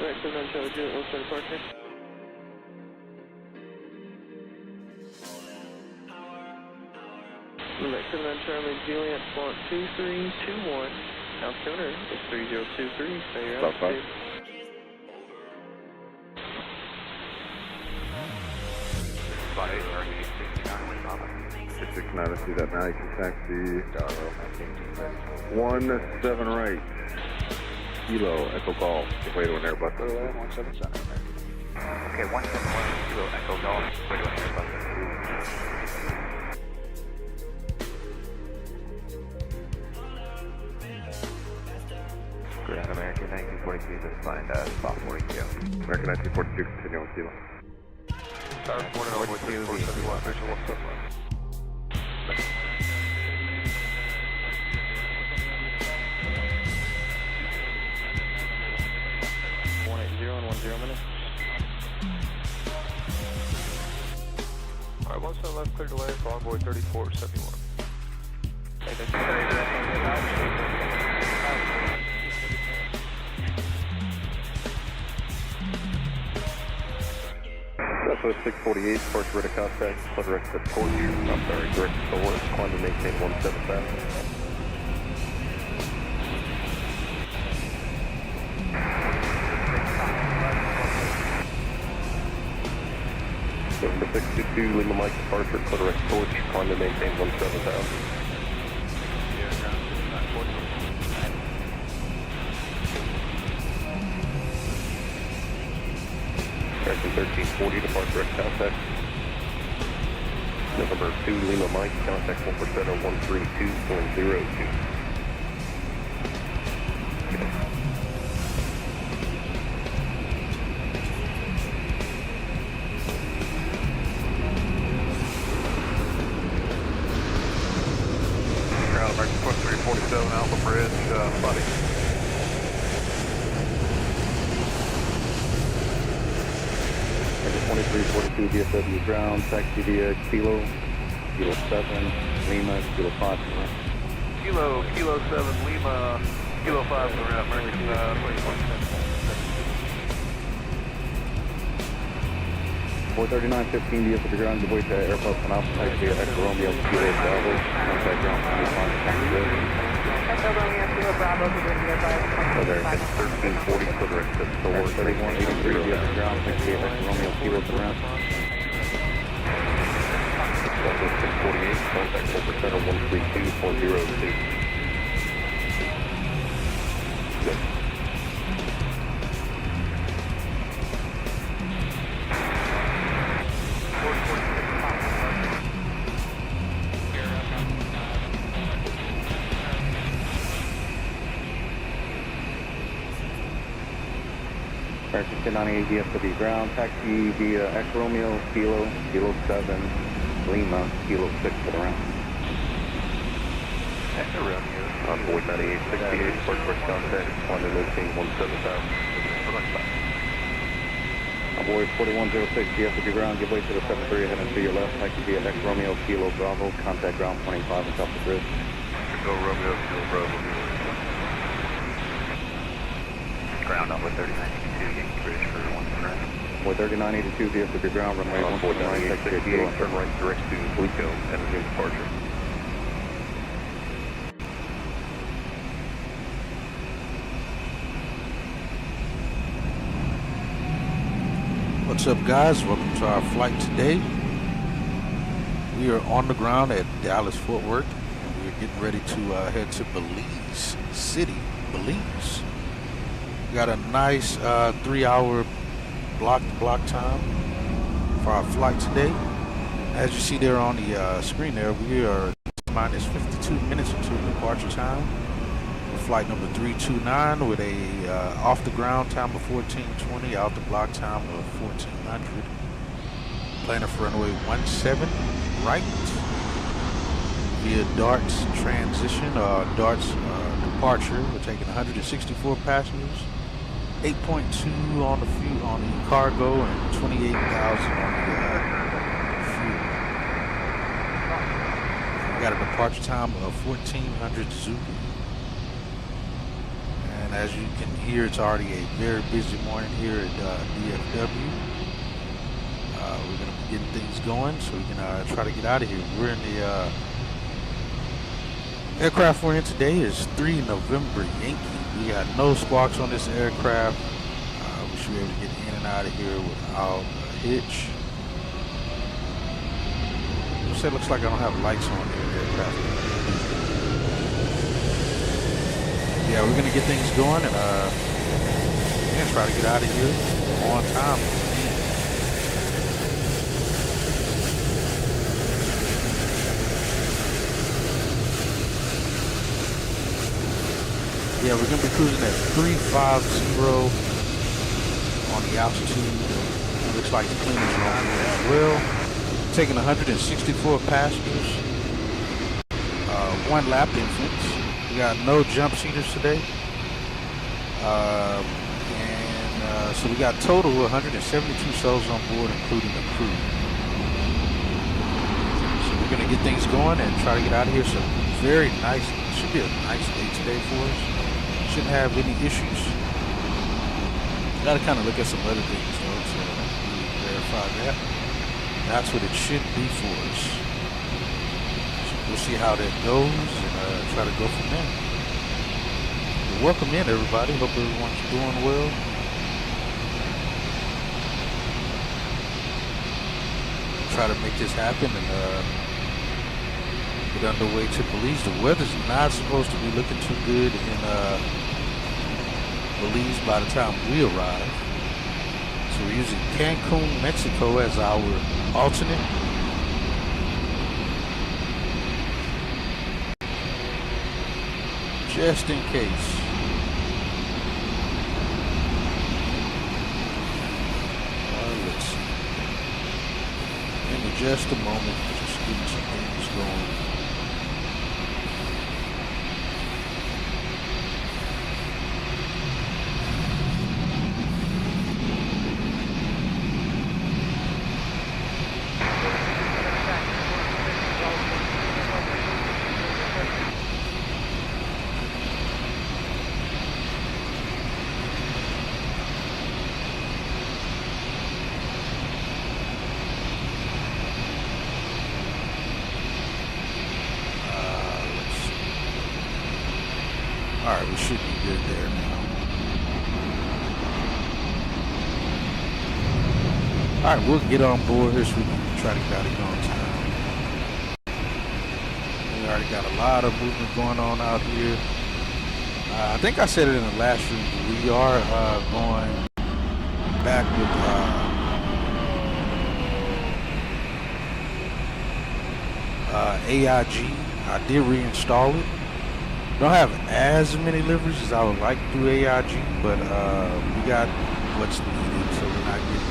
Right, 79 Charlie Juliet, what's the departure? Right, 79 Charlie Juliet, flight 2321, altimeter is 3023, so you're altitude. Body RE 69, I see that now. You can taxi 17 right. Kilo, Echo Golf. Give way to an Airbus. 17 center. Okay, 171 Kilo, Echo Golf. Give way to an Airbus. Grand American 1942, just find spot 42. American 1942, continue on Kilo. Tower 442, 471, visual 71. 10 minutes. Alright, 17 left, clear delay, Envoy 3471. Hey, thanks for Southwest 648, departure ready contact, flood direct to torch, I'm sorry, direct to source, climb to maintain 175. Number 622, Lima Mike departure, flood direct to torch, climb to maintain 170,000. Direction 1340, departure direct contact. November 2, Lima Mike, contact 132.02. Ground American 2347, Alpha Bridge, buddy. American 2342 DFW ground, taxi via Kilo 7, Lima, Kilo 5. Kilo 7, Lima, Kilo 5, American 2447. 43915 DFW ground, give way to Airpost and Alpha taxi via Echo Romeo, Kilo Bravo, contact ground 25. Echo Romeo, Kilo Bravo, American 1340, flood direct to source, 3183 DFW ground, taxi via Echo Romeo, Kilo to ramp. Southwest 648, contact 132.02. Good. American 1098 DFW ground, taxi via Echo Romeo, Kilo 7, Lima, Kilo 6 for the round. Echo Romeo, Envoy 9868, departure direct contact, climb to maintain 170,000. Envoy 4106 DFW ground, give way to the 73 ahead and to your left, taxi via Echo Romeo, Kilo Bravo, contact ground 25 and top the bridge. Go Romeo, Kilo Bravo. Ground Envoy 3982, Yankee Bridge for 1 friend. Envoy 3982 DFW ground, runway Envoy 149, taxi via 9868, Kilo. turn right direct to Blico and resume departure. What's up, guys? Welcome to our flight today. We are on the ground at Dallas Fort Worth, and we're getting ready to head to Belize City, Belize. We got a nice 3-hour block time for our flight today. As you see there on the screen there, we are minus 52 minutes until departure time. Flight number 329 with a off the ground time of 1420, out the block time of 1400. Planning for runway 17 right via Dart's transition, Dart's departure. We're taking 164 passengers, 8.2 on the fuel on the cargo, and 28,000 on the fuel. We got a departure time of 1400 Zulu. And as you can hear, it's already a very busy morning here at DFW. We're going to be getting things going so we can try to get out of here. We're in the aircraft we're in today is 3 November Yankee. We got no squawks on this aircraft. We should be able to get in and out of here without a hitch. It looks like I don't have lights on here in the aircraft. Yeah, we're gonna get things going and try to get out of here on time. Yeah, we're gonna be cruising at 350 on the altitude. It looks like the cleaners are on there as well. Taking 164 passengers, 1 lap infants. We got no jump seaters today, so we got total 172 souls on board, including the crew. So we're gonna get things going and try to get out of here. So very nice. Should be a nice day today for us. Shouldn't have any issues. Got to kind of look at some other things though to really verify that. That's what it should be for us. So we'll see how that goes and try to go from there. Well, welcome in, everybody. Hope everyone's doing well. Try to make this happen and get underway to Belize. The weather's not supposed to be looking too good in Belize by the time we arrive. So we're using Cancun, Mexico as our alternate. Just in case. Let's see. In just a moment, just getting some things going. Alright, we should be good there now. Alright, we'll get on board here so we can try to get out of here on time. We already got a lot of movement going on out here. I think I said it in the last stream. We are going back with AIG. I did reinstall it. Don't have as many liveries as I would like to do AIG, but we got what's needed, so we're not getting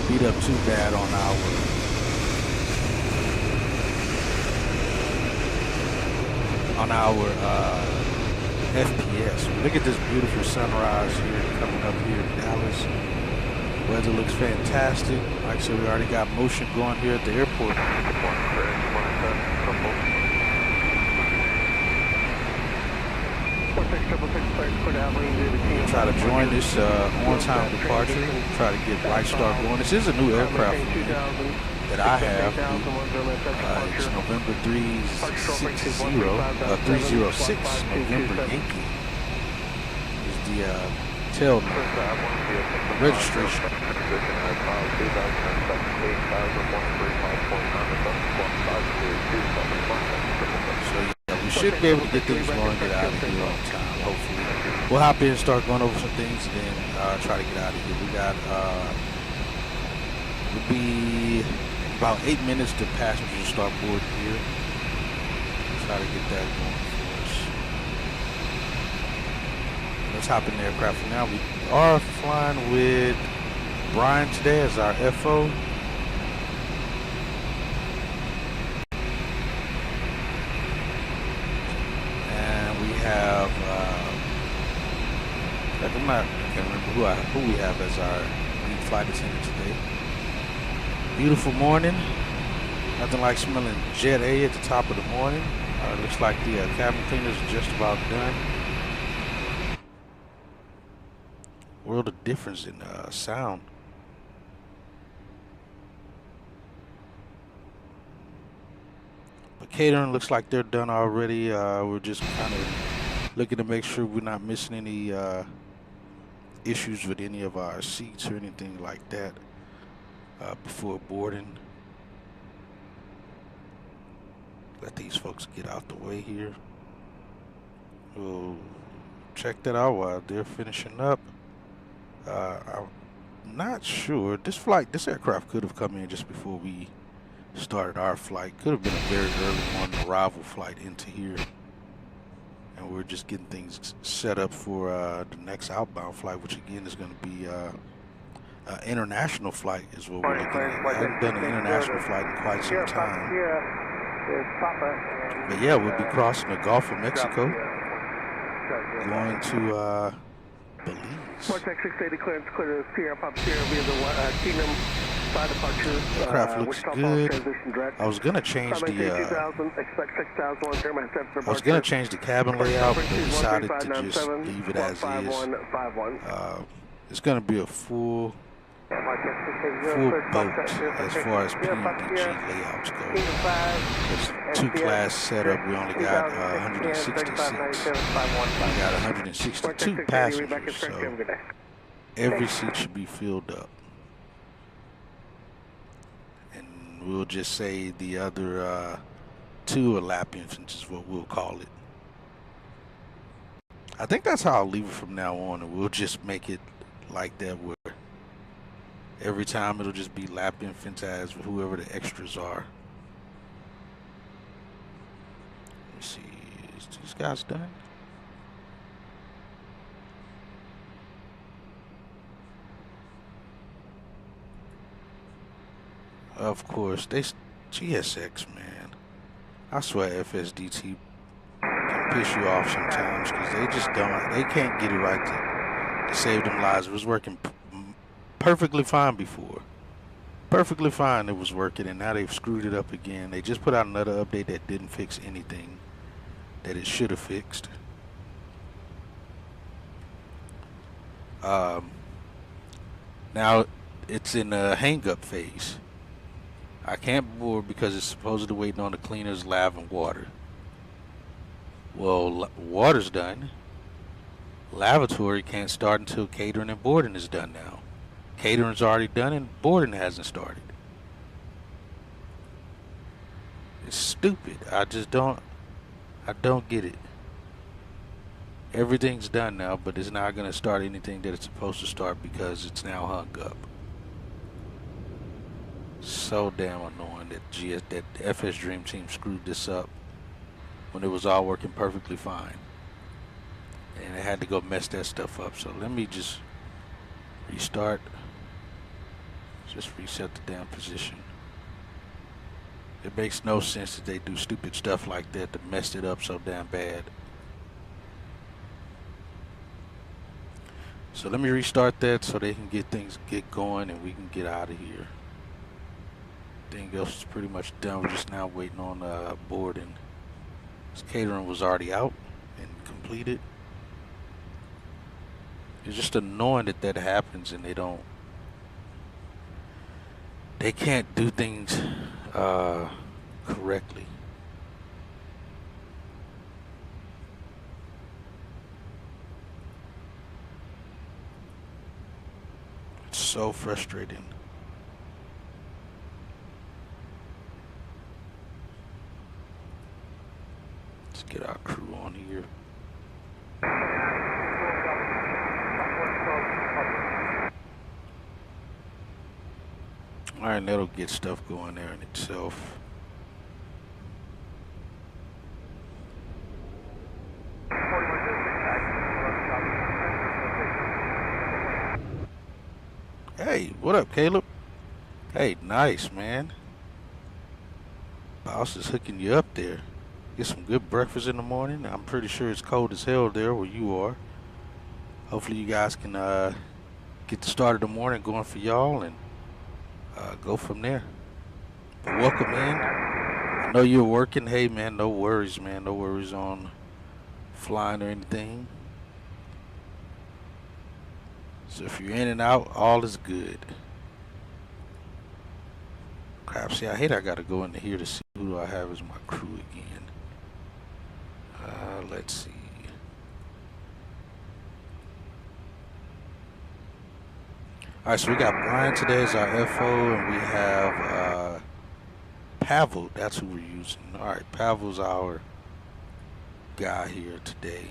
beat up too bad on our FPS. Look at this beautiful sunrise here coming up here in Dallas. Weather looks fantastic. Like I said, we already got motion going here at the airport. Try to join this on-time departure. Try to get Bright Star going. This is a new aircraft that I have. It's November 306 November Yankee. Is the tail registration. So yeah, we should be able to get things going and get out of here on time, hopefully. We'll hop in and start going over some things and then try to get out of here. We got, it'll be about 8 minutes to passengers start boarding here. Try to get that going for us. Let's hop in the aircraft for now. We are flying with Brian today as our FO. Have I can't remember who we have as our lead flight attendant today. Beautiful morning. Nothing like smelling Jet A at the top of the morning. Looks like the cabin cleaners are just about done. world of difference in sound. But catering looks like they're done already. We're just kind of looking to make sure we're not missing any issues with any of our seats or anything like that before boarding. Let these folks get out the way here. We'll check that out while they're finishing up. I'm not sure. This aircraft could have come in just before we started our flight. Could have been a very early morning arrival flight into here. And we're just getting things set up for the next outbound flight, which again is going to be an international flight is what we're looking at. I haven't done an international flight in quite some time. But yeah, we'll be crossing the Gulf of Mexico, going to Belize. Vortex 680 clearance clear to Sierra Pop Sierra via the Kingdom side departure. Aircraft looks good. I was gonna change the cabin layout, but they decided to just leave it as is. It's gonna be a full boat as far as PMDG layouts go. It's two-class setup. We only got 160 seats. We got 162 passengers, so every seat should be filled up. And we'll just say the other two are lap infants is what we'll call it. I think that's how I'll leave it from now on, and we'll just make it like that where every time it'll just be lap infants as whoever the extras are. Let me see, is these guys done? Of course, GSX, man. I swear FSDT can piss you off sometimes because they can't get it right to save them lives. It was working perfectly fine before. Perfectly fine it was working, and now they've screwed it up again. They just put out another update that didn't fix anything that it should have fixed. Now it's in the hang-up phase. I can't board because it's supposedly waiting on the cleaners, lav, and water. Well, water's done. Lavatory can't start until catering and boarding is done now. Catering's already done and boarding hasn't started. It's stupid. I don't get it. Everything's done now, but it's not going to start anything that it's supposed to start because it's now hung up. So damn annoying that FS Dream Team screwed this up when it was all working perfectly fine. And it had to go mess that stuff up. So let me just restart. Just reset the damn position. It makes no sense that they do stupid stuff like that to mess it up so damn bad. So let me restart that so they can get going and we can get out of here. Everything else is pretty much done. We're just now waiting on boarding. This catering was already out and completed. It's just annoying that happens and they can't do things correctly. It's so frustrating. Let's get our crew on here. Alright, that'll get stuff going there in itself. Hey, what up, Caleb? Hey, nice, man. Boss is hooking you up there. Get some good breakfast in the morning. I'm pretty sure it's cold as hell there where you are. Hopefully you guys can get the start of the morning going for y'all and go from there. But welcome in. I know you're working. Hey man, no worries, man. No worries on flying or anything. So if you're in and out, all is good. Crap, see, I hate I gotta go into here to see who do I have as my crew again. Let's see. Alright, so we got Brian today as our FO, and we have Pavel, that's who we're using. Alright, Pavel's our guy here today.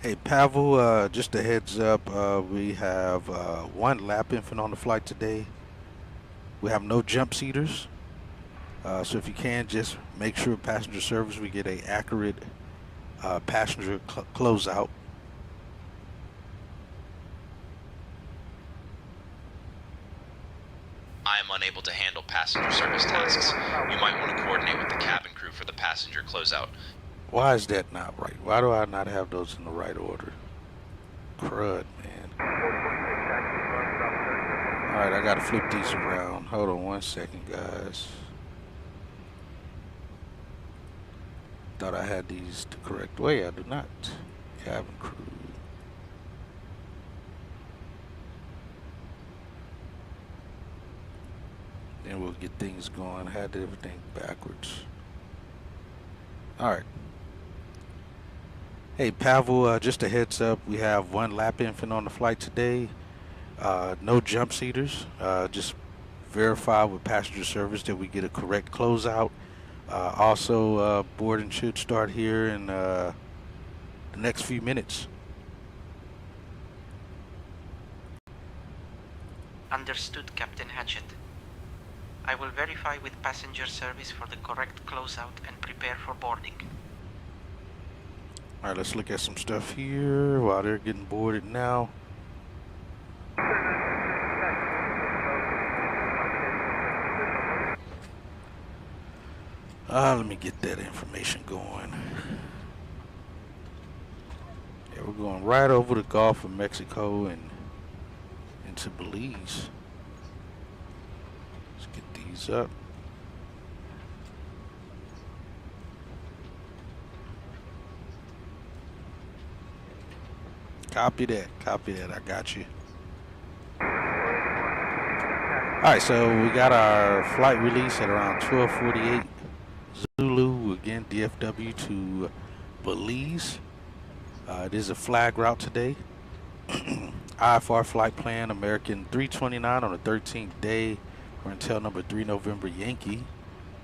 Hey Pavel, just a heads up, we have one lap infant on the flight today. We have no jump seaters, so if you can, just make sure passenger service we get a accurate passenger closeout. I am unable to handle passenger service tasks. You might want to coordinate with the cabin crew for the passenger closeout. Why is that not right? Why do I not have those in the right order? Crud, man. Alright, I gotta flip these around. Hold on one second, guys. Thought I had these the correct way. I do not. Cabin crew. Then we'll get things going. I had everything backwards. Alright. Hey Pavel, just a heads up, we have one lap infant on the flight today. No jump seaters. Just verify with passenger service that we get a correct closeout. Also, boarding should start here in the next few minutes. Understood, Captain Hatchett. I will verify with passenger service for the correct closeout and prepare for boarding. Alright, let's look at some stuff here while they're getting boarded now. Let me get that information going. Yeah, we're going right over the Gulf of Mexico and into Belize. Let's get these up. Copy that, I got you. Alright, so we got our flight release at around 12:48 Zulu, again DFW to Belize. It is a flag route today. IFR flight plan American 329 on the 13th day. We're in tail number 3 November Yankee,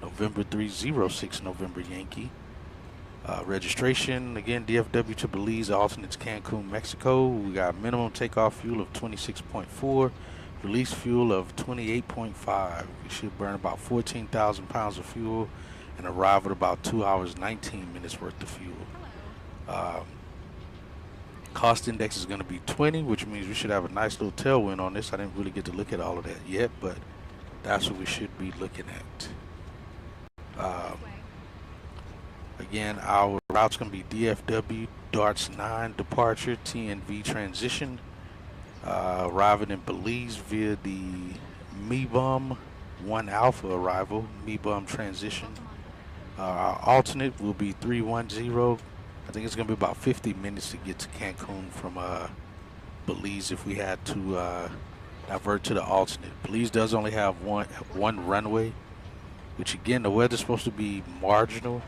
November 306 November Yankee. Registration, again, DFW to Belize, alternates Cancun, Mexico. We got minimum takeoff fuel of 26.4, release fuel of 28.5. We should burn about 14,000 pounds of fuel and arrive at about 2 hours, 19 minutes worth of fuel. Cost index is going to be 20, which means we should have a nice little tailwind on this. I didn't really get to look at all of that yet, but that's what we should be looking at. Again, our route's going to be DFW, Darts 9 departure, TNV transition, arriving in Belize via the MEBUM 1 Alpha arrival, MEBUM transition. Our alternate will be 310. I think it's going to be about 50 minutes to get to Cancun from Belize if we had to divert to the alternate. Belize does only have one runway, which again, the weather's supposed to be marginal.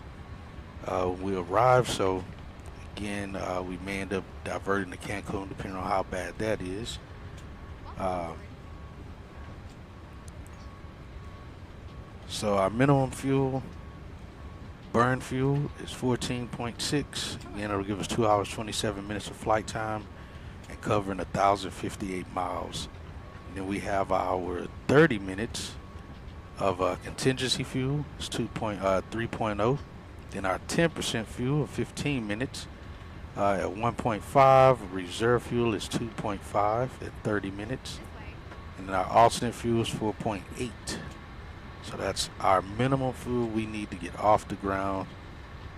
We arrive, so again, we may end up diverting to Cancun depending on how bad that is. So our minimum fuel, burn fuel, is 14.6. Again, it'll give us 2 hours, 27 minutes of flight time and covering 1,058 miles. And then we have our 30 minutes of contingency fuel, it's 3.0. Then our 10% fuel of 15 minutes at 1.5. Reserve fuel is 2.5 at 30 minutes. And then our alternate fuel is 4.8. So that's our minimum fuel we need to get off the ground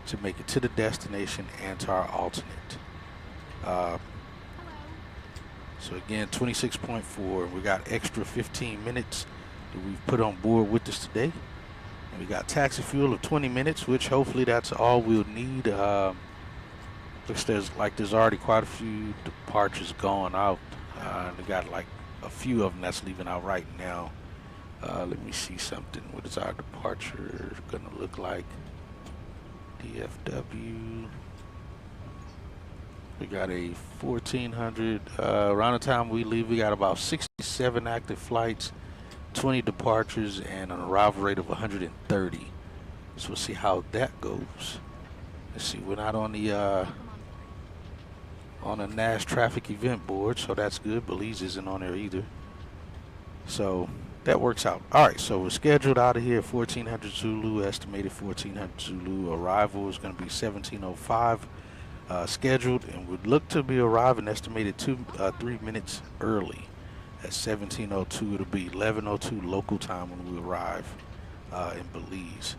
to make it to the destination and to our alternate. So again, 26.4. We got extra 15 minutes that we've put on board with us today. We got taxi fuel of 20 minutes, which hopefully that's all we'll need. Looks there's already quite a few departures going out. We got like a few of them that's leaving out right now. Let me see something. What is our departure gonna look like? DFW. We got a 1400. Around the time we leave, we got about 67 active flights, 20 departures, and an arrival rate of 130. So we'll see how that goes. Let's see. We're not on the NAS traffic event board, so that's good. Belize isn't on there either. So that works out. All right, so we're scheduled out of here at 1400 Zulu, estimated 1400 Zulu. Arrival is going to be 1705 scheduled, and would look to be arriving estimated 3 minutes early at 1702. It'll be 1102 local time when we arrive in Belize.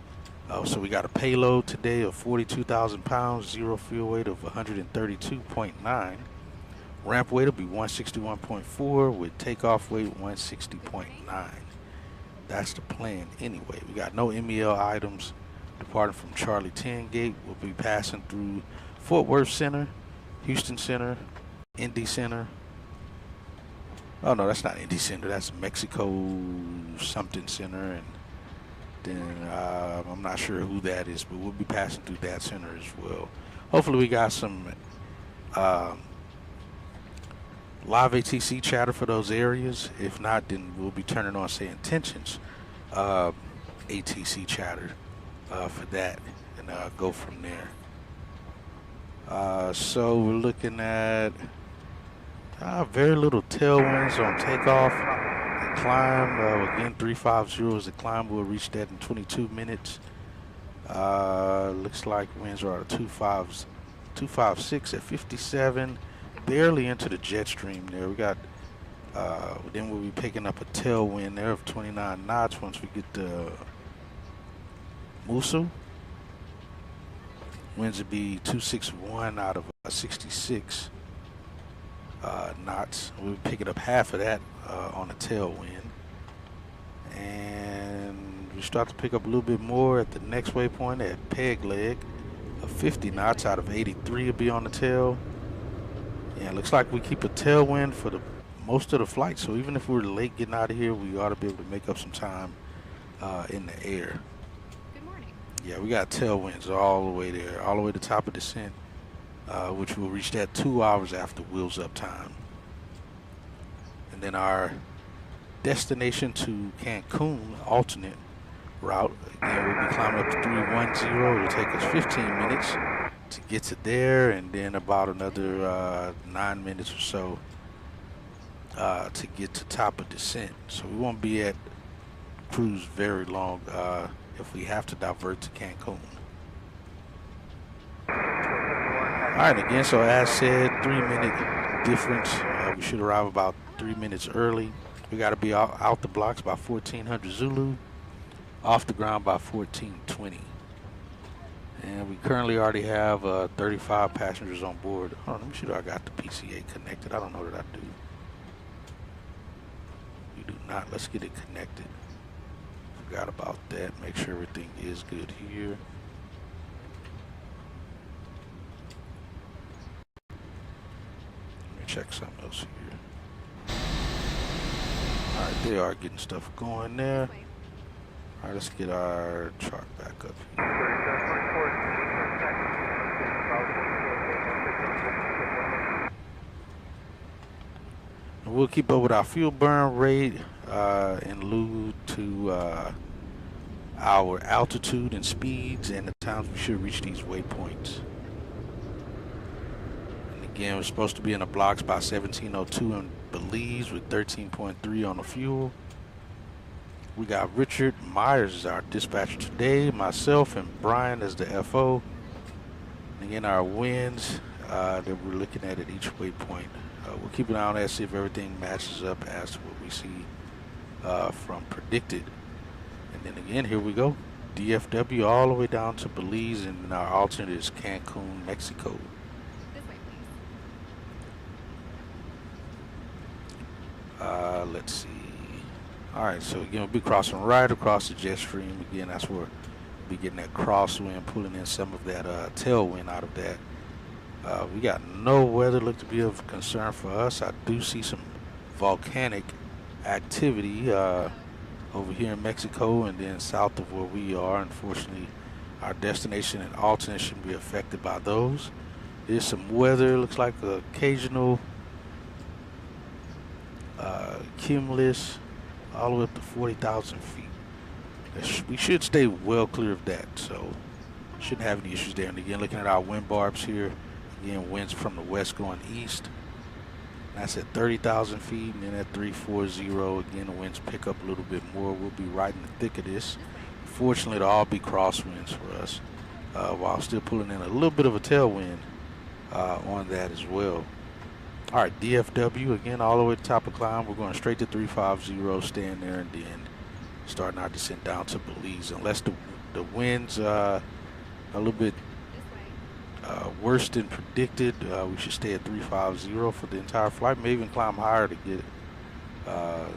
So we got a payload today of 42,000 pounds, zero fuel weight of 132.9. Ramp weight will be 161.4 with takeoff weight 160.9. That's the plan anyway. We got no MEL items departing from Charlie 10 gate. We'll be passing through Fort Worth Center, Houston Center, Indy Center. Oh no, that's not Indy Center. That's Mexico something center, and then I'm not sure who that is, but we'll be passing through that center as well. Hopefully we got some live ATC chatter for those areas. If not, then we'll be turning on, say, intentions ATC chatter for that, and go from there. So we're looking at very little tailwinds on takeoff. The climb, again, 350 is the climb. We'll reach that in 22 minutes. Looks like winds are at 256 at 57. Barely into the jet stream there. We got, then we'll be picking up a tailwind there of 29 knots once we get to Musu. Winds would be 261 out of 66 knots. We'll be picking up half of that on a tailwind. And we start to pick up a little bit more at the next waypoint at Peg Leg. 50 knots out of 83 will be on the tail. Yeah, it looks like we keep a tailwind for the most of the flight, so even if we're late getting out of here, we ought to be able to make up some time in the air. Good morning. Yeah, we got tailwinds all the way there, all the way to the top of descent, which will reach that 2 hours after wheels up time. And then our destination to Cancun alternate route, again, we'll be climbing up to 310. It'll take us 15 minutes to get to there, and then about another 9 minutes or so to get to top of descent. So we won't be at cruise very long if we have to divert to Cancun. All right, again, so as said, 3 minute difference. We should arrive about 3 minutes early. We got to be out the blocks by 1400 Zulu, off the ground by 1420. And we currently already have 35 passengers on board. Hold on, let me see if I got the PCA connected. I don't know that I do. We do not. Let's get it connected. Forgot about that. Make sure everything is good here. Let me check something else here. All right, they are getting stuff going there. All right, let's get our chart back up here. And we'll keep up with our fuel burn rate in lieu to our altitude and speeds and the times we should reach these waypoints. And again, we're supposed to be in the blocks by 1702 in Belize with 13.3 on the fuel. We got Richard Myers as our dispatcher today, myself and Brian as the FO. And again, our winds that we're looking at each waypoint. We'll keep an eye on that, see if everything matches up as to what we see from predicted. And then again, here we go. DFW all the way down to Belize, and our alternate is Cancun, Mexico. This way, please. Let's see. Alright, so again, we'll be crossing right across the jet stream. Again, that's where we'll be getting that crosswind, pulling in some of that tailwind out of that. We got no weather look to be of concern for us. I do see some volcanic activity over here in Mexico and then south of where we are. Unfortunately, our destination and alternate shouldn't be affected by those. There's some weather, looks like the occasional cumulus all the way up to 40,000 feet. We should stay well clear of that, so shouldn't have any issues there. And again, looking at our wind barbs here, again, winds from the west going east. That's at 30,000 feet, and then at 340, again, the winds pick up a little bit more. We'll be right in the thick of this. Fortunately, it'll all be crosswinds for us, while still pulling in a little bit of a tailwind on that as well. All right, DFW, again, all the way to the top of climb. We're going straight to 350, staying there, and then starting our descent down to Belize. Unless the winds a little bit worse than predicted, we should stay at 350 for the entire flight. Maybe even climb higher to get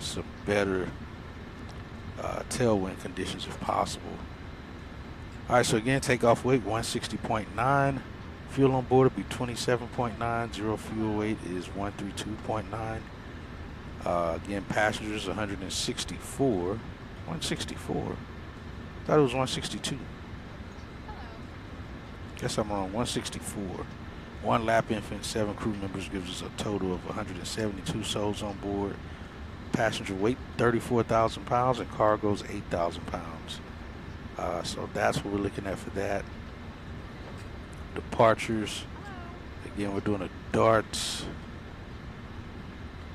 some better tailwind conditions if possible. All right, so again, takeoff weight 160.9. Fuel on board will be 27.9. Zero fuel weight is 132.9. Again, passengers 164. 164. Thought it was 162. Guess I'm wrong. 164. One lap infant, 7 crew members gives us a total of 172 souls on board. Passenger weight 34,000 pounds and cargo's 8,000 pounds. So that's what we're looking at for that. Departures. Again, we're doing a darts.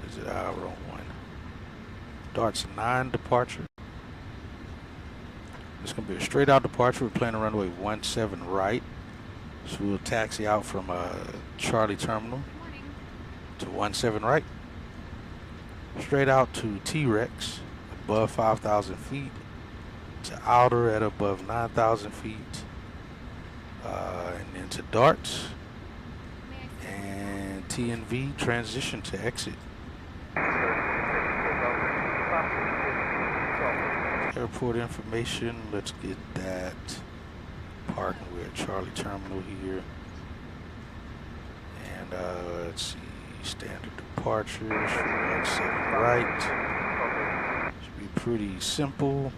Is it our wrong one? Darts 9 departure. It's going to be a straight out departure. We're planning runway 17 right. So we'll taxi out from Charlie Terminal to 17 right. Straight out to T-Rex above 5,000 feet. To Outer at above 9,000 feet. And then to darts. And TNV transition to exit. Airport information, let's get that. Parking, we're at Charlie Terminal here. And let's see, standard departures, 17 right. Should be pretty simple.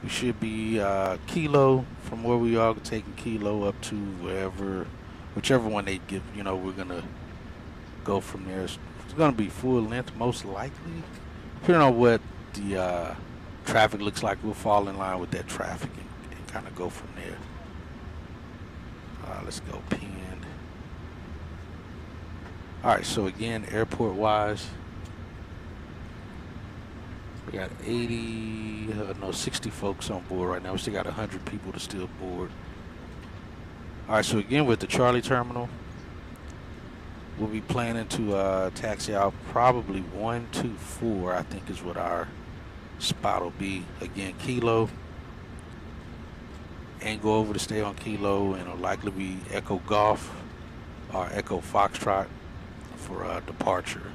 We should be Kilo from where we are, taking Kilo up to whichever one they give, you know, we're gonna go from there. It's gonna be full length, most likely. Depending on what the traffic looks like, we'll fall in line with that traffic and kind of go from there. Let's go pinned. All right, so again, airport wise, we got 60 folks on board right now. We still got 100 people to still board. All right, so again, with the Charlie Terminal, we'll be planning to taxi out probably 124, I think is what our spot will be. Again, Kilo, and go over to stay on Kilo, and it'll likely be Echo Golf or Echo Foxtrot for departure.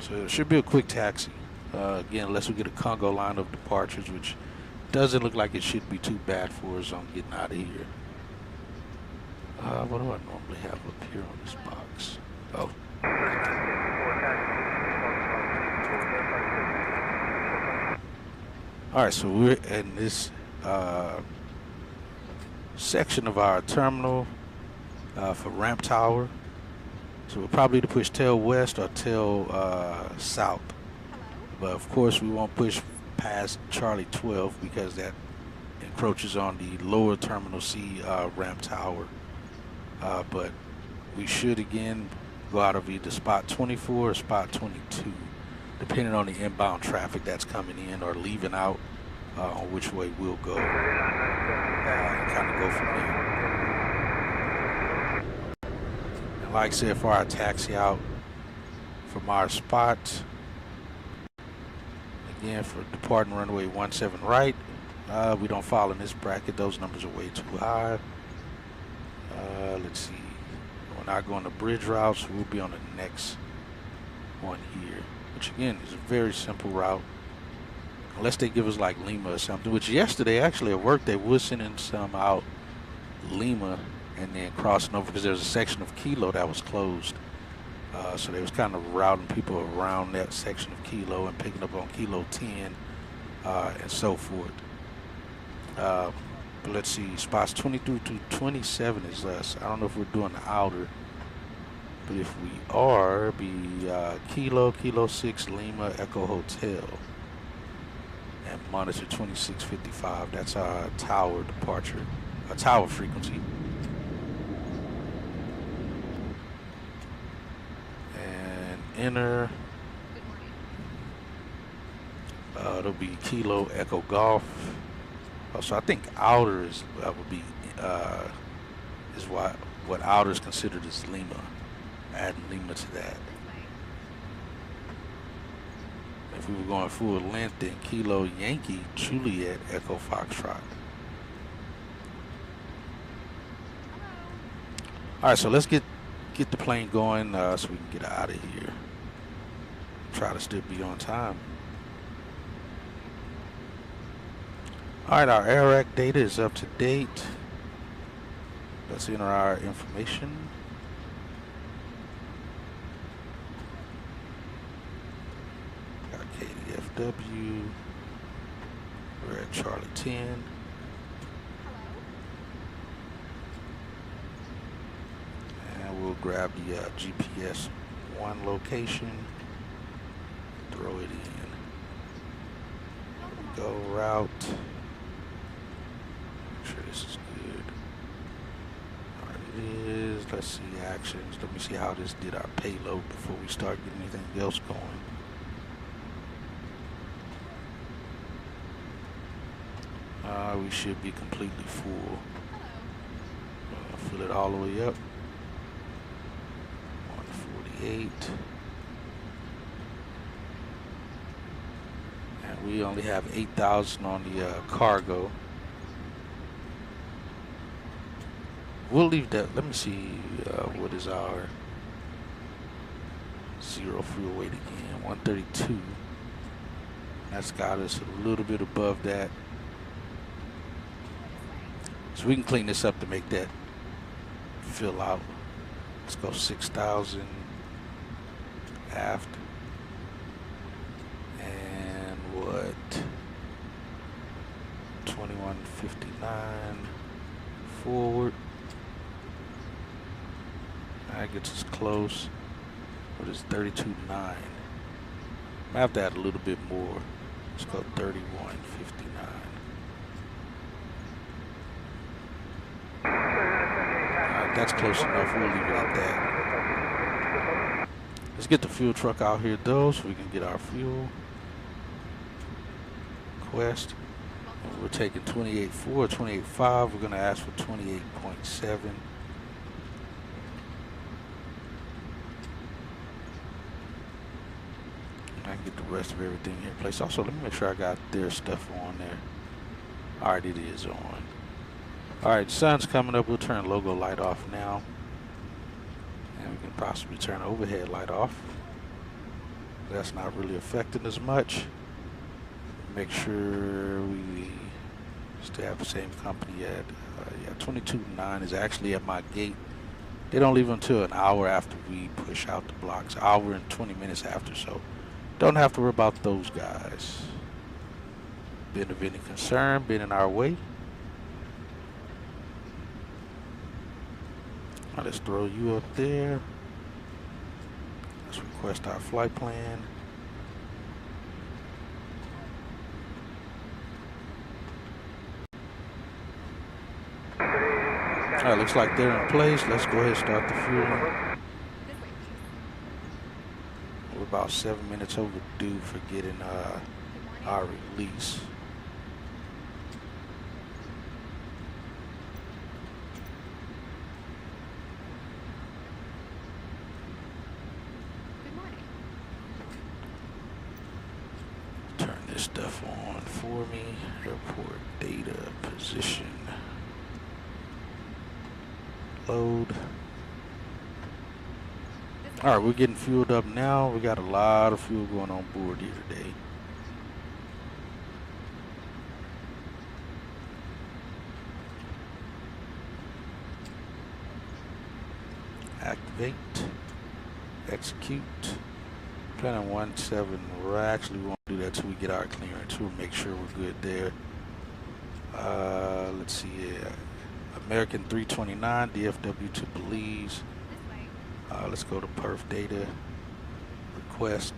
So it should be a quick taxi. Again, unless we get a Congo line of departures, which doesn't look like it should be too bad for us on getting out of here. What do I normally have up here on this box? Oh. All right, so we're in this section of our terminal for ramp tower. So we'll probably to push tail west or tail south. But of course we won't push past Charlie 12 because that encroaches on the lower terminal C ramp tower. But we should again go out of either spot 24 or spot 22, depending on the inbound traffic that's coming in or leaving out, on which way we'll go, and kind of go from there. And like I said, for our taxi out from our spot, again, for departing runway 17 right, we don't fall in this bracket. Those numbers are way too high. Let's see. We're not going to bridge routes. We'll be on the next one here, which which again is a very simple route. Unless they give us like Lima or something, which yesterday actually at work they was sending some out Lima and then crossing over because there's a section of Kilo that was closed. So they was kind of routing people around that section of Kilo and picking up on Kilo 10 and so forth. But let's see, spots 22 to 27 is us. I don't know if we're doing the outer, but if we are, it'd be Kilo, Kilo 6, Lima, Echo Hotel. And monitor 2655. That's our tower departure, a tower frequency. And enter. It'll be Kilo Echo Golf. So I think outer is would be is what outer is considered as Lima. Adding Lima to that. If we were going full length, then Kilo Yankee Juliet Echo Foxtrot. All right, so let's get the plane going so we can get out of here. Try to still be on time. All right, our AIRAC data is up to date. Let's enter our information. Kdfw, we're at Charlie 10. And we'll grab the GPS 1 location, throw it in. There we go, route. Make sure this is good. All right, it is. Let's see actions. Let me see how this did our payload before we start getting anything else going. We should be completely full. Fill it all the way up. 148. And we only have 8,000 on the cargo. We'll leave that. Let me see what is our zero fuel weight again. 132. That's got us a little bit above that. So we can clean this up to make that fill out. Let's go 6,000 aft. And what? 2159 forward. That gets us close. What is 32.9? I have to add a little bit more. Let's go 31.59. That's close enough. We'll leave it at that. Let's get the fuel truck out here though so we can get our fuel. Quest. And we're taking 28.4, 28.5. We're going to ask for 28.7. I can get the rest of everything here in place. Also, let me make sure I got their stuff on there. Alright, it is on. Alright, sun's coming up. We'll turn logo light off now. And we can possibly turn overhead light off. That's not really affecting as much. Make sure we still have the same company at, yeah, 22.9 is actually at my gate. They don't leave until an hour after we push out the blocks. Hour and 20 minutes after, so don't have to worry about those guys. Been of any concern, been in our way. Now let's throw you up there. Let's request our flight plan. Alright, looks like they're in place. Let's go ahead and start the fueling. We're about 7 minutes overdue for getting our release. Turn this stuff on for me. Airport data position. Load. All right, we're getting fueled up now. We got a lot of fuel going on board here today. Activate, execute. Plan on 17. We actually won't do that till we get our clearance. We'll make sure we're good there. Let's see here. American 329, DFW to Belize. Let's go to perf data, request.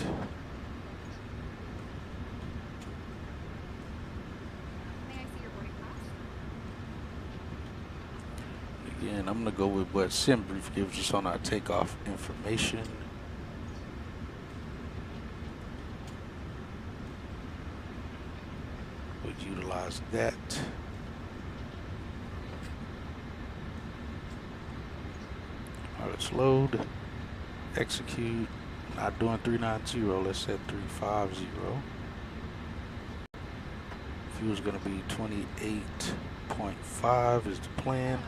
May I see your boarding pass? Again, I'm gonna go with what SimBrief gives us on our takeoff information. Would utilize that. Alright, let's load, execute. Not doing 390, let's set 350. Fuel's gonna be 28.5 is the plan.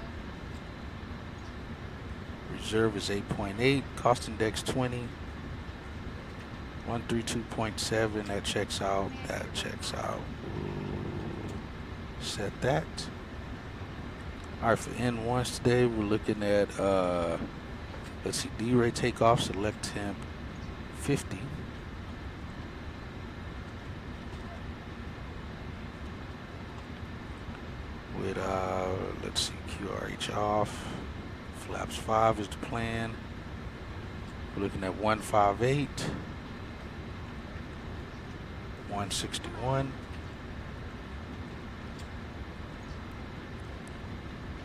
Reserve is 8.8, cost index 20. 132.7, that checks out, that checks out. Set that. All right, for N1s today, we're looking at, let's see, D-rate takeoff, select temp 50. With, let's see, QRH off, flaps 5 is the plan. We're looking at 158, 161.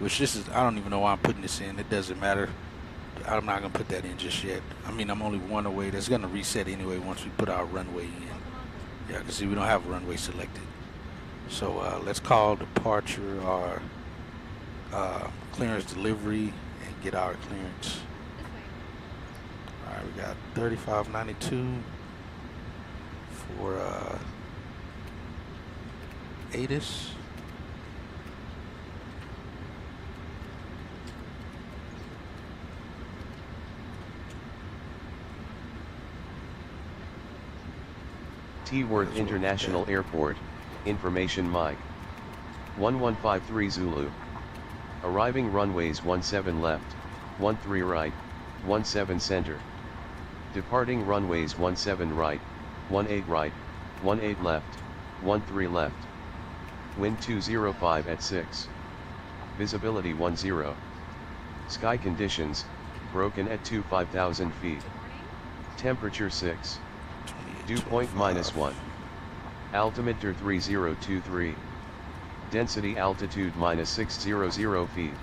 Which this is, I don't even know why I'm putting this in. It doesn't matter. I'm not going to put that in just yet. I mean, I'm only one away. That's going to reset anyway once we put our runway in. Yeah, because see, we don't have a runway selected. So let's call departure our clearance delivery and get our clearance. All right, we got 3592 for ATIS. T-Worth International Airport, information Mike. 1153 Zulu. Arriving runways 17 left, 13 right, 17 center. Departing runways 17 right, 18 right, 18 left, 13 left. Wind 205 at 6. Visibility 10. Sky conditions, broken at 5,000 feet. Temperature 6. Dew point -1. Altimeter 3023. Density altitude -600 feet.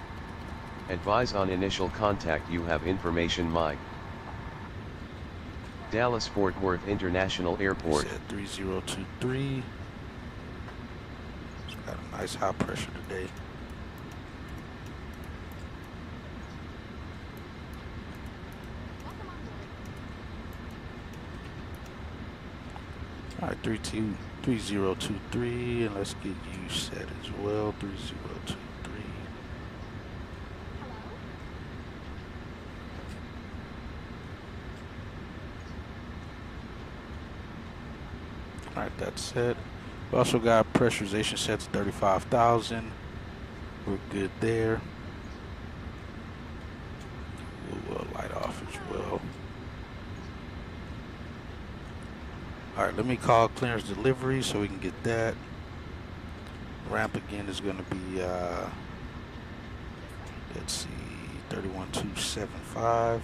Advise on initial contact. You have information Mike. Dallas Fort Worth International Airport. 3023. It's got a nice high pressure today. All right, 3023, and let's get you set as well. 3023. All right, that's set. We also got pressurization set to 35,000. We're good there. We'll light off as well. All right, let me call clearance delivery so we can get that. Ramp again is going to be, let's see, 31275.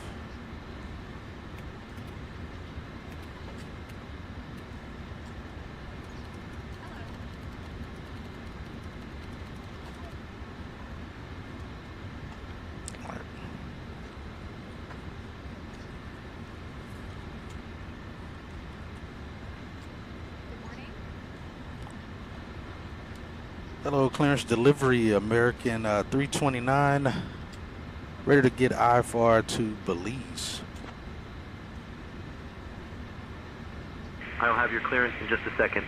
Hello, clearance delivery, American 329, ready to get IFR to Belize. I'll have your clearance in just a second.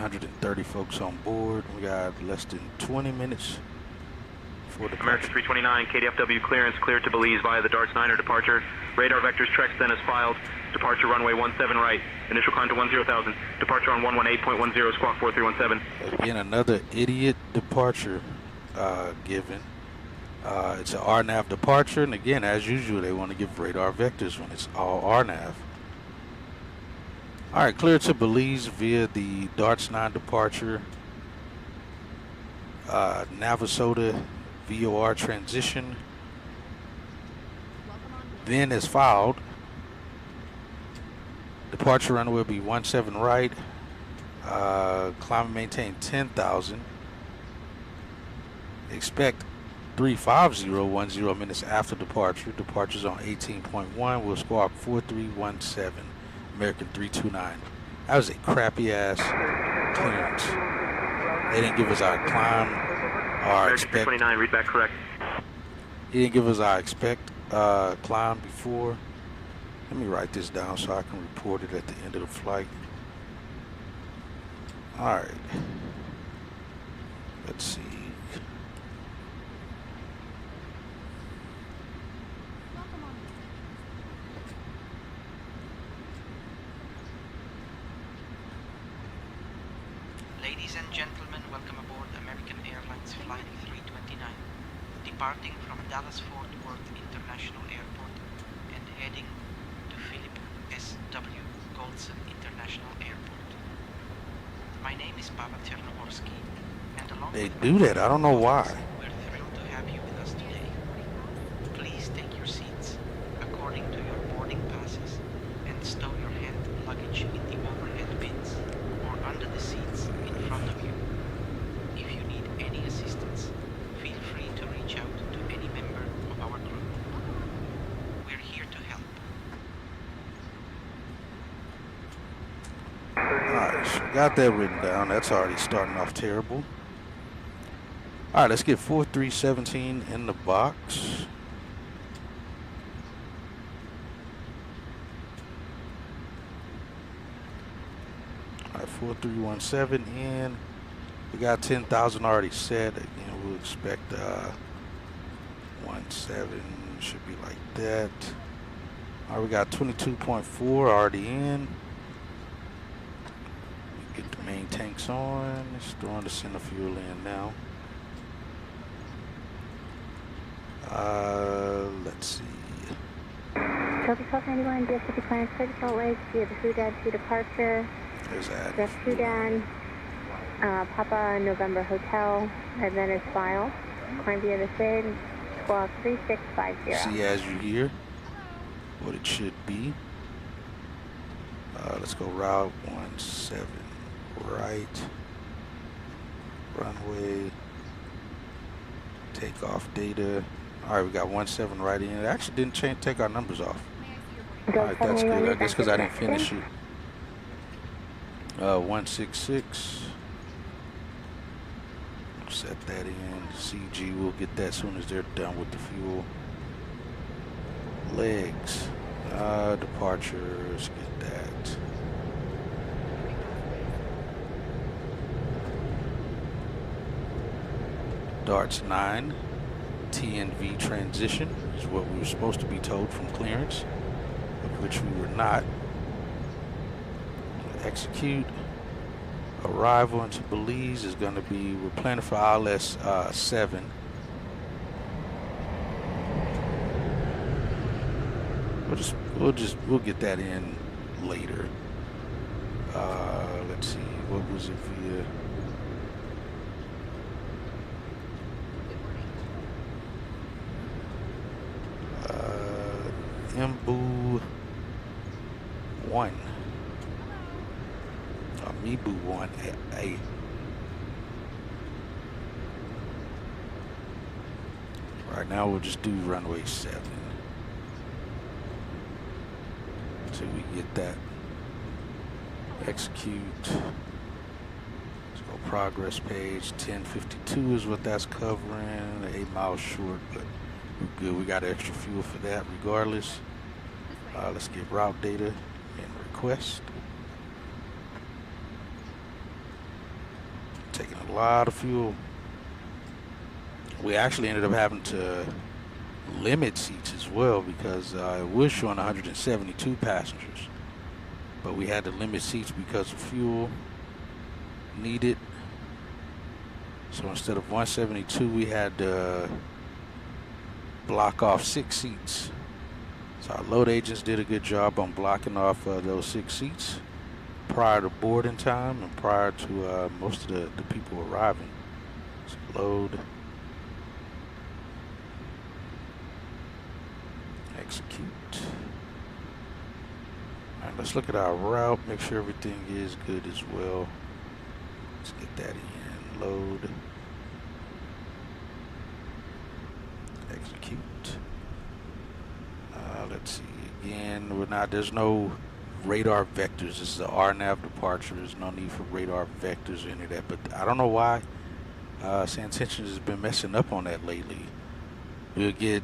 130 folks on board. We got less than 20 minutes for the American 329, KDFW clearance, cleared to Belize via the Darts 9er departure. Radar vectors Trex then is filed. Departure runway 17 right. Initial climb to 10,000. Departure on 118.10, squawk 4317. Again, another idiot departure given. It's an RNAV departure, and again, as usual, they want to give radar vectors when it's all RNAV. All right, clear to Belize via the Darts 9 departure. Navasota VOR transition. Then as filed. Departure runway will be 17 right. Climb and maintain 10,000. Expect 35010 minutes after departure. Departure's on 18.1. We'll squawk 4317. American 329. That was a crappy ass clearance. They didn't give us our climb, our American expect. 329, read back correct. He didn't give us our expect climb before. Let me write this down so I can report it at the end of the flight. All right. Let's see. Ladies and gentlemen, welcome aboard American Airlines Flight 329, departing from Dallas-Fort Worth International Airport and heading to Philip S.W. Goldson International Airport. My name is Pavel Chernohorsky, and along They with do that. I don't know why. we're thrilled to have you with us today. Please take your seats according to your boarding passes and stow your hand luggage in the overhead bins or under the seats in front of you. If you need any assistance, feel free to reach out to any member of our crew. We're here to help. Alright, so got that written down. That's already starting off terrible. Alright, let's get 4317 in the box. Alright, 4317 in. We got 10,000 already set. Again, we'll expect 17 should be like that. Alright, we got 22.4 already in. Get the main tanks on. It's throwing the center fuel in now. Let's see. Toby 1291, DFW clearance, clear to Salt Lake, via the Houdan to departure. There's that. Jeff Houdan, Papa November Hotel, and then is filed. Climb via the SID, squawk 3650. See as you hear what it should be. Let's go route 17 right. Runway. Takeoff data. Alright, we got 17 right in. It actually didn't take our numbers off. Alright, that's good. I guess because I didn't finish it. 166. Set that in. CG, we'll get that as soon as they're done with the fuel. Legs. Departures. Get that. Darts 9. TNV transition is what we were supposed to be told from clearance, of which we were not. Execute. Arrival into Belize is going to be, we're planning for ILS 7. We'll get that in later. Let's see, what was it via? Mbu 1. Mibu 1A. Right now we'll just do runway 7 until we get that. Execute. Let's go progress page. 1052 is what that's covering. 8 miles short, but we're good. We got extra fuel for that regardless. Let's get route data and request. lot of fuel. We actually ended up having to limit seats as well because it was showing 172 passengers, but we had to limit seats because of fuel needed. So instead of 172, we had to block off 6 seats. So our load agents did a good job on blocking off those 6 seats prior to boarding time and prior to most of the people arriving. So load, execute. All right, let's look at our route, make sure everything is good as well. Let's get that in, load, execute. Let's see, again, there's no radar vectors. This is an RNAV departure. There's no need for radar vectors or any of that, but I don't know why Santention has been messing up on that lately. We'll get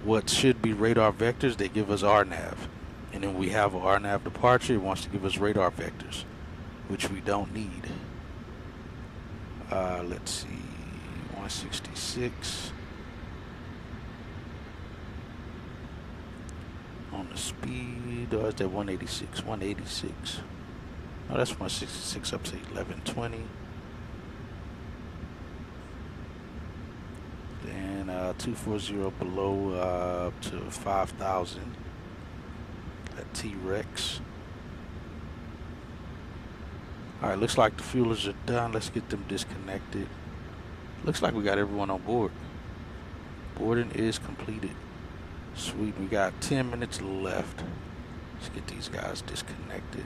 what should be radar vectors, they give us RNAV. And then we have an RNAV departure, it wants to give us radar vectors, which we don't need. Let's see, 166. On the speed, or is that 186? 186. No, that's 166 up to 1120. Then 240 below up to 5,000 at T-Rex. Alright, looks like the fuelers are done. Let's get them disconnected. Looks like we got everyone on board. Boarding is completed. Sweet, we got 10 minutes left. Let's get these guys disconnected.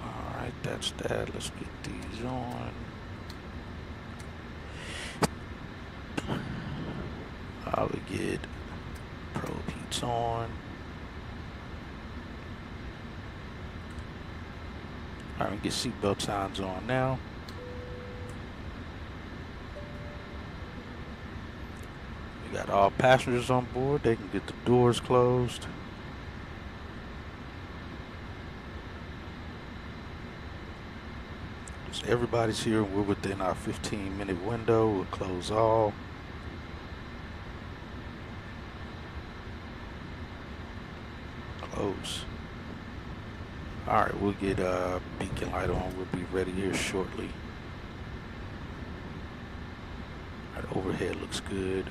Alright, that's that. Let's get these on. We get probe heats on. Alright, we get seatbelt signs on now. We got all passengers on board. They can get the doors closed. So everybody's here. We're within our 15-minute window. We'll close all. Close. Alright, we'll get a beacon light on. We'll be ready here shortly. Alright, overhead looks good.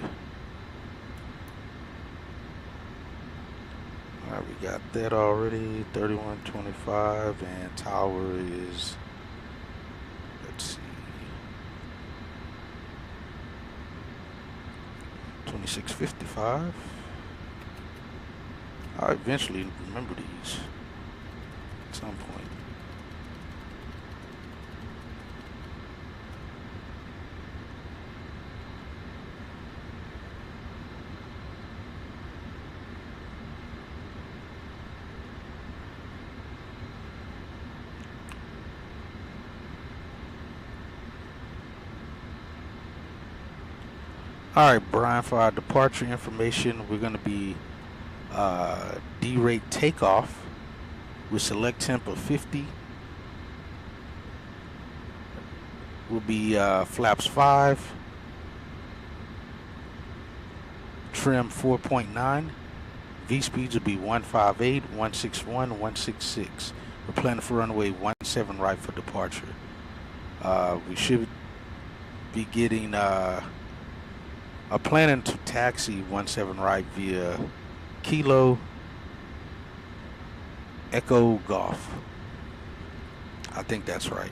Alright, we got that already. 3125, and tower is, let's see, 2655. I'll eventually remember these at some point. All right, Brian, for our departure information, we're going to be D-rate takeoff with select temp of 50. Will be flaps 5, trim 4.9. V speeds will be 158, 161, 166. We're planning for runway 17 right for departure. We should be getting planning to taxi 17 right via Kilo Echo Golf. I think that's right.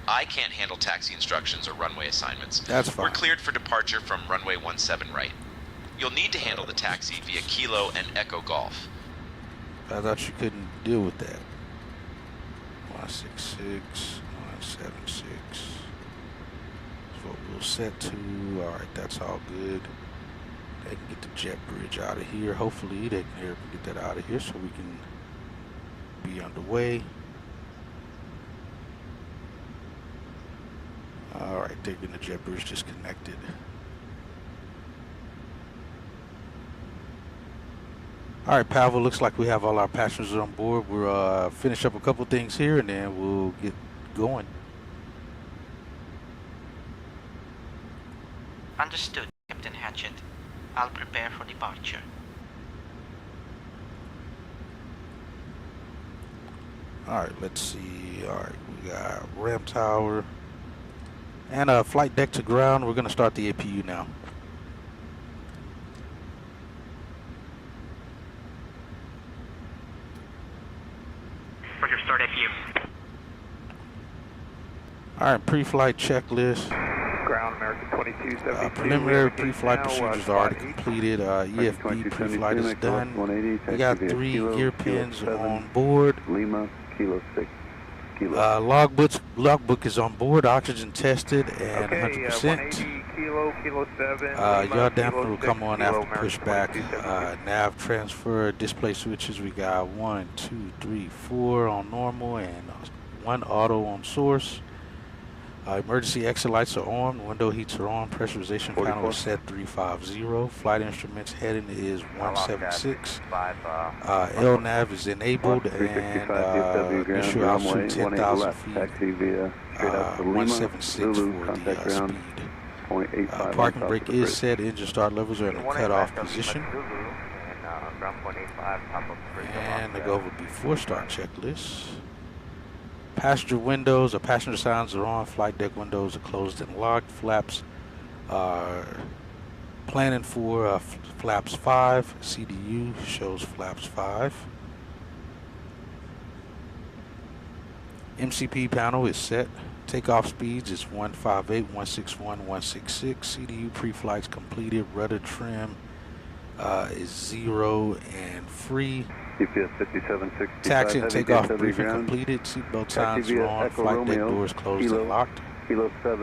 I can't handle taxi instructions or runway assignments. That's fine. We're cleared for departure from runway 17 right. You'll need to handle the taxi via Kilo and Echo Golf. I thought you couldn't deal with that. 166, 176. That's what we'll set to. Alright, that's all good. They can get the jet bridge out of here. Hopefully they can get that out of here so we can be underway. Alright, they're getting the JetBridge disconnected. All right, Pavel, looks like we have all our passengers on board. We'll finish up a couple things here and then we'll get going. Understood, Captain Hatchet. I'll prepare for departure. All right, let's see. All right, we got ramp tower and flight deck to ground. We're going to start the APU now. Roger, start APU. All right, pre-flight checklist. Ground American 2272. Preliminary pre-flight procedures are already completed. EFB pre-flight is done. We got 3 gear pins on board. Lima, Kilo 6, Kilo. Logbook is on board, oxygen tested and 100%. Kilo 7. Yaw dampener will come on after pushback. Nav transfer, display switches. We got 1, 2, 3, 4 on normal and 1 auto on source. Emergency exit lights are on, window heats are on, pressurization panel is set 350, flight instruments heading is 176, LNAV is enabled, and initial altitude 10,000 feet, 176 for the speed. Parking brake is set, engine start levels are in the cutoff position. And to go over before start checklist. Passenger windows or passenger signs are on. Flight deck windows are closed and locked. Flaps are planning for flaps 5. CDU shows flaps 5. MCP panel is set. Takeoff speeds is 158, 161, 166. CDU pre-flights completed. Rudder trim is 0 and free. GPS 5765. Taxi and takeoff briefing completed. Seatbelt signs are on. Flight deck doors closed and locked.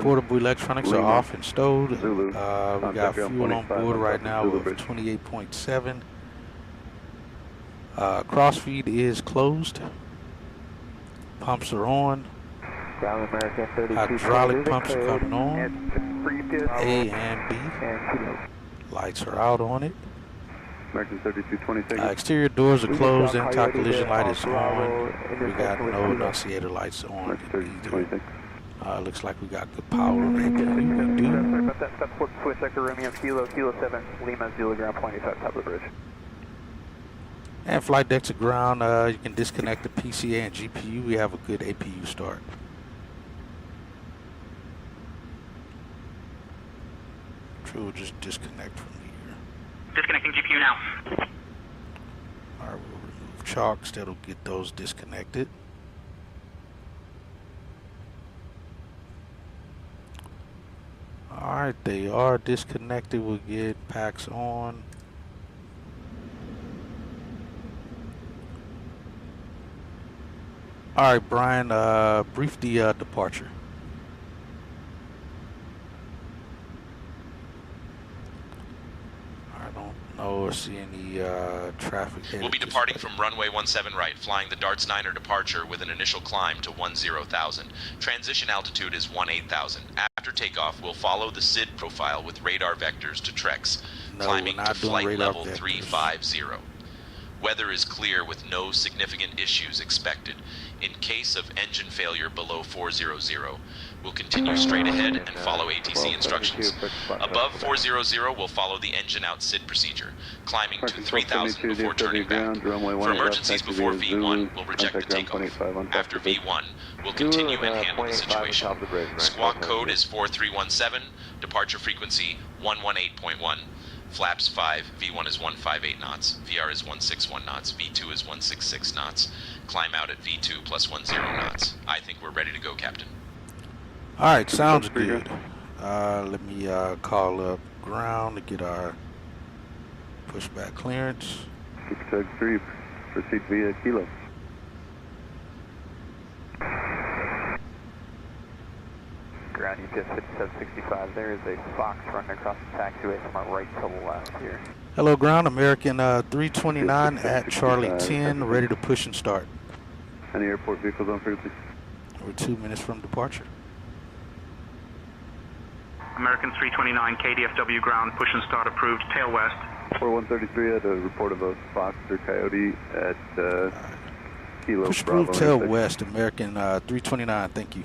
Portable electronics are off and stowed. We got fuel on board right now of 28.7. Crossfeed is closed. Pumps are on. Hydraulic pumps are coming on. A and B. Lights are out on it. American 3226. Exterior doors are closed. Anti-collision light is on. We got no annunciator lights on either. Looks like we got good power on that. We do. Sorry about that. Step switch sector Romeo Kilo 7 Lima Zulu ground 25 top of the bridge. And flight deck to ground. You can disconnect the PCA and GPU. We have a good APU start. True, just disconnect from here. Disconnecting GPU now. Alright, we'll remove chalks. That'll get those disconnected. Alright, they are disconnected. We'll get packs on. Alright, Brian, brief the departure. Or see any traffic. We'll be departing from runway 17 right, flying the Darts 9er departure with an initial climb to 10,000. Transition altitude is 18,000. After takeoff, we'll follow the SID profile with radar vectors to Trex, climbing to flight level 350. Weather is clear with no significant issues expected. In case of engine failure below 400, we'll continue straight ahead and follow ATC instructions. Above 400, we'll follow the engine out SID procedure, climbing to 3,000 before turning back. For emergencies before V1, we'll reject the takeoff. After V1, we'll continue and handle the situation. Squawk code is 4317, departure frequency 118.1. Flaps 5, V1 is 158 knots, VR is 161 knots, V2 is 166 knots. Climb out at V2 plus 10 knots. I think we're ready to go, Captain. Alright, sounds good. Let me call up ground to get our pushback clearance. 663, proceed via Kilo. Ground UPS 5765, there is a Fox running across the taxiway from our right to the left here. Hello ground, American 329 at Charlie 10, ready to push and start. Any airport vehicles on frequency? We're 2 minutes from departure. American 329, KDFW ground, push and start approved, tail west. 4133 had a report of a fox or coyote at Kilo Push Bravo. approved, tail west, American 329, thank you.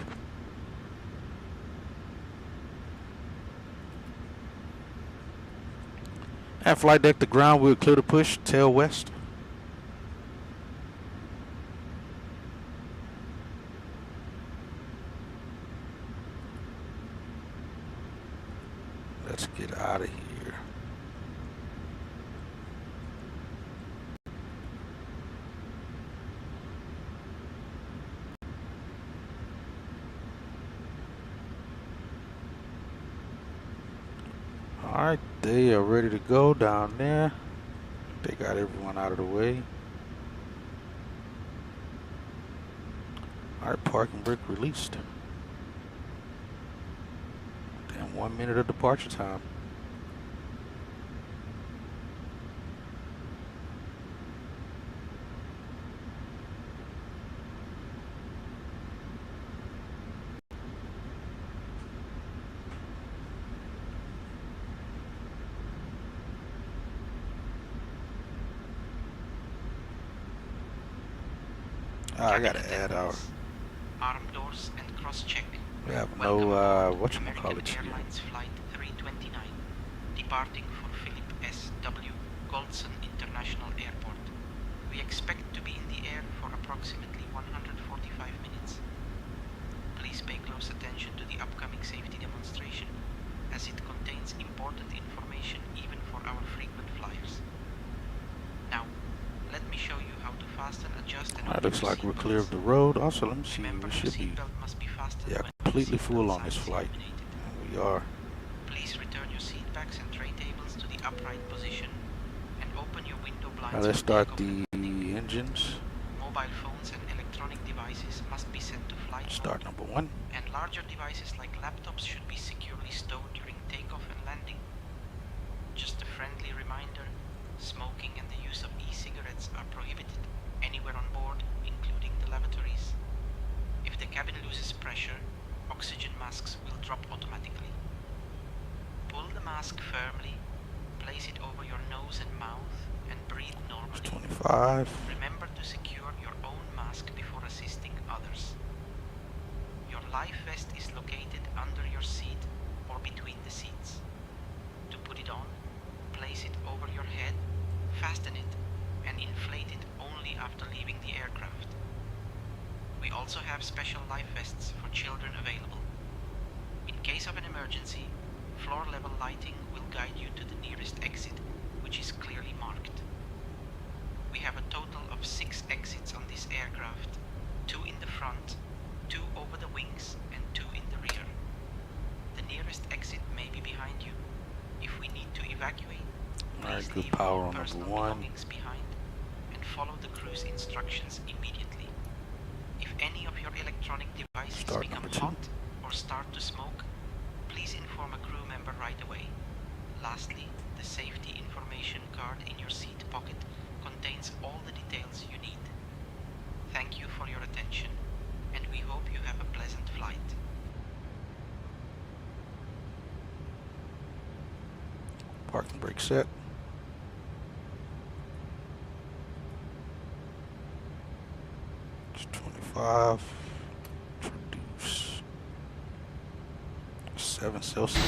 At flight deck to ground, we'll clear the push, tail west. Let's get out of here. All right, they are ready to go down there. They got everyone out of the way. All right, parking brake released. And 1 minute of departure time. I gotta add our. Arm doors and cross check. We have Welcome no aboard whatchamacallit here. Airlines Flight 329, departing for Philip S. W. Goldson International Airport. We expect to be in the air for approximately 145 minutes. Please pay close attention to the upcoming safety demonstration, as it contains important information even for our frequent flyers. Now, let me show you how to fasten, adjust, and It looks like we're clear of the road. Also, let me see. We should be completely full on this flight. And we are. Please return your seat backs and tray tables to the upright position and open your window blinds. Now let's start the engines. Mobile phones and electronic devices must be set to flight Start mode, number 1. and larger devices like laptops should be securely stowed during takeoff and landing. Just a friendly reminder, smoking and the use of e-cigarettes are prohibited anywhere on board, including the lavatories. If the cabin loses pressure, oxygen masks will drop automatically. Pull the mask firmly, place it over your nose and mouth, and breathe normally. 25. Remember to secure your own mask before assisting others. Your life vest is located under your seat or between the seats. To put it on, place it over your head, fasten it, and inflate it only after leaving the aircraft. We also have special life vests for children available. In case of an emergency, floor-level lighting will guide you to the nearest exit, which is clearly marked. We have a total of 6 exits on this aircraft, 2 in the front, 2 over the wings, and 2 in the rear. The nearest exit may be behind you. If we need to evacuate, please good leave power all on number personal 1. belongings behind and follow the crew's instructions immediately. If any of your electronic devices become hot or start to smoke, please inform a crew member right away. Lastly, the safety information card in your seat pocket contains all the details you need. Thank you for your attention, and we hope you have a pleasant flight. Parking brake set. It's 25. Introduce. 7 Celsius.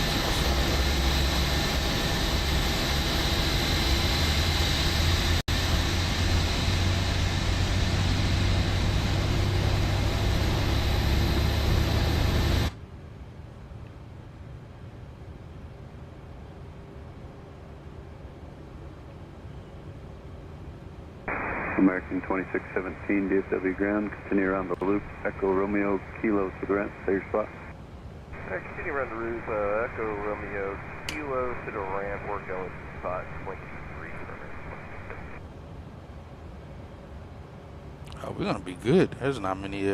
American 2617, DFW ground, continue around the loop, Echo Romeo, Kilo to the ramp, stay your spot. Continue around the roof, Echo Romeo, Kilo to the ramp, we're going spot 23 for We're gonna be good. There's not many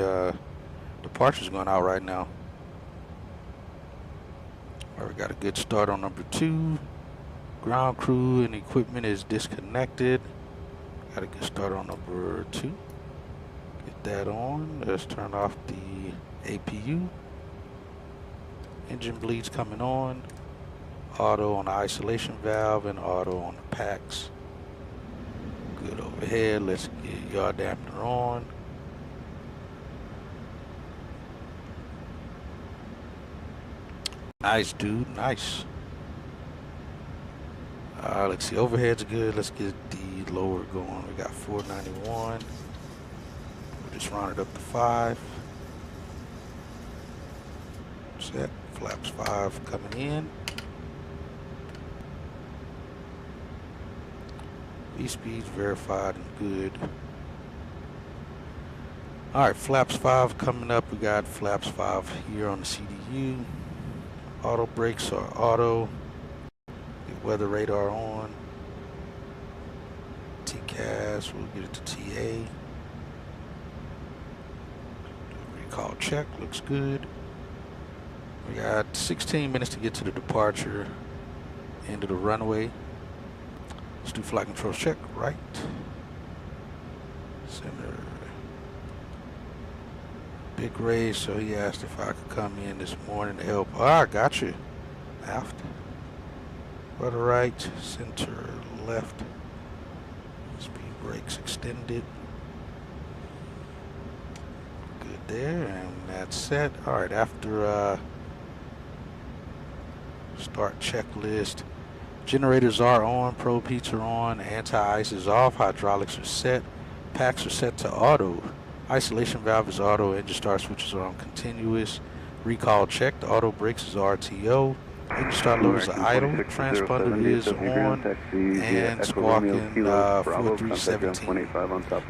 departures going out right now. We got a good start on number 2. Ground crew and equipment is disconnected. Got a good start on number 2. Get that on. Let's turn off the APU. Engine bleeds coming on. Auto on the isolation valve and auto on the packs. Good overhead. Let's get yaw dampener on. Nice, dude. Nice. Let's see. Overhead's good. Let's get the lower going. We got 491. We'll just round it up to 5. Set. Flaps 5 coming in. V-speed's verified and good. Alright, flaps 5 coming up. We got flaps 5 here on the CDU. Auto brakes are auto. Get weather radar on. TCAS, we'll get it to TA. Recall check, looks good. We got 16 minutes to get to the departure end of the runway. Let's do flight control check. Right. Center. Big Ray, so he asked if I could come in this morning to help. Ah, I got you. Aft. Rudder right. Center left. Speed brakes extended. Good there, and that's set. Alright, after start checklist. Generators are on, probe heats are on, anti-ice is off, hydraulics are set, packs are set to auto, isolation valve is auto, engine start switches are on continuous, recall checked, auto brakes is RTO, engine start loaders are idle, transponder is on, and squawking 4317.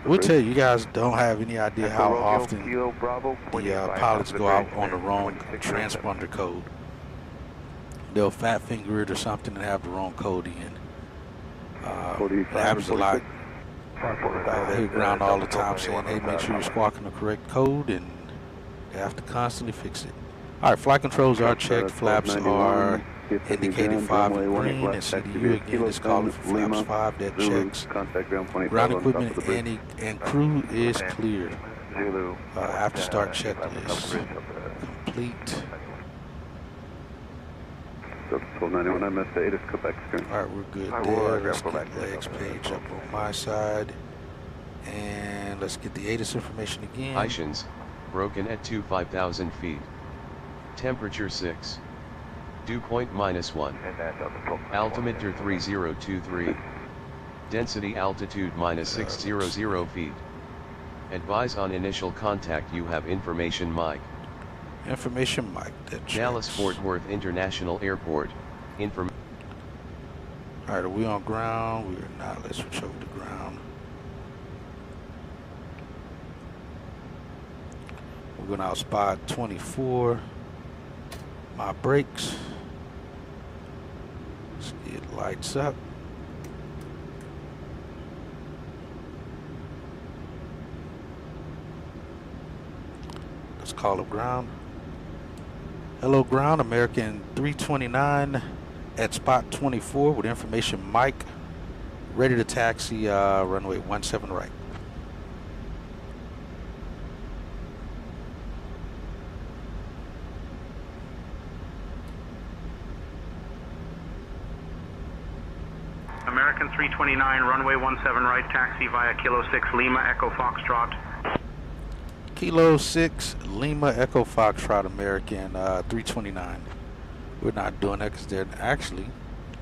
We'll tell you, you guys don't have any idea how often the pilots go out on the wrong transponder code. They'll fat finger it or something and have the wrong code in. It happens a lot. I hear ground all the time saying, hey, make sure you're squawking the correct code, and they have to constantly fix it. Alright, flight controls are checked, flaps are indicated 5 in green, and CDU again is calling for flaps 5, that checks. Ground equipment and crew is clear. After start checklist complete. 1291, I missed the ATIS Quebec screen. Alright, we're good there. Let's get legs page up on my side. And let's get the ATIS information again. Ishins, broken at 25,000 feet. Temperature 6. Dew point -1. Altimeter 3023. Density altitude -600 feet. Advise on initial contact you have information Mike. Information Mike. Dallas Fort Worth International Airport. Alright, are we on ground? We are not. Let's switch over to ground. We're going to outspot 24. My brakes. Let's get lights up. Let's call up ground. Hello ground, American 329 at spot 24 with information Mike. Ready to taxi runway 17 right. American 329, runway 17 right, taxi via Kilo 6 Lima Echo Foxtrot. Kilo 6 Lima Echo Foxtrot, American 329. We're not doing that because they're actually,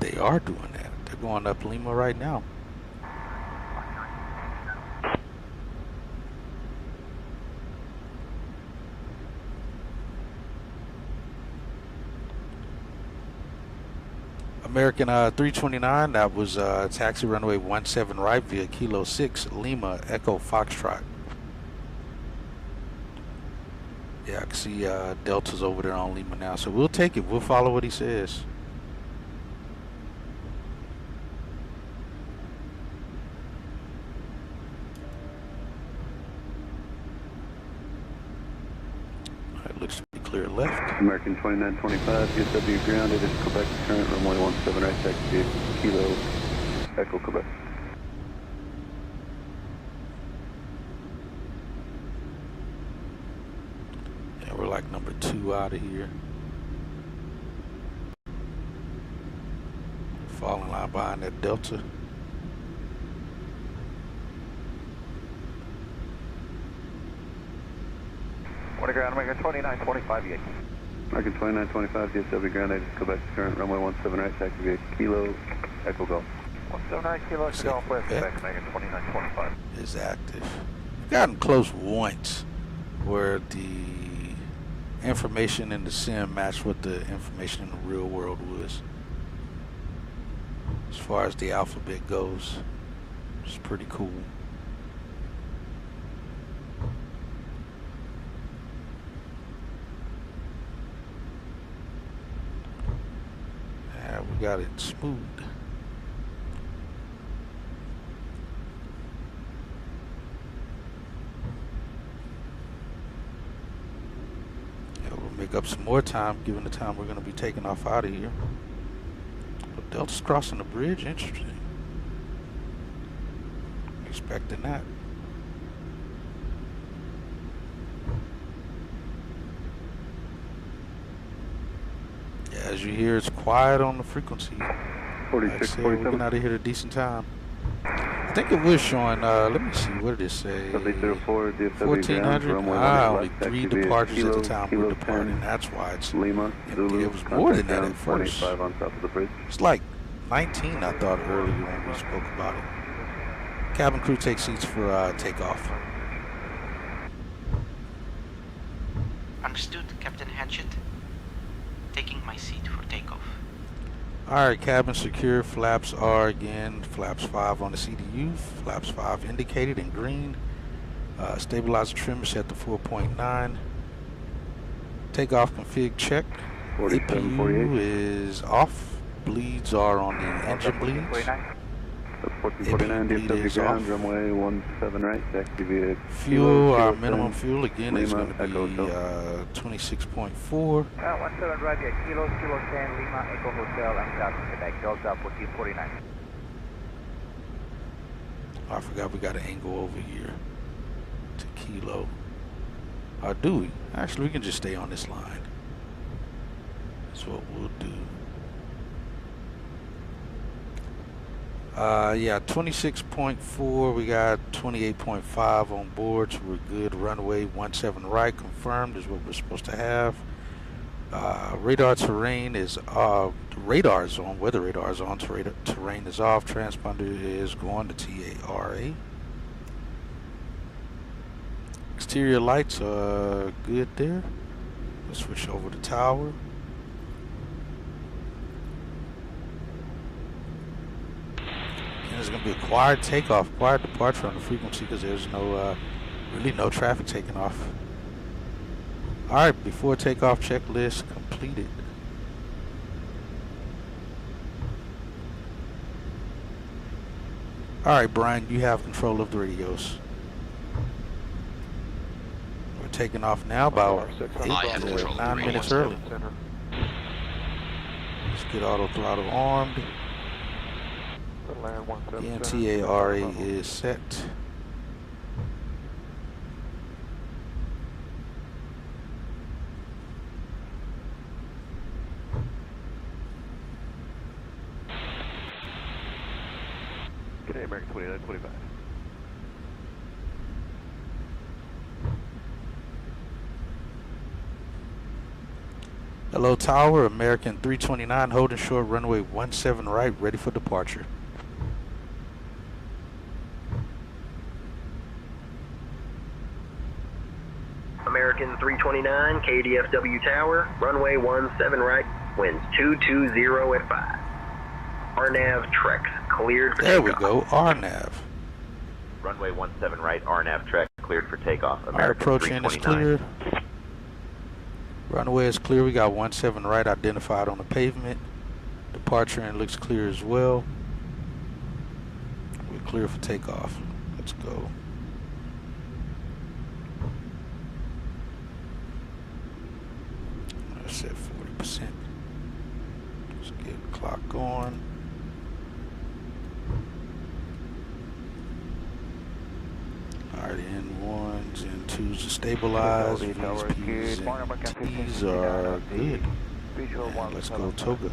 they are doing that. They're going up Lima right now. American 329, that was taxi runway 17 right via Kilo 6 Lima Echo Foxtrot. Yeah, I can see Delta's over there on Lima now, so we'll take it. We'll follow what he says. It looks to be clear left. American 2925, PSW grounded at Quebec, current runway 17 right, taxi Kilo Echo Quebec. We're like number 2 out of here. Falling line behind that Delta. What ground, American 2925 Yankee. American 2925, DFW ground, I just go back to current runway 17 right, taxi via Kilo, Echo Golf. 179 Kilo, Echo Golf, west, back American 2925. Is active. We've gotten close once where the information in the sim matched what the information in the real world was. As far as the alphabet goes, it's pretty cool. Yeah, we got it smooth. Make up some more time given the time we're going to be taking off out of here. But Delta's crossing the bridge, interesting. Expecting that. Yeah, as you hear, it's quiet on the frequency. 46, we're getting out of here at a decent time. I think it was showing, let me see, what did it say? 1400? Only 3 departures at the time we're departing. That's why it's Lima, empty. It was more than that at first. 25 on top of the bridge. It's like 19, I thought, earlier when we spoke about it. Cabin crew take seats for takeoff. Understood, Captain Hatchet. Taking my seat for takeoff. Alright, cabin secure, flaps are again, flaps 5 on the CDU, flaps 5 indicated in green, stabilizer trim is set to 4.9, takeoff config check, APU is off, bleeds are on the engine bleeds, APU bleed is off, runway 17 right, taxi via fuel, our minimum fuel again is going to be 26.4. 17 right, via Kilo, Kilo 10, Lima, Echo Hotel, and South Quebec, Delta 1449. I forgot we got an angle over here to Kilo. Or do we? Actually, we can just stay on this line. That's what we'll do. Yeah, 26.4. We got 28.5 on board, so we're good. Runway 17 right, confirmed is what we're supposed to have. Radar terrain is radar is on. Weather radar is on. Terrain is off. Transponder is going to TARA. Exterior lights are good there. Let's switch over to tower. There's going to be a quiet takeoff, quiet departure on the frequency because there's no, really no traffic taking off. Alright, before takeoff checklist completed. Alright, Brian, you have control of the radios. We're taking off now about 8 to 9 minutes early. Let's get auto throttle armed. TARA is set. Good day, American 2925. Hello, tower, American 329, holding short, runway 17 right, ready for departure. American 329, KDFW Tower, runway 17 right, winds 220 at 5. RNAV Trek, cleared for There takeoff. we go, RNAV. Runway 17 right, RNAV Trek, cleared for takeoff. Our American approach in is cleared. Runway is clear. We got 17 right identified on the pavement. Departure in looks clear as well. We're clear for takeoff. Let's go. Let's set 40%. Let's get the clock going. Alright, N1s and 2s are stabilized. V's, P's, and T's are good. And let's go Toga.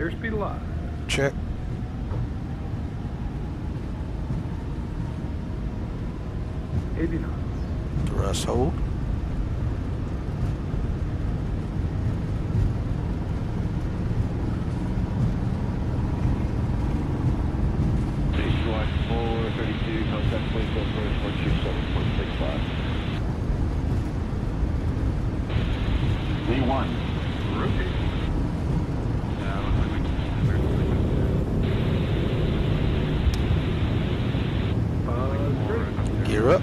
Airspeed alive. Check. Thrust hold. Station 432, contact place approach 127.65. V1. Rotate. Gear up.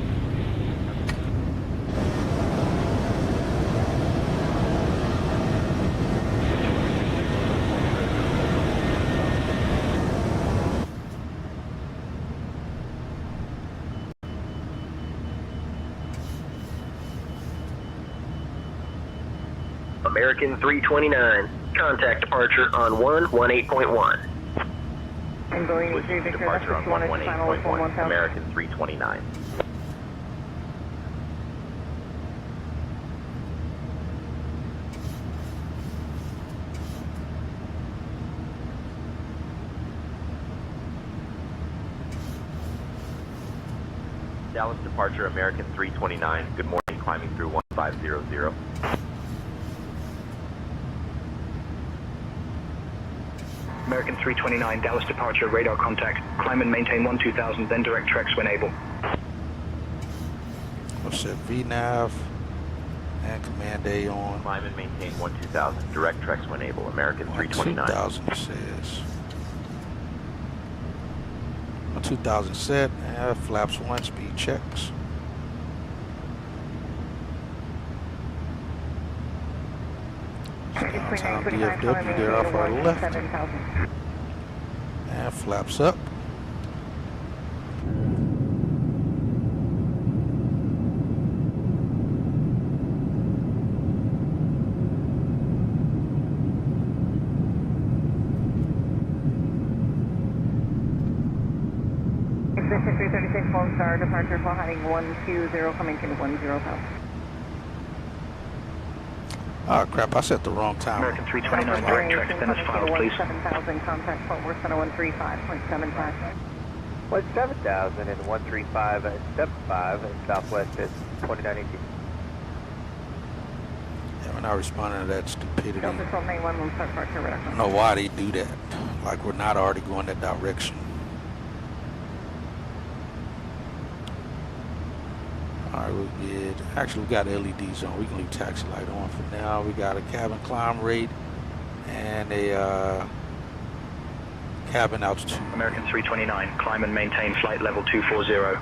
American 329, contact departure on 118.1. And going to Victor, Departure on 118.1, American 329. Dallas departure, American 329. Good morning, climbing through 1500. American 329, Dallas departure, radar contact. Climb and maintain 12000, then direct treks when able. What's that? VNAV and command A on. Climb and maintain 12000, direct treks when able, American 329. 2000 says. 2000 set, flaps 1, speed checks. Downtown DFW, they're off our left. And flaps up. Ignition 336, Lone Star, departure for heading 120, coming to 10,000. Oh crap, I set the wrong time. American 329, direct treks, then as filed, please. 7,000, contact Fort Worth Center 135.75. 17,000 and 135 at step 5 at Southwest at 2918. Yeah, we're not responding to that stupidity. Delta 1291, Lone Star, departure, radar I don't know why they do that. Like we're not already going that direction. Alright, we'll get, actually we got LEDs on. We can leave taxi light on for now. We got a cabin climb rate and a cabin altitude. American 329, climb and maintain flight level 240.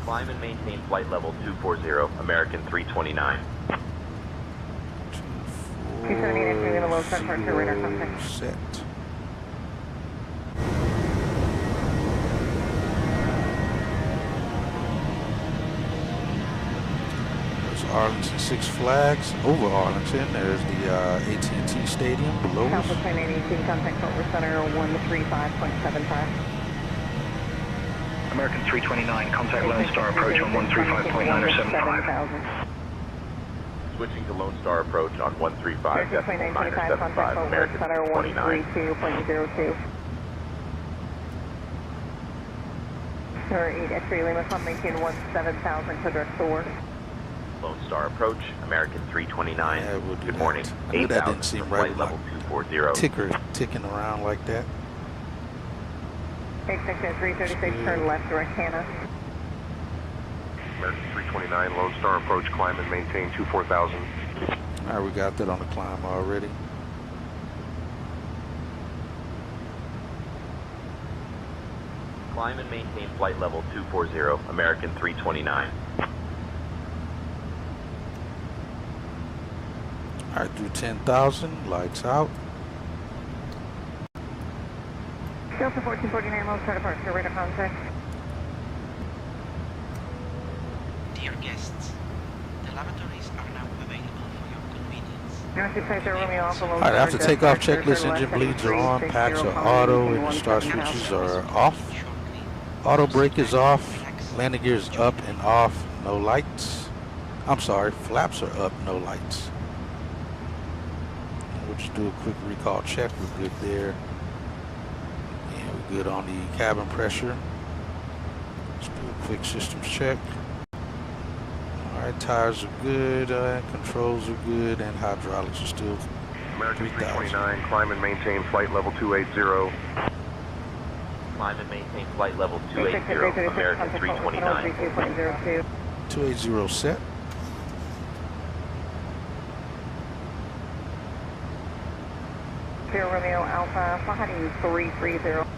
Climb and maintain flight level 240, American 329. 278, entering the Lone Star, departure, radar contact. Set. Arlington Six Flags. Over Arlington, there's the AT&T Stadium below us. Southwest 918, contact Fort Worth Center 135.75. American 329, contact Lone Star approach on 135.9 or 75. Switching to Lone Star approach on 135.9 or 75, American 329. 132.02. Sir 8 X-ray Lima, climb maintain 17,000, clear direct forward. Lone Star approach, American 329. Yeah, we'll do Good that. morning. I knew that 8,000 didn't seem from right. flight level 240. Ticker ticking around like that. Section 336, turn left, direct Hannah. American 329, Lone Star approach, climb and maintain 24,000. Alright, we got that on the climb already. Climb and maintain flight level 240, American 329. Alright, through 10,000, lights out. Delta 1449, Lone Star, departure, radar contact. Dear guests, the lavatories are now available for your convenience. Alright, after takeoff checklist, engine bleeds are on, packs are auto, and the star switches are off. Auto brake is off, landing gear is up and off, no lights. I'm sorry, flaps are up, no lights. we'll just do a quick recall check. We're good there. And we're good on the cabin pressure. Let's do a quick systems check. Alright, tires are good, controls are good, and hydraulics are still American 3,000. 329, climb and maintain flight level 280. Climb and maintain flight level 280, American 329. 280 set. Sierra Romeo Alpha, heading 330.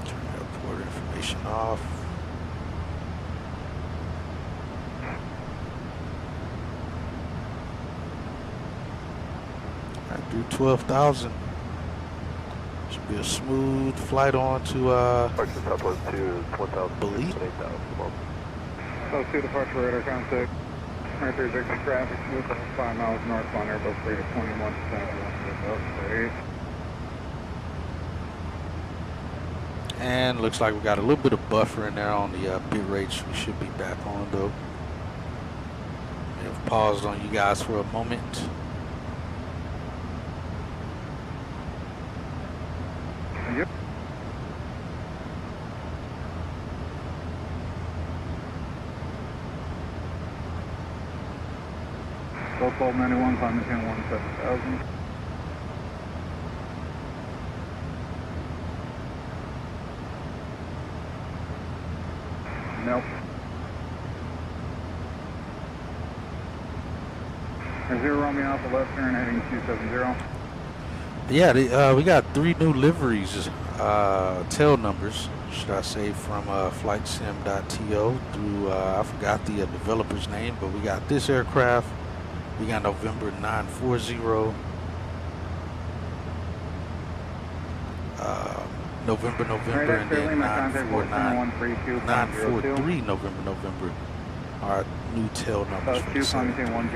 Turn airport information off. I do 12,000. Should be a smooth flight on to Southwest 2 is 1,000. Belize. 8,000. South 2 departure radar contact. Mercury Victor traffic, smooth 5 miles northbound, Airbus 321. And looks like we got a little bit of buffer in there on the bit rates. We should be back on though. I've paused on you guys for a moment. Yep. Go 1291, climb maintain 17,000. Nope. Zero Romeo Alpha left turn heading 270. Yeah, we got 3 new liveries, tail numbers, should I say, from flightsim.to through, I forgot the developer's name, but we got this aircraft. We got November 940, November, and then 943 November. Our new tail numbers for the maintain 10,000.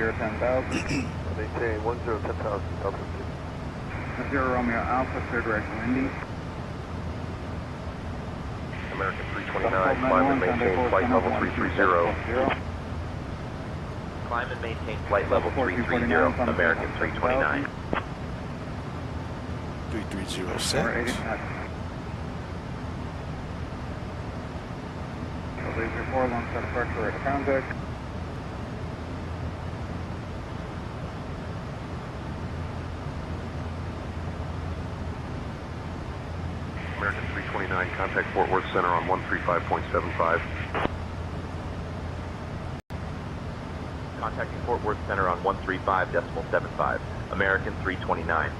Maintain 10,000, Southwest 2. Zero Romeo Alpha, clear direct to Indy. American 329, climb and maintain flight level 330. Climb and maintain flight level 330, American 329. 330 set. Laser 4, launch out departure radar contact. American 329, contact Fort Worth Center on 135.75. Contacting Fort Worth Center on 135.75, American 329.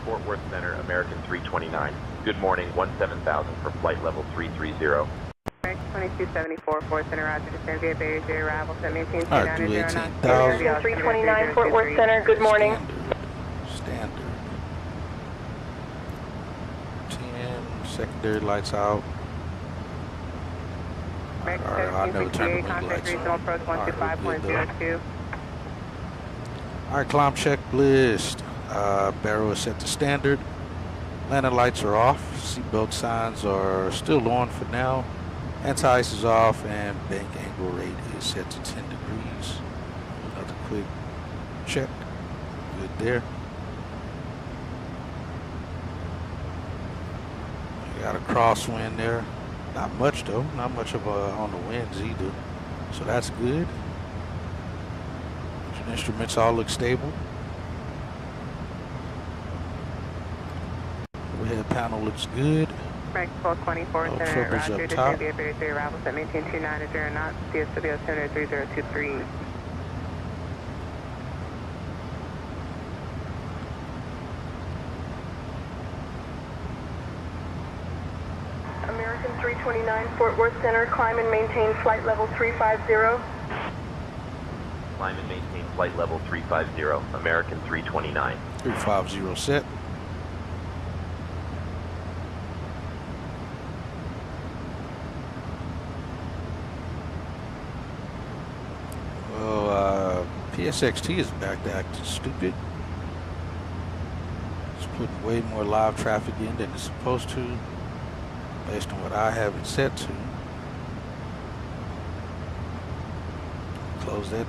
Fort Worth Center, American 329. Good morning, 17,000 for flight level 330. 2274, Fort Center, Roger, descend via Bay Area arrival, so maintain Alright, do 18,000. 329, Fort Worth Center, good morning. Standard. 10, secondary lights out. Alright, I never turned the wing lights on. Alright, climb checklist. Barrel is set to standard. Landing lights are off. Seatbelt signs are still on for now. Anti-ice is off, and bank angle rate is set to 10 degrees. Another quick check. Good there. We got a crosswind there. Not much though. Not much of on the winds either. So that's good. Engine instruments all look stable. Overhead panel looks good. Mexico 24 No Center, troubles Roger, up top. descend via Bay Area arrival, so maintain 290 knots, DSW Center 3023. American 329, Fort Worth Center, climb and maintain flight level 350. Climb and maintain flight level 350, American 329. 350 set. Well, PSXT is back to acting stupid. putting way more live traffic in than it's supposed to, based on what I have it set to. Close that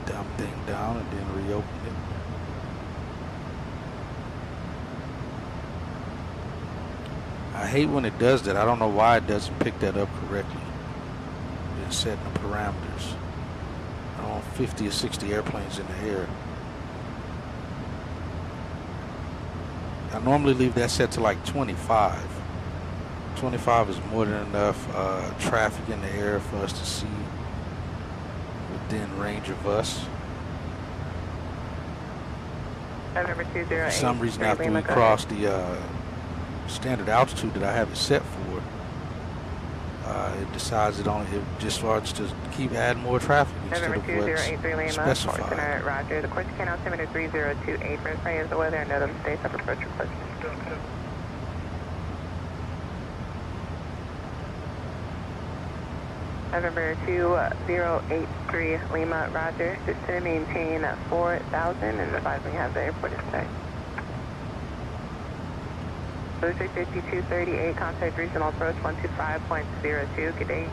damn thing down and then reopen it. I hate when it does that. I don't know why it doesn't pick that up correctly. It's setting the parameters. I don't want 50 or 60 airplanes in the air. I normally leave that set to like 25. 25 is more than enough traffic in the air for us to see within range of us. For some reason, after we cross the standard altitude that I have it set for, it decides it just starts to keep adding more traffic instead of what's specified. Roger. The course can altimeter 3028 for spray is the weather and NOTAM states of approach request. November 2083 Lima, Roger. Descend and maintain 4,000 and advising have the airport in sight. 5238, contact regional approach 125.02, good day.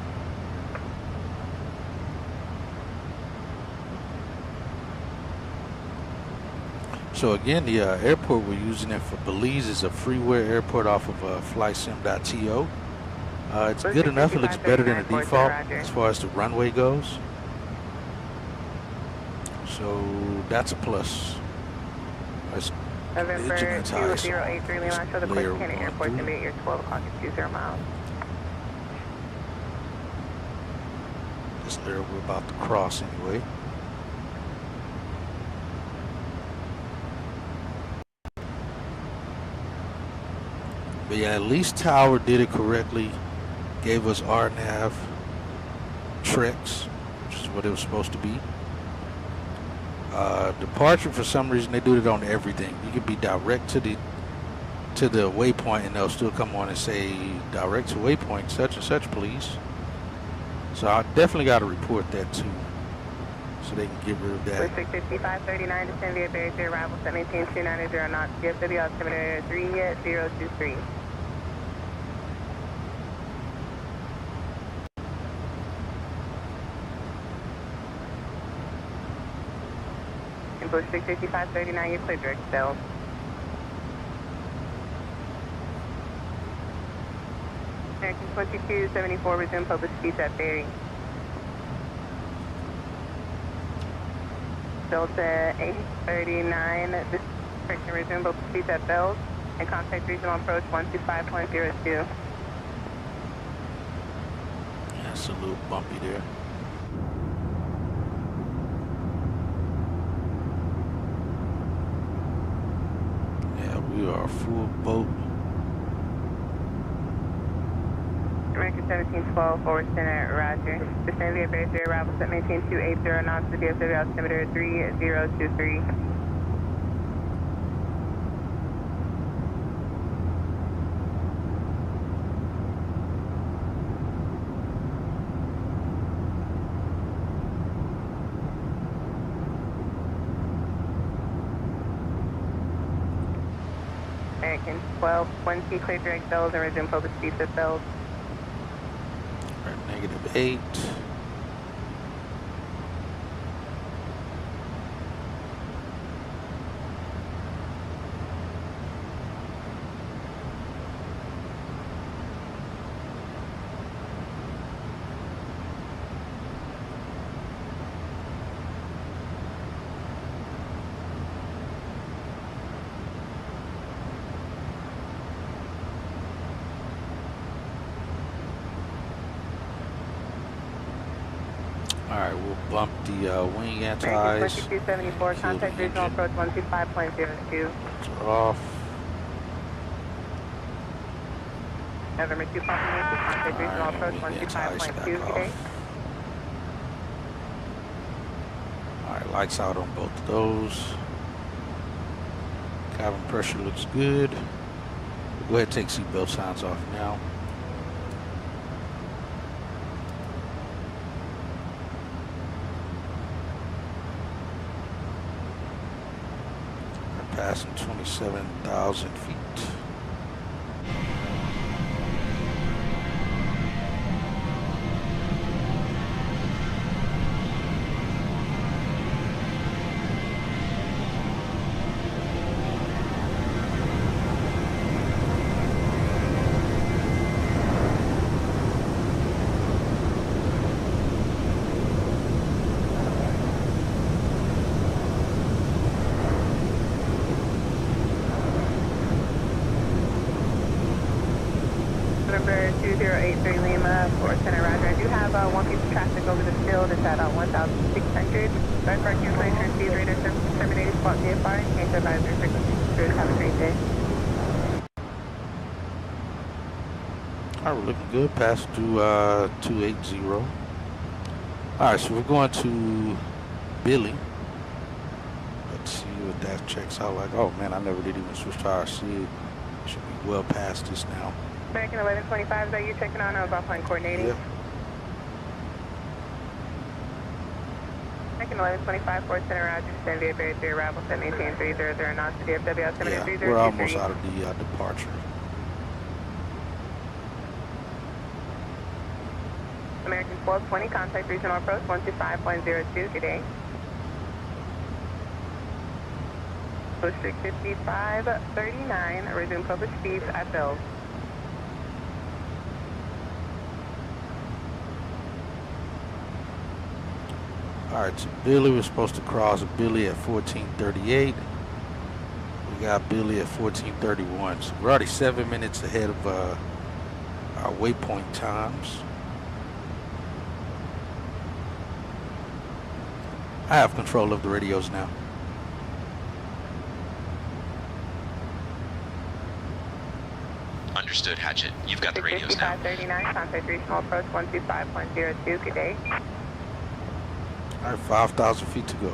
So again, the airport we're using it for Belize is a freeware airport off of flysim.to. It's good enough. It looks better than the default as far as the runway goes. So that's a plus. That's November 2083 Lima, show the quick Cannon Airport to meet your 12 o'clock at 20 miles. This layer we're about to cross anyway. But yeah, at least Tower did it correctly. Gave us RNAV tricks, which is what it was supposed to be. Departure, for some reason, they do it on everything. You can be direct to the waypoint, and they'll still come on and say direct to waypoint such and such, please. So I definitely got to report that too, so they can get rid of that. 5539 descend via Barry 3 arrival 17290 knots. PSW altimeter 3023. Bush 65539, you're clear direct Bells. American 2274, resume public speech at Berry. Delta 839, this person resume public speech at Bells and contact regional approach 125.02. That's a little bumpy there. We are a full boat. American 1712, forward center, roger. Descend via Barry 3 arrival, set maintain 280 knots to DFW altimeter 3023. American 1220, clear direct Bells and resume public speech at Bells. -8. Alright, we'll bump the wing anti-ice. 2274, contact regional approach 125.02. Off. November 2 confirmation, contact regional approach 125.2 today. Alright, lights out on both of those. Cabin pressure looks good. We'll go ahead and take seatbelt signs off now. passing 27,000 feet. November 2083 Lima, for Center Roger. I do have one piece of traffic over the field. It's at 1,600. Start parking in place, receive radar service terminated, spot VFR, change advisory frequency. Have a great day. All right, we're looking good. Past to 280. All right, so we're going to Billy. Let's see what that checks out like. Oh man, I never did even switch to our SID. Should be well past this now. American 1125, is that you checking on offline coordinating? Yep. American 1125, Fort Center Roger, descend via Barrier 3 arrival, set maintain 300 knots to DFW altimeter 3023. We're almost out of the departure. American 1220, contact regional approach 125.02, good day. Strict 5539, resume public speeds at Bills. Alright, so Billy, we're supposed to cross Billy at 1438. We got Billy at 1431. So we're already 7 minutes ahead of our waypoint times. I have control of the radios now. Understood, Hatchet. You've got the radios now. 5539, contact regional approach 125.02, good day. All right, 5,000 feet to go.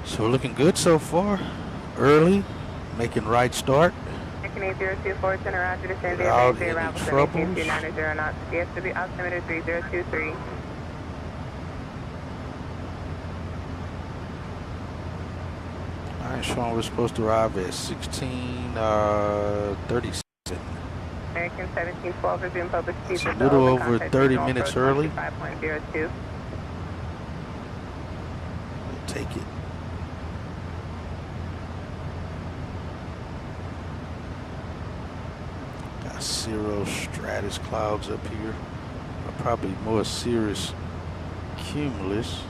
So we're looking good so far. Early, making right start. American 8024, Center Roger, descend via Without Barrier 3 any arrival, set troubles. maintain 290 knots to DFW altimeter 3023. Alright, Sean, we're supposed to arrive at 16:37. American 1712, resume public speed. It's a little over 30 minutes early. 5.02. We'll take it. Got cirro stratus clouds up here. Probably more cirrus cumulus.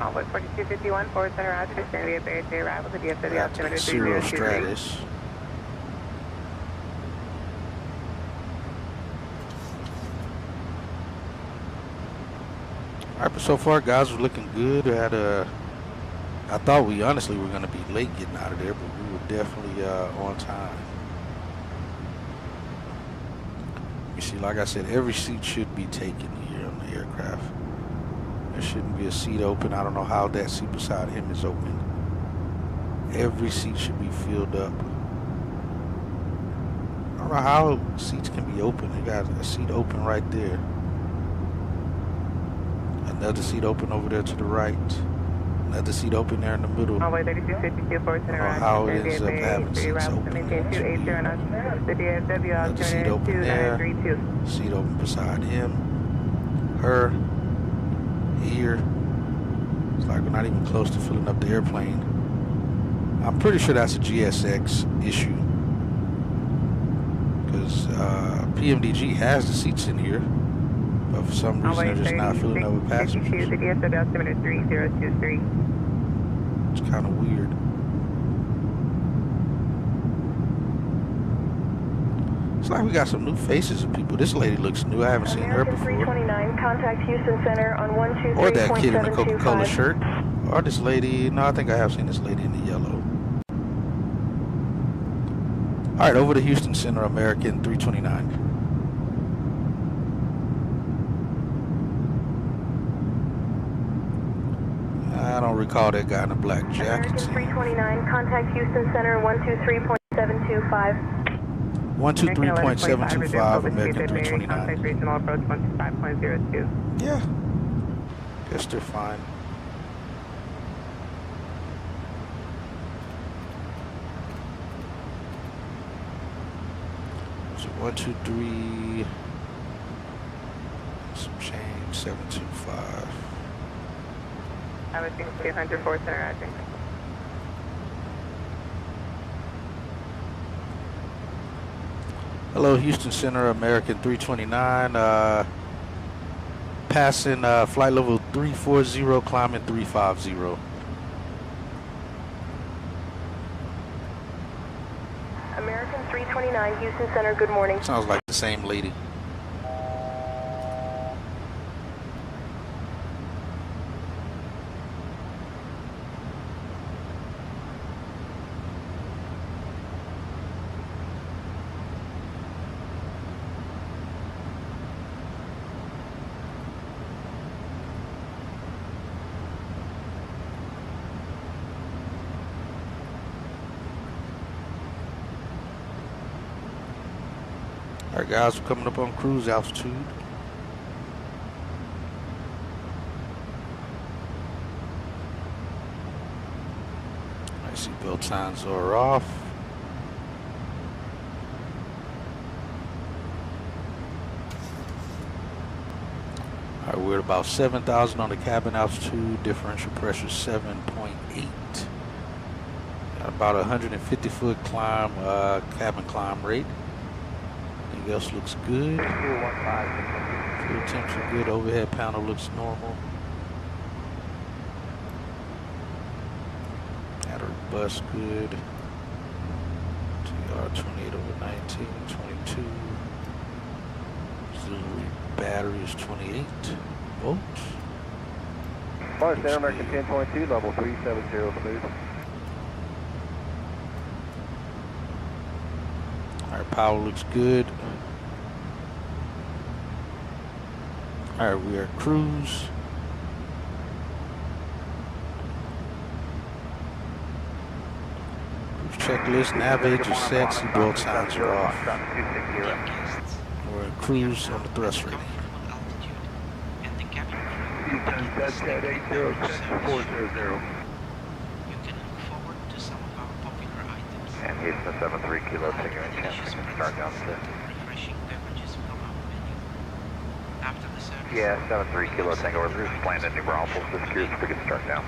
Onboard 4251, forward Center Roger, descend via Barrier 3 arrival to DFW altimeter Cirro 3023. stratus. Alright, but so far, guys, we're looking good. I thought we honestly were going to be late getting out of there, but we were definitely on time. You see, like I said, every seat should be taken here on the aircraft. There shouldn't be a seat open. I don't know how that seat beside him is open. Every seat should be filled up. I don't know how seats can be open. They got a seat open right there. Another seat open over there to the right. Another seat open there in the middle. Onboard 3252, forward Center Roger, how it descend ends via up Barrier having 3 seats arrival to open. maintain 280 knots to DFW Another seat altimeter open there. 2932. Seat open beside him. Her. Here. It's like we're not even close to filling up the airplane. I'm pretty sure that's a GSX issue. Because PMDG has the seats in here. But for some reason they're just not filling up with passengers. The DFW altimeter 3023. It's kind of weird. It's like we got some new faces of people. This lady looks new. I haven't seen her before. 329, contact Houston Center on 123.725. Or that kid in the Coca-Cola shirt. Or this lady. No, I think I have seen this lady in the yellow. All right, over to Houston Center, American 329. I don't recall that guy in the black American jacket. 329, contact Houston Center 123.725. 123.725, American 329. Contact regional approach 125.02. Yeah. Guess they're fine. So 123, some change, 725. I would think 200 for center, I think. Hello, Houston Center, American 329. Passing flight level 340, climbing 350. American 329, Houston Center, good morning. Sounds like the same lady. Alright guys, we're coming up on cruise altitude. I see belt signs are off. Alright, we're at about 7,000 on the cabin altitude, differential pressure 7.8. Got about 150 foot climb, cabin climb rate. Everything else looks good. Fuel temps are good. Overhead panel looks normal. Battery bus good. TR 28/19, 22. Auxiliary battery is 28 volts. Flight Center, American 10.2, level 370, smooth. Alright, power looks good. Alright, we are at cruise. Cruise checklist, nav age is set, seatbelt signs are off. We're at cruise on the thrust rating. That's at 806-400. And Houston 73 Kilo, taking a chance to start down to yeah, 73 Kilo Tango, we're just flying at New Braunfels, just curious if we could start down.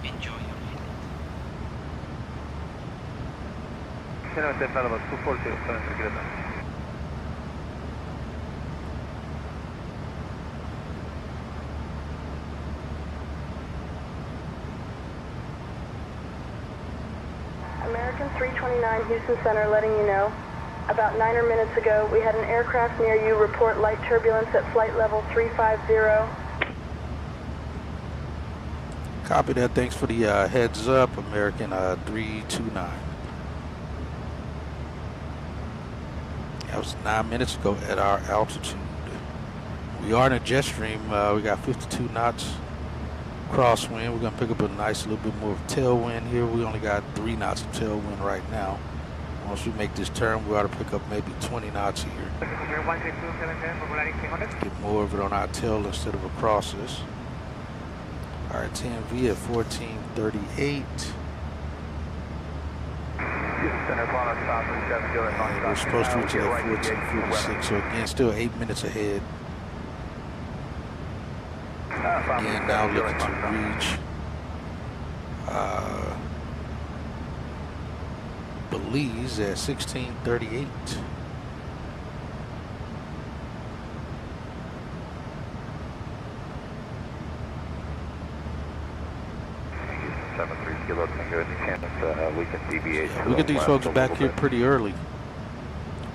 Enjoy your flight. American 329, Houston Center, letting you know. About 9 minutes ago, we had an aircraft near you report light turbulence at flight level 350. Copy that. Thanks for the heads up, American 329. That was 9 minutes ago at our altitude. We are in a jet stream. We got 52 knots crosswind. We're going to pick up a nice little bit more of tailwind here. We only got 3 knots of tailwind right now. Once we make this turn, we ought to pick up maybe 20 knots here. Get more of it on our tail instead of across us. All right, 10V at 1438. We're supposed to reach it at 1446, so again, still 8 minutes ahead. Again, now looking to reach Belize at 1638. We can deviate. Yeah, we get these folks back here pretty early.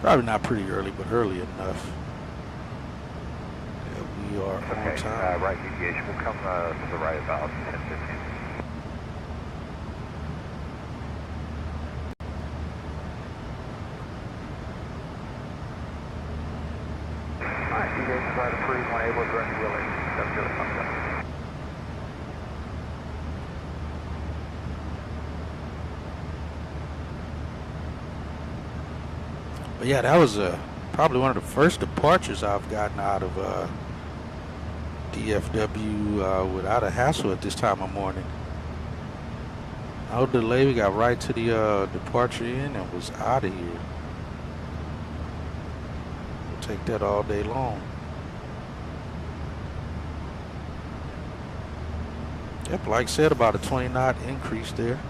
Probably not pretty early, but early enough. Yeah, we are on time. Right deviation. We'll come to the right about 10:15. But yeah, that was probably one of the first departures I've gotten out of DFW without a hassle at this time of morning. No delay, we got right to the departure end and was out of here. We'll take that all day long. Yep, like I said, about a 20 knot increase there.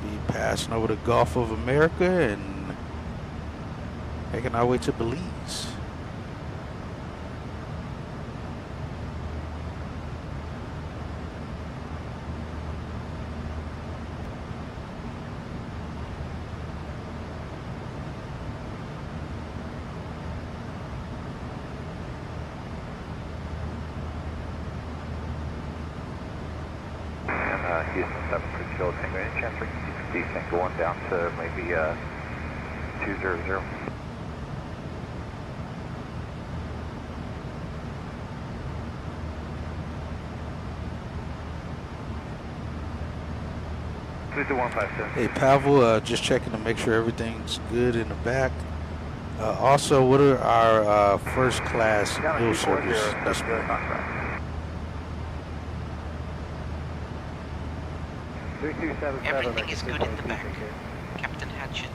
Be passing over the Gulf of America and making our way to Belize. Houston 7 for Kilo Tango. Any chance we can keep the Tango 1 down to maybe 200? Hey Pavel, just checking to make sure everything's good in the back. Also, what are our first class meal service this morning? Everything is good in the back, Captain Hatchet.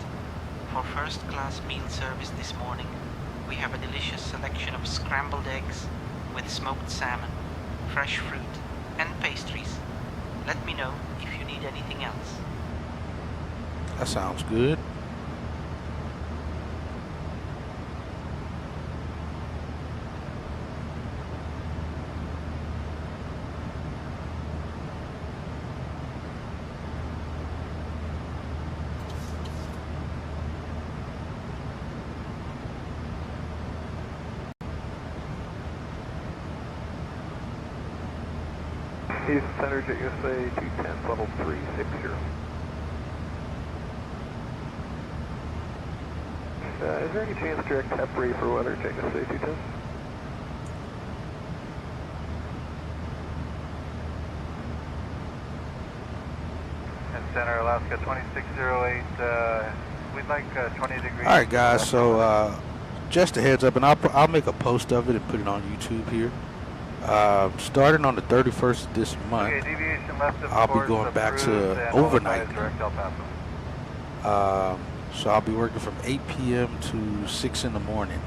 For first class meal service this morning, we have a delicious selection of scrambled eggs with smoked salmon, fresh fruit, and pastries. Let me know if you need anything else. That sounds good. Houston Center, Jet USA 210, level 360. Is there any chance direct tap ready for weather, Jet USA 210? And Center, Alaska 2608, we'd like 20 degrees. All right, guys, so just a heads up, and I'll make a post of it and put it on YouTube here. Starting on the 31st of this month, okay, deviation left of I'll be going back to overnight. So I'll be working from 8 p.m. to 6 in the morning,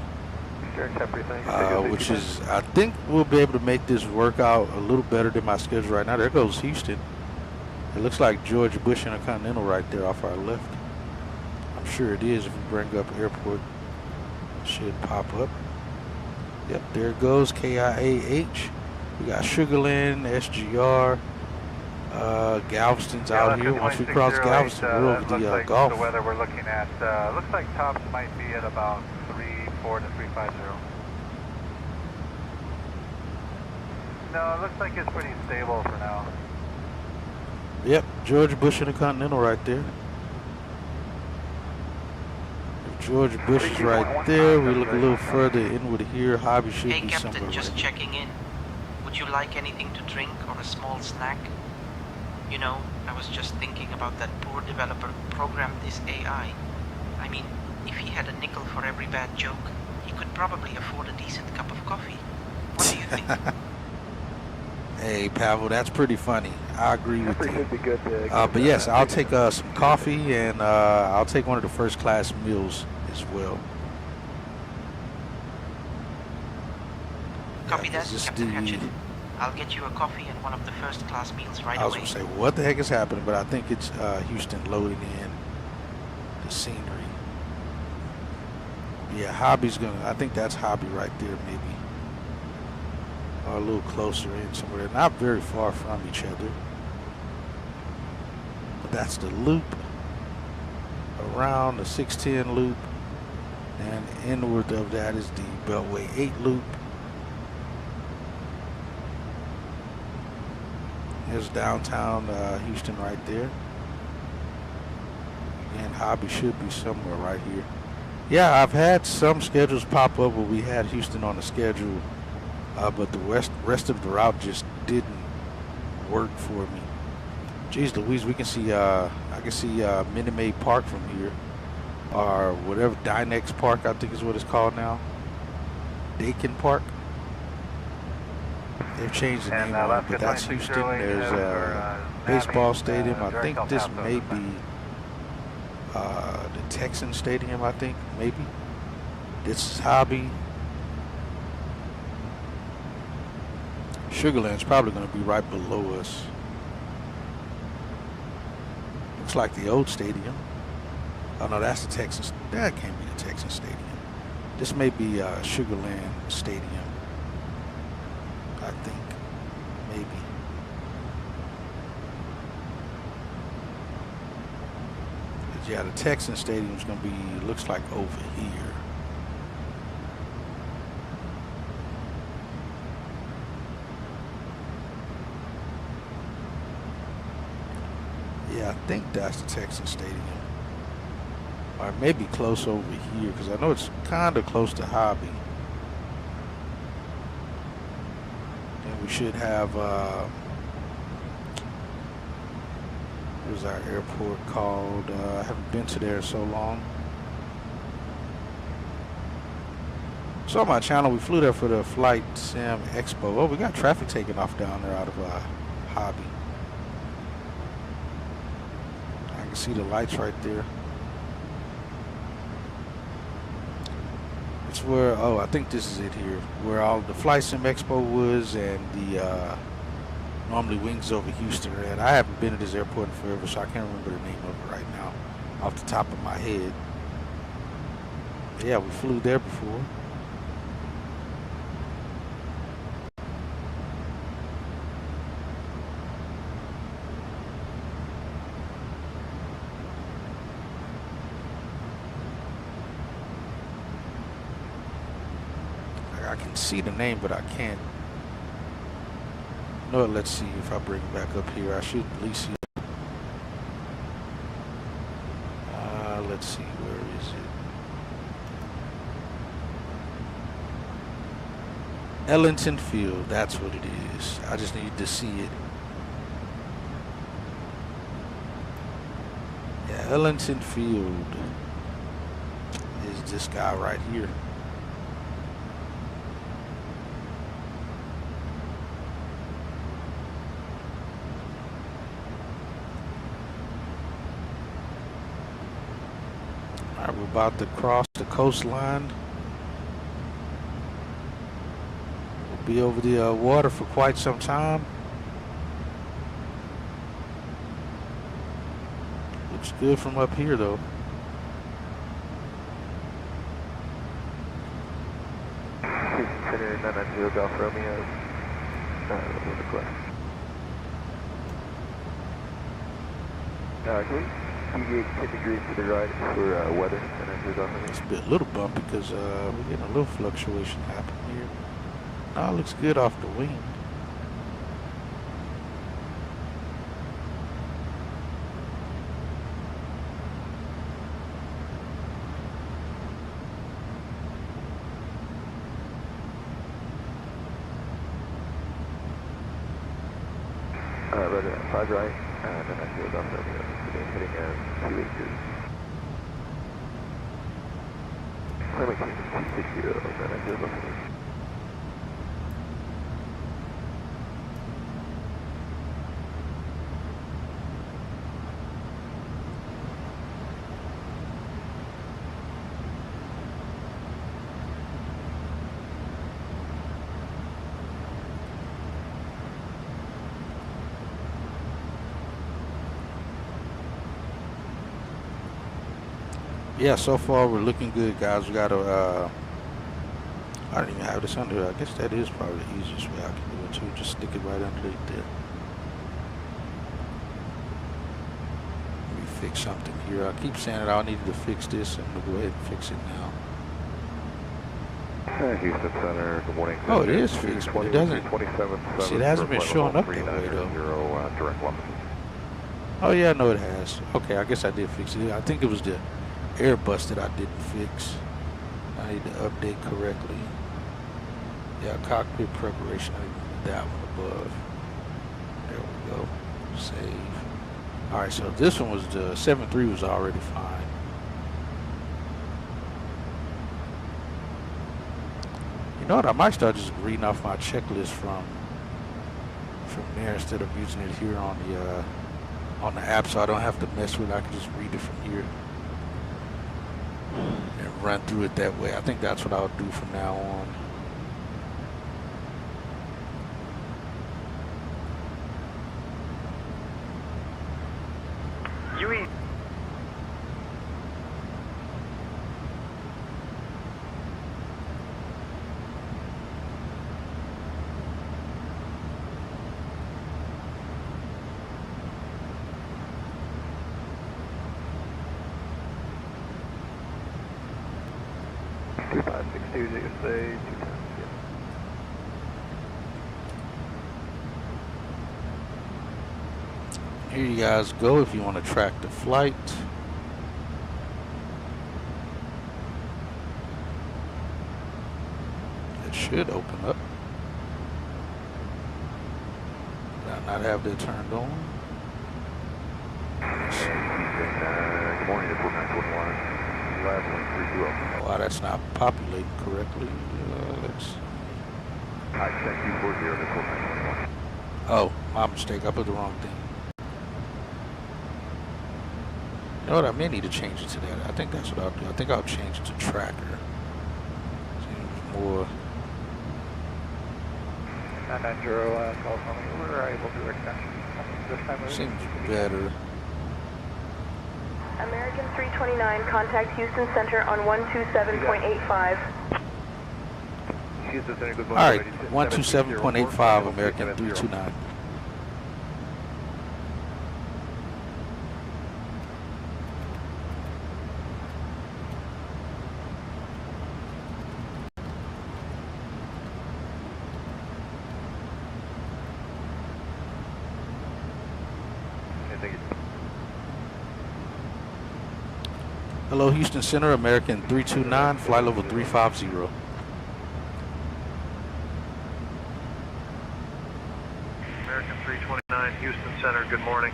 which is, I think we'll be able to make this work out a little better than my schedule right now. There goes Houston. It looks like George Bush Intercontinental right there off our left. I'm sure it is if we bring up airport. It should pop up. Yep, there it goes, KIAH. We got Sugarland, SGR, Galveston's out here. Once we cross Galveston, we're over the Gulf. The weather we're looking at, looks like tops might be at about 340 to 350. No, it looks like it's pretty stable for now. Yep, George Bush Intercontinental right there. George Bush is right there. We look a little further inward here. Hobby should hey, be Captain, somewhere just right checking in. Would you like anything to drink or a small snack? You know, I was just thinking about that poor developer who programmed this AI. I mean, if he had a nickel for every bad joke, he could probably afford a decent cup of coffee. What do you think? Hey, Pavel, that's pretty funny. I agree with you. But yes, I'll take some coffee and I'll take one of the first class meals as well. Copy that, Captain Hatchet. I'll get you a coffee and one of the first class meals right away. I was going to say, what the heck is happening? But I think it's Houston loading in the scenery. Yeah, Hobby's going to, I think that's Hobby right there maybe. Or a little closer in somewhere. Not very far from each other. But that's the loop. Around the 610 loop. And inward of that is the Beltway 8 loop. There's downtown Houston right there. And Hobby should be somewhere right here. Yeah, I've had some schedules pop up where we had Houston on the schedule, but the rest of the route just didn't work for me. Geez Louise, we can see, I can see Minute Maid Park from here. Or whatever, Dynex Park, I think is what it's called now. Dakin Park. They've changed the name on it, but that's Houston. There's a baseball stadium. I think this may be the Texan Stadium, I think, maybe. This is Hobby. Sugarland's probably going to be right below us. Looks like the old stadium. Oh no, that's the Texas. That can't be the Texan Stadium. This may be Sugarland Stadium. I think, maybe. But yeah, the Texan Stadium's gonna be, looks like over here. Yeah, I think that's the Texan Stadium. Or maybe close over here, because I know it's kind of close to Hobby. And we should have, where's our airport called? I haven't been to there in so long. So on my channel, we flew there for the Flight Sim Expo. Oh, we got traffic taking off down there out of Hobby. I can see the lights right there. It's where, oh, I think this is it here, where all the Flight Sim Expo was, and the normally wings over Houston. And I haven't been to this airport in forever, so I can't remember the name of it right now off the top of my head. But yeah, we flew there before. I can see the name, but I can't. You know what, let's see if I bring it back up here. I should at least see. Let's see, where is it? Ellington Field, that's what it is. I just need to see it. Yeah, Ellington Field is this guy right here. Alright, we're about to cross the coastline. We'll be over the water for quite some time. Looks good from up here though. Center 990 Golf Romeo. Request. Can we deviate 10 degrees to the right for weather? It's a little bumpy because we're getting a little fluctuation happening here. No, it looks good off the wing. Roger, 5 right, and then I feel off Romeo. Heading 282. Climate change 260, and then I feel off. Yeah, so far we're looking good, guys. We got a, I don't even have this under. I guess that is probably the easiest way I can do it too. Just stick it right underneath there. Let me fix something here. I keep saying that I needed to fix this, and we'll go ahead and fix it now. Houston Center, good morning. Oh, it is fixed, but it doesn't. 27, See, it hasn't been showing up that way though. Direct limit. Oh yeah, I know it has. Okay, I guess I did fix it. I think it was the Airbus that I didn't fix. I need to update correctly. Yeah, cockpit preparation. I need that one above. There we go. Save. Alright, so this one was the 7-3 was already fine. You know what? I might start just reading off my checklist from there instead of using it here on the app, so I don't have to mess with it. I can just read it from here and run through it that way. I think that's what I'll do from now on. UE. Here you guys go if you want to track the flight. It should open up. Did I not have that turned on? Good morning, Airport 921. Last 130. Wow, that's not populating correctly. Let's. I check you for here, Airport 921. Oh, my mistake. I put the wrong thing. You know what? I may need to change it to that. I think that's what I'll do. I think I'll change it to tracker. Seems more. 990 call from me. We're able to do extension. This time seems better. American 329, contact Houston Center on 127.85. All right, 127.85, American 329. Hello, Houston Center, American 329, flight level 350. American 329, Houston Center, good morning.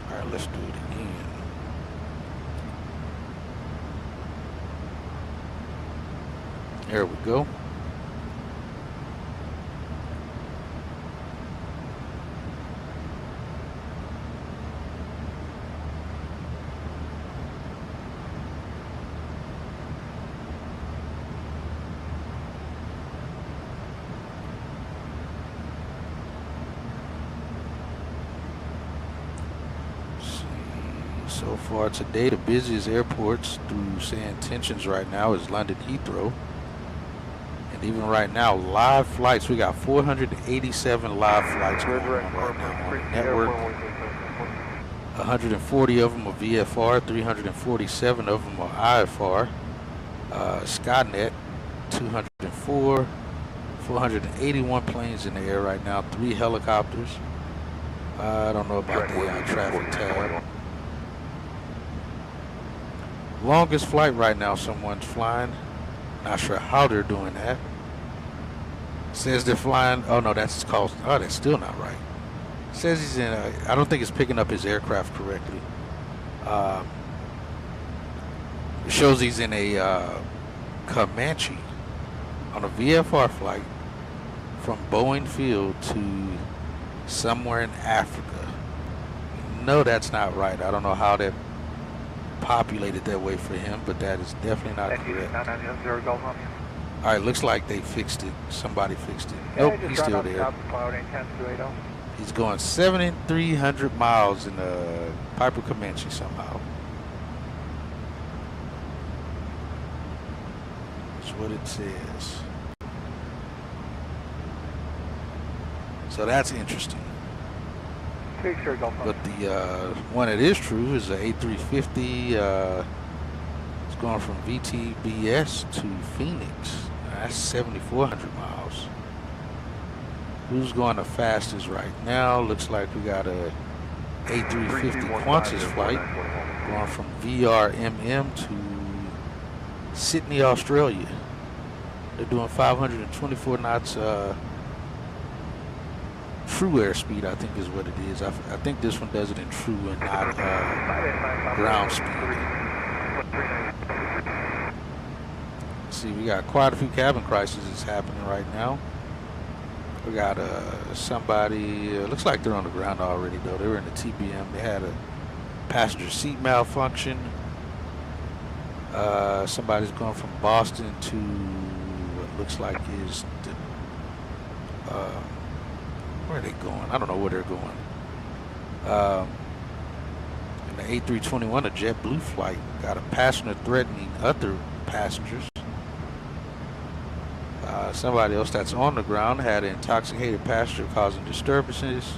All right, let's do it again. There we go. So far today, the busiest airports through saying tensions right now is London Heathrow. And even right now, live flights, we got 487 live flights going on right now on the network. 140 of them are VFR, 347 of them are IFR. Skynet, 204, 481 planes in the air right now, 3 helicopters. I don't know about the traffic tab. Longest flight right now someone's flying. Not sure how they're doing that. Says they're flying. Oh no, that's called. Oh, that's still not right. Says he's in a. I don't think it's picking up his aircraft correctly. It shows he's in a Comanche on a VFR flight from Boeing Field to somewhere in Africa. No, that's not right. I don't know how that populated that way for him, but that is definitely not correct. All right, looks like they fixed it. Somebody fixed it. Nope, he's still there. He's going 7,300 miles in a Piper Comanche somehow. That's what it says. So that's interesting. But the one that is true is the A350. It's going from VTBS to Phoenix. That's 7,400 miles. Who's going the fastest right now? Looks like we got a A350 Qantas flight going from VRMM to Sydney, Australia. They're doing 524 knots true airspeed, I think is what it is. I think this one does it in true and not ground speed. See, we got quite a few cabin crises happening right now. We got somebody, looks like they're on the ground already though. They were in the TBM. They had a passenger seat malfunction. Somebody's going from Boston to what looks like is the, where are they going? I don't know where they're going. In the A321, a JetBlue flight, got a passenger threatening other passengers. Somebody else that's on the ground had an intoxicated passenger causing disturbances.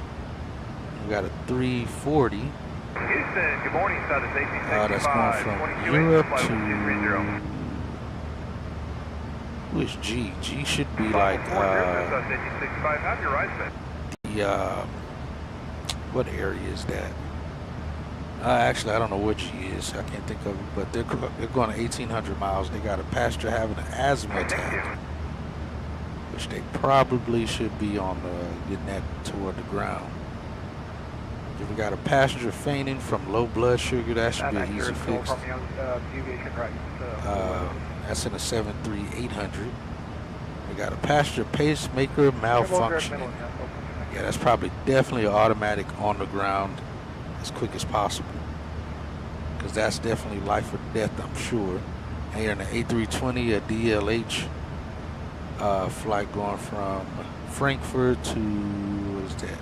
We got a 340. Houston, good morning, Southern Safety 65. That's going from Europe to... Who is G? G should be like... How's your ride been? What area is that? Actually, I don't know what G is. I can't think of it. But they're going to 1,800 miles. They got a passenger having an asthma attack, which they probably should be on getting that toward the ground. If we got a passenger fainting from low blood sugar, that should be an easy fix. That's in a 73800. We got a passenger pacemaker malfunctioning. Yeah, that's probably definitely an automatic on the ground as quick as possible, because that's definitely life or death, I'm sure. And here in the A320, a DLH flight going from Frankfurt to, what is that?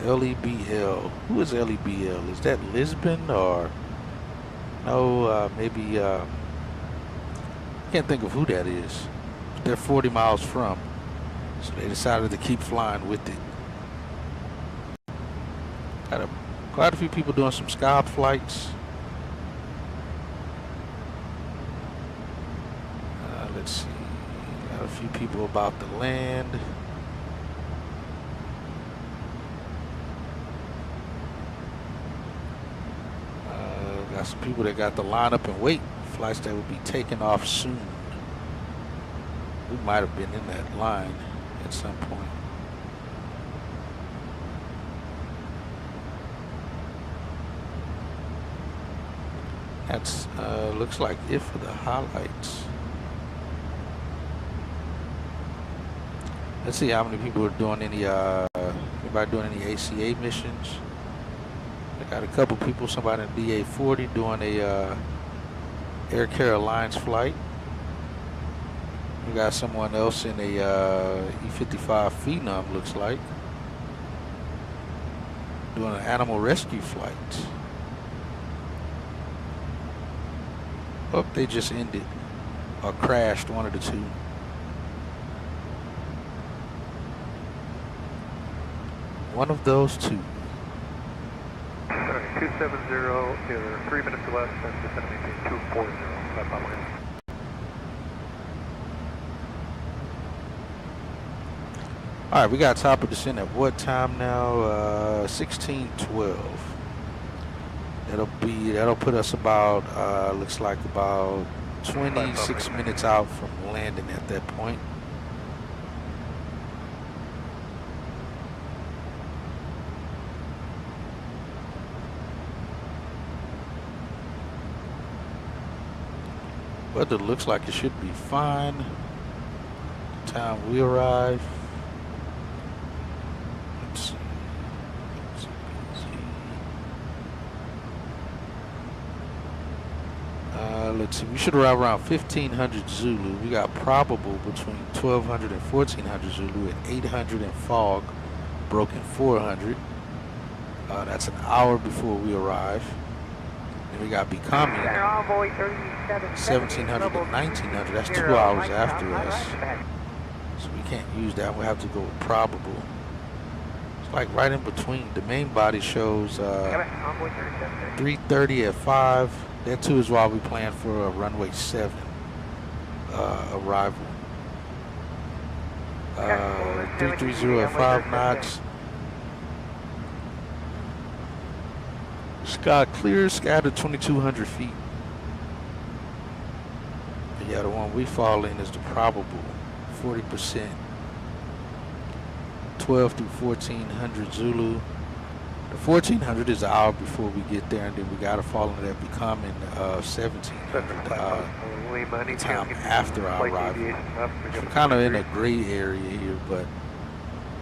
LEBL. Who is LEBL? Is that Lisbon or no? Maybe I can't think of who that is. They're 40 miles from, so they decided to keep flying with it. Got quite a few people doing some scout flights. Let's see. Got a few people about to land. Got some people that got to line up and wait. Flights that will be taking off soon. We might have been in that line at some point. That's looks like it for the highlights. Let's see how many people are doing any anybody doing any ACA missions. I got a couple people, somebody in DA-40 doing a Air Carolines flight. We got someone else in a E-55 Phenom, looks like, doing an animal rescue flight. Oh, they just ended or crashed, one of the two. One of those two. 270, they're 3 minutes or less, and descend to maintain 240. That's not working. All right, we got top of descent at what time now? 16:12. That'll put us about looks like about 26 minutes out from landing at that point. But it looks like it should be fine. The time we arrive. Let's see. Let's see. We should arrive around 1500 Zulu. We got probable between 1200 and 1400 Zulu at 800 in fog, broken 400. That's an hour before we arrive. Then we got becoming 1700 to 1900. That's 2 hours after us. So we can't use that. We'll have to go with probable. It's like right in between. The main body shows 330 at 5. That too is why we plan for a runway 7 arrival. 330 at 5 knots. Sky clear, scattered 2,200 feet. Yeah, the one we fall in is the probable 40%. 12 through 1400 Zulu. The 1400 is an hour before we get there, and then we gotta fall into that becoming 1700 the time after our arrival. We're kind of in a gray area here, but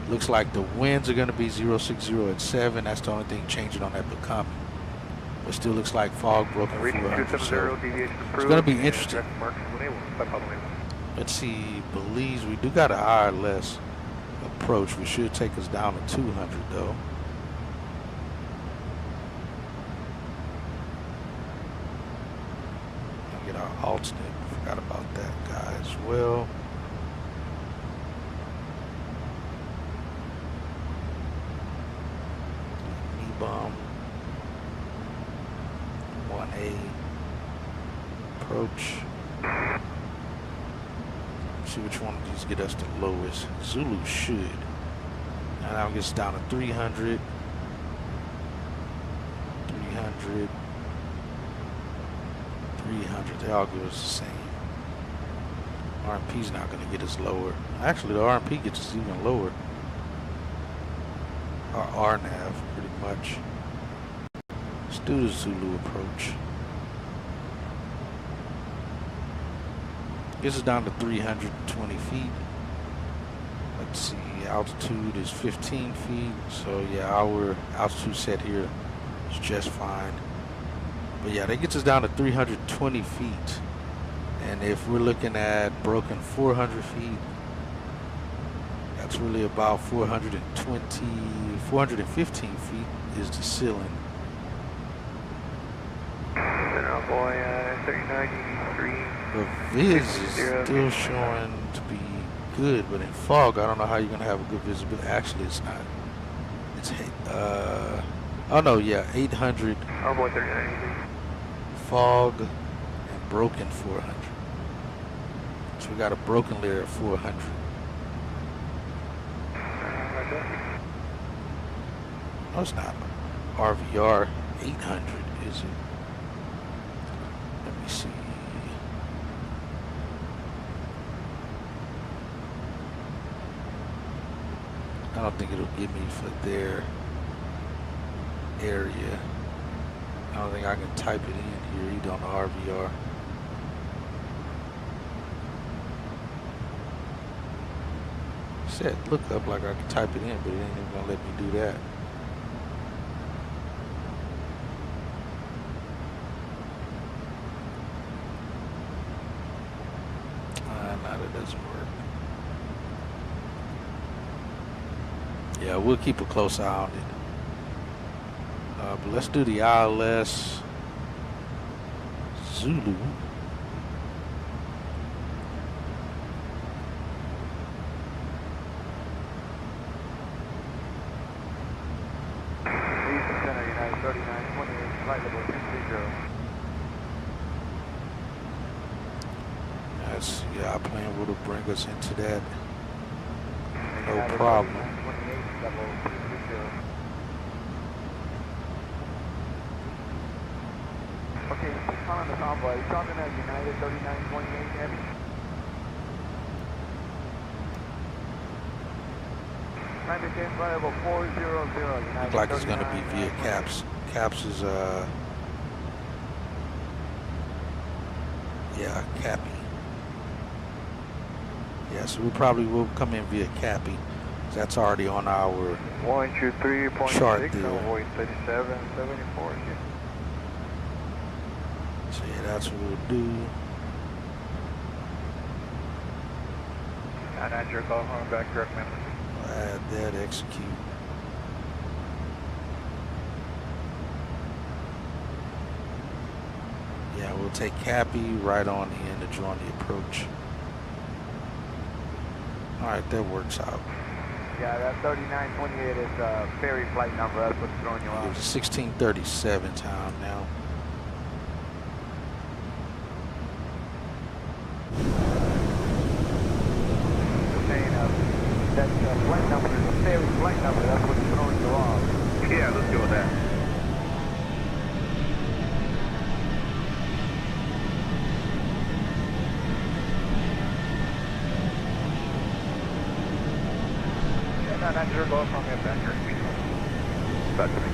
looks like the winds are gonna be 060 at 7. That's the only thing changing on that becoming. But still looks like fog broken 400, so it's gonna be interesting. Let's see, Belize, we do got an hour less approach. We should take us down to 200 though. Get our alternate. Forgot about that guy as well. Bomb 1A approach. See which one of these get us the lowest. Zulu should. And now it gets down to 300. 300. 300. They all give us the same. RMP's not going to get us lower. Actually, the RMP gets us even lower. Our RNAV, pretty much. Let's do the Zulu approach. Gets us down to 320 feet. Let's see, altitude is 15 feet. So yeah, our altitude set here is just fine. But yeah, that gets us down to 320 feet. And if we're looking at broken 400 feet, that's really about 415 feet is the ceiling. Boy, 3983. The Viz is still showing to be good, but in fog, I don't know how you're gonna have a good visibility. Actually, it's not. It's oh no, yeah, 800. Boy, 3983. Fog and broken 400. So we got a broken layer of 400. No, it's not. RVR 800, is it? Let me see. I don't think it'll give me for their area. I don't think I can type it in here either on the RVR. Said look up like I can type it in, but it ain't even gonna let me do that. No, that doesn't work. Yeah, we'll keep a close eye on it. But let's do the ILS Zulu. That's, yeah, our plane would have bring us into that. No problem. Okay, he's calling the convoy. He's talking at United 3928 Heavy. Variable 400. Looks like it's going to be via CAPS. CAPS is, yeah, Cappy. Yeah, so we probably will come in via Cappy. That's already on our 123.6, convoy 3774. So yeah, that's what we'll do. And that's your call home back, correct, man. We'll add that, execute. Yeah, we'll take Cappy right on in to join the approach. Alright, that works out. Yeah, that 3928 is a ferry flight number. That's what's throwing you off. It's 1637 time now. That flight number is a ferry flight number. That's what's throwing you off. Yeah, let's go with that. 90, go from your back here. Back to me.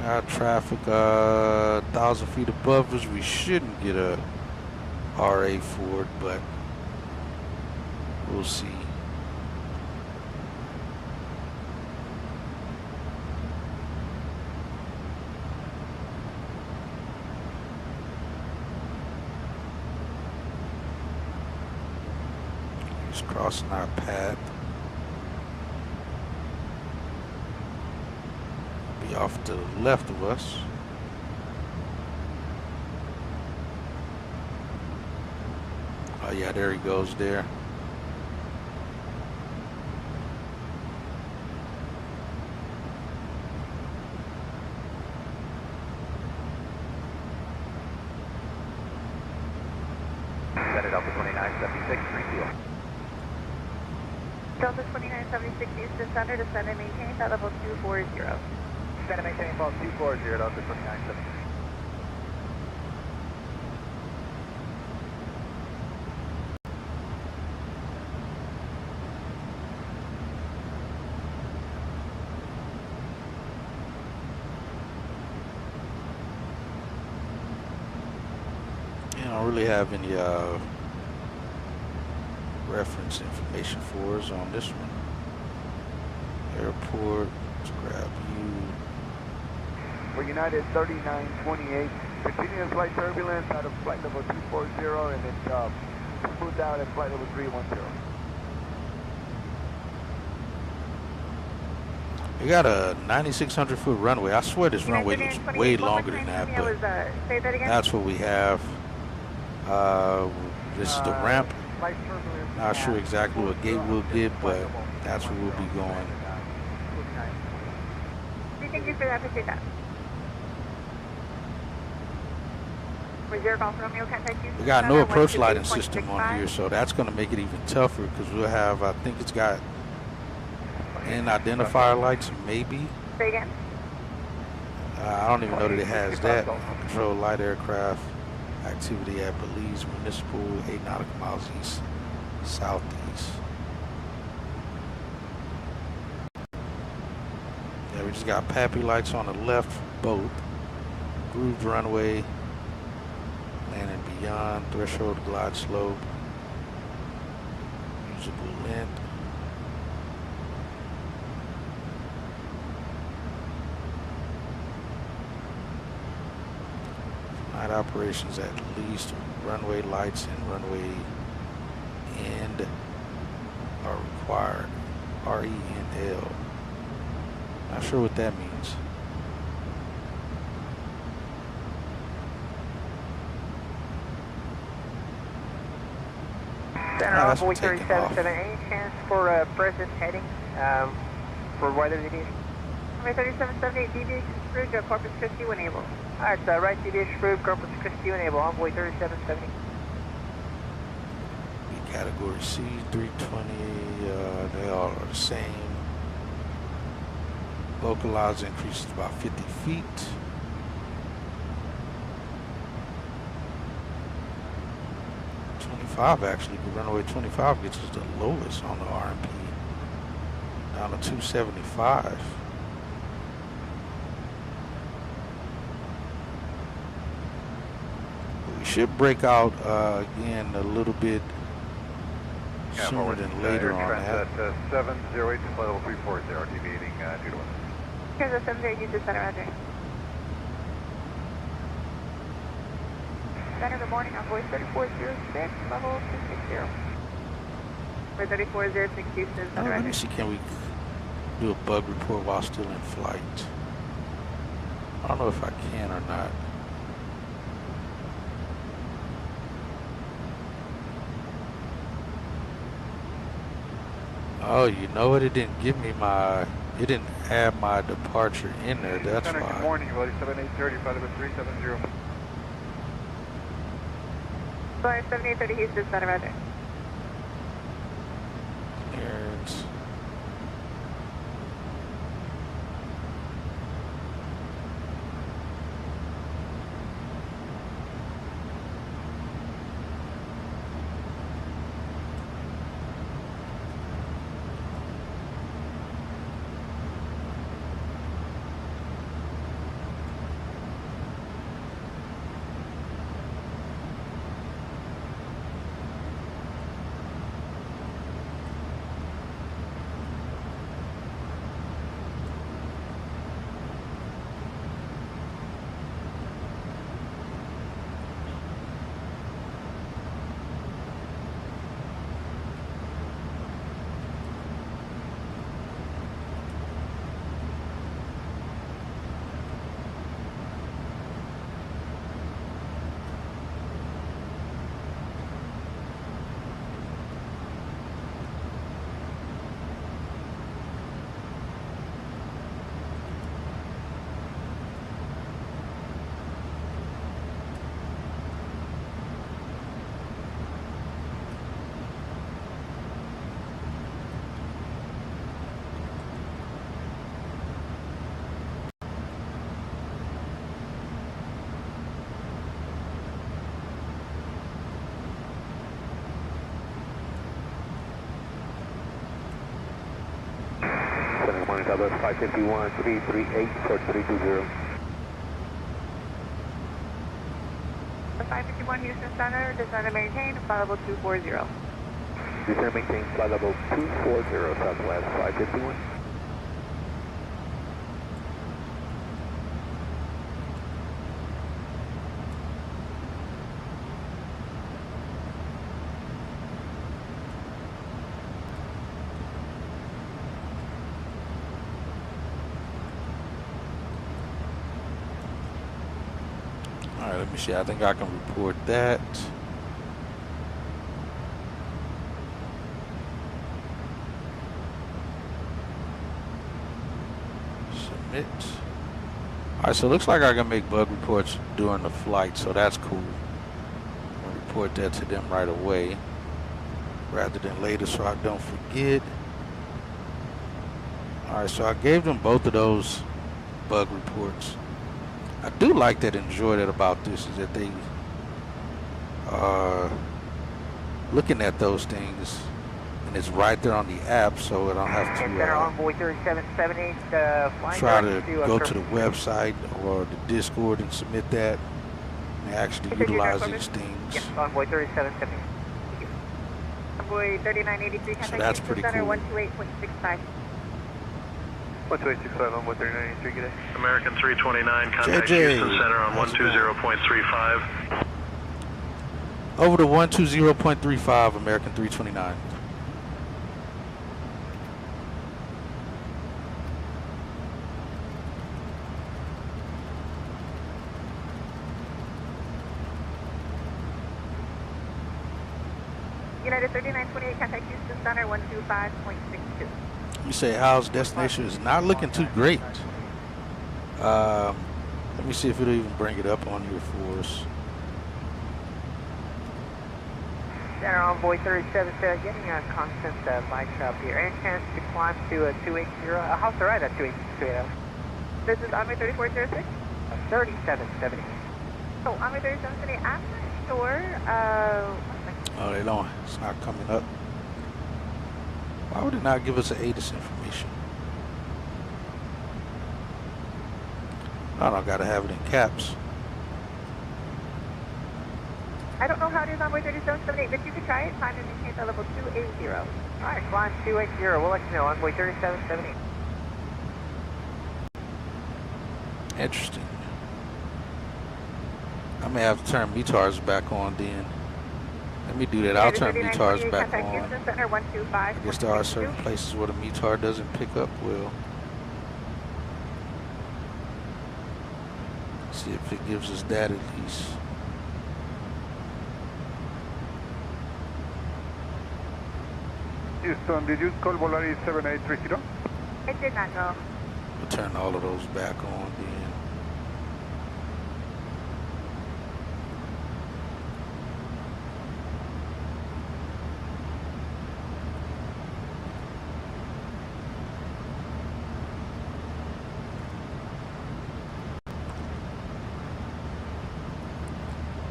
Our traffic 1,000 feet above us. We shouldn't get a RA for it, but we'll see. Just crossing our path. Be off to the left of us. Oh yeah, there he goes there. Set it up to 2976, 3-0. Delta 2976 Houston Center, descend and maintain at level 240. Descend and maintain about 240, Delta 2976. I don't really have any reference information for us on this one. Airport, let's grab you. We're United 3928, continuous flight turbulence out of flight level 240 and then smooth out at flight level 310. We got a 9,600 foot runway. I swear this runway looks way longer than that, but that's what we have. This is the ramp. Not sure exactly what gate we'll get, but that's where we'll be going. Thank you for that. Appreciate that. Reserve Golf Romeo, contact you. We got no approach lighting system on here, so that's going to make it even tougher because we'll have, I think it's got in identifier lights, maybe. Say again. I don't even know that it has that. Control light aircraft activity at Belize Municipal, 8 nautical miles east, southeast. Yeah, we just got PAPI lights on the left boat, grooved runway, landing beyond threshold glide slope, usable length. Night operations at least, runway lights and runway end are required. RENL. Not sure what that means. Center Envoy 377, any chance for present heading for weather deviation? Runway 3778, deviation approved, Corpus Christi when able. Alright, right deviation approved, Corpus Christi when able, Envoy 3770. Category C, 320, they all are the same. Localized increases about 50 feet. Actually, runway 25 gets us the lowest on the RMP, down to 275. We should break out again a little bit sooner than later on that. 708 to flight level 340, deviating due to wind. Here's a 78, use the center, roger. Center, good morning, Envoy 3406, level 260. For 3406, Houston, center, Let me see, can we do a bug report while still in flight? I don't know if I can or not. Oh, you know what? It didn't give me my, it didn't add my departure in there. That's Center, fine. good morning, 7830, flight level 370. Flyer 7830 Houston, center, roger. Clearance. Southwest 551, 338, port 320. 551 Houston Center, descend and maintain, flight level 240. Descend and maintain, flight level 240, Southwest 551. Alright, let me see. I think I can report that. Submit. Alright, so it looks like I can make bug reports during the flight, so that's cool. I'll report that to them right away rather than later so I don't forget. Alright, so I gave them both of those bug reports. I do like that and enjoy that about this is that they are looking at those things and it's right there on the app, so I don't have to try to go to the website or the Discord and submit that and actually utilize these things. Yes, Envoy 3770. Envoy 3983, so that's pretty cool. 128.65. 12865 on 13983, good day. American 329, contact JJ. Houston Center on 120.35. Over to 120.35, American 329. United 3928, contact Houston Center 125.62. You say Hal's destination is not looking too great. Let me see if it'll even bring it up on here for us. Center Envoy 37, getting a constant mic up here. Any chance to climb to 280? How's the ride at 280? This is Envoy 3406? 3770. Oh, Envoy 3770, I'm not sure. Oh, they don't. It's not coming up. Why would it not give us an ATIS information? I don't gotta have it in caps. I don't know how it is on Envoy 3778, but you can try it. Climb and maintain at level 280. Alright, climb 280. We'll let you know. Envoy 3778. Interesting. I may have to turn METARs back on then. Let me do that. I'll turn METARs back on. I guess there are certain places where the METAR doesn't pick up well. See if it gives us that at least. Houston, did you call Volaris 7830? I did not know. We'll turn all of those back on then.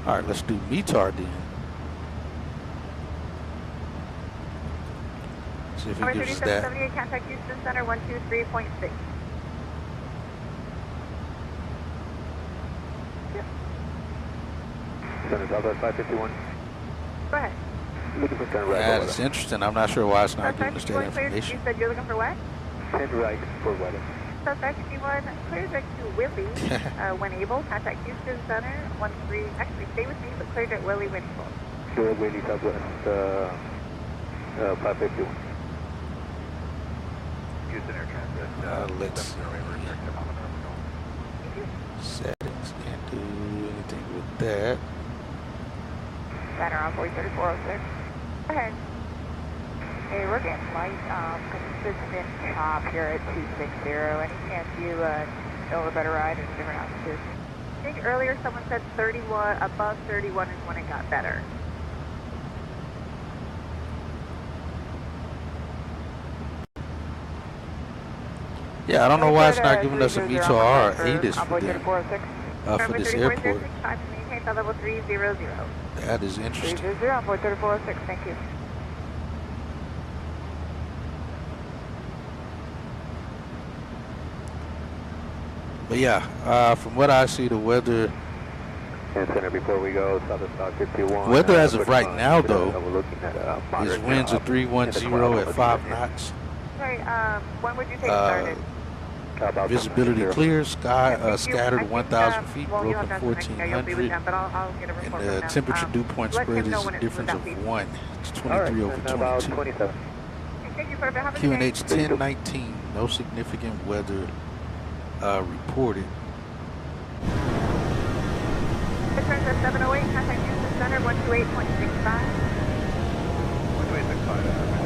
All right, let's do METAR then. See if it gives us that. 3778, contact Houston Center 123.6. Yep. Center Southwest 551. Go ahead. Looking for turn right. Yeah, it's interesting. I'm not sure why it's not giving us that information. You said you're looking for what? Turn right for weather. South 551, clear direct to Willie when able. Contact Houston Center 13. Actually, stay with me, but clear direct Willie when able. Sure, Willie Southwest 551. Houston Air Transit. Let's see. Settings, can't do anything with that. Center Envoy 3406. Go ahead. Hey, we're getting light, consistent chop here at 260. Any chance you know a better ride at a different altitude? I think earlier someone said 31, above 31 is when it got better. Yeah, I don't know why it's not giving us a METAR or ATIS for them, for this airport. Level 300. That is interesting. 300, Envoy 3406, thank you. But yeah, from what I see, the weather. And center before we go, southern stock 51. Weather as of right now, we're though, looking at is winds of 310 at 5 knots. Sorry, when would you take started? Visibility clear, sky scattered 1,000 feet, well, broken 1,400, and the temperature dew point spread is a difference of 1. It's 23 over 22. QNH 1019, no significant weather reported. Returns at 708, contact Houston Center 128.65. 128.65.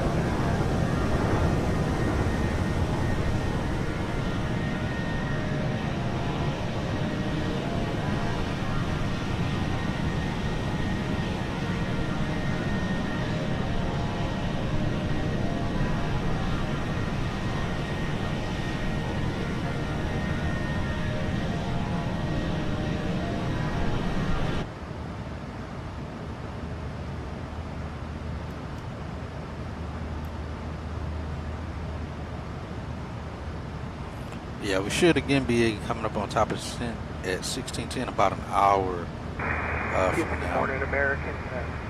Yeah, we should again be coming up on top of at 1610 about an hour from now. Morning American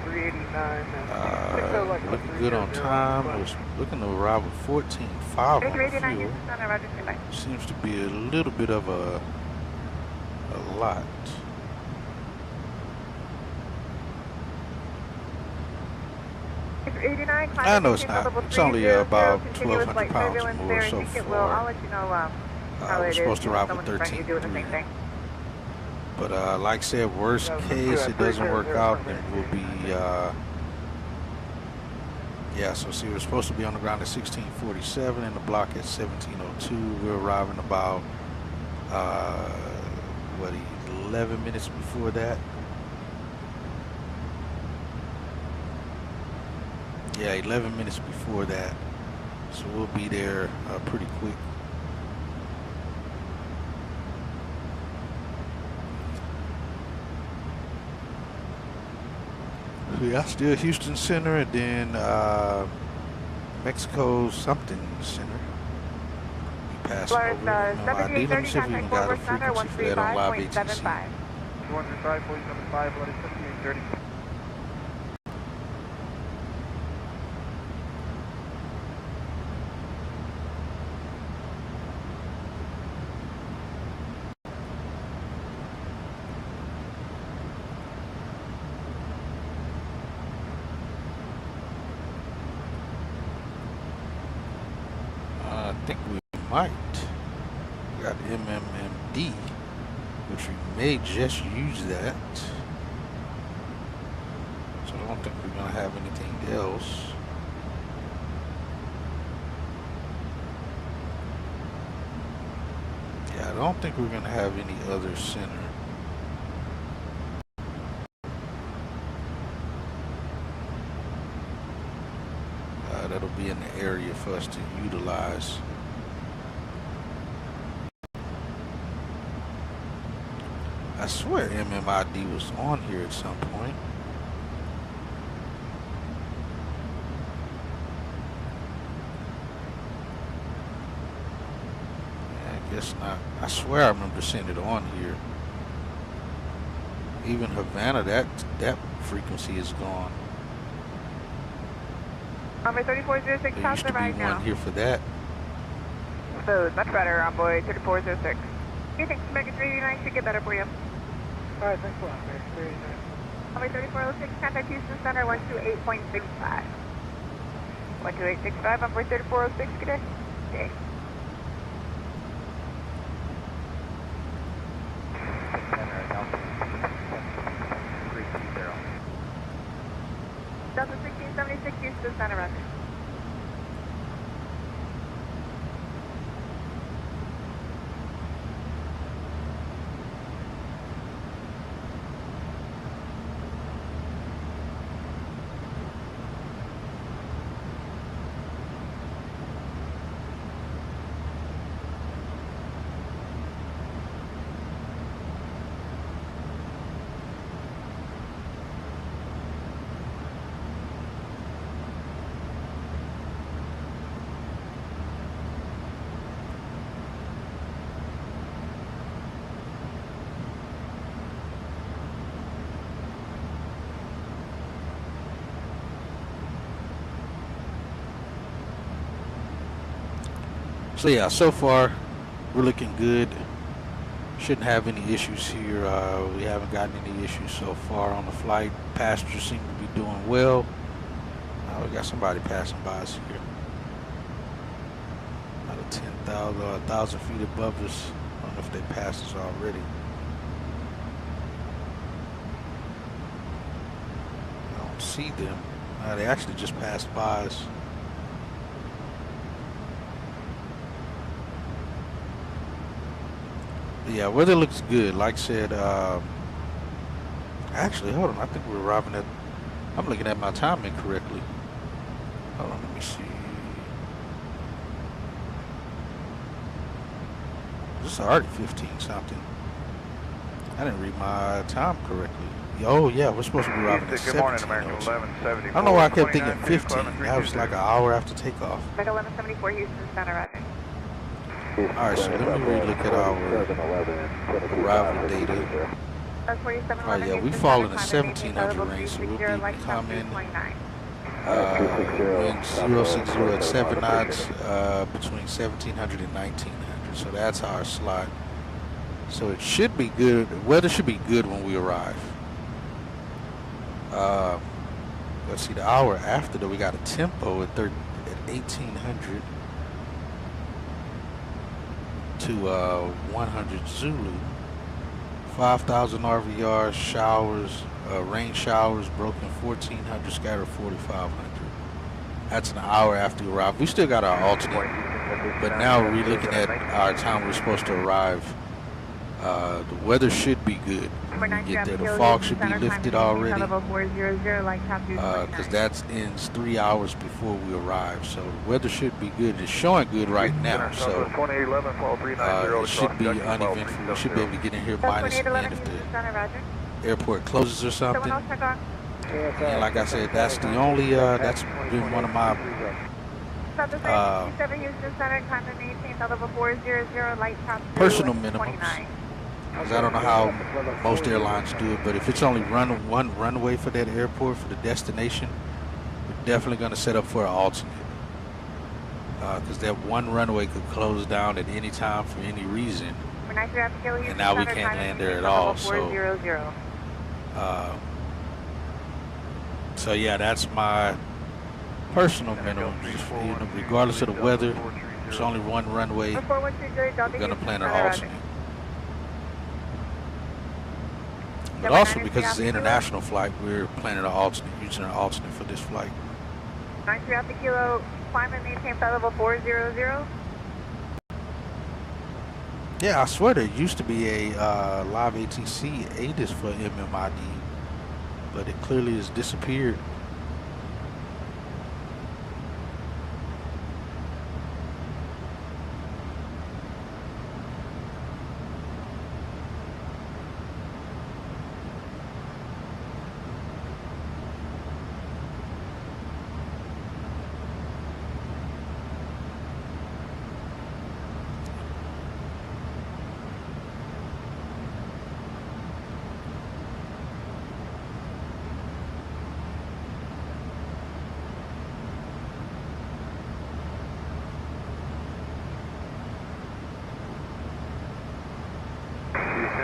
389. Looking good on time. Was looking to arrive at 14.5 on the fuel. Seems to be a little bit of a lot. I know it's not. It's only about 1,200 pounds more so far. We're supposed to arrive at 13.3. But like I said, worst case, it doesn't work out, then we'll be, yeah, so see, we're supposed to be on the ground at 1647 and the block at 1702. We're arriving about, 11 minutes before that. Yeah, 11 minutes before that. So we'll be there pretty quick. Yeah, still Houston Center, and then Mexico something center. We passed over. No ID. Let me see if we even got a frequency for that on live ATC. 205, 475, let it 7830. I think we might. We got MMMD, which we may just use that. So I don't think we're going to have anything else. Yeah, I don't think we're going to have any other center. That'll be in the area for us to utilize. I swear MMID was on here at some point. Yeah, I guess not. I swear I remember seeing it on here. Even Havana, that frequency is gone. Number 3406, there used to be one here for that. So much better on board 3406. You think American 389 should get better for you? Alright, thanks a lot, American 389. Number 3406, contact Houston Center 128.65. 128.65 on board 3406, good day. Okay. Delta 1676, Houston Center, roger. So yeah, so far we're looking good. Shouldn't have any issues here. We haven't gotten any issues so far on the flight. Passengers seem to be doing well. We got somebody passing by us here. About 10,000 or 1,000 feet above us. I don't know if they passed us already. I don't see them. They actually just passed by us. Yeah, weather looks good. Like I said, actually, hold on. I think we're arriving at, I'm looking at my time incorrectly. Hold on, let me see. This is already 15 something. I didn't read my time correctly. Oh, yeah, we're supposed to be arriving at 17. Morning, American 1174. I don't know why I kept thinking 15. That was like an hour after takeoff. American 1174, Houston Center, Roger. Alright, so let me relook at our arrival data. Alright, yeah, we fall in the 1700 range, so we'll be coming wind 060 at 7 knots between 1700 and 1900. So that's our slot. So it should be good. Weather should be good when we arrive. Let's see, the hour after that, we got a tempo at 1800. To 100 Zulu, 5,000 RVR, showers, rain showers, broken 1,400, scattered 4,500. That's an hour after we arrive. We still got our alternate, but now we're looking at our time we're supposed to arrive. The weather should be good when we get there. The fog should be lifted already, because that ends 3 hours before we arrive. So the weather should be good. It's showing good right now, so it should be uneventful. We should be able to get in here minus if the airport closes or something. And like I said, that's the only, that's been one of my personal minimums. Because I don't know how most airlines do it, but if it's only one runway for that airport, for the destination, we're definitely going to set up for an alternate. Because that one runway could close down at any time for any reason, and now we can't land there at all. So yeah, that's my personal minimum. Just, you know, regardless of the weather, it's only one runway. We're going to plan an alternate. But also because it's an international flight, we're planning an alternate, using an alternate for this flight. 93 Alpha Kilo, climb and maintain flight level 400. Yeah, I swear there used to be a live ATC ATIS for MMID, but it clearly has disappeared.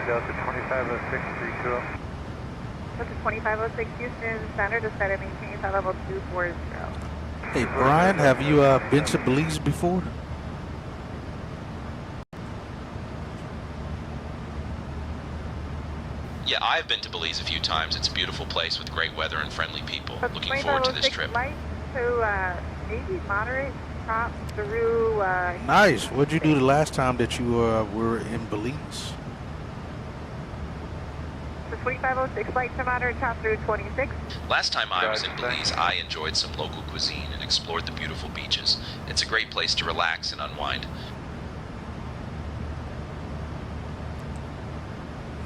Delta 250632. Delta 2506 Houston Center to set and maintain flight level 240. Hey Brian, have you been to Belize before? Yeah, I've been to Belize a few times. It's a beautiful place with great weather and friendly people. Looking forward to this trip. Light to maybe moderate top through. Nice. What'd you do the last time that you were in Belize? The 2506 light to moderate top through 26. Last time I was in Belize, I enjoyed some local cuisine and explored the beautiful beaches. It's a great place to relax and unwind.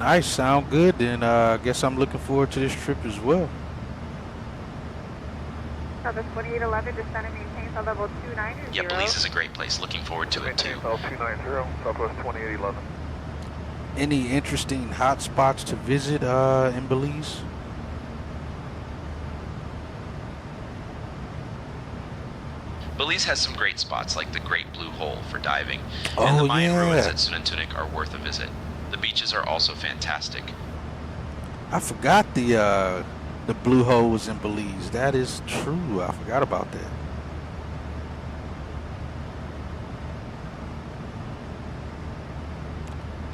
Nice, sound good. Then I guess I'm looking forward to this trip as well. Southwest 2811 descend and maintain flight level 290. Yeah, Belize is a great place. Looking forward to it too. 290, Southwest 2811. Any interesting hot spots to visit in Belize? Belize has some great spots like the Great Blue Hole for diving, Oh, and the Mayan yeah. ruins at Sununtunik are worth a visit. The beaches are also fantastic. I forgot the Blue Hole was in Belize. That is true. I forgot about that.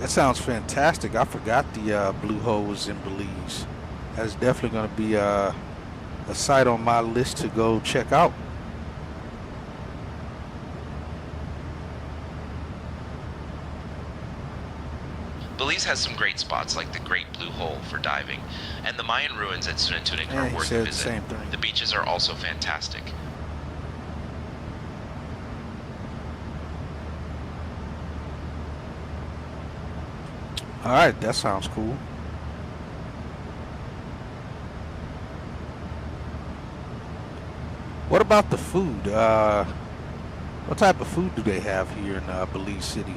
That sounds fantastic. I forgot the Blue Hole was in Belize. That's definitely going to be a site on my list to go check out. Belize has some great spots like the Great Blue Hole for diving, and the Mayan ruins at Sununtunik Yeah, are he worth a said the visit. same thing. The beaches are also fantastic. All right, that sounds cool. What about the food? What type of food do they have here in Belize City?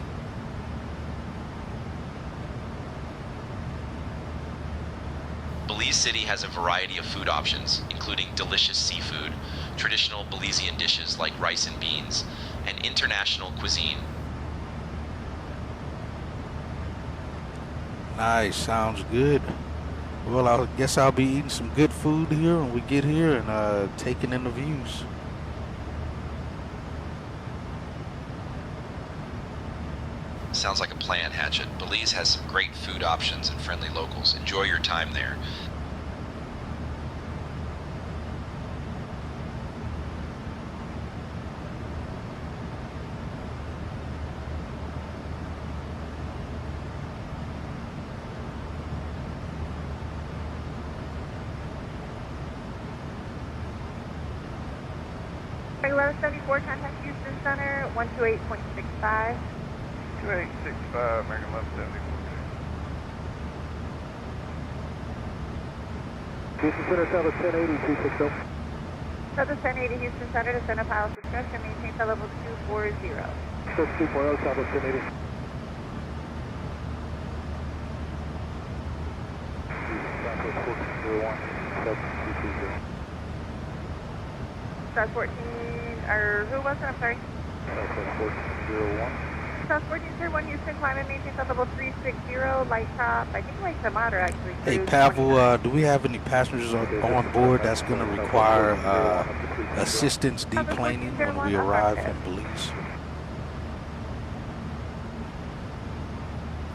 Belize City has a variety of food options, including delicious seafood, traditional Belizean dishes like rice and beans, and international cuisine. Nice, sounds good. Well, I guess I'll be eating some good food here when we get here and taking in the views. Sounds like a plan, Hatchet. Belize has some great food options and friendly locals. Enjoy your time there. Regular 74, contact Houston Center, 128.65. 2865, American 1174. Houston Center, South 1080, 260. South 1080, Houston Center, to send a pilot discussion, maintain flight level 240. 240, South 1080. Southwest 1401, South 220. South 14, or who was it? I'm sorry. Southwest 1401. South 1401, Houston, climate maintain flight level 360, light top, I think light to moderate actually. Hey, cruise Pavel, do we have any passengers on board that's going to require assistance deplaning when we arrive in Belize?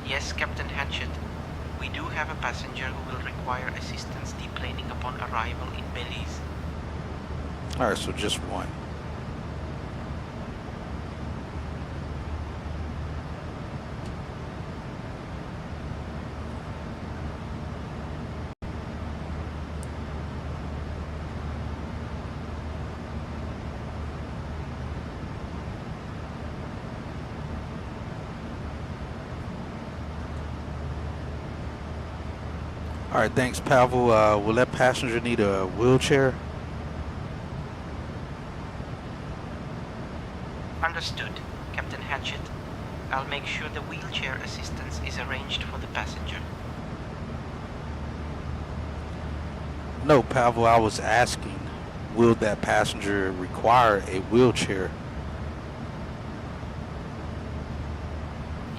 Yes, Captain Hatchet. We do have a passenger who will require assistance deplaning upon arrival in Belize. All right, so just one. All right, thanks, Pavel. Will that passenger need a wheelchair? Understood, Captain Hatchet. I'll make sure the wheelchair assistance is arranged for the passenger. No, Pavel, I was asking, will that passenger require a wheelchair?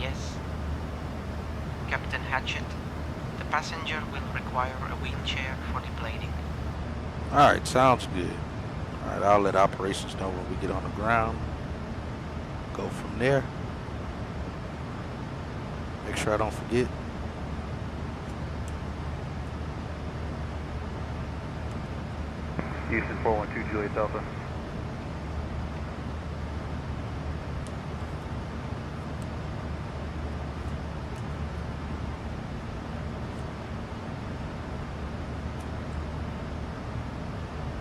Yes. Captain Hatchet, the passenger will require a wheelchair for deplaning. All right, sounds good. All right, I'll let operations know when we get on the ground. Go from there. Make sure I don't forget. Houston 412, Juliet Delta.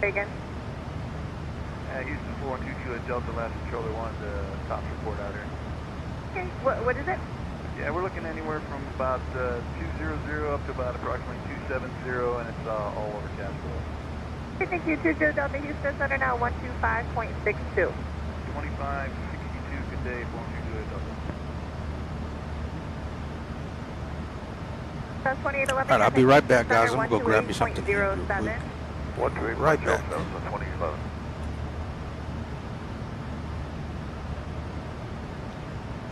again. Houston 412, Juliet Delta, last controller wanted the tops report out here. Okay, what is it? Yeah, we're looking anywhere from about 200 up to about approximately 270, and it's all over Castro. Okay, thank you. 20 Delta Houston Center now 125.62. 2562, good day, 412 Juliet Delta. That's 2811. All right, I'll be right back, guys. I'm going to go grab me something to eat real quick. 128, Right back. 2011.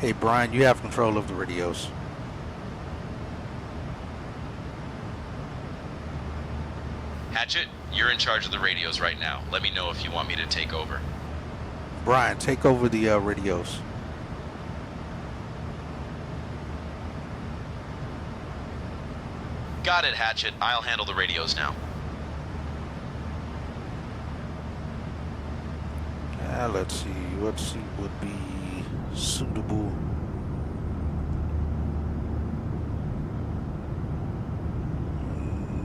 Hey, Brian, you have control of the radios. Hatchet, you're in charge of the radios right now. Let me know if you want me to take over. Brian, take over the radios. Got it, Hatchet. I'll handle the radios now. Let's see. What seat would be suitable?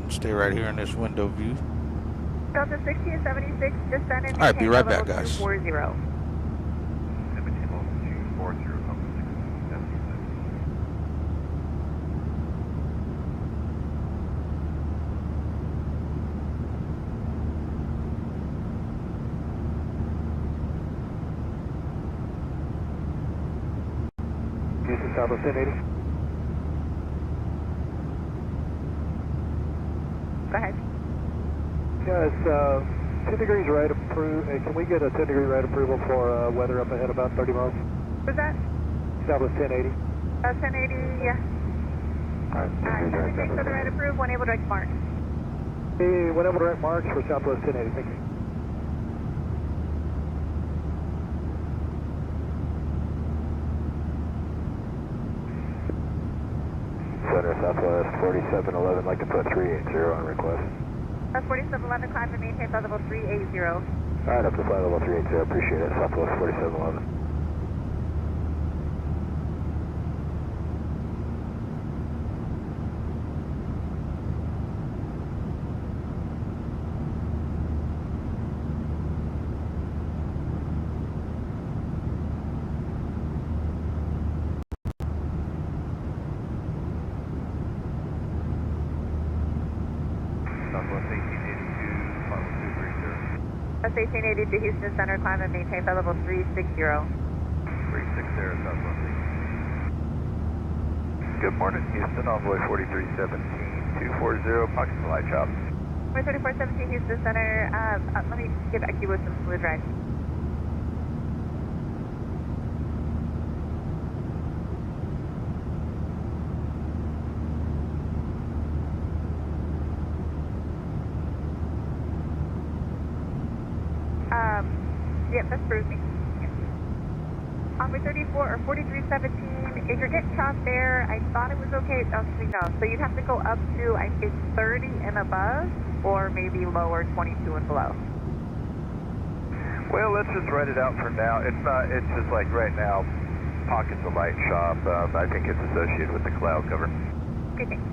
Stay right here in this window view. Delta 1676, descend and All right, be right back, guys. 240. Houston, Southwest 1080. Go ahead. Yeah, it's 10 degrees right approve. Can we get a 10 degree right approval for weather up ahead about 30 miles? What's that? Southwest 1080. 1080, yeah. Alright, Thanks for the right approved, one able direct mark. Hey, one able direct marks for Southwest 1080, thank you. Center Southwest 4711, like to put 380 on request. That's 4711, climb and maintain flight level 380. Alright, up to flight level 380, appreciate it. Southwest 4711. That's 1880 to Houston Center, climb and maintain flight level 360. 360, Southwest 18. Good morning, Houston, Envoy 4317, 240, pocket flight chop. 3417 Houston Center, let me get back to you with some fluid drive. Yep, that's approved me. Envoy 34 or 4317, if you're getting chopped there, I thought it was okay, actually no. So you'd have to go up to, I think, 30 and above, or maybe lower, 22 and below. Well, let's just write it out for now. It's just like right now, pockets of light chop. I think it's associated with the cloud cover. Okay, thanks.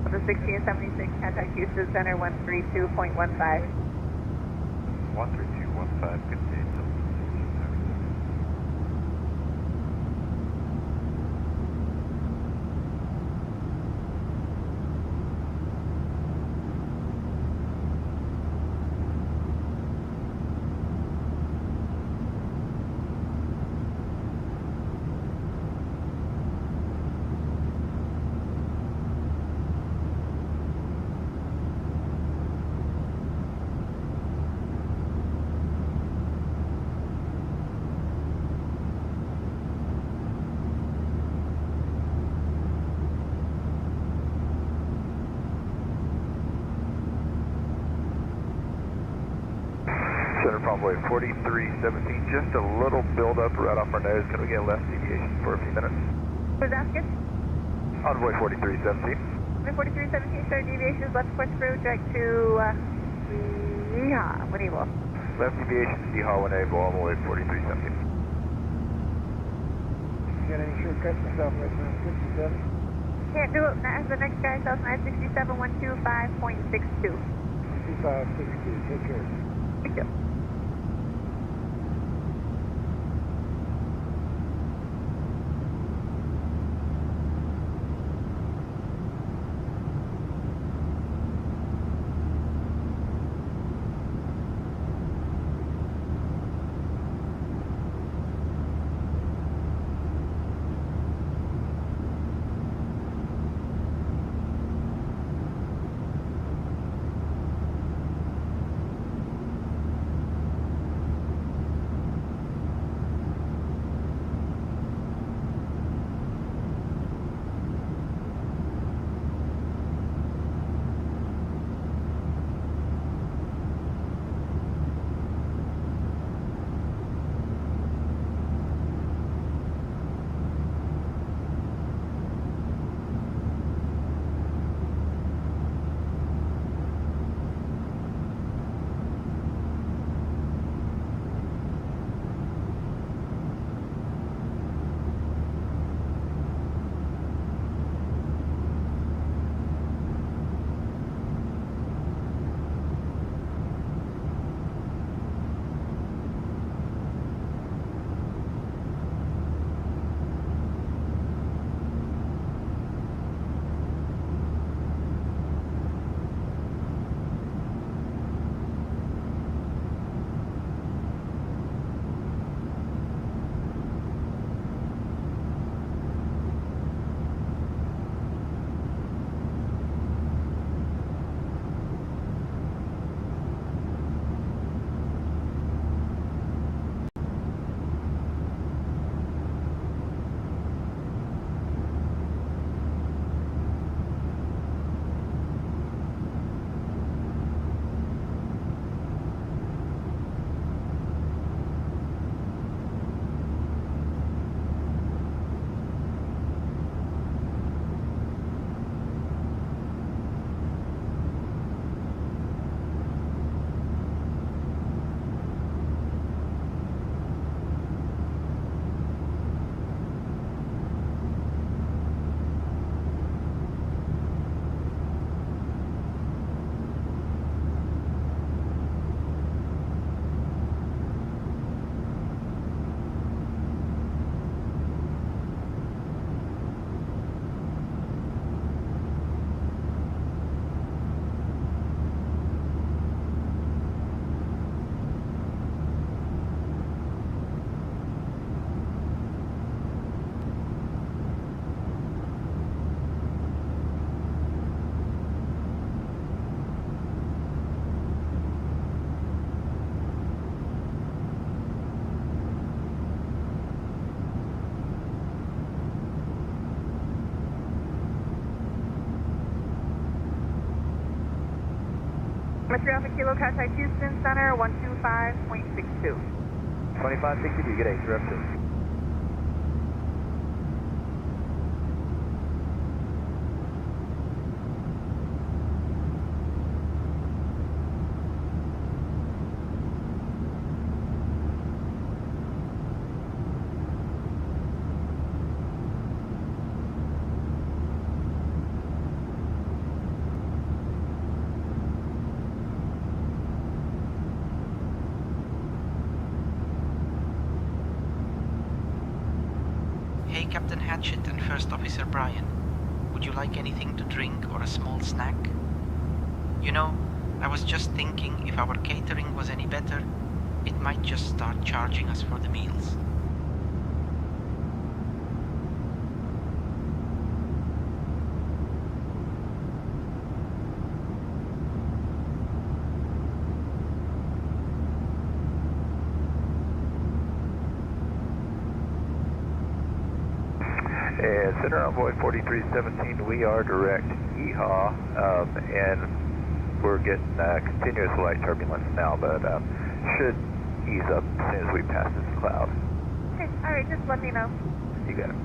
The 1676, contact Houston Center 132.15. 13215, good day. Center Envoy 4317, just a little build up right off our nose. Can we get a left deviation for a few minutes? Who's asking? Envoy 4317. Envoy 4317, start deviations, left push through, direct to Yeehaw, when able. Left deviation to Yeehaw, when able, Envoy 4317. You got any shortcuts for Southwest 967? Can't do it. As the next guy, South 967, 125.62. 2562, take care. Thank you. Mr. Alpha Kilo, contact Houston Center, 125.62. 2562, good day, direct 2. Hey, Captain Hatchet and First Officer Brian. Would you like anything to drink or a small snack? You know, I was just thinking if our catering was any better, it might just start charging us for the meals. Center Envoy 4317, we are direct EHA, and we're getting continuous light turbulence now, but should ease up as soon as we pass this cloud. Okay, alright, just let me know. You got it.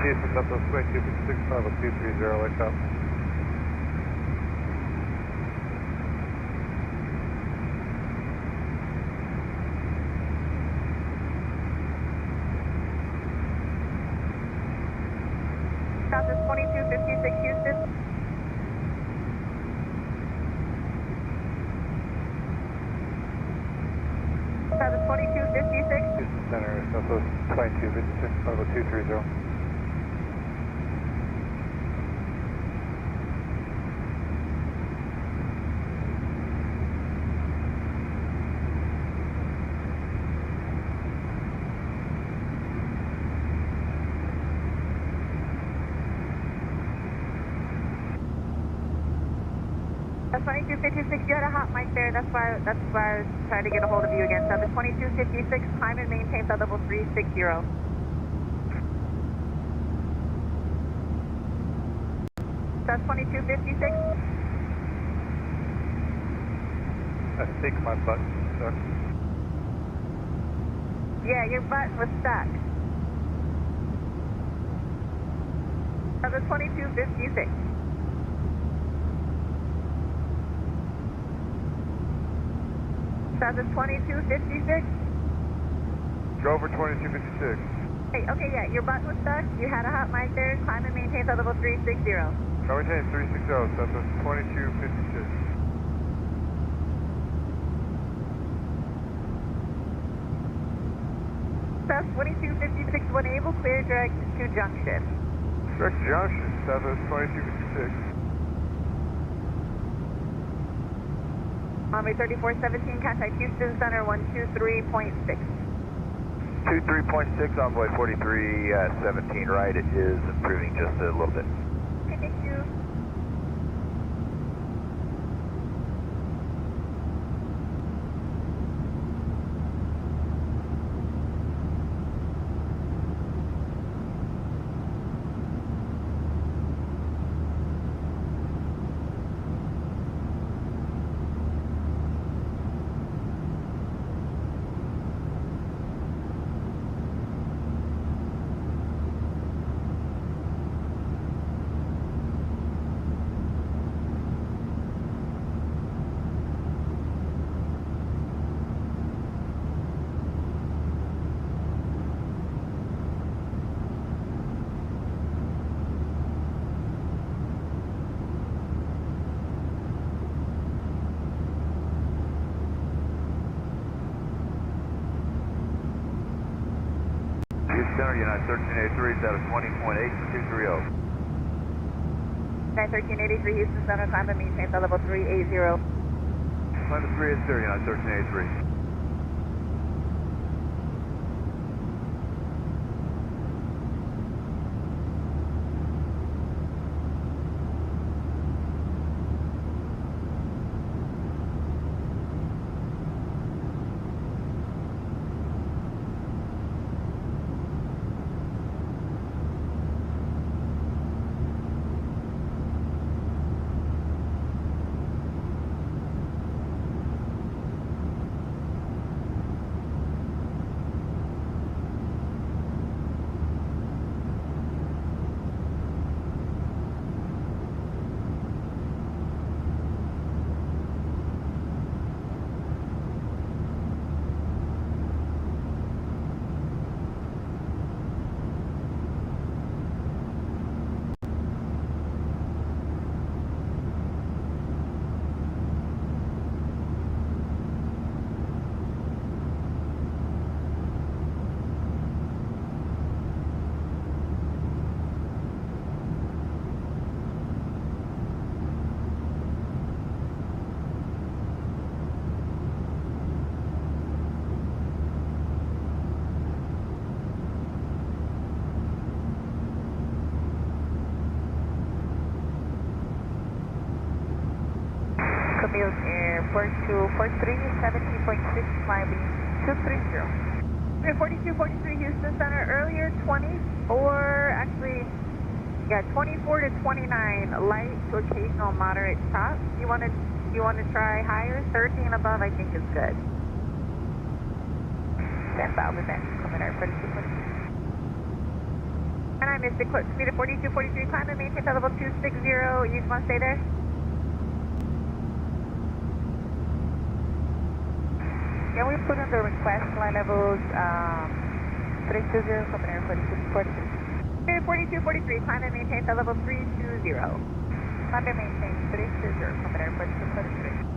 Houston, Southwest Square, 265 with 230, wake up. Southwest 2256 Houston. Southwest 2256. Houston Center, Southwest 2256, Bravo 230. That's 2256. You had a hot mic there. That's why I was trying to get a hold of you again. So that's 2256. Climb and maintain flight level 360. That's 2256. I think my button's stuck. Yeah, your button was stuck. That was 2256. That was 2256. Drover 2256. Hey, okay, yeah, your button was stuck. You had a hot mic there. Climb and maintain flight level 360. Maintain 360, so that's 2256. South 2256, when able, clear direct to junction. Direct to junction, Southwest 2256. Runway 3417, contact Houston Center 123.6. 23.6, envoy 4317 right. It is improving just a little bit. Okay, thank you. Center, United 1383, status 20.8230. 1383 Houston Center, climb and maintain flight level 380. Climb to 380, United 1383. Camille Airport to 4317.6, climbing 230. 4243 Houston Center, earlier 24, actually, yeah, 24 to 29, light to occasional moderate chop. You want to try higher? 13 above, I think is good. 10,000, coming Air 4243. And I missed it, quick speed of 4243, climb and maintain level 260, you just want to stay there? Can we put on the request line levels 320 from Air 4243? Air 4243, climb and maintain flight level 320. Climb and maintain 320 from Air 4243.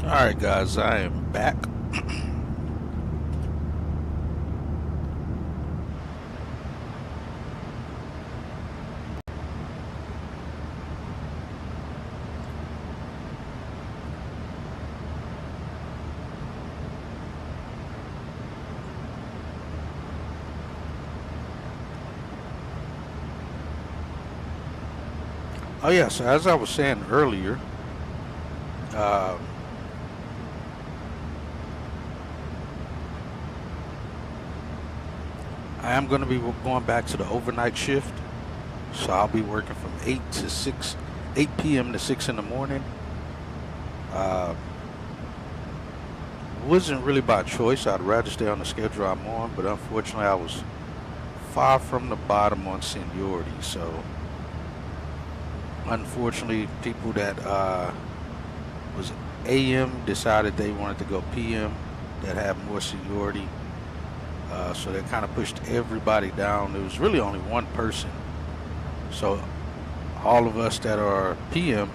Alright guys, I am back. Oh yeah, so as I was saying earlier, I am going to be going back to the overnight shift, so I'll be working from 8 p.m. to 6 in the morning. Wasn't really by choice. I'd rather stay on the schedule I'm on, but unfortunately I was far from the bottom on seniority, so unfortunately people that was AM decided they wanted to go PM that had more seniority. So that kind of pushed everybody down. There was really only one person. So all of us that are PM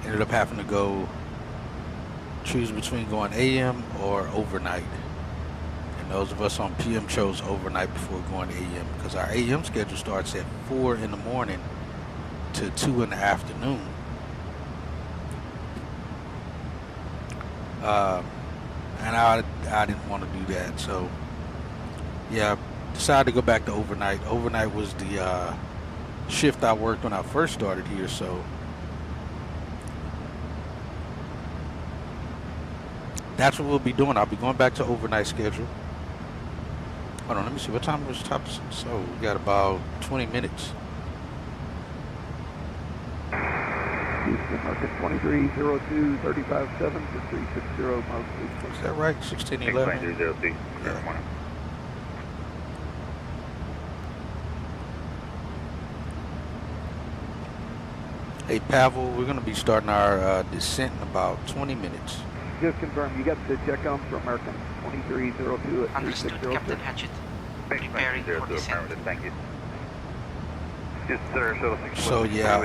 ended up having to choose between going AM or overnight. And those of us on PM chose overnight before going to AM, because our AM schedule starts at 4 in the morning to 2 in the afternoon. And I didn't want to do that, so yeah, decided to go back to overnight. Overnight was the shift I worked when I first started here, so that's what we'll be doing. I'll be going back to overnight schedule. Hold on, let me see, what time was top? So we got about 20 minutes. Houston, market 2302, 35-7 for 360 miles. Is that right? 1611? Yeah. Hey Pavel, we're going to be starting our descent in about 20 minutes. Just confirm, you got the check on for American 2302 at Understood, Captain Hatchett. Preparing for descent. Thank you. Yes, sir. So yeah,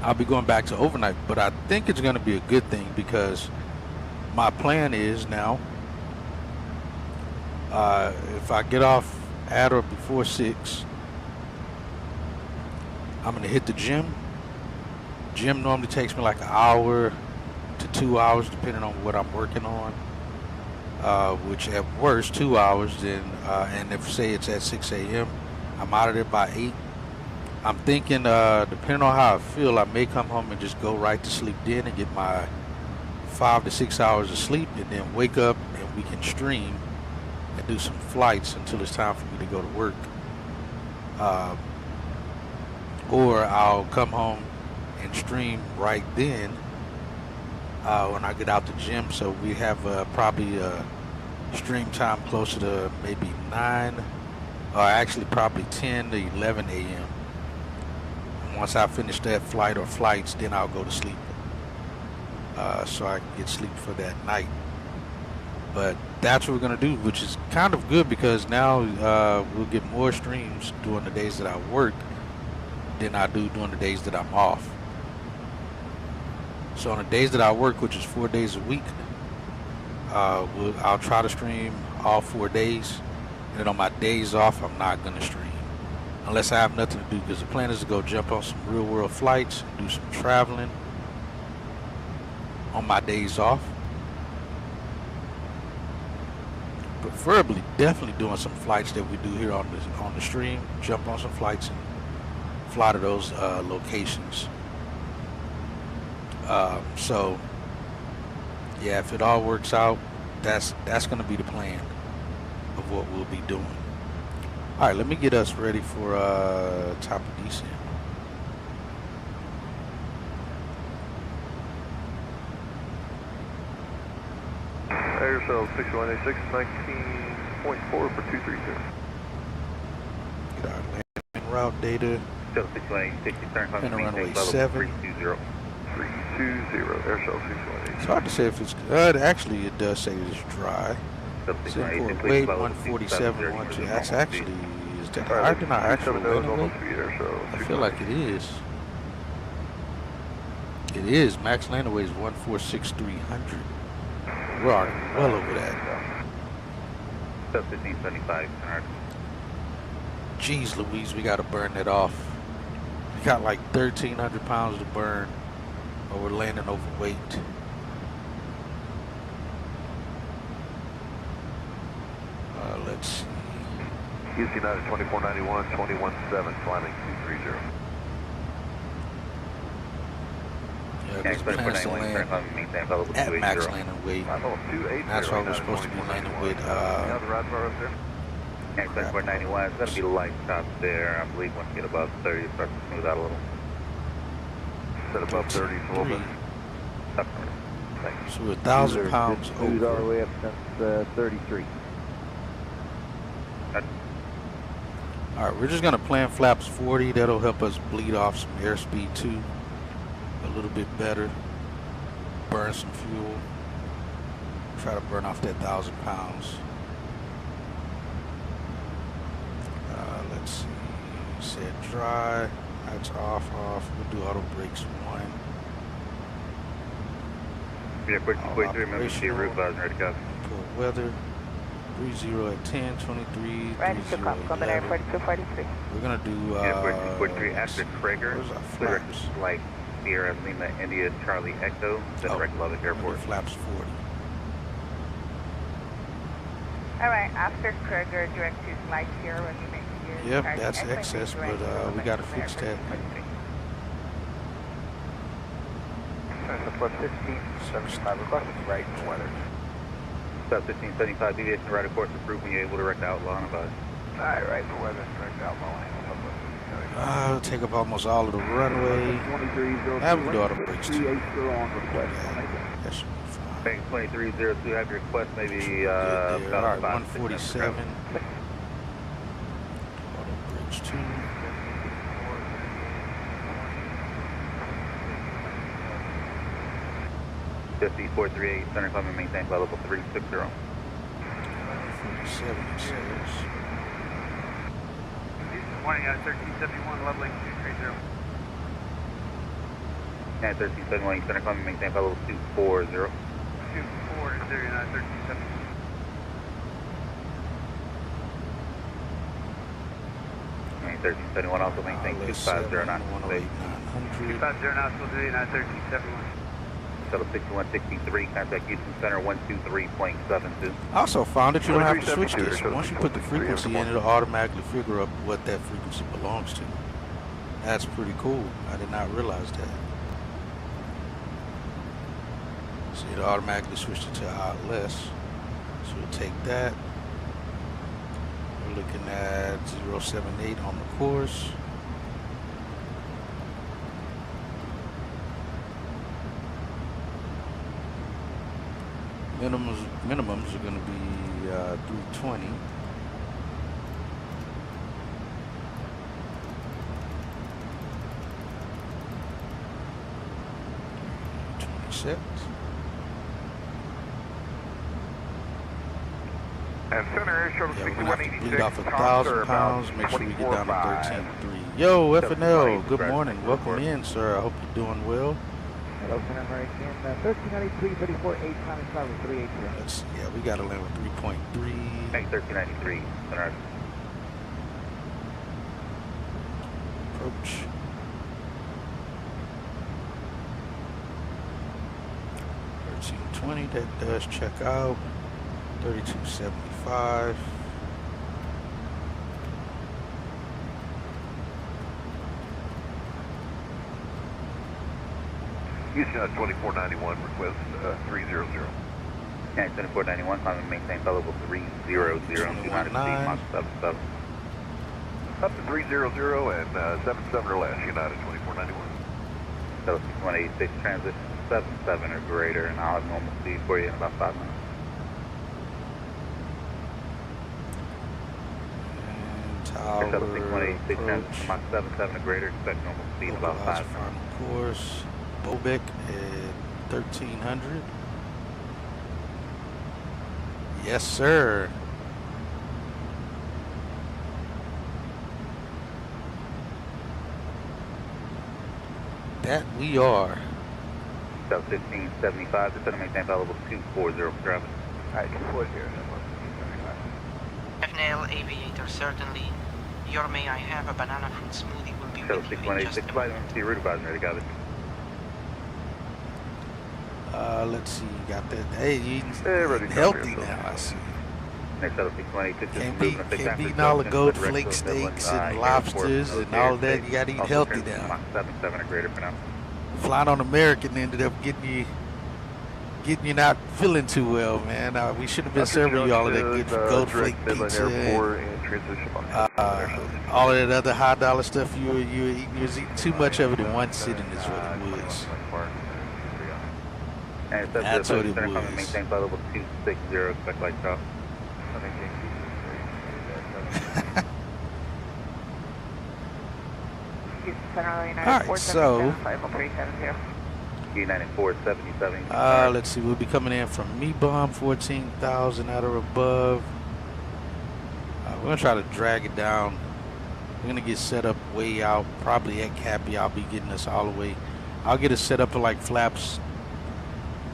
I'll be going back to overnight, but I think it's going to be a good thing, because my plan is now, if I get off at or before 6, I'm going to hit the gym. Gym normally takes me like an hour to 2 hours, depending on what I'm working on. Which at worst 2 hours, then and if say it's at 6 a.m. I'm out of there by 8. I'm thinking depending on how I feel, I may come home and just go right to sleep then and get my 5 to 6 hours of sleep, and then wake up and we can stream and do some flights until it's time for me to go to work. Or I'll come home and stream right then when I get out the gym, so we have probably stream time closer to maybe 9, or actually probably 10 to 11 a.m. And once I finish that flight or flights, then I'll go to sleep, so I can get sleep for that night. But that's what we're going to do, which is kind of good, because now we'll get more streams during the days that I work than I do during the days that I'm off. So on the days that I work, which is 4 days a week, I'll try to stream all 4 days. And then on my days off, I'm not going to stream. Unless I have nothing to do, because the plan is to go jump on some real world flights, do some traveling on my days off. Preferably, definitely doing some flights that we do here on the stream. Jump on some flights and fly to those locations. So yeah, if it all works out, that's going to be the plan of what we'll be doing. All right, let me get us ready for top of descent. Aircell 6186, 19.4 for 230. Get our landing route data. And runway 7. 320, Aircell 618. It's hard to say if it's actually it does say it's dry. Import weight 147.12. That's actually is that higher than our actual landing weight? I feel like it is. It is. Max landing weight is 146,300. We're already well over that. 1575. Jeez Louise, we got to burn that off. We got like 1,300 pounds to burn, or we're landing overweight. Let's see. Houston United 2491, 217, climbing 230. Yeah, this plans to land at max landing weight. That's why we're supposed to be landing with, Next 2491, it's going to be light top there. I believe once you get above 30, it starts to smooth out a little. Set above 30 a little bit. So we're 1,000 pounds over. All the way up since 33. Alright, we're just going to plan flaps 40. That'll help us bleed off some airspeed too. A little bit better. Burn some fuel. Try to burn off that 1,000 pounds. Let's see. Set dry. That's off. We'll do auto brakes 1. Yeah, quick 43 minutes. See route buzz ready to go. Poor weather. 30 at 10, 23, Ready to 30 come, coming air 4243. We're going to do, yeah, 43 after Traeger. Direct flight Sierra Lima India Charlie Echo. Then direct Lubbock Airport. Flaps 40. Alright, after Traeger, direct to flight here when you make your Yep, that's excess, but we got to fix that. Plus 1575, requested right for weather. South 1575, deviation right of course approved when you're able to direct outlaw and above. Alright, right for weather, direct outlaw. It'll take up almost all of the runway. And we can do auto brakes too. That should be fine. Thanks, 2302, have your request maybe about 147. Auto brakes 2. 438, center climbing maintain flight level 360. 47 it says. Morning, 1371, leveling 230. And 1371, center climbing maintain flight level 240. 240, 1371. And 1371 also maintain 2509. 2509, still doing 1371. Shuttle 6163, contact Houston Center 123.72. I also found that you don't have to switch this. Once you put the frequency in, it'll automatically figure out what that frequency belongs to. That's pretty cool. I did not realize that. So it automatically switched it to out less. So we'll take that. We're looking at 078 on the course. Minimums are going to be 320. And center air shuttle 6186. Bleed off 1,000 pounds. Make sure we get down to 13.3. Yo, FNL. Good morning. Welcome in, sir. I hope you're doing well. Hello, Center American. 1393, 34, 8, climbing level 380. Let's see. Yeah, we got to land with 3.3. Thanks, 1393. Center. Approach. 1320. That does check out. 3275. Houston 2491, request 300. Yeah, 2491, climbing maintain flight level 300, 297. Up to 300 and 77 or less, United 2491. So 6186, transition 77 or greater, and I'll have normal speed for you in about 5 minutes. Tower, Shuttle 6186, transition Mach 77 or greater, expect normal speed in about 5 minutes. Final course. Bobek at 1300. Yes, sir. that we are. South 1575, descend and maintain flight level 240 for traffic. Alright, 240. FNL Aviator, certainly. Your may I have a banana fruit smoothie will be with you in just a moment. See route advisor ready, got it. Let's see, you got that. Hey, you eating healthy now, I see. Next out of 620, can't be eating all the gold flake steaks and lobsters and all that. You gotta eat healthy now. 77 or greater for now. Flying on American ended up getting you not feeling too well, man. We should have been serving you all of that good gold flake pizza and all of that other high dollar stuff you were eating. You was eating too much of it in one sitting is what it was. That's what it was. Maintain flight level 260, expect light drop. Alright, so let's see, we'll be coming in from Me-Bomb 14,000 out or above. We're gonna try to drag it down. We're gonna get set up way out, probably at Cappy. I'll be getting us all the way. I'll get us set up for like flaps.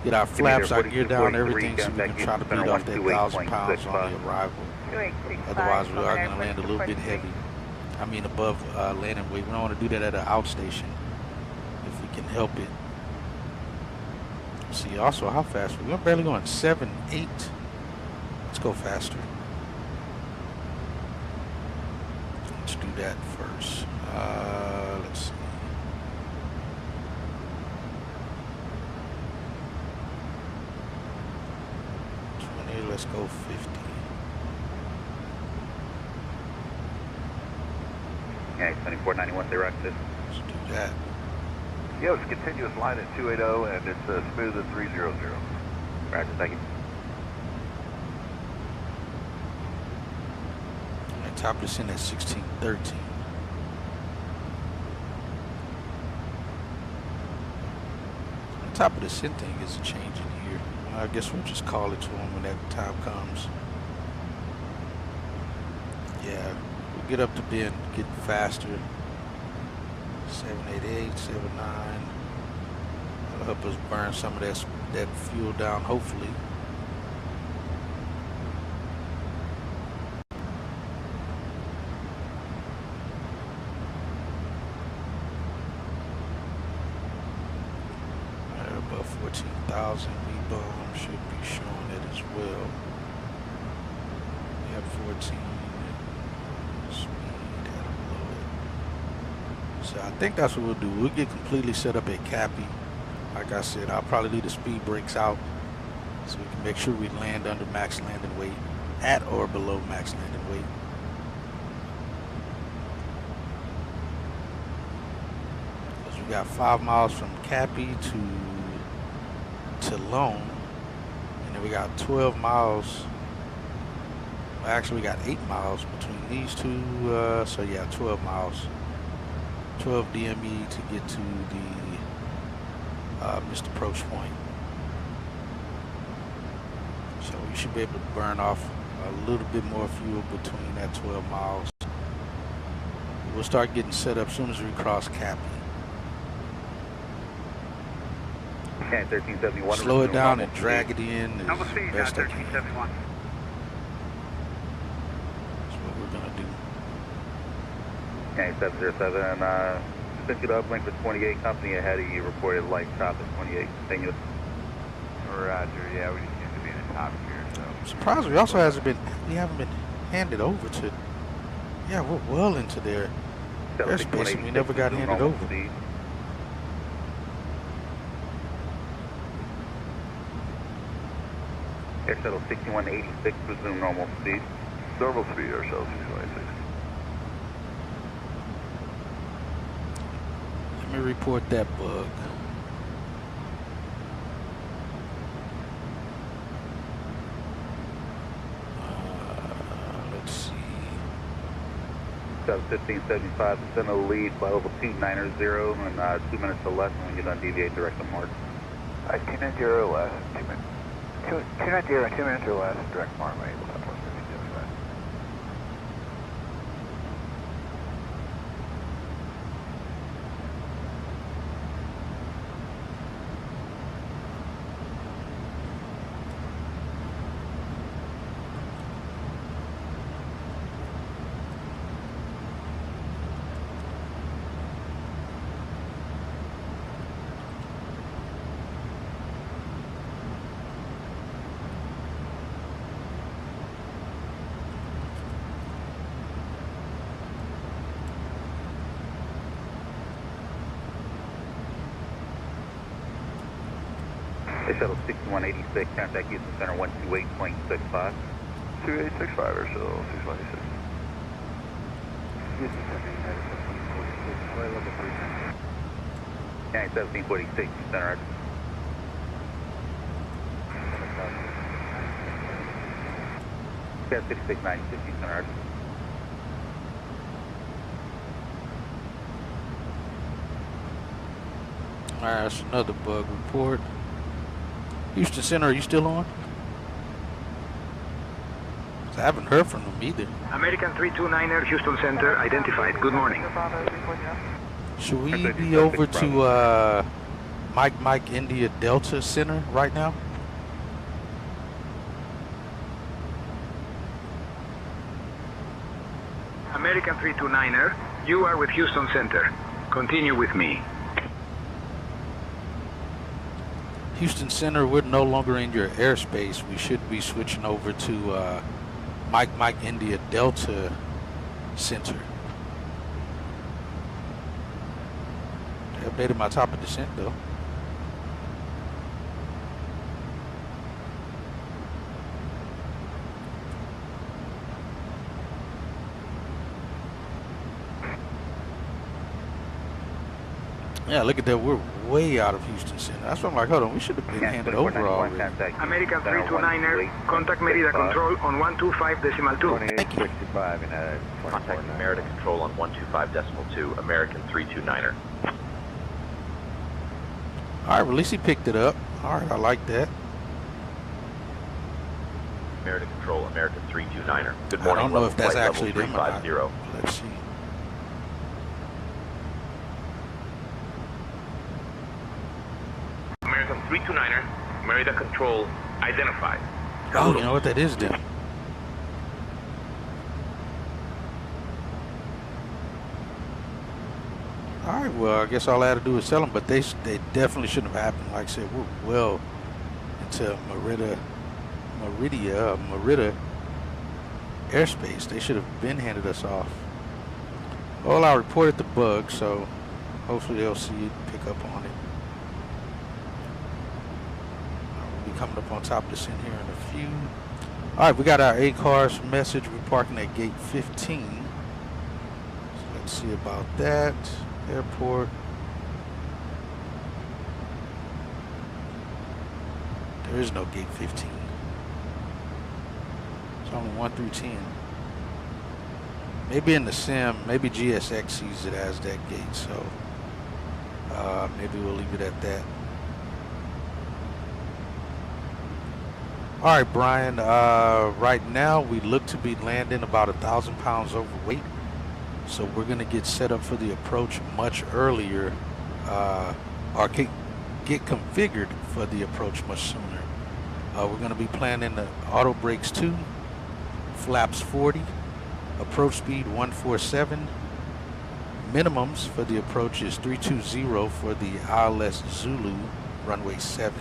Get our flaps, our gear down, everything, so we can try to beat off that 1,000 pounds on the arrival. Otherwise, we are going to land a little bit heavy. I mean, above landing weight. We don't want to do that at an outstation if we can help it. See, also, how fast? We're barely going 7, 8. Let's go faster. Let's do that first. Let's see. Let's go 50. Yeah, 2491 directed. Let's do that. Yeah, it's a continuous line at 280 and it's smooth at 300. Roger, thank you. I top this in at 1613. The top of the sin thing isn't changing here. I guess we'll just call it to him when that time comes. Yeah, we'll get up to bend, get faster. 788, 79. That'll help us burn some of that fuel down, hopefully. Above 14,000. Me-Bomb should be showing it as well. We have 14 speed at below it. So I think that's what we'll do. We'll get completely set up at Cappy. Like I said, I'll probably leave the speed brakes out so we can make sure we land under max landing weight, at or below max landing weight. Because we got 5 miles from Cappy to Lone, and then we got 12 miles. Well, actually, we got 8 miles between these two. So yeah, 12 miles. 12 DME to get to the missed approach point. So we should be able to burn off a little bit more fuel between that 12 miles. We'll start getting set up as soon as we cross Cappy. Okay, 1371. Slow it down and drag it in as best I can. That's what we're going to do. Okay, 707. Sent you the uplink for 28. Company ahead of you reported light traffic 28. Continuous. Roger, yeah, we just seem to be in the top here, so. Surprised we also we haven't been handed over to. Yeah, we're well into their airspace and we never got handed over. Speed. Air Shuttle 6186, resume normal speed. Normal speed, Air Shuttle 6186. Let me report that bug. Let's see. South 1575, descend the lead, flight level 290 and 2 minutes or less, and when you're done, deviate direct to mark. 290 or less, 2 minutes. 290, 2 minutes or less, direct mark, right? Space Shuttle 6186, contact Houston Center 128.65. 2865 or so, 6186. Houston Center, United 1746, flight level 3. United 1746, Houston Center. Cat 6696, Houston Center. Alright, that's another bug report. Houston Center, are you still on? I haven't heard from them either. American 329er, Houston Center, identified. Good morning. Should we be over to Mike India Delta Center right now? American 329er, you are with Houston Center. Continue with me. Houston Center, we're no longer in your airspace. We should be switching over to Mike India Delta Center. They updated my top of descent though. Yeah, look at that. We're way out of Houston Center. That's why I'm like, hold on, we should have been handed over already. American 329er, contact Merida Control on 125.2. Thank you. Contact Merida Control on 125.2, American 329er. All right, well, at least he picked it up. All right, I like that. Merida Control, American 329er. Good I morning. don't know if that's actually them or not. 350. Let's see. American 329er, Merida Control, identified. Oh, you know what? That is them. All right, well, I guess all I had to do is tell them, but they definitely shouldn't have happened. Like I said, we're well into Merida airspace. They should have been handed us off. Well, I reported the bug, so hopefully they'll see it, pick up on it. We'll be coming up on top of this in here in a few. All right, we got our ACARS message. We're parking at gate 15. So let's see about that. Airport. There is no gate 15. It's only 1 through 10. Maybe in the sim, maybe GSX sees it as that gate, so maybe we'll leave it at that. All right, Brian, right now we look to be landing about 1,000 pounds overweight. So we're going to get set up for the approach much earlier, or get configured for the approach much sooner. We're going to be planning the auto brakes 2, flaps 40, approach speed 147. Minimums for the approach is 320 for the ILS Zulu, runway 7.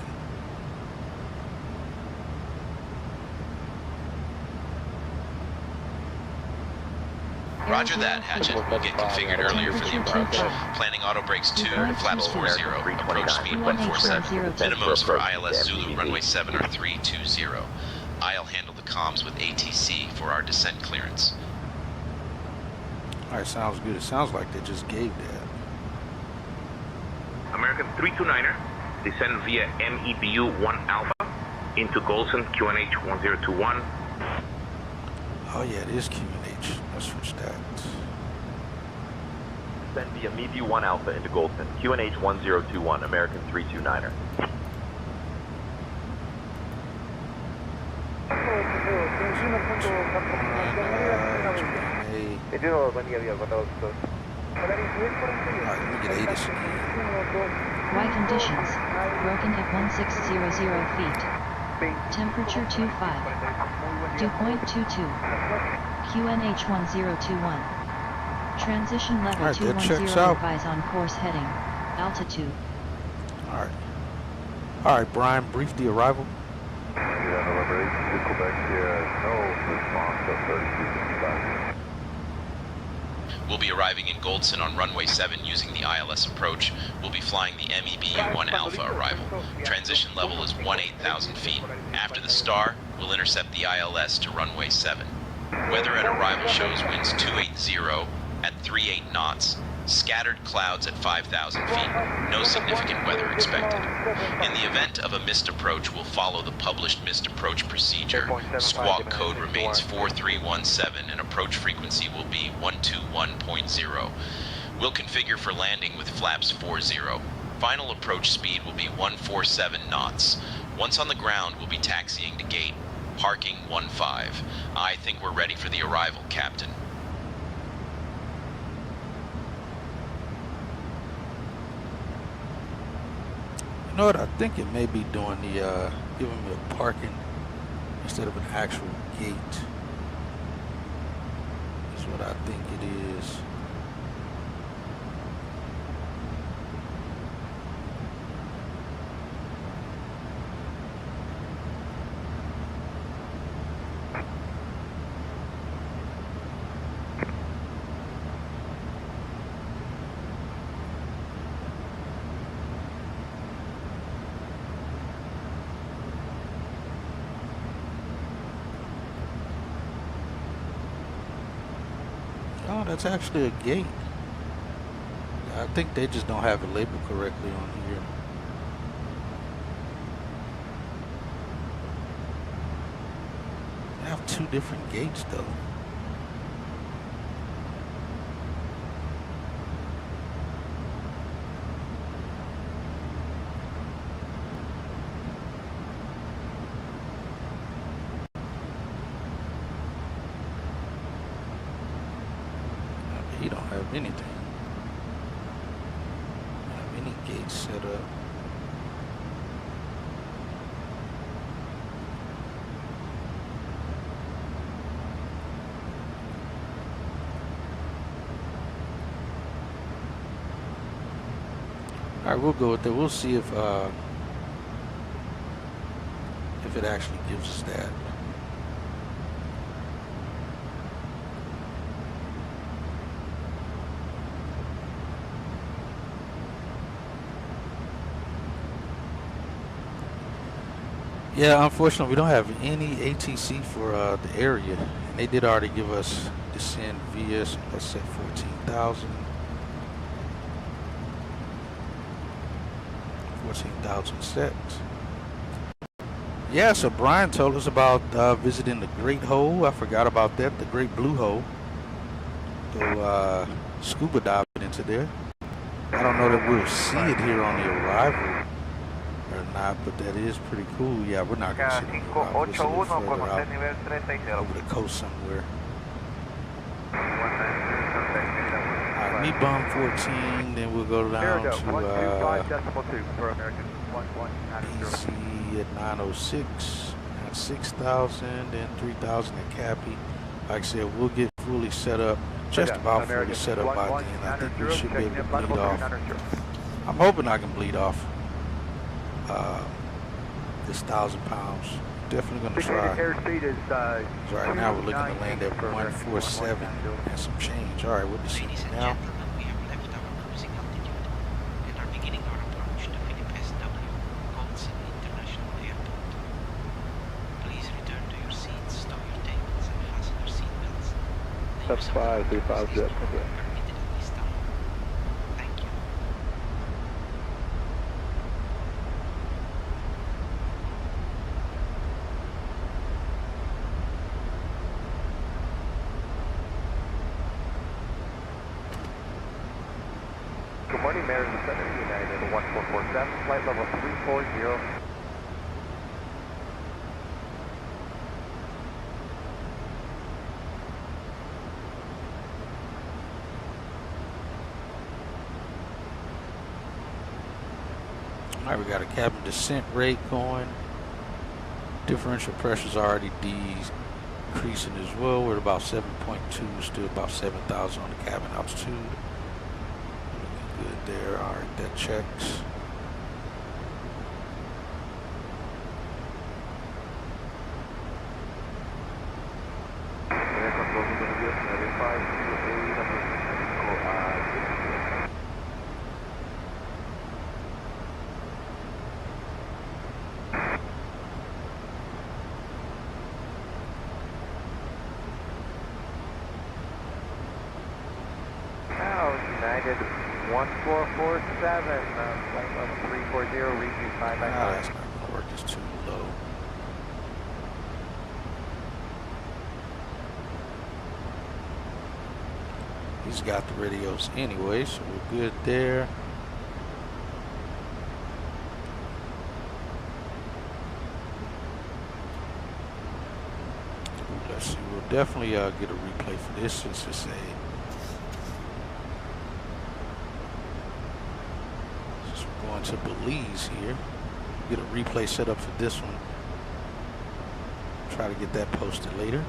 Roger that, Hatchet. We'll get configured earlier for the approach. Planning auto brakes 2, flaps 40, approach speed 147. Minimums for ILS Zulu, runway 7 are 320. I'll handle the comms with ATC for our descent clearance. All right, sounds good. It sounds like they just gave that. American 329er, descend via MEBU 1 Alpha into Golson, QNH 1021. Oh yeah, it is QNH. Let's switch that. Descend via MEBU 1 Alpha into Golson, QNH 1021, American 329er. Y conditions. Broken at 1600 feet. Temperature 25. Dew point 22. QNH 1021. Transition level Alright, that 210. checks out. Advise on course heading. Altitude. All right, Brian, brief the arrival. We'll be arriving in Goldson on runway 7 using the ILS approach. We'll be flying the MEB-1 Alpha arrival. Transition level is 18,000 feet. After the star, we'll intercept the ILS to runway 7. Weather at arrival shows winds 280 at 38 knots. Scattered clouds at 5,000 feet. No significant weather expected. In the event of a missed approach, we'll follow the published missed approach procedure. Squawk code remains 4317 and approach frequency will be 121.0. We'll configure for landing with flaps 40. Final approach speed will be 147 knots. Once on the ground, we'll be taxiing to gate. Parking 15. I think we're ready for the arrival, Captain. You know what? I think it may be doing the giving me a parking instead of an actual gate. That's what I think it is. Oh, that's actually a gate. I think they just don't have it labeled correctly on here. They have two different gates though. You don't have anything. You don't have any gates set up. All right, we'll go with that. We'll see if it actually gives us that. Yeah, unfortunately, we don't have any ATC for the area. And they did already give us descend via, let's say 14,000. 14,000 sets. Yeah, so Brian told us about visiting the Great Hole. I forgot about that, the Great Blue Hole. Go scuba diving into there. I don't know that we'll see it here on the arrival or not, but that is pretty cool. Yeah, we're not going to see it on the arrival. We'll see it further out over the coast somewhere. Alright, me bomb 14, then we'll go down to BC at 906, at 6,000, then 3,000 at Cappy. Like I said, we'll get fully set up, just about fully set up by then. I think we should be able to bleed off. I'm hoping I can bleed off this 1,000 pounds. Definitely going to try. So right now we're looking to land at 147 and some change. All right, we'll be seeing now. We have left our cruising altitude and are beginning our approach to PSXT Goldson International Airport. Please return to your seats, stow your tables, and fasten your seatbelts. That's 535 jet. Good morning, Maryland Center, United 1447, flight level 340. All right, we got a cabin descent rate going. Differential pressure's already decreasing as well. We're at about 7.2, still about 7,000 on the cabin altitude. Good there. All right, that checks. United 1447, flight level 340, read you 5 by 5. That's not gonna work, it's too low. He's got the radios anyway, so we're good there. Let's see, we'll definitely get a replay for this since it's since we're going to Belize here. Get a replay set up for this one. Try to get that posted later.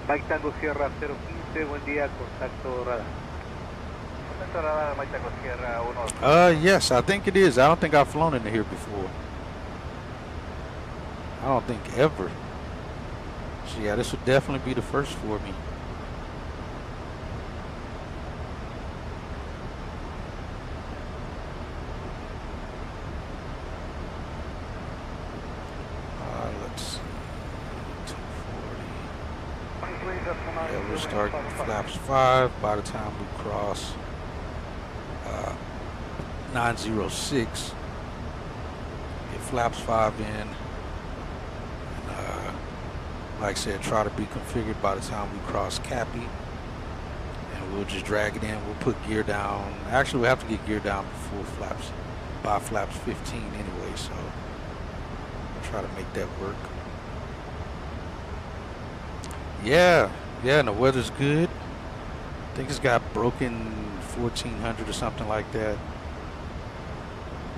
Mike Tango Sierra 015, buen día, contacto radar. Contacto radar, Mike Tango Sierra 1. Yes, I think it is. I don't think I've flown into here before. I don't think ever. So yeah, this would definitely be the first for me. Let's see. 240. Yeah, we'll start flaps 5 by the time we cross 906. Get flaps 5 in. And like I said, try to be configured by the time we cross Cappy. And we'll just drag it in. We'll put gear down. Actually, we have to get gear down before flaps, by flaps 15 anyway, so we'll try to make that work. Yeah, and the weather's good. I think it's got broken 1400 or something like that.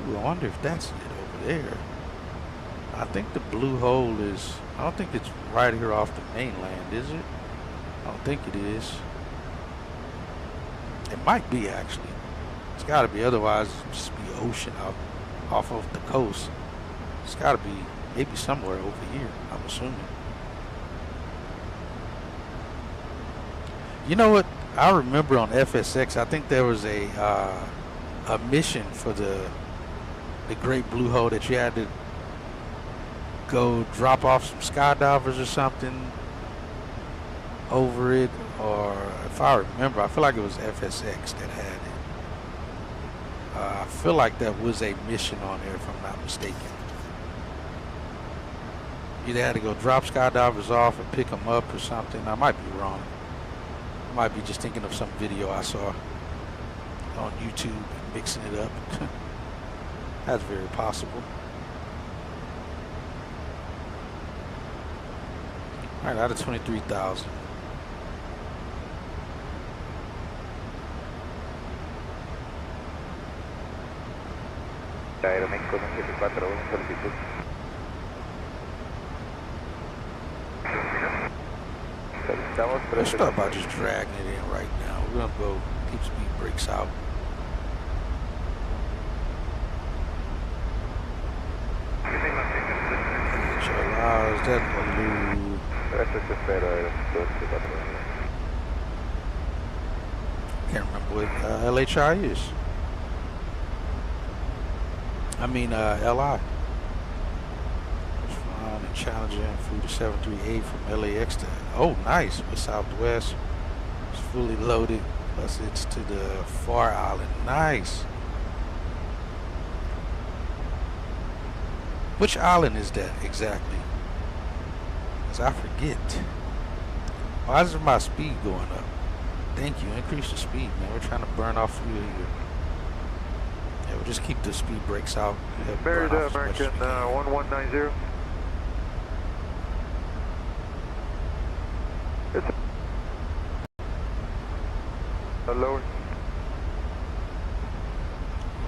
Ooh, I wonder if that's it over there. I think the blue hole is, I don't think it's right here off the mainland, is it? I don't think it is. It might be, actually. It's got to be, otherwise it'd just be ocean out off of the coast. It's got to be maybe somewhere over here, I'm assuming. You know what? I remember on FSX, I think there was a mission for the Great Blue Hole that you had to go drop off some skydivers or something over it, or if I remember, I feel like it was FSX that had it. I feel like that was a mission on there, if I'm not mistaken. Either had to go drop skydivers off and pick them up or something. I might be wrong. I might be just thinking of some video I saw on YouTube mixing it up. That's very possible. All right, out of 23,000. Aeroméxico 974, una solicitud. Let's start by just dragging it in right now. We're going to go keep speed brakes out. Is that blue? Can't remember what LHI is. I mean LI. Flying and challenging flew to 738 from LAX to, oh nice, with Southwest. It's fully loaded, plus it's to the far island. Nice. Which island is that exactly? Because I forget. Why is my speed going up? Thank you, increase the speed, man. We're trying to burn off fuel here. Yeah, we'll just keep the speed brakes out. Merida, American 1190. It's a lower.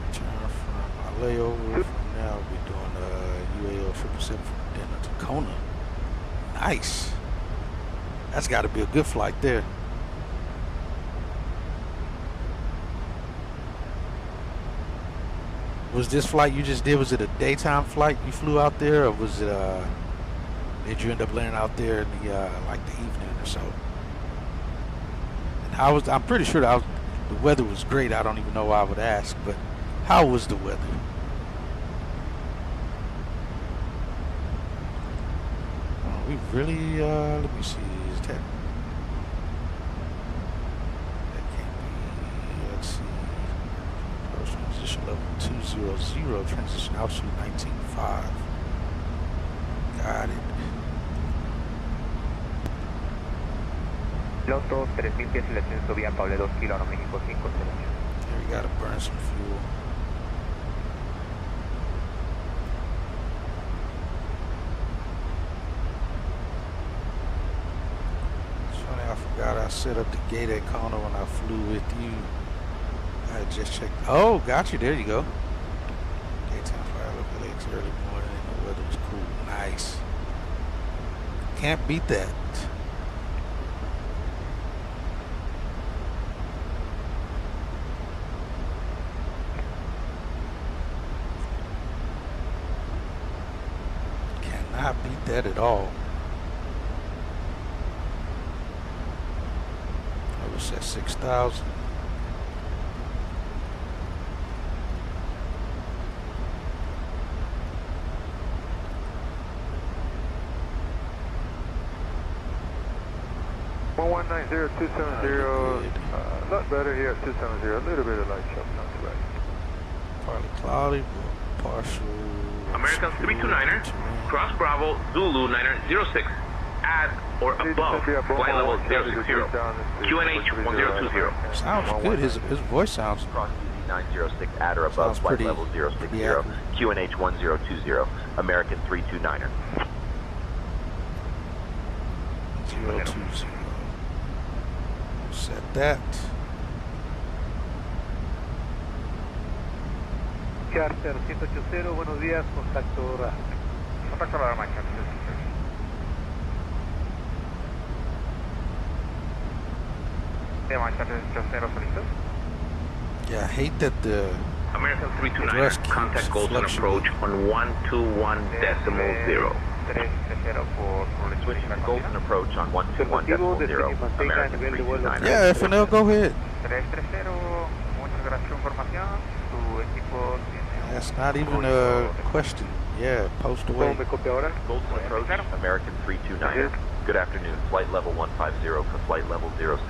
Return from our layover. From now, we'll be doing UAL 777 from Denver to Kona. Nice. That's got to be a good flight there. Was this flight you just did, was it a daytime flight you flew out there, or was it did you end up landing out there in the like the evening or so? And I'm pretty sure that the weather was great. I don't even know why I would ask, but how was the weather? Oh, we really let me see, is that can't be, let's see, approach position level 200, transition altitude 19.5. Got it. Piloto 3000 pies el ascenso vía cable 2 kilo, México 508. There we gotta burn some fuel. It's funny, I forgot I set up the gate at Kona when I flew with you. I just checked. Oh, got you. There you go. Daytime fire local lakes early morning and the weather was cool. Nice. Can't beat that. Cannot beat that at all. I was at 6,000. A lot better here at 270. A little bit of light shock, not too bad. Partly cloudy, partial. American 329er, cross Bravo, Zulu 906, at or above flight level 060, QNH 1020. Sounds good. His voice sounds. Cross 906 at or above flight level 060, QNH 1020, American 329er. 020. Set that. Charter 180, buenos días, contacto RA. Contacto RA, Mike. Yeah, I hate that the American 329er, contact Golden approach on 121.0. Switching to Golden approach on 121.0. American 329er. Yeah, FNL, go ahead. That's not even a question. Yeah, post away. Golden approach, American 329er. Good afternoon. Flight level 150 for flight level 060.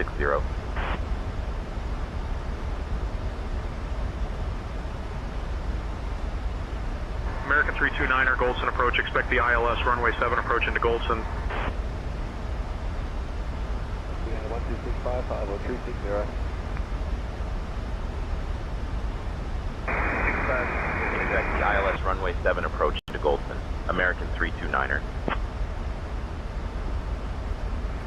American 329er, Goldson approach. Expect the ILS runway 7 approach into Goldson. 1265, 50360. Expect the ILS runway 7 approach to Goldson. American 329er.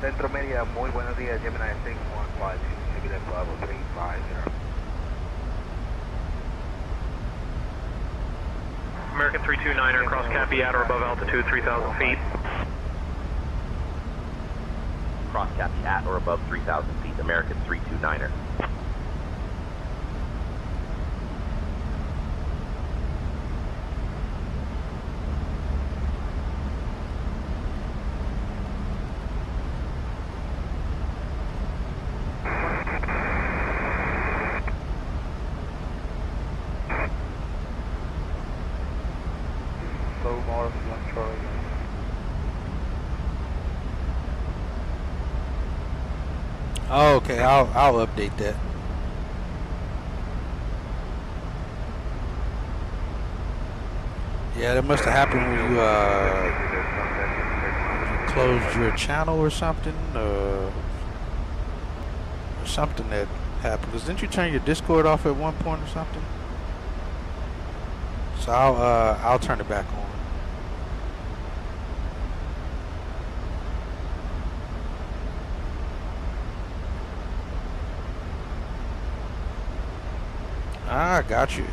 Centro Media, muy buenos días. Gemini 615, Quebec Bravo 350. American 329er, cross Cappy at or above altitude 3,000 feet. Cross Cappy at or above 3,000 feet. American 329er. Oh, okay, I'll update that. Yeah, that must have happened when you closed your channel or something, or something that happened. Because didn't you turn your Discord off at one point or something? So I'll turn it back on. Ah, got you.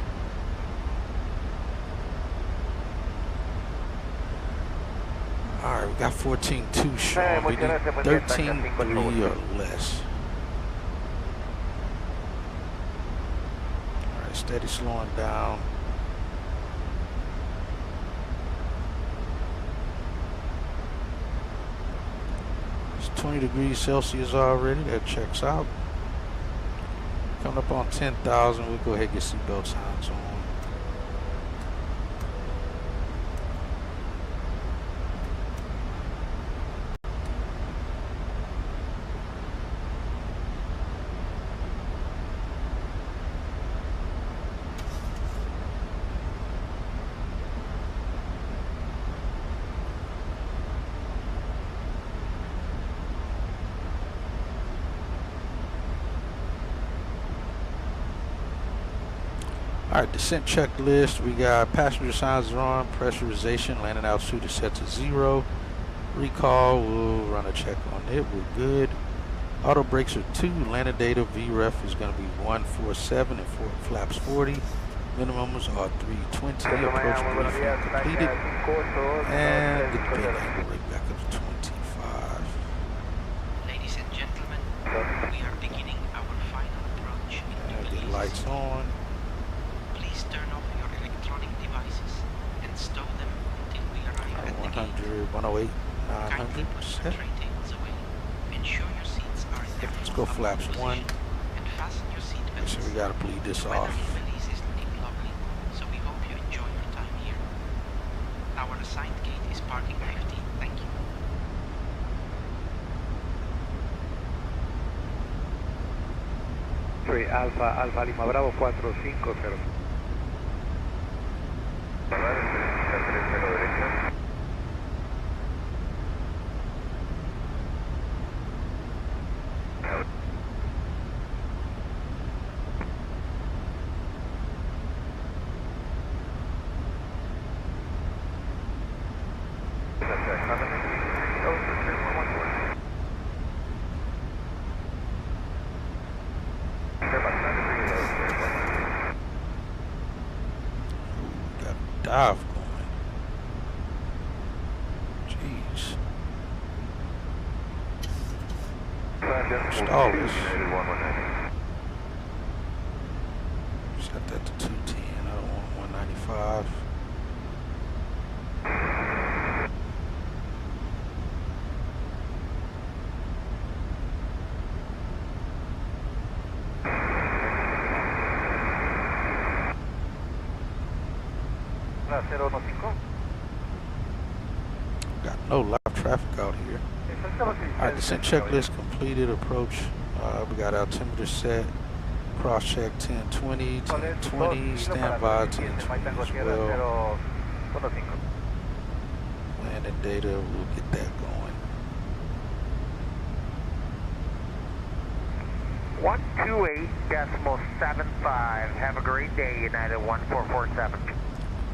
Alright, we got 14.2 showing. We need 13.3 or less. Alright, steady slowing down. It's 20 degrees Celsius already. That checks out. Coming up on 10,000. We'll go ahead and get seatbelt signs on. Alright, descent checklist. We got passenger signs are on, pressurization, landing altitude is set to 0. Recall, we'll run a check on it. We're good. Auto brakes are 2. Landing data VREF is going to be 147 and flaps 40. Minimums are 320. Approach briefing completed. And get the tail angle right back up to 25. Ladies and gentlemen, we are beginning our final approach into Belize. Get lights on. Turn off your electronic devices and stow them until we arrive at the 100, 108, 900. Kindly put the tray tables away. Ensure your seats are in their Let's go flaps 1. and fasten your seat belts. So we gotta bleed this The weather off. in Belize is looking lovely, so we hope you enjoy your time here. Our assigned gate is parking 15. Thank you. Soy Alfa Lima Bravo 450. Dive going. Jeez. Stall this. Set that to 210. I don't want 195. Got no live traffic out here. Alright, descent checklist completed. Approach. We got altimeter set. Cross check 1020, 1020. Standby 1020 as well. Landing data, we'll get that going. 128.75. Have a great day, United 1447.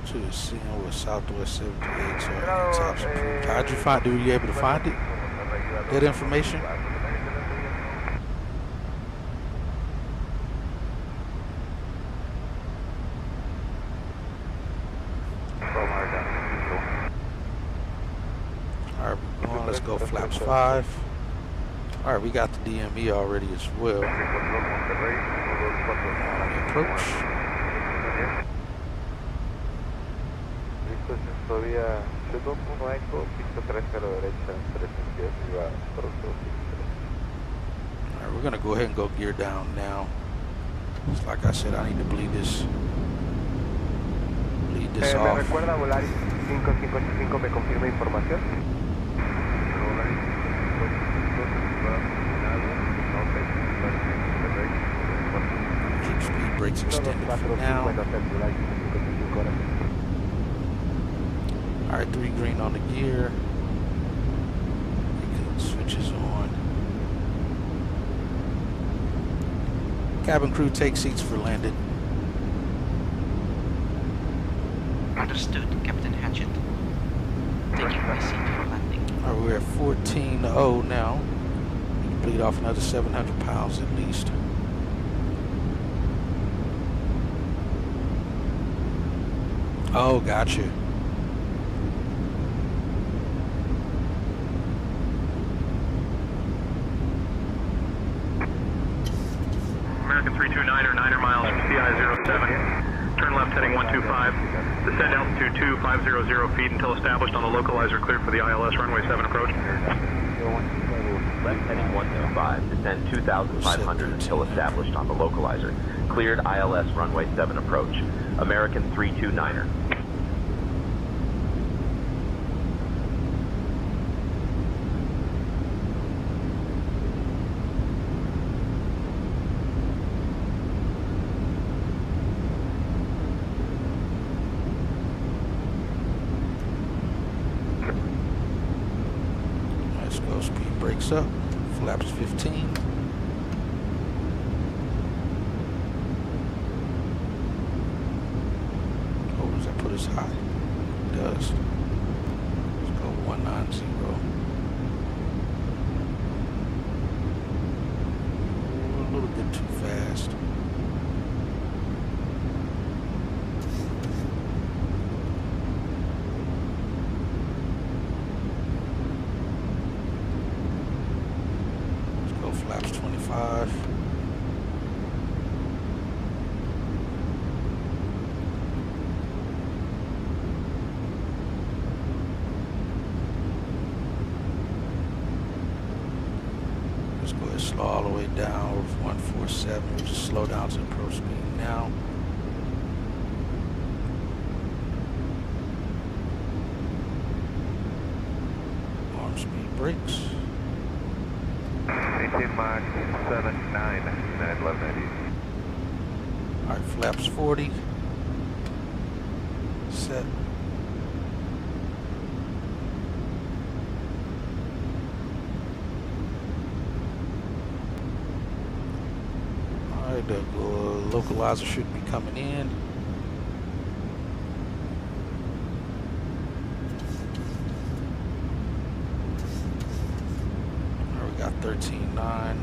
To the scene with Southwest 78, so top speed. How'd you find it? Were you able to find it? That information? Alright, we're going. Let's go flaps 5. Alright, we got the DME already as well. On the approach. Vía 2.1 Echo, pista 30 derecha, 310 arriba, 263. Alright, we're going to go ahead and go gear down now. Just like I said, I need to bleed this off. ¿Me recuerda volar 5585? ¿Me confirma información? Keep speed brakes extended for now. Alright, 3 green on the gear. Switches on. Cabin crew, take seats for landing. Understood, Captain Hatchett. Taking my seat for landing. Alright, we're at 14.0 now. We can bleed off another 700 pounds at least. Oh, gotcha. American 329er, 9er miles from CI 07. Turn left heading 125. Descend altitude 2500 feet until established on the localizer cleared for the ILS runway 7 approach. Left heading 125, descend 2,500 until established on the localizer. Cleared ILS runway 7 approach. American 329er. Let's go, speed brakes up, flaps 15. Oh, does that put us high? It does. Let's go 190. Oh, a little bit too fast. Flaps 25. Let's go ahead and slow all the way down with 147. We'll just slow down to approach speed now. Arm speed brakes. 18 Mach 79, 1190. Alright, flaps 40. Set. Alright, the localizer should be coming in. Alright, we got 13.9.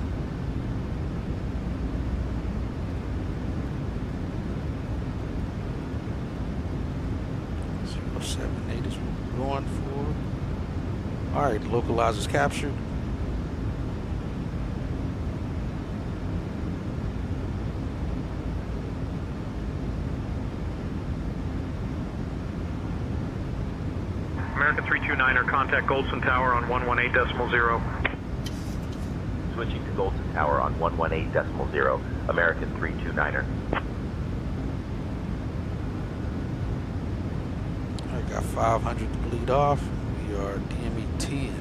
078 is what we're going for. Alright, the localizer's captured. American 329er, contact Goldson Tower on 118.0. Switching to Goldson Tower on 118.0. American 329er. I got 500 to bleed off. We are DME 10.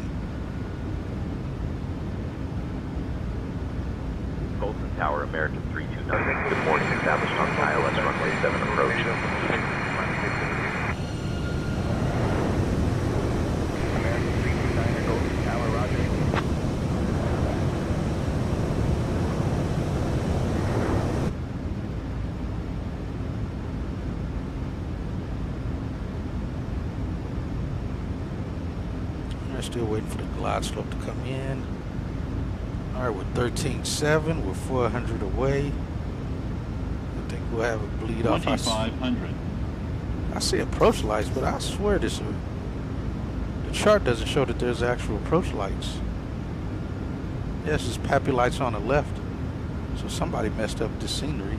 Goldson Tower, American 329er. Good morning, established on ILS runway 7 approach. Still waiting for the glide slope to come in. Alright, we're 13.7. We're 400 away. I think we'll have a bleed off. 2,500. I see approach lights, but I swear the chart doesn't show that there's actual approach lights. Yes, there's pappy lights on the left. So somebody messed up the scenery.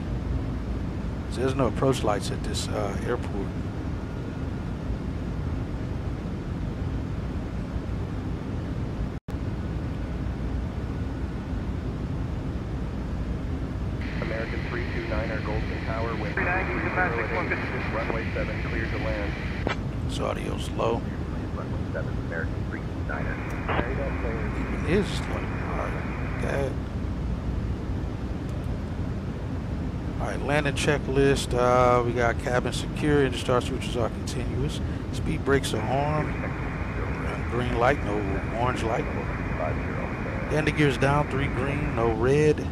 There's no approach lights at this airport. American 329er, Goldson Tower, wind 080, runway 7, clear to land. This audio's low. Runway 7, American 329er. It is slow. Alright, that. Alright, landing checklist. We got cabin secure, engine start switches are continuous. Speed brakes are on. Green light, no orange light. Landing gears down, 3 green, no red.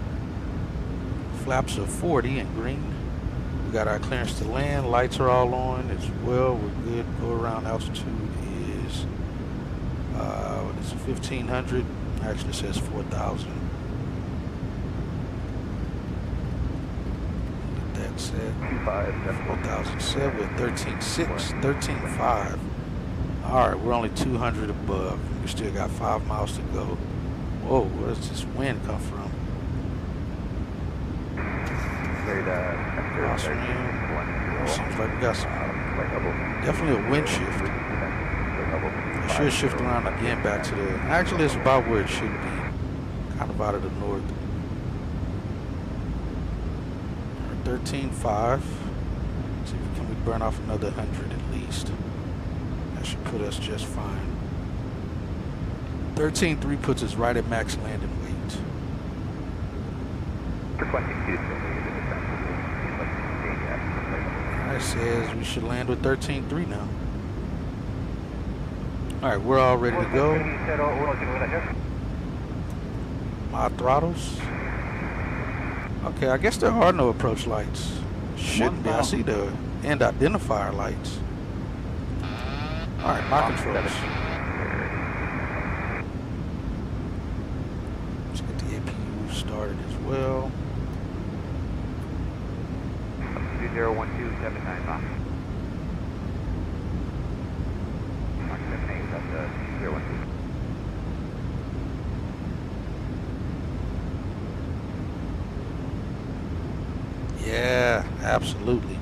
Flaps are 40 and green. We got our clearance to land. Lights are all on as well. We're good. Go around altitude is what is it, 1,500. Actually, it says 4,000. Get that set. 4,007. We're 13.6, 13.5. All right, we're only 200 above. We still got 5 miles to go. Whoa, where does this wind come from? Seems like we got some, definitely a wind shift. It should shift around again back to the, actually it's about where it should be. positive out of the north. 13.5. See if can we burn off another 100 at least. That should put us just fine. 13.3 puts us right at max landing weight. It says we should land with 13.3 now. Alright, we're all ready to go. My throttles. Okay, I guess there are no approach lights. Shouldn't be. I see the end identifier lights. Alright, my controls. Let's get the APU started as well. 201279 Mach. Mach 78, that's 2012. Yeah, absolutely.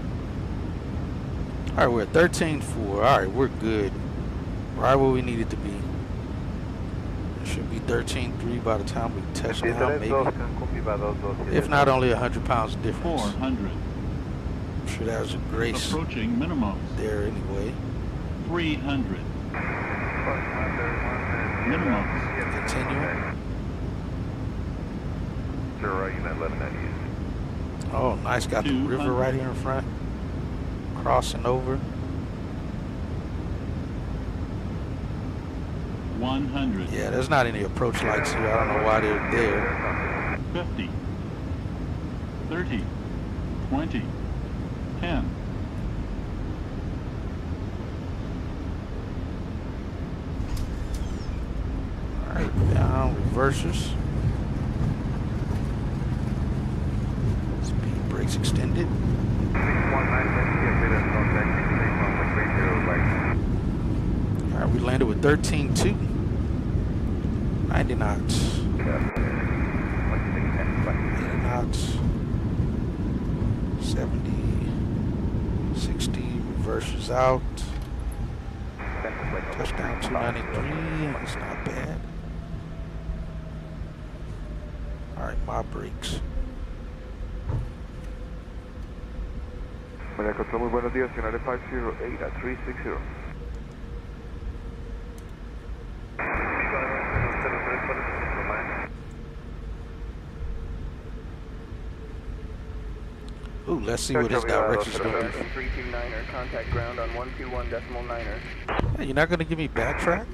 Alright, we're at 13.4. Alright, we're good. Right where we need it to be. It should be 13.3 by the time we touch down, maybe. If not, only 100 pounds difference. 400. I'm sure that was a grace. Approaching minimum. There anyway. 300. Minimum. Continue. Sure, you're not letting that use. Oh, nice. Got the river right here in front. Crossing over. 100. Yeah, there's not any approach lights here. I don't know why they're there. 50. 30. 20. 10. Alright, down, reverses. Speed brakes extended. Alright, we landed with 13.2. 90 knots. 80 knots. 70. 60. Reverses out. Touchdown 293. It's not bad. Alright, my brakes. María Control, muy buenos días, United 508 at 360. Ooh, let's see what his direction's going to be. 329er, contact ground on 121.9er. Hey, you're not going to give me backtrack?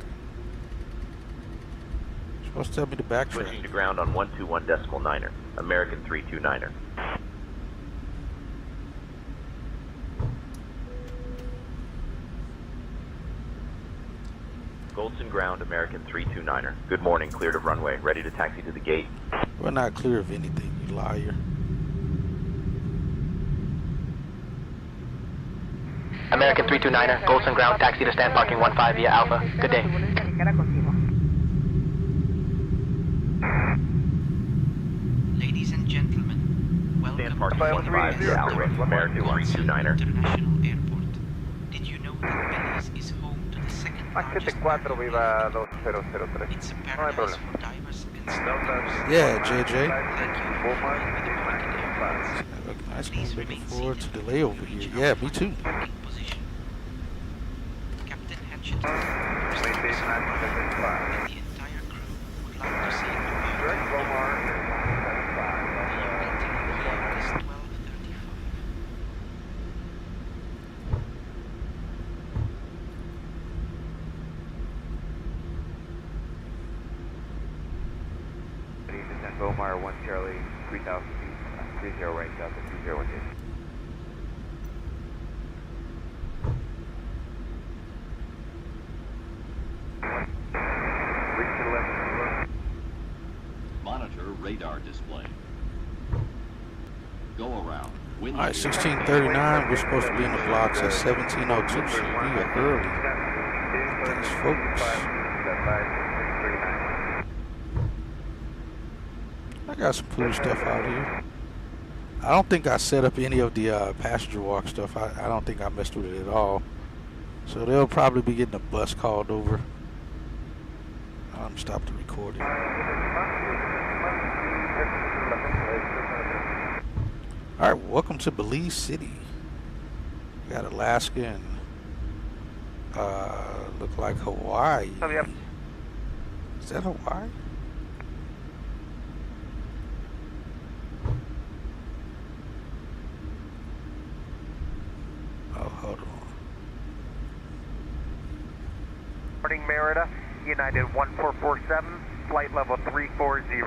You're supposed to tell me to backtrack. Switching to ground on 121.9er, American 329er. Goldson ground, American 329er. Good morning, cleared of runway, ready to taxi to the gate. We're not clear of anything, you liar. American 329er, Goldson ground, taxi to stand parking 15 via Alpha. Good day. Ladies and gentlemen, welcome Stand parking 15 via Alpha, American 329er. International Airport. Did you know that Belize is home to the second largest cargo airport? It's a paradise for divers and snorkelers. Yeah, JJ. Thank you for flying with American Airlines. Nice. I'm looking forward to the layover here. Yeah, me too. Captain Hatchet, and the entire crew would like to say goodbye. Is 12:35. Descent Beaumar, 1 Charlie, 3,000 feet, 30 right south of 201 gate. Monitor radar display. Go around. Alright, 1639. We're supposed to be in the blocks at 1702, so we are early. Thanks, folks. I got some cool stuff out here. I don't think I set up any of the passenger walk stuff. I don't think I messed with it at all. So they'll probably be getting a bus called over. Stop the recording. All right, welcome to Belize City. We got Alaska and look like Hawaii. Is that Hawaii? Oh, hold on. Morning, Merida. United 1447, flight level 340.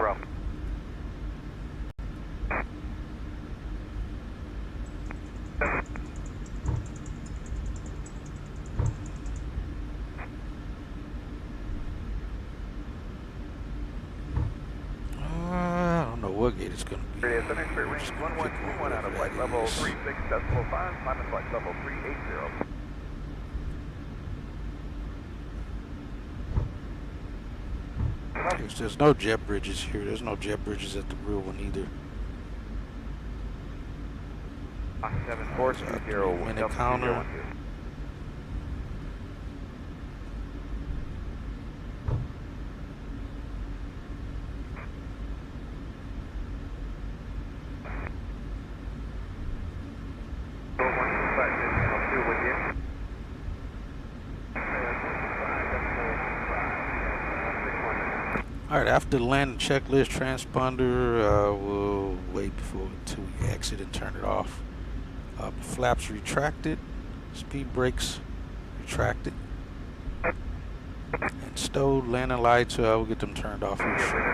I don't know what gate it's going to be. The next range 1121 out of flight level 36.5, climate flight level 380. There's no jet bridges here. There's no jet bridges at the real one either. 7420 minute counter. Alright, after the landing checklist transponder, we'll wait until we exit and turn it off. Flaps retracted, speed brakes retracted, and stowed. Landing lights, we'll get them turned off here shortly.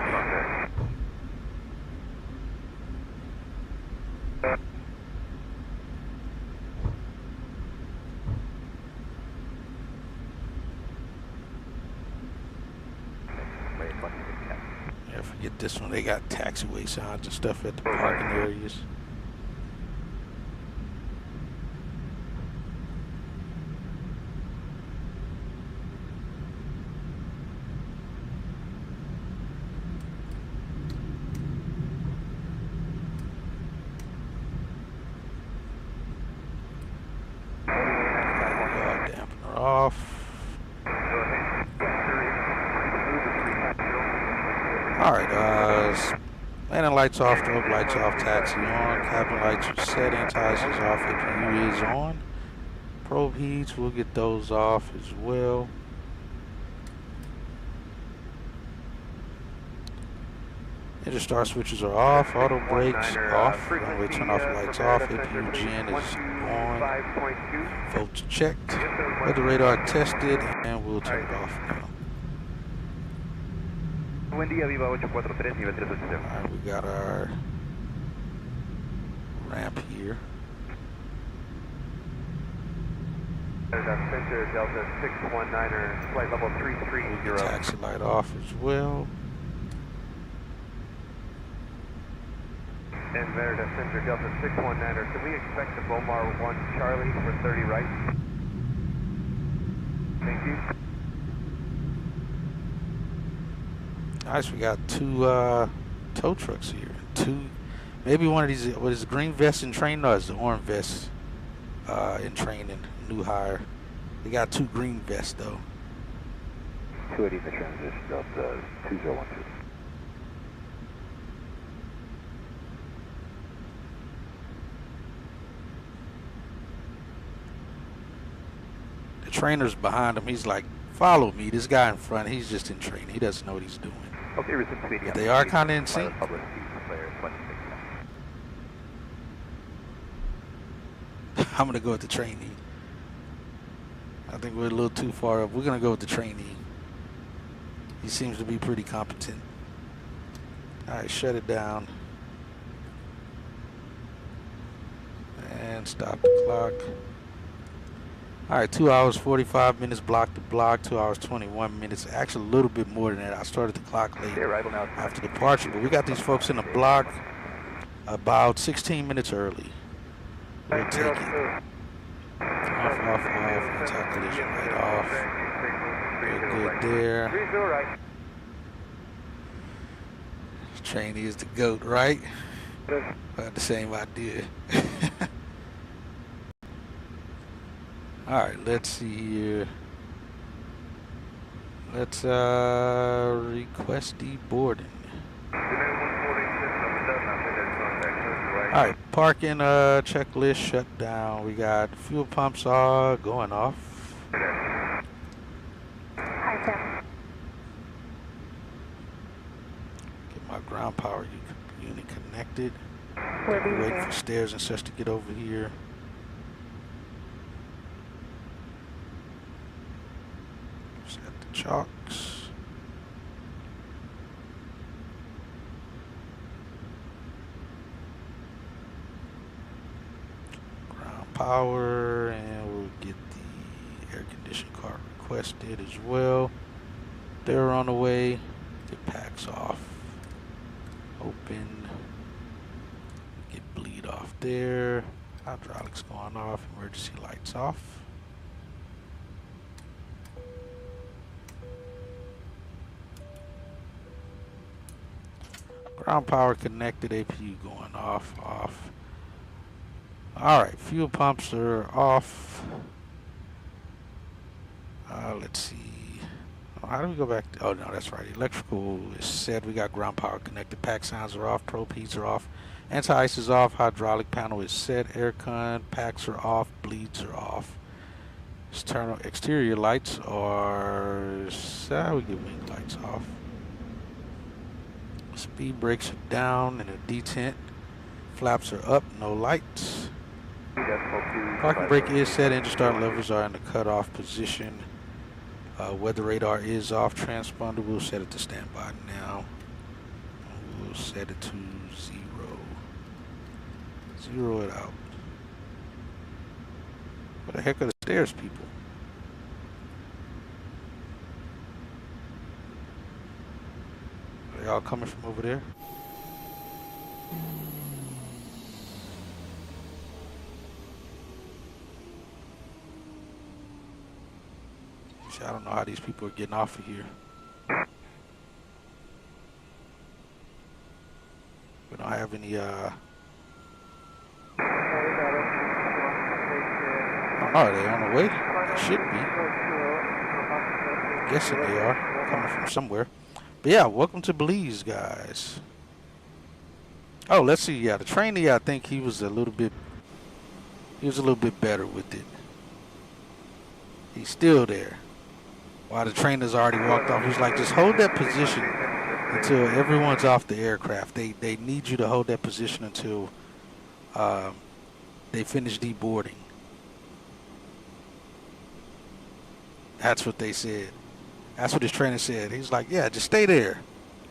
Yeah, forget this one. They got taxiway signs and stuff at the parking areas. Dampener off. Alright, landing lights off, strobe lights off, taxi on, cabin lights are set, anti-ice is off, APU is on. Probe heats, we'll get those off as well. Engine start switches are off, auto brakes off, runway turn off lights off, APU gen is on, volts checked, weather radar tested, and we'll turn it off now. Buen día, Viva 843, nivel 387. Alright, we got our ramp here. Center Delta 619er, flight level 330. Taxi light off as well. And Merida Center Delta 619er, can we expect the Bomar 1 Charlie for 30 right? Thank you. Nice, we got two tow trucks here. Maybe one of these, what is green vest in training, or is the orange vest in training, new hire. They got two green vests though. 280 in the transition, Delta 2012. The trainer's behind him. He's like, follow me. This guy in front, he's just in training. He doesn't know what he's doing. Okay, But they are kind of in sync. I'm going to go with the trainee. I think we're a little too far up. We're going to go with the trainee. He seems to be pretty competent. All right, shut it down. And stop the clock. All right, 2 hours, 45 minutes block to block, 2 hours, 21 minutes. Actually, a little bit more than that. I started the clock late after departure, but we got these folks in the block about 16 minutes early. We'll take it. Off, anti-collision light off. We're good there. Trainee is the GOAT, right? I had the same idea. Alright, let's see here. Let's request deboarding. Alright, parking checklist shut down. We got fuel pumps all going off. Get my ground power unit connected. Waiting for stairs and such to get over here. Set the chocks. Power, and we'll get the air conditioning card requested as well. They're on the way. Get packs off. Open. Get bleed off there. Hydraulics going off. Emergency lights off. Ground power connected. APU going off. Alright, fuel pumps are off. Let's see. How do we go back? Oh, no, that's right. Electrical is set. We got ground power connected. Pack sounds are off. Probe heats are off. Anti-ice is off. Hydraulic panel is set. Air con. Packs are off. Bleeds are off. Exterior lights are set. We get wing lights off. Speed brakes are down in a detent. Flaps are up. No lights. Parking brake is set. Engine start levers are in the cutoff position. Weather radar is off. Transponder, we'll set it to standby now. We'll set it to 0. 0 it out. What the heck are the stairs, people? Are y'all coming from over there? I don't know how these people are getting off of here. We don't have any, I don't know, are they on the way? They should be. I'm guessing they are, coming from somewhere. But yeah, welcome to Belize, guys. Oh, let's see, yeah, the trainee, I think he was a little bit better with it. He's still there. While the trainer's already walked off, he's like, just hold that position until everyone's off the aircraft. They need you to hold that position until they finish deboarding. That's what they said. That's what his trainer said. He's like, yeah, just stay there.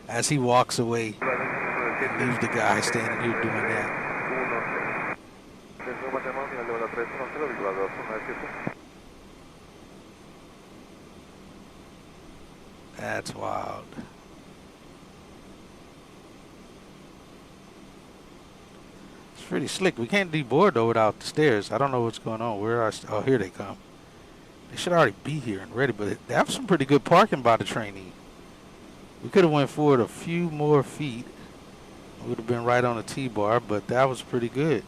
As he walks away, leaves the guy standing here doing that. That's wild. It's pretty slick. We can't deboard though without the stairs. I don't know what's going on. Where are? Oh, here they come. They should already be here and ready. But that was some pretty good parking by the trainee. We could have went forward a few more feet. Would have been right on the T-bar, but that was pretty good.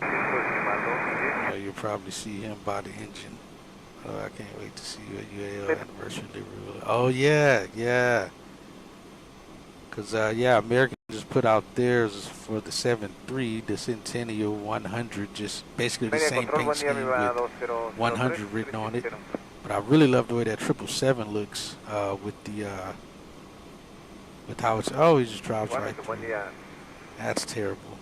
You'll probably see him by the engine. Oh, I can't wait to see you at UAL anniversary delivery. Oh, yeah. Because, yeah, American just put out theirs for the 7.3, the Centennial 100, just basically the same paint scheme with 100 written on it. But I really love the way that 777 looks with the, with how it's, oh, he just drives right through. That's terrible.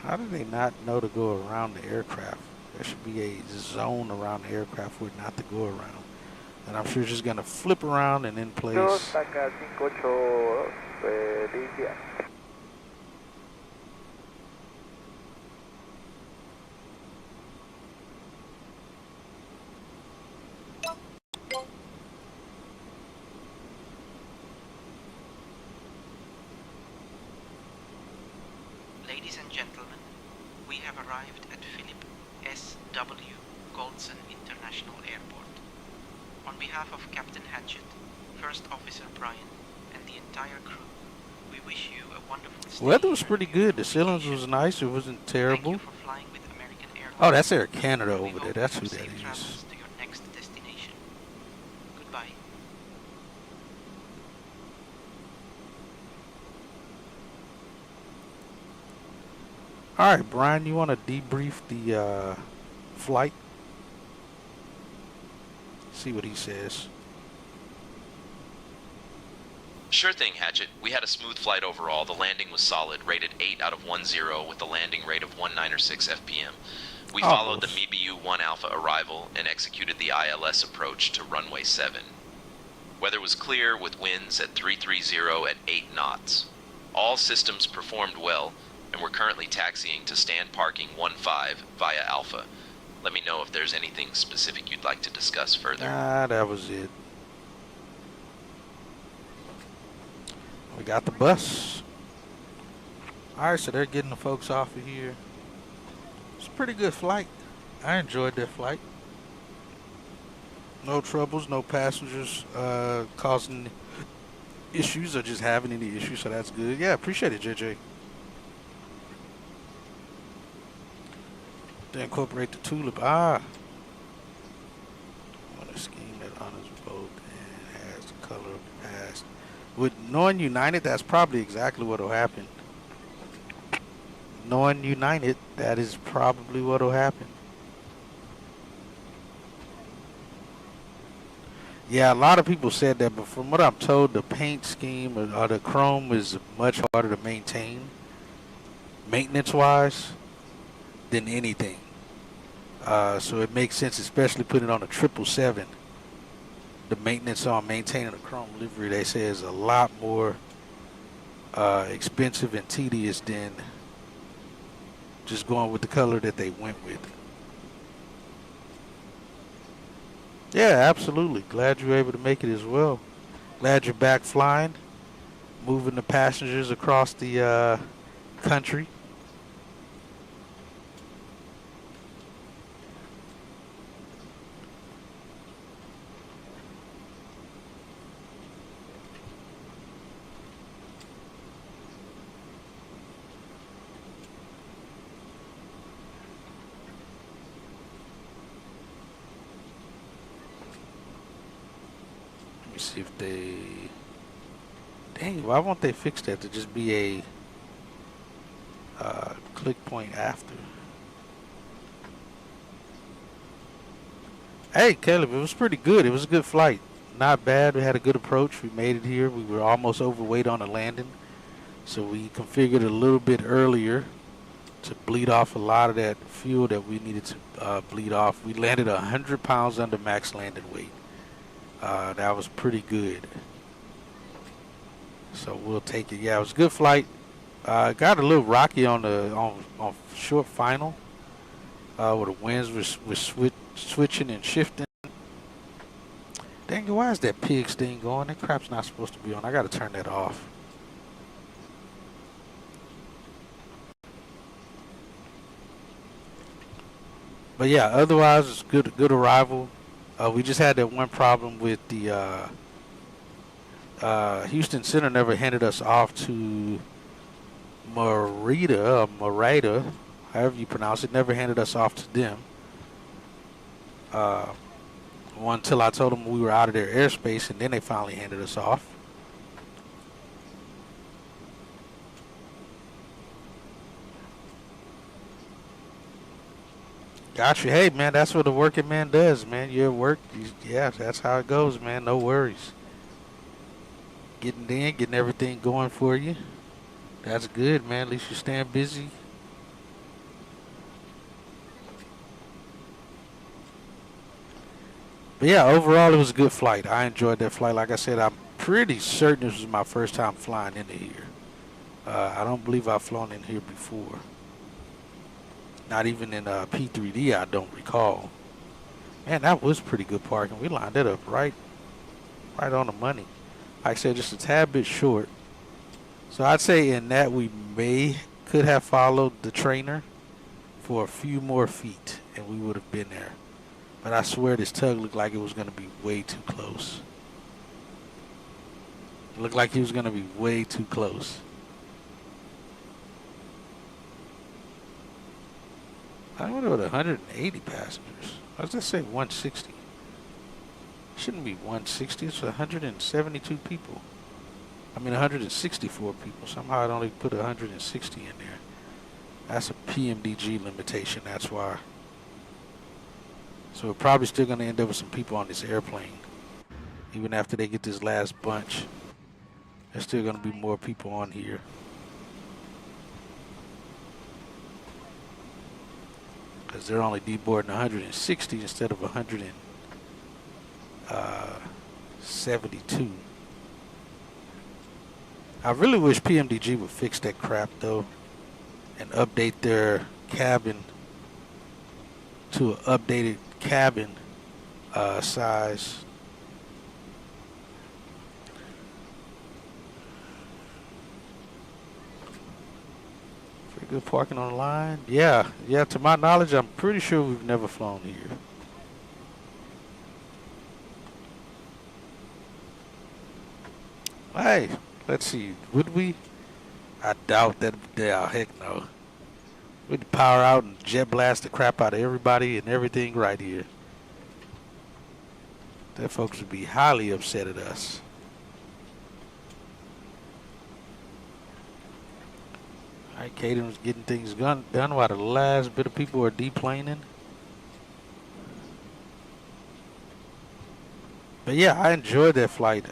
How do they not know to go around the aircraft? There should be a zone around the aircraft where not to go around. And I'm sure it's just going to flip around and in place. Ladies and gentlemen, we have arrived at Philip S.W. Goldson International Airport. On behalf of Captain Hatchett, First Officer Brian, and the entire crew, we wish you a wonderful stay. Weather was pretty good. The ceilings was nice. It wasn't terrible. Thank you for flying with American Airlines. Oh, that's Air Canada over there. That's who that is. To your next destination. Goodbye. All right, Brian, you want to debrief the flight? See what he says. Sure thing, Hatchet. We had a smooth flight overall. The landing was solid, rated 8 out of 10 with a landing rate of 196 FPM. We followed the MeBU-1 Alpha arrival and executed the ILS approach to runway 7. Weather was clear with winds at 330 at 8 knots. All systems performed well, and we're currently taxiing to stand parking 15 via Alpha. Let me know if there's anything specific you'd like to discuss further. That was it. We got the bus. Alright, so they're getting the folks off of here. It's a pretty good flight. I enjoyed that flight. No troubles, no passengers causing issues or just having any issues, so that's good. Yeah, appreciate it, JJ. To incorporate the tulip. On a scheme that honors both and has the color of the past. With knowing United, that's probably exactly what will happen. Knowing United, that is probably what will happen. Yeah, a lot of people said that, but from what I'm told, the paint scheme or the chrome is much harder to maintain, maintenance-wise, than anything. So it makes sense, especially putting it on a 777. The maintenance on maintaining a chrome livery, they say, is a lot more expensive and tedious than just going with the color that they went with. Yeah, absolutely. Glad you were able to make it as well. Glad you're back flying, moving the passengers across the country. See if they... Dang, why won't they fix that to just be a click point after? Hey, Caleb, it was pretty good. It was a good flight. Not bad. We had a good approach. We made it here. We were almost overweight on the landing. So we configured a little bit earlier to bleed off a lot of that fuel that we needed to bleed off. We landed 100 pounds under max landing weight. That was pretty good. So we'll take it. Yeah, it was a good flight. Got a little rocky on the on short final. Where the winds were switching and shifting. Dang it, why is that pigs thing going? That crap's not supposed to be on. I gotta turn that off. But yeah, otherwise it's good arrival. We just had that one problem with the Houston Center never handed us off to Merida, however you pronounce it, never handed us off to them. Until I told them we were out of their airspace, and then they finally handed us off. Gotcha. Hey, man, that's what a working man does, man. You're at work. Yeah, that's how it goes, man. No worries. Getting in, getting everything going for you. That's good, man. At least you're staying busy. But yeah, overall, it was a good flight. I enjoyed that flight. Like I said, I'm pretty certain this was my first time flying into here. I don't believe I've flown in here before. Not even in P3D, I don't recall. Man, that was pretty good parking. We lined it up right on the money. Like I said, just a tad bit short. So I'd say in that we could have followed the trainer for a few more feet, and we would have been there. But I swear this tug looked like it was going to be way too close. It looked like he was going to be way too close. I wonder what 180 passengers. I was just say 160. Shouldn't be 160. It's 172 people. I mean 164 people. Somehow I'd only put 160 in there. That's a PMDG limitation, that's why. So we're probably still going to end up with some people on this airplane. Even after they get this last bunch, there's still going to be more people on here. Because they're only deboarding 160 instead of 172. I really wish PMDG would fix that crap though and update their cabin to an updated cabin size. Pretty good parking on the line. Yeah, to my knowledge, I'm pretty sure we've never flown here. Hey, let's see. Would we? I doubt that. Yeah, heck no. We'd power out and jet blast the crap out of everybody and everything right here. That folks would be highly upset at us. All right, Caden's getting things done while the last bit of people are deplaning. But yeah, I enjoyed that flight.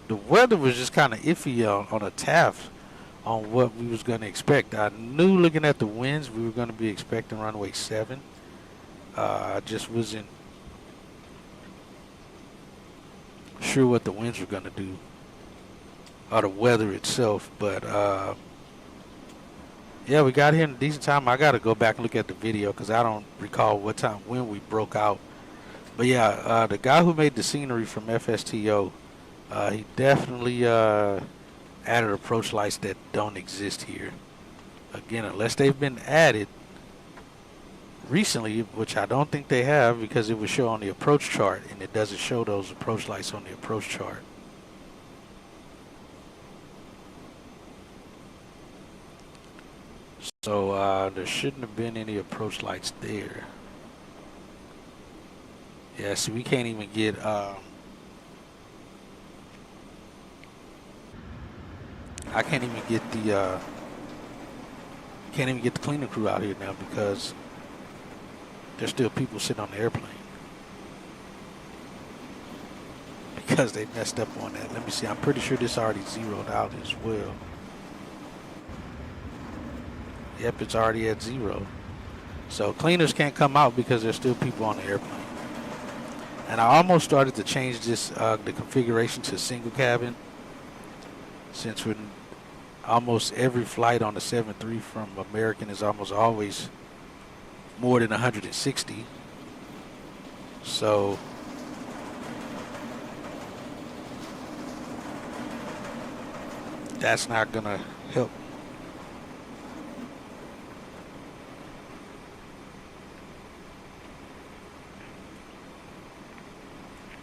The weather was just kind of iffy on a TAF on what we was going to expect. I knew looking at the winds we were going to be expecting runway 7. I just wasn't sure what the winds were going to do or the weather itself. But yeah, we got here in a decent time. I got to go back and look at the video because I don't recall what time when we broke out. But yeah, the guy who made the scenery from FSTO, he definitely added approach lights that don't exist here. Again, unless they've been added recently, which I don't think they have because it would show on the approach chart and it doesn't show those approach lights on the approach chart. So there shouldn't have been any approach lights there. Yeah, see, we can't even get I can't even get the cleaning crew out here now because there's still people sitting on the airplane because they messed up on that. Let me see. I'm pretty sure this already zeroed out as well. Yep, it's already at 0. So cleaners can't come out because there's still people on the airplane. And I almost started to change this the configuration to single cabin, since when almost every flight on the 7-3 from American is almost always more than 160. So that's not gonna help.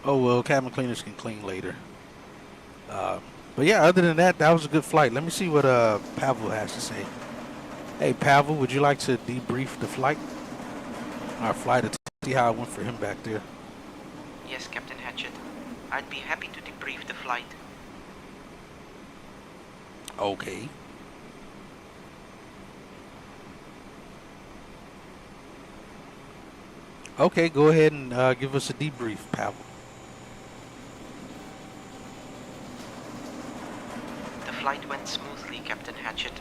Oh well, cabin cleaners can clean later. But yeah, other than that, that was a good flight. Let me see what Pavel has to say. Hey Pavel, would you like to debrief the flight? Our flight, to see how it went for him back there. Yes, Captain Hatchet. I'd be happy to debrief the flight. Okay. Okay, go ahead and give us a debrief, Pavel. The flight went smoothly, Captain Hatchet.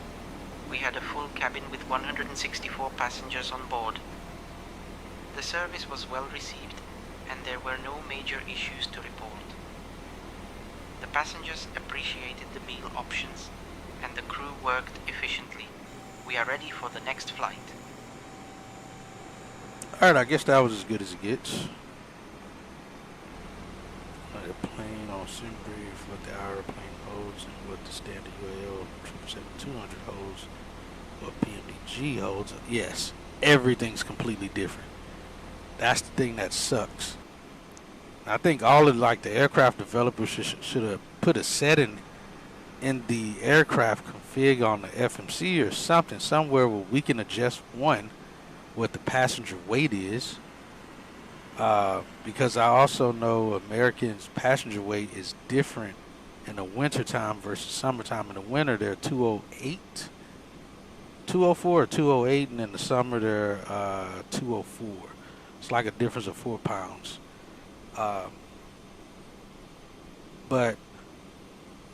We had a full cabin with 164 passengers on board. The service was well received, and there were no major issues to report. The passengers appreciated the meal options, and the crew worked efficiently. We are ready for the next flight. Alright, I guess that was as good as it gets. The plane on SimBrief, what the airplane holds and what the standard UAL 777-200 holds, what PMDG holds. Yes, everything's completely different. That's the thing that sucks. I think all of the aircraft developers should have put a setting in the aircraft config on the FMC or something, somewhere where we can adjust what the passenger weight is, because I also know American's passenger weight is different in the winter time versus summertime. In the winter they're 208, 204 or 208, and in the summer they're 204. It's like a difference of 4 pounds. But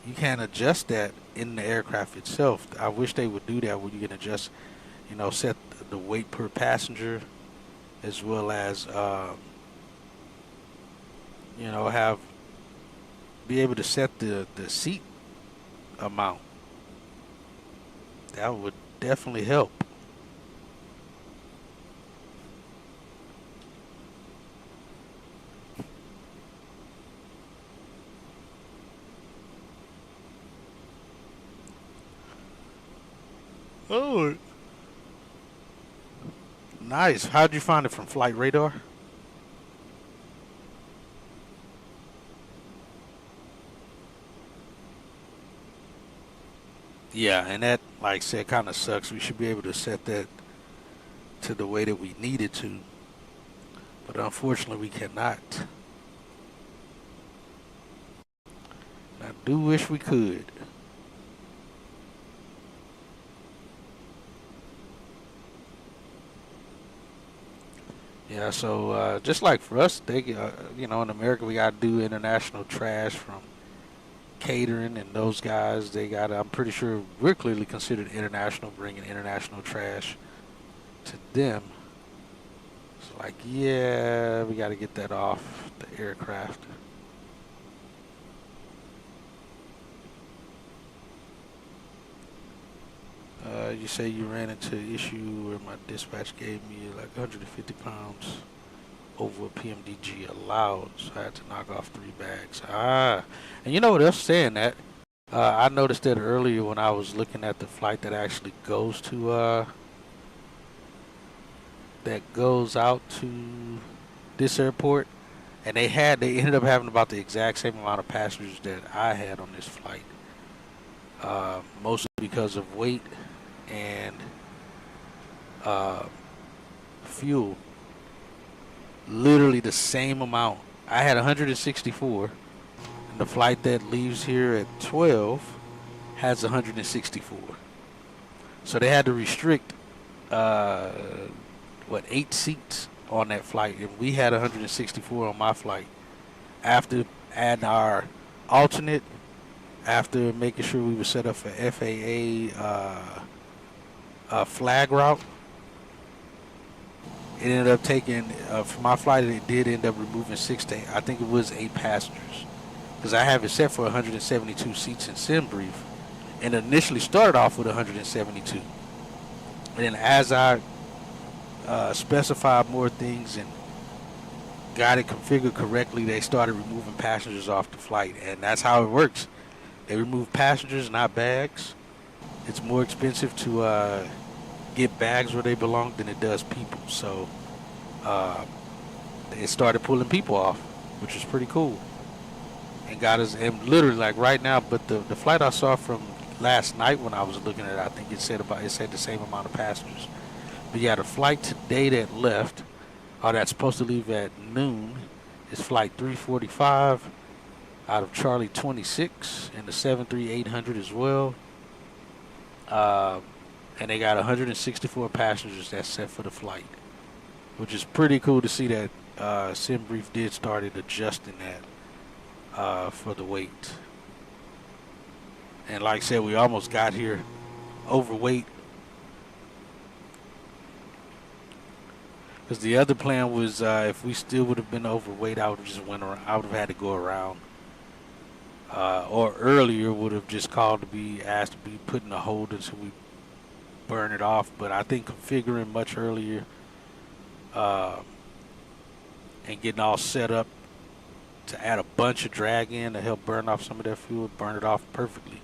you can't adjust that in the aircraft itself. I wish they would do that where you can adjust, you know, set the weight per passenger, as well as, you know, be able to set the seat amount. That would definitely help. Oh, nice. How'd you find it, from Flight Radar? Yeah, and that, like I said, kind of sucks. We should be able to set that to the way that we needed to, but unfortunately we cannot. I do wish we could. Yeah, so just like for us, they, you know, in America we got to do international trash from catering, and those guys, they got, I'm pretty sure we're clearly considered international, bringing international trash to them. It's like, yeah, we got to get that off the aircraft. You say you ran into an issue where my dispatch gave me like 150 pounds over what PMDG allowed, so I had to knock off 3 bags. And you know what else, saying that, I noticed that earlier when I was looking at the flight that actually goes to that goes out to this airport, and they ended up having about the exact same amount of passengers that I had on this flight, mostly because of weight and fuel. Literally the same amount. I had 164, and the flight that leaves here at 12 has 164. So they had to restrict 8 seats on that flight, and we had 164 on my flight. After adding our alternate, after making sure we were set up for FAA flag route, it ended up taking, for my flight, it did end up removing 6 to 8, I think it was 8 passengers. Because I have it set for 172 seats in SimBrief, and initially started off with 172. And then as I specified more things and got it configured correctly, they started removing passengers off the flight. And that's how it works. They remove passengers, not bags. It's more expensive to get bags where they belong than it does people. So they started pulling people off, which is pretty cool. And got us, and literally like right now, but the flight I saw from last night when I was looking at it, I think it said the same amount of passengers. But yeah, the flight today that left, or that's supposed to leave at noon, is flight 345 out of Charlie 26, and the 73800 as well. And they got 164 passengers that's set for the flight, which is pretty cool to see that SimBrief did started adjusting that for the weight. And like I said, we almost got here overweight, because the other plan was if we still would have been overweight, I would have just went around. I would have had to go around, or earlier would have just called to be asked to be put in a hold until we burn it off. But I think configuring much earlier and getting all set up to add a bunch of drag in to help burn off some of that fuel, burn it off perfectly.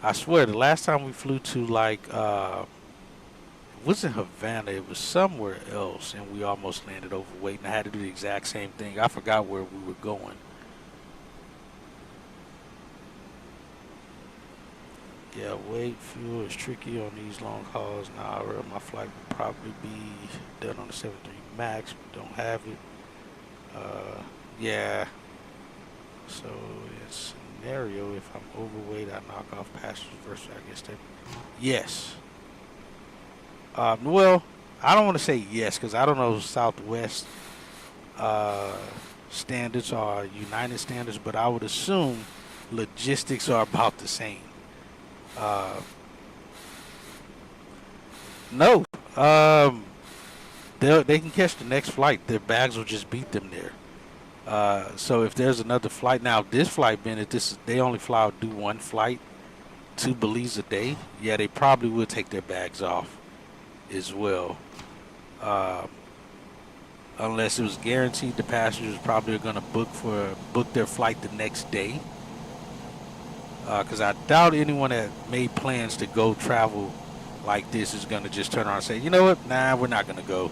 I swear, the last time we flew to like, it wasn't Havana, it was somewhere else, and we almost landed overweight, and I had to do the exact same thing. I forgot where we were going. Yeah, weight, fuel is tricky on these long hauls. Now, my flight would probably be done on the 73 Max. We don't have it. Yeah. So, in scenario, if I'm overweight, I knock off passengers versus, I guess that. Yes. Well, I don't want to say yes because I don't know Southwest standards or United standards, but I would assume logistics are about the same. No, they can catch the next flight. Their bags will just beat them there. So if there's another flight, now this flight, Bennett, they only do one flight to Belize a day. Yeah, they probably would take their bags off as well. Unless it was guaranteed the passengers probably are going to book their flight the next day. Because I doubt anyone that made plans to go travel like this is going to just turn around and say, you know what, nah, we're not going to go.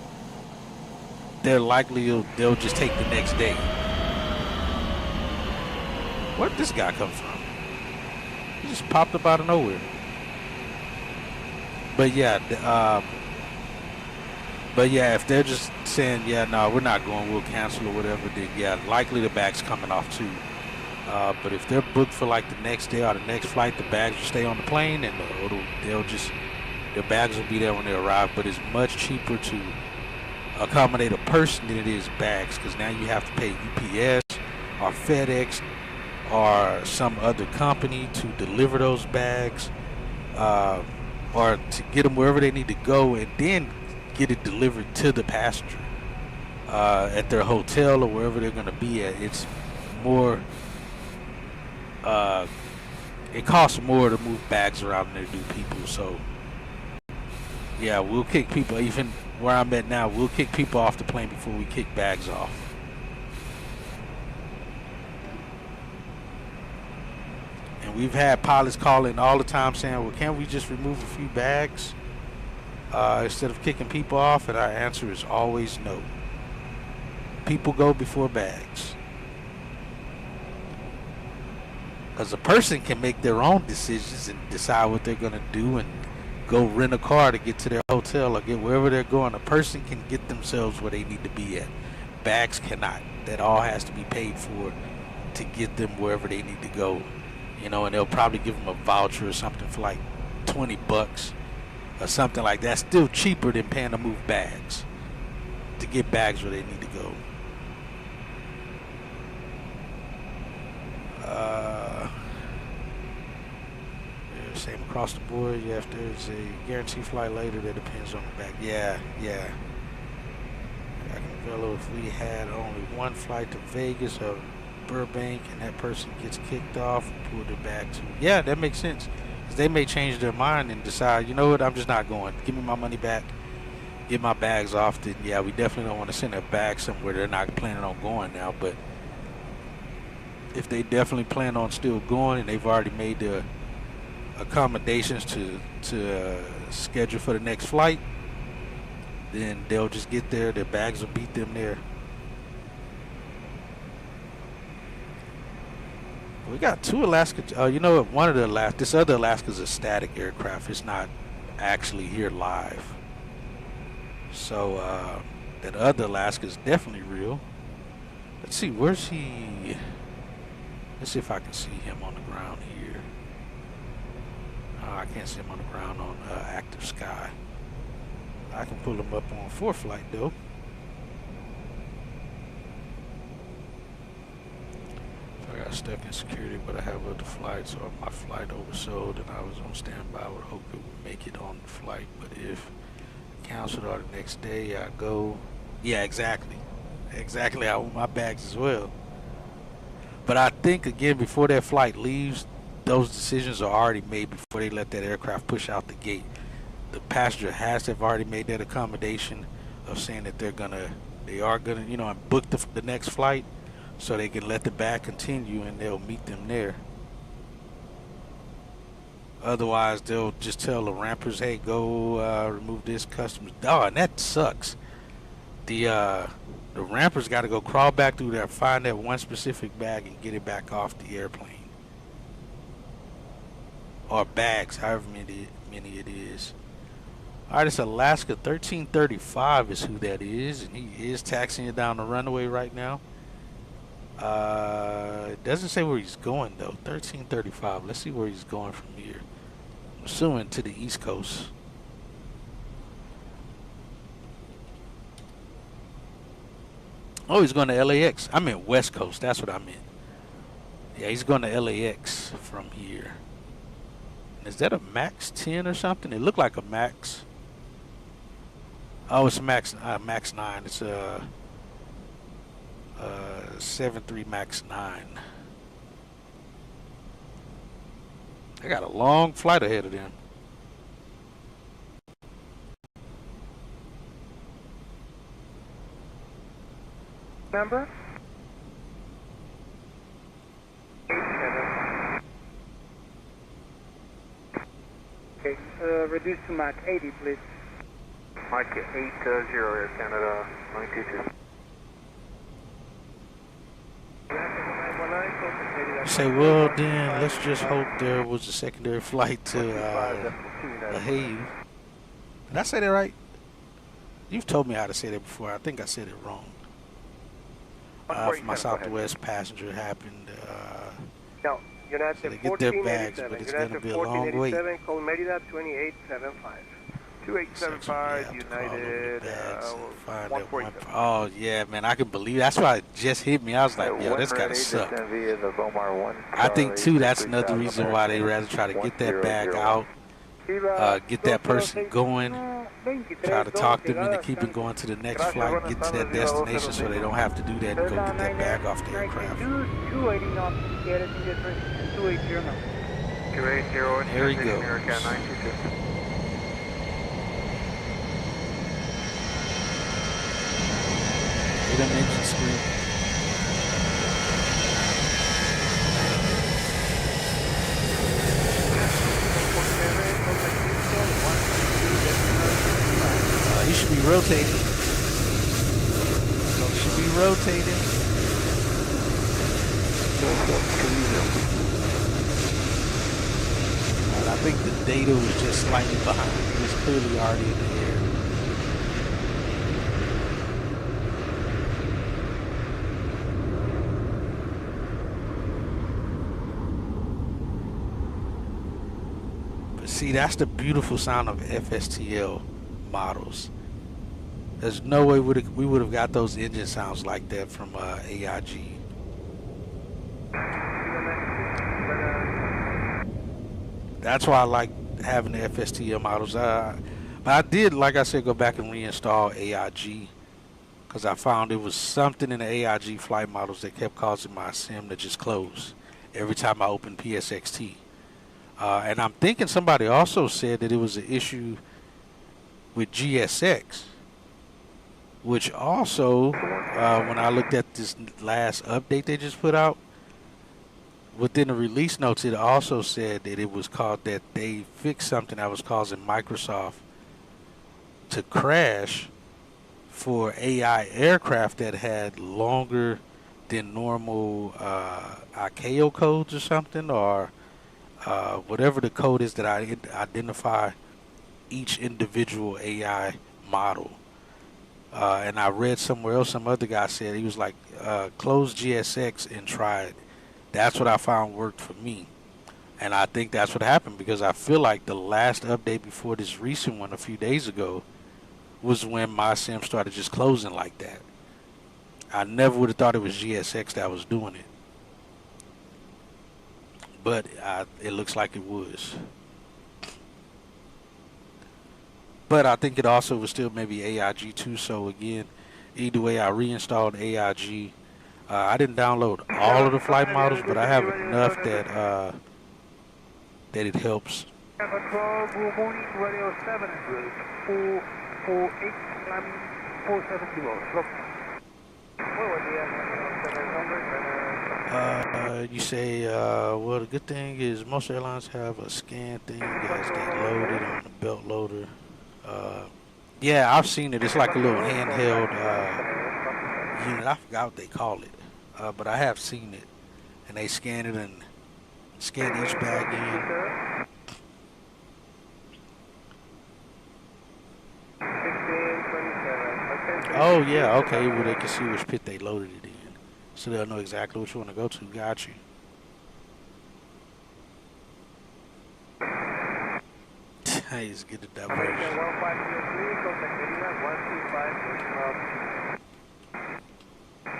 They're likely they'll just take the next day. Where'd this guy come from? He just popped up out of nowhere. But yeah, if they're just saying, yeah, no, we're not going, we'll cancel or whatever, then yeah, likely the bag's coming off too. But if they're booked for like the next day or the next flight, the bags will stay on the plane and their bags will be there when they arrive. But it's much cheaper to accommodate a person than it is bags, because now you have to pay UPS or FedEx or some other company to deliver those bags, or to get them wherever they need to go and then get it delivered to the passenger at their hotel or wherever they're going to be at. It's more, it costs more to move bags around than they do people. So yeah, we'll kick people, even where I'm at now, we'll kick people off the plane before we kick bags off. And we've had pilots call in all the time saying, well, can't we just remove a few bags instead of kicking people off? And our answer is always no. People go before bags. Because a person can make their own decisions and decide what they're going to do and go rent a car to get to their hotel or get wherever they're going. A person can get themselves where they need to be at. Bags cannot. That all has to be paid for to get them wherever they need to go. You know, and they'll probably give them a voucher or something for like $20 or something like that. Still cheaper than paying to move bags, to get bags where they need to go. Same across the board. Yeah, if there's a guaranteed flight later, that depends on the bag. Yeah. I can develop if we had only one flight to Vegas or Burbank and that person gets kicked off and pulled their bag to. Yeah, that makes sense. Because they may change their mind and decide, you know what, I'm just not going. Give me my money back. Get my bags off. Then yeah, we definitely don't want to send their bags somewhere they're not planning on going now. But if they definitely plan on still going and they've already made the accommodations to schedule for the next flight, then they'll just get there. Their bags will beat them there. We got two Alaska. You know what? One of the this other Alaska is a static aircraft. It's not actually here live. So that other Alaska is definitely real. Let's see, where's he? Let's see if I can see him on the ground here. I can't see him on the ground on active sky. I can pull him up on ForeFlight though. If I got stuck in security, but I have other flights, or my flight oversold and I was on standby, I would hope it would make it on the flight. But if canceled or the next day I go, yeah, exactly. I want my bags as well. But I think again, before that flight leaves, those decisions are already made before they let that aircraft push out the gate. The passenger has to have already made that accommodation of saying that they are gonna, you know, and book the next flight so they can let the bag continue and they'll meet them there. Otherwise, they'll just tell the rampers, hey, go remove this customs. Oh, and that sucks. The rampers got to go crawl back through there, find that one specific bag and get it back off the airplane. Or bags, however many it is. Alright, it's Alaska 1335 is who that is, and he is taxiing it down the runway right now. It doesn't say where he's going though. 1335. Let's see where he's going from here. I'm assuming to the East Coast. Oh, he's going to LAX. I meant West Coast. That's what I meant. Yeah, he's going to LAX from here. Is that a Max 10 or something? It looked like a Max. Oh, it's a Max 9. It's a 7.3 Max 9. I got a long flight ahead of them. Number? Okay, reduce to Mach 80, please. Mike 80 Air Canada 922. You say, well, then let's just hope there was a secondary flight to Lahey. Did I say that right? You've told me how to say that before. I think I said it wrong. For my Southwest passenger happened. No, United so they get their bags, but it's going to be a long wait. Call Merida 2875. 2875 United 147. Oh yeah, man, I can believe that's why it just hit me. I was like, yo, this gotta suck. I think too that's another reason why they rather try to get that bag out, get that person going, try to talk them into keeping going to the next flight, get to that destination so they don't have to do that and go get that bag off the aircraft. 280 knots, get it in difference, 280 knots. 280, there he goes. America 922. Get an engine screen. He should be rotating. Should be rotating. I think the data was just slightly behind. It was clearly already in the air. See, that's the beautiful sound of FSTL models. There's no way we would have got those engine sounds like that from AIG. That's why I like having the FSTL models. But I did, like I said, go back and reinstall AIG because I found it was something in the AIG flight models that kept causing my sim to just close every time I opened PSXT. And I'm thinking somebody also said that it was an issue with GSX, which also, when I looked at this last update they just put out, within the release notes, it also said that it was called that they fixed something that was causing Microsoft to crash for AI aircraft that had longer than normal ICAO codes or something, or whatever the code is that I identify each individual AI model. And I read somewhere else, some other guy said, he was like, close GSX and try it. That's what I found worked for me. And I think that's what happened because I feel like the last update before this recent one a few days ago was when my sim started just closing like that. I never would have thought it was GSX that was doing it. But it looks like it was. But I think it also was still maybe AIG too. So again, either way, I reinstalled AIG. I didn't download all of the flight models, but I have enough that it helps. Control, good morning, radio 700, 448, climbing 47 kilos. You say, well, the good thing is most airlines have a scan thing as they load it on the belt loader. Yeah, I've seen it. It's like a little handheld unit. I forgot what they call it, but I have seen it. And they scan it and scan each bag in. Oh, yeah, okay. Well, they can see which pit they loaded it in. So they'll know exactly which one to go to. Got you. He's get the diversion.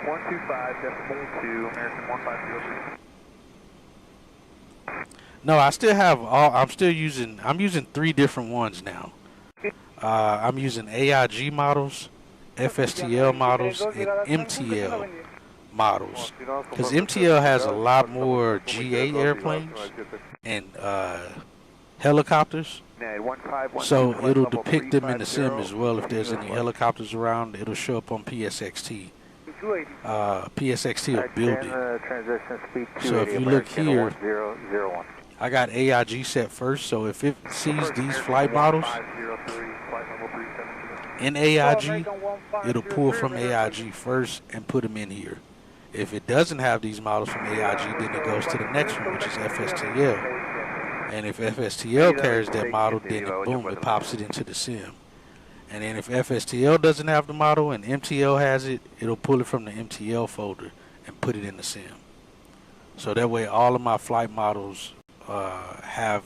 125.2, American 1503. No, I still have all. I'm using 3 different ones now. I'm using AIG models, FSTL models, and MTL models. Because MTL has a lot more GA airplanes and helicopters. So it'll depict them in the sim as well. If there's any helicopters around, it'll show up on PSXT. PSXT will build it. So if you look here, I got AIG set first. So if it sees these flight models in AIG, it'll pull from AIG first and put them in here. If it doesn't have these models from AIG, then it goes to the next one, which is FSTL. And if FSTL carries that model, then boom, it pops it into the sim. And then if FSTL doesn't have the model and MTL has it, it'll pull it from the MTL folder and put it in the sim. So that way all of my flight models have,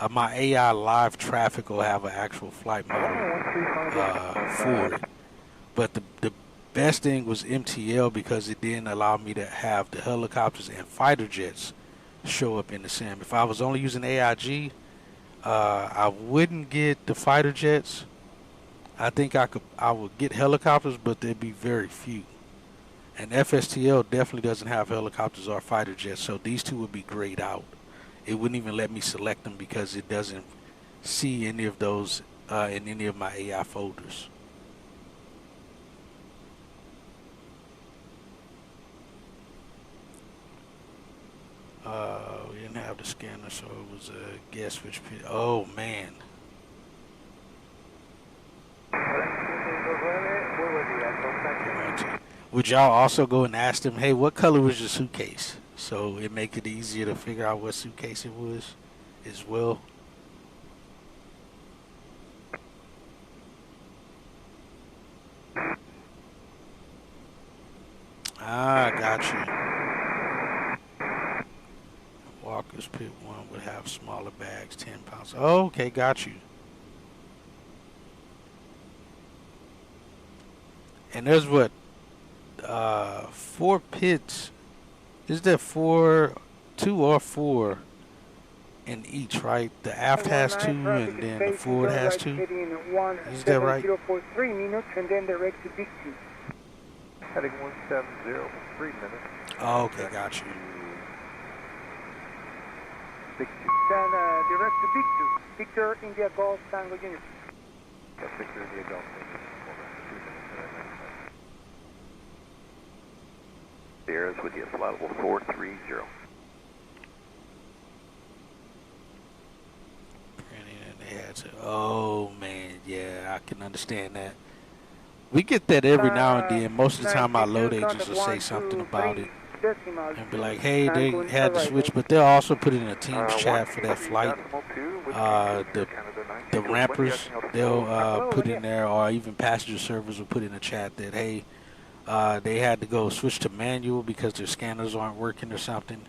my AI live traffic will have an actual flight model for it. But the best thing was MTL because it didn't allow me to have the helicopters and fighter jets show up in the sim. If I was only using AIG, I wouldn't get the fighter jets. I think I would get helicopters, but there'd be very few. And FSTL definitely doesn't have helicopters or fighter jets, so these two would be grayed out. It wouldn't even let me select them because it doesn't see any of those in any of my AI folders. We didn't have the scanner, so it was a guess which pit. Oh man. Would y'all also go and ask them, hey, what color was your suitcase? So it make it easier to figure out what suitcase it was as well. Ah, got you. Walker's Pit 1 would have smaller bags, 10 pounds. Oh, okay, got you. And there's what, 4 pits. Is there 2 or 4 in each, right? The aft has 2 and then the forward has 2. Is that right? 3 minutes and then direct to Big T. Heading 170, 3 minutes. Oh, okay, got you. Then direct to Big T. Victor India Golf Tango Unit. Victor India Golf Tango. Sierra's with you, flight level 430. Oh man, yeah, I can understand that. We get that every now and then. Most of the time our load agents will say something about it and be like, hey, they had to switch, but they'll also put it in a Teams chat for that flight. The rampers, they'll put in there, or even passenger servers will put in a chat that, hey, they had to go switch to manual because their scanners aren't working or something.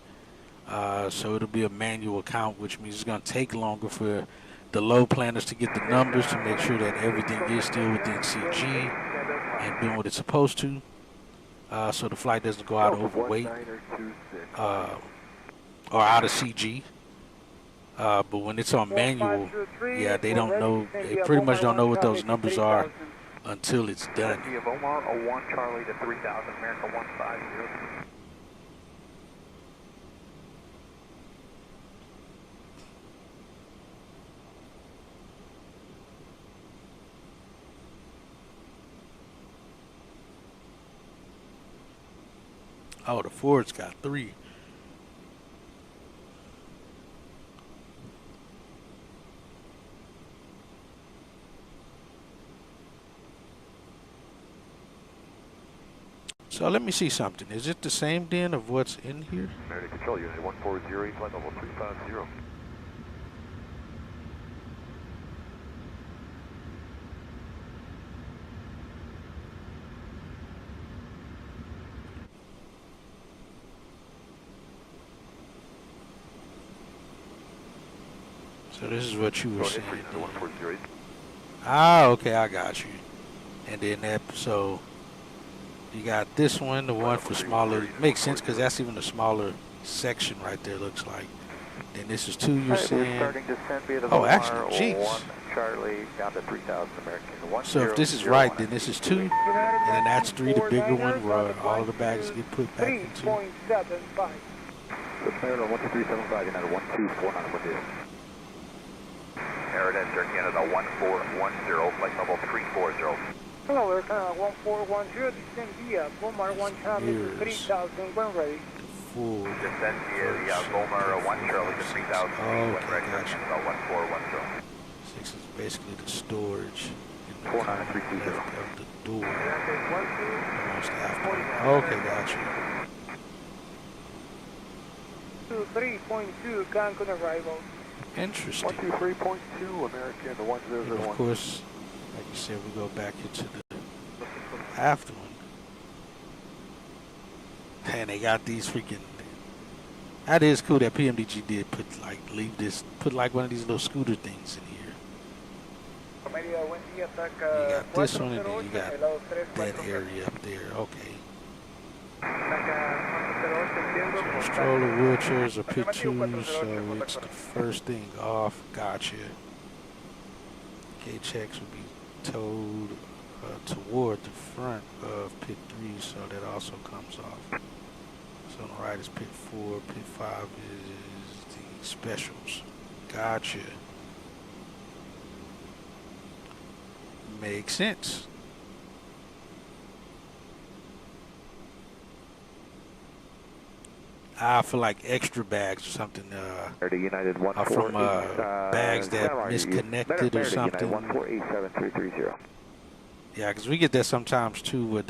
So it'll be a manual count, which means it's going to take longer for the load planners to get the numbers to make sure that everything is still within CG and doing what it's supposed to. So the flight doesn't go out overweight or out of CG. But when it's on manual, yeah, they don't know. They pretty much don't know what those numbers are until it's done. Of Omar, 01 Charlie to 3000, America 150. Oh, the Ford's got 3. So let me see something. Is it the same then of what's in here? American Control Unit 140, flight level 350. So this is what you were saying. Ah, okay, I got you. And then that, so You got this one, the one for smaller. Makes sense because that's even a smaller section right there, looks like. Then this is 2, you're saying. We're starting descent via the oh, actually, jeez. 1 Charlie down to 3,000 American. So if this is right, then this is 2, and then that's 3, the bigger one, where all of the bags get put back into. 3.75. The player on 12375, United 1249 with you. Aeronet Turkey Canada 1410, flight level 340. Hello, Air Canada 1410, descend via Bomar 1 Charlie to 3,000 when ready. Full. Descend via the Bomar 1 Charlie to 3,000 when ready. Gotcha. 1410. 6 is basically the storage. 49320. Of the door. Almost after. Okay, gotcha. 3.2 Cancun arrival. Interesting. 123.2 American, the 1001. And of course, like you said, we go back into the after one. And they got these freaking. That is cool that PMDG did put like one of these little scooter things in here. You got this one and then you got that area up there. Okay. So stroller, wheelchairs, or pit 2, so it's the first thing off. Gotcha. K-checks will be towed toward the front of pit 3, so that also comes off. So on the right is pit 4, pit 5 is the specials. Gotcha. Makes sense. I feel like extra bags or something United from bags that misconnected or something. 1487330. Yeah, because we get that sometimes too, where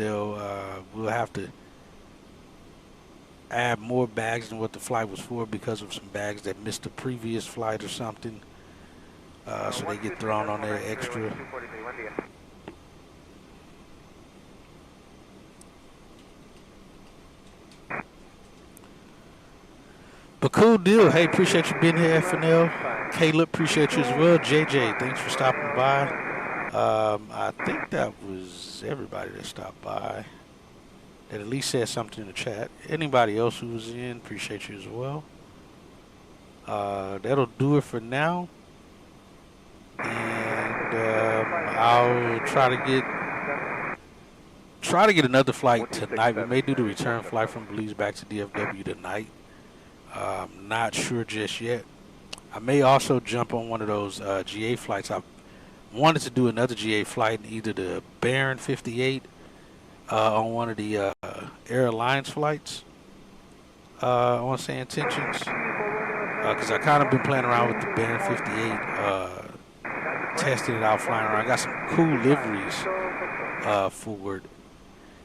we'll have to add more bags than what the flight was for because of some bags that missed the previous flight or something. So they get thrown on there extra. But cool deal. Hey, appreciate you being here, FNL. Caleb, appreciate you as well. JJ, thanks for stopping by. I think that was everybody that stopped by. That at least said something in the chat. Anybody else who was in, appreciate you as well. That'll do it for now. And I'll try to get another flight tonight. We may do the return flight from Belize back to DFW tonight. Not sure just yet. I may also jump on one of those GA flights. I wanted to do another GA flight, either the Baron 58 on one of the Air Alliance flights. I want to say intentions, because I kind of been playing around with the Baron 58, testing it out, flying around. I got some cool liveries forward.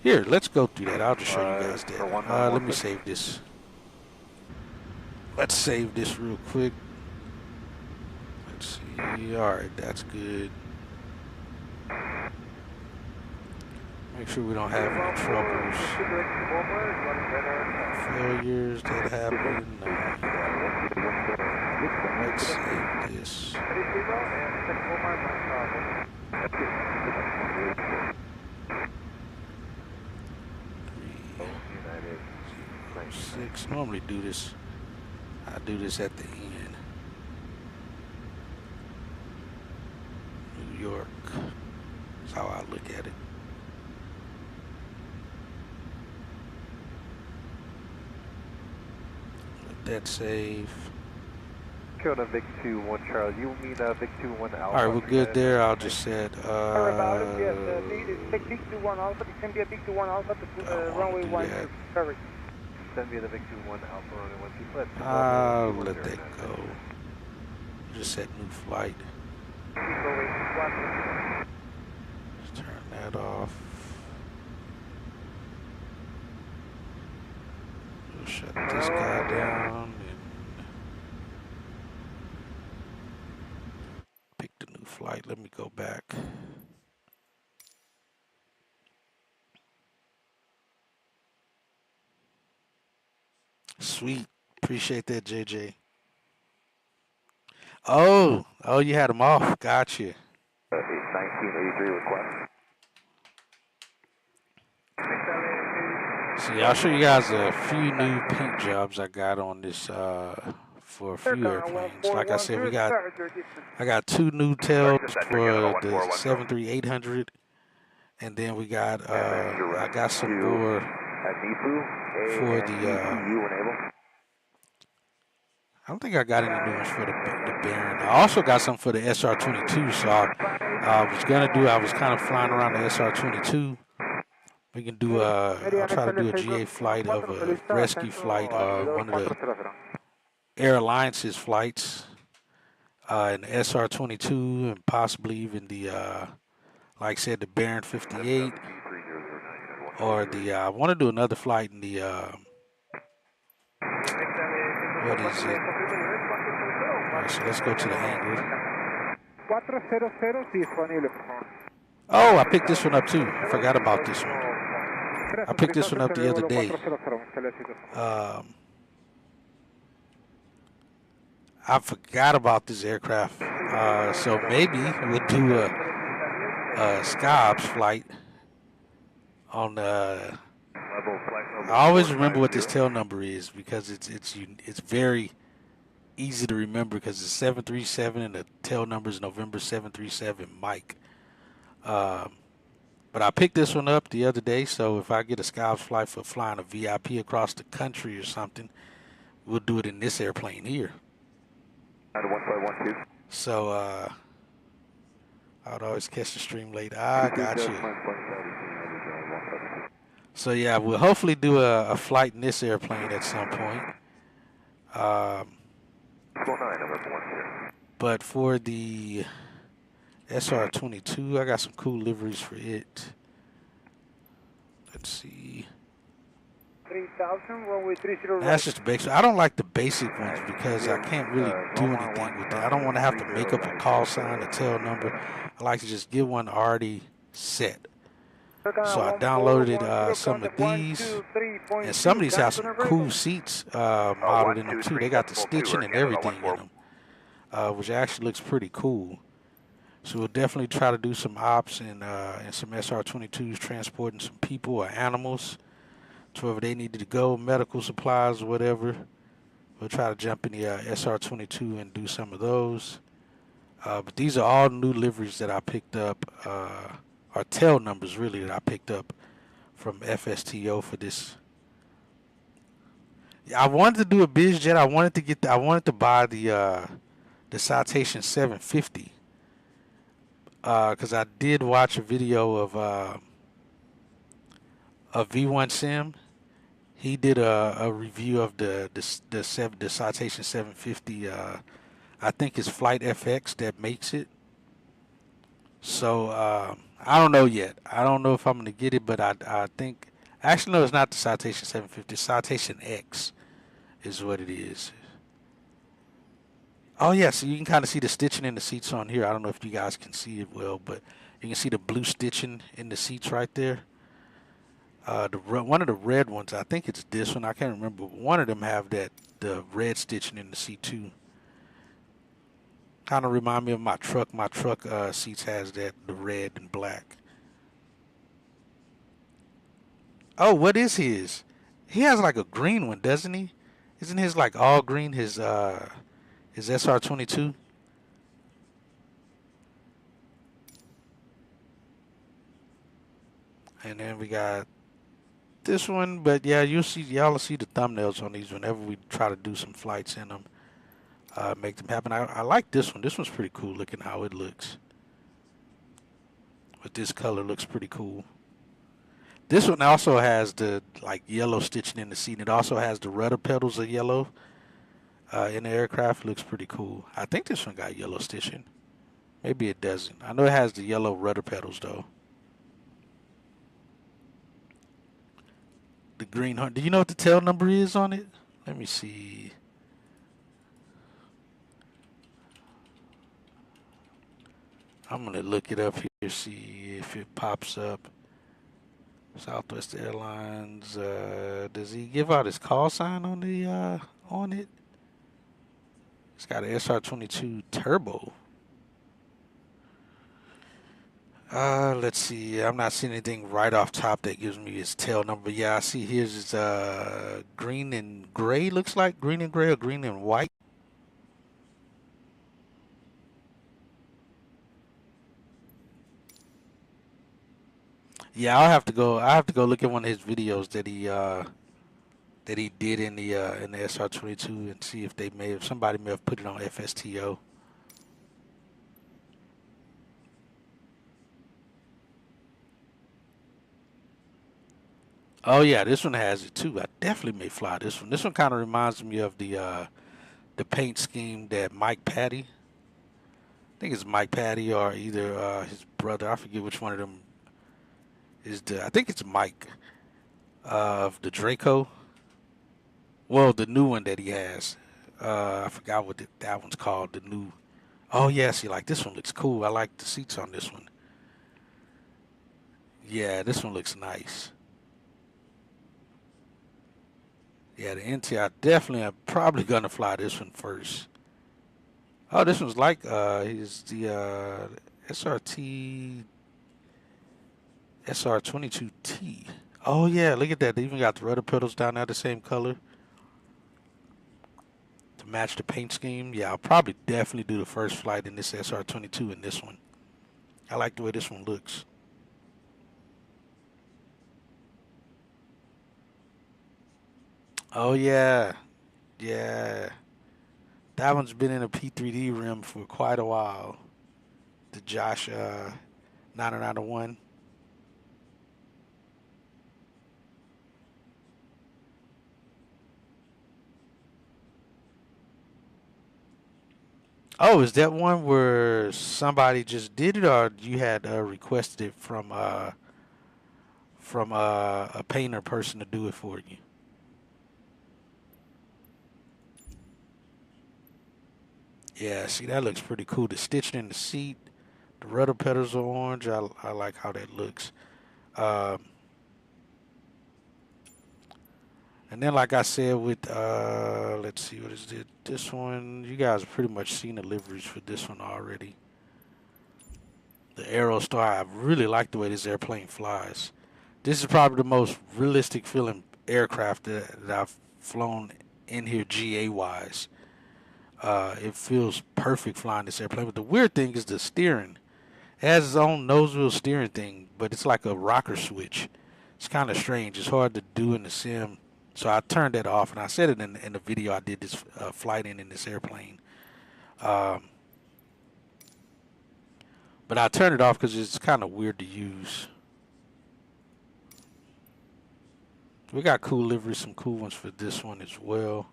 Here, let's go through that. I'll just show you guys that. Let me save this. Let's save this real quick. Let's see. All right, that's good. Make sure we don't have any troubles. Failures that happen. Let's save this. 306. Normally do this. I do this at the end. New York. That's how I look at it. Let that save. Kona Vic 2-1 Charlie. You mean Vic 2-1 Alpha? Alright, we're good there. I'll just set Vic 2-1 Alpha, descend via Vic 2-1 Alpha to runway 1. Sorry. Send me the Vic 2-1 Alpha runway 1. I'll let that go. Just set new flight. Just turn that off. We'll shut this guy down and pick the new flight. Let me go back. Sweet. Appreciate that, JJ. Oh, you had them off. Gotcha. 1983 request. See, I'll show you guys a few new paint jobs I got on this for a few airplanes. Like I said, I got 2 new tails for the 73800, and then we got I got some more for the I don't think I got any new ones for the Baron. I also got some for the SR-22, so I was kind of flying around the SR-22. We can do I'll try to do a GA flight of a rescue flight, one of the Air Alliance's flights, an SR-22, and possibly even the, like I said, the Baron 58, or the, I want to do another flight in the, what is it? All right, so let's go to the hangar. Oh, I picked this one up too. I forgot about this one. I picked this one up the other day. I forgot about this aircraft. So maybe we'll do a SkyOps flight on I always remember what this tail number is because it's very easy to remember because it's 737 and the tail number is November 737 Mike. But I picked this one up the other day, so if I get a SkyOps flight for flying a VIP across the country or something, we'll do it in this airplane here. So I would always catch the stream late. I got you. So yeah, we'll hopefully do a flight in this airplane at some point. But for the SR-22, I got some cool liveries for it. Let's see. That's just the basic. I don't like the basic ones because I can't really do anything with that. I don't want to have to make up a call sign, a tail number. I like to just get one already set. So I downloaded some of these, and some of these have some cool seats modeled in them too. They got the stitching and everything in them, which actually looks pretty cool. So we'll definitely try to do some ops and some SR-22s transporting some people or animals to wherever they needed to go, medical supplies or whatever. We'll try to jump in the SR-22 and do some of those. But these are all new liveries that I picked up, or tail numbers really that I picked up from FSTO for this. I wanted to do a biz jet. I wanted to buy the Citation 750. Because I did watch a video of V1 Sim. He did a review of the Citation 750. I think it's Flight FX that makes it. So I don't know yet. I don't know if I'm gonna get it, but I think actually no, it's not the Citation 750. Citation X is what it is. Oh, yeah, so you can kind of see the stitching in the seats on here. I don't know if you guys can see it well, but you can see the blue stitching in the seats right there. One of the red ones, I think it's this one. I can't remember. But one of them have the red stitching in the seat, too. Kind of remind me of my truck. My truck seats has the red and black. Oh, what is his? He has like a green one, doesn't he? Isn't his like all green, his SR-22? And then we got this one, but yeah, y'all will see the thumbnails on these whenever we try to do some flights in them, make them happen. I like this one. This one's pretty cool looking how it looks. With this color looks pretty cool. This one also has the like yellow stitching in the seat. It also has the rudder pedals of yellow. In the aircraft. Looks pretty cool. I think this one got yellow stitching. Maybe it doesn't. I know it has the yellow rudder pedals though. The green hunt. Do you know what the tail number is on it? Let me see. I'm gonna look it up here, see if it pops up. Southwest Airlines. Does he give out his call sign on the on it? It's got an SR-22 turbo. Let's see. I'm not seeing anything right off top that gives me his tail number. Yeah, I see here's his green and gray, looks like. Green and gray or green and white. Yeah, I have to go look at one of his videos that he did in the SR22 and see if somebody may have put it on FSTO. Oh yeah, this one has it too. I definitely may fly this one. This one kind of reminds me of the paint scheme that Mike Patty. I think it's Mike Patty or either his brother. I forget which one of them is I think it's Mike of the Draco. Well, the new one that he has. I forgot what that one's called. The new. Oh yeah, see, like this one looks cool. I like the seats on this one. Yeah, this one looks nice. Yeah, the NT, I definitely am probably gonna fly this one first. Oh, this one's like is the SR22T. Oh yeah, look at that. They even got the rudder pedals down there the same color to match the paint scheme. Yeah, I'll probably definitely do the first flight in this SR22 in this one. I like the way this one looks. Oh yeah, yeah. That one's been in a P3D rim for quite a while. The Josh 901. Oh, is that one where somebody just did it, or you had requested it from a painter person to do it for you? Yeah, see, that looks pretty cool. The stitching in the seat, the rudder pedals are orange. I like how that looks. And then, like I said, with let's see, what is it? This one, you guys have pretty much seen the liveries for this one already. The Aerostar, I really like the way this airplane flies. This is probably the most realistic feeling aircraft that I've flown in here GA-wise. It feels perfect flying this airplane. But the weird thing is the steering. It has its own nose wheel steering thing, but it's like a rocker switch. It's kind of strange. It's hard to do in the sim. So I turned that off, and I said it in the video I did this flight in this airplane. But I turned it off because it's kind of weird to use. We got cool liveries, some cool ones for this one as well.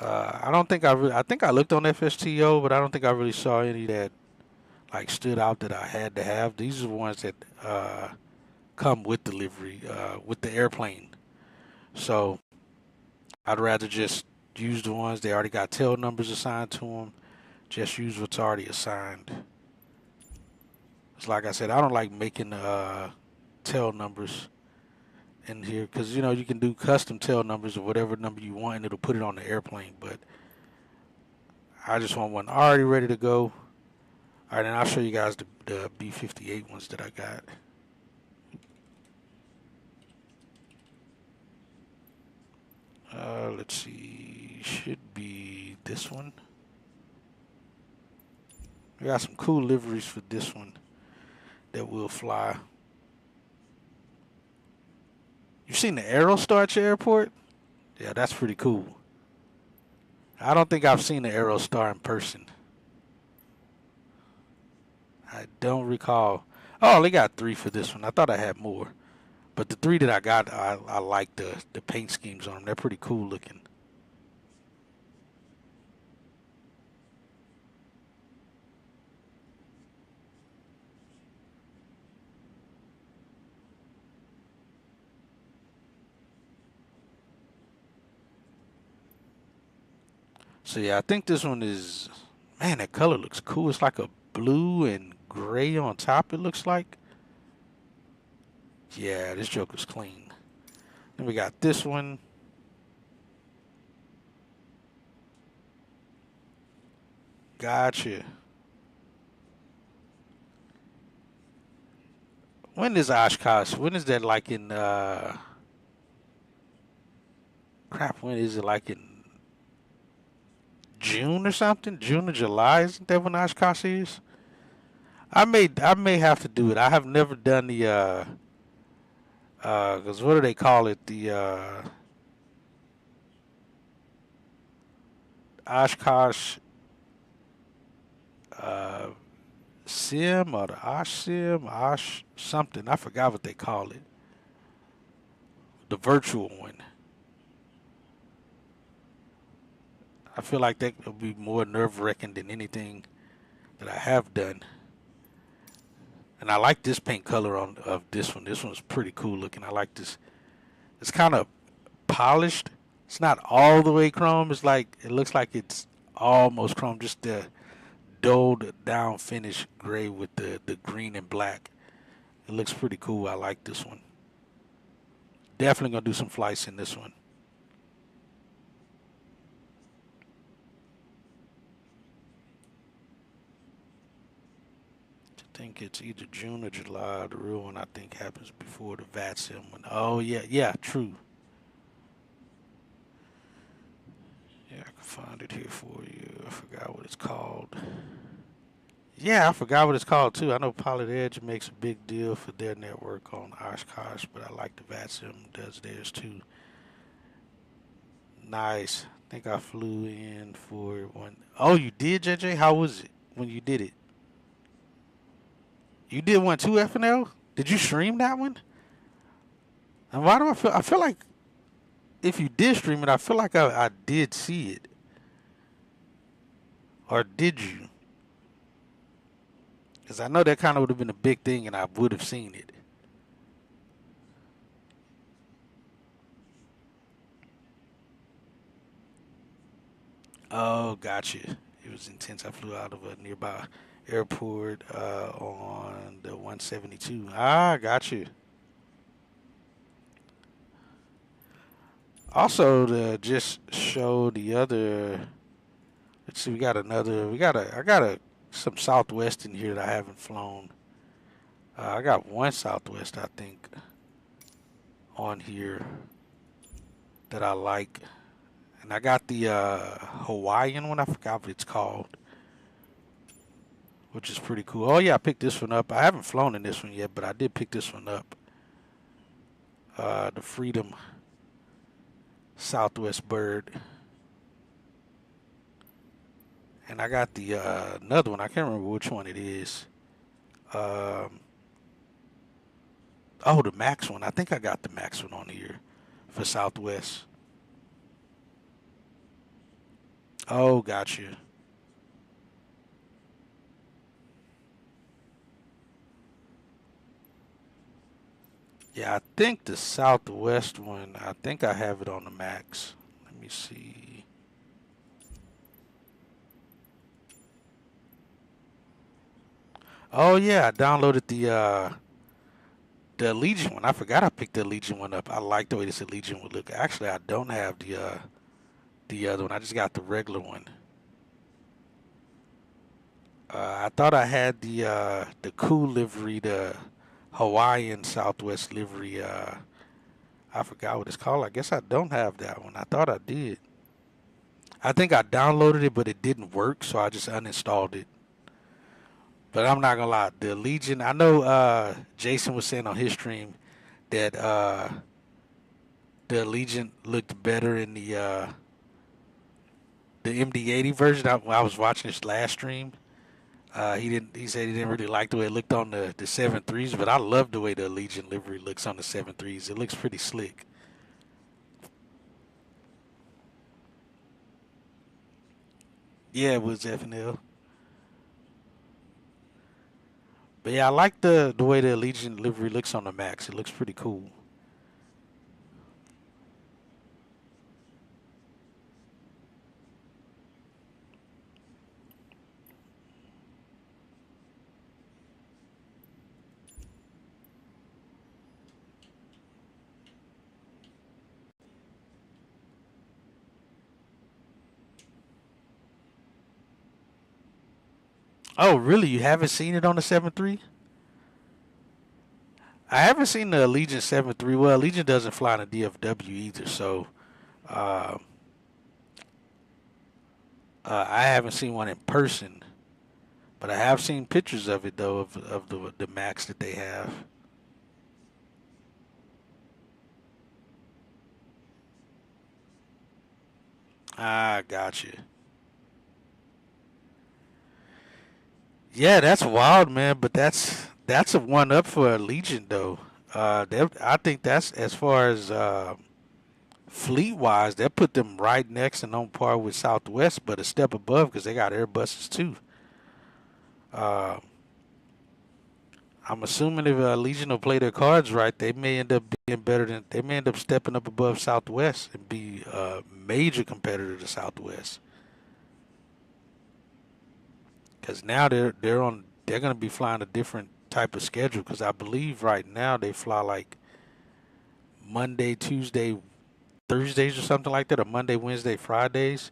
I don't think I think I looked on FSTO, but I don't think I really saw any that like stood out that I had to have. These are the ones that come with the livery, with the airplane. So I'd rather just use the ones they already got tail numbers assigned to them. Just use what's already assigned. It's like I said, I don't like making tail numbers in here because you can do custom tail numbers or whatever number you want and it'll put it on the airplane. But I just want one already ready to go. All right, and I'll show you guys the B-58 ones that I got. Let's see, should be this one. We got some cool liveries for this one that will fly. You seen the Aerostar at your airport? Yeah, that's pretty cool. I don't think I've seen the Aerostar in person. I don't recall. Oh, they got 3 for this one. I thought I had more. But the 3 that I got, I like the paint schemes on them. They're pretty cool looking. So yeah, I think this one is, man, that color looks cool. It's like a blue and gray on top, it looks like. Yeah, this joker's clean. Then we got this one. Gotcha. When is Oshkosh? When is that, like in crap, when is it, like in June or something? June or July? Isn't that when Oshkosh is? I may have to do it. I have never done the cause what do they call it? The Oshkosh Sim or the Osh Sim, Osh something. I forgot what they call it. The virtual one. I feel like that would be more nerve-wracking than anything that I have done. And I like this paint color of this one. This one's pretty cool looking. I like this. It's kind of polished. It's not all the way chrome. It's like, it looks like it's almost chrome. Just the dulled down finish gray with the green and black. It looks pretty cool. I like this one. Definitely gonna do some flights in this one. I think it's either June or July. The real one I think happens before the VATSIM one. Oh yeah, true. Yeah, I can find it here for you. I forgot what it's called. Yeah, I forgot what it's called too. I know Pilot Edge makes a big deal for their network on Oshkosh, but I like the VATSIM does theirs too. Nice. I think I flew in for one. Oh, you did, JJ? How was it when you did it? You did one too, FNL? Did you stream that one? And why do I feel like if you did stream it, I feel like I did see it. Or did you? Because I know that kind of would have been a big thing and I would have seen it. Oh, gotcha. It was intense. I flew out of a nearby airport on the 172. Ah, gotcha. Also, to just show the other, let's see, I got some Southwest in here that I haven't flown. I got one Southwest, I think, on here that I like. And I got the Hawaiian one. I forgot what it's called, which is pretty cool. Oh, yeah, I picked this one up. I haven't flown in this one yet, but I did pick this one up. The Freedom Southwest Bird. And I got the another one. I can't remember which one it is. Oh, the Max one. I think I got the Max one on here for Southwest. Oh, gotcha. Yeah, I think the Southwest one, I think I have it on the Max. Let me see. Oh, yeah, I downloaded the Allegiant one. I forgot I picked the Allegiant one up. I like the way this Allegiant would look. Actually, I don't have the other one. I just got the regular one. I thought I had the cool livery, the Hawaiian Southwest livery. I forgot what it's called. I guess I don't have that one. I thought I did. I think I downloaded it, but it didn't work, so I just uninstalled it. But I'm not gonna lie, the Allegiant. I know Jason was saying on his stream that the Allegiant looked better in the MD-80 version. I was watching his last stream. He said he didn't really like the way it looked on the 7.3s, but I love the way the Allegiant livery looks on the 7.3s. It looks pretty slick. Yeah, it was FNL. But yeah, I like the way the Allegiant livery looks on the Max. It looks pretty cool. Oh, really? You haven't seen it on the 7.3? I haven't seen the Allegiant 7-3. Well, Allegiant doesn't fly in a DFW either, so I haven't seen one in person. But I have seen pictures of it, though, of the Max that they have. Ah, gotcha. Yeah, that's wild, man. But that's a one up for Allegiant, though. I think that's as far as fleet wise, that put them right next and on par with Southwest, but a step above because they got Airbuses too. I'm assuming if Legion will play their cards right, they may end up being better than they may end up stepping up above Southwest and be a major competitor to Southwest. Because now they're going to be flying a different type of schedule. Because I believe right now they fly like Monday, Tuesday, Thursdays or something like that, or Monday, Wednesday, Fridays.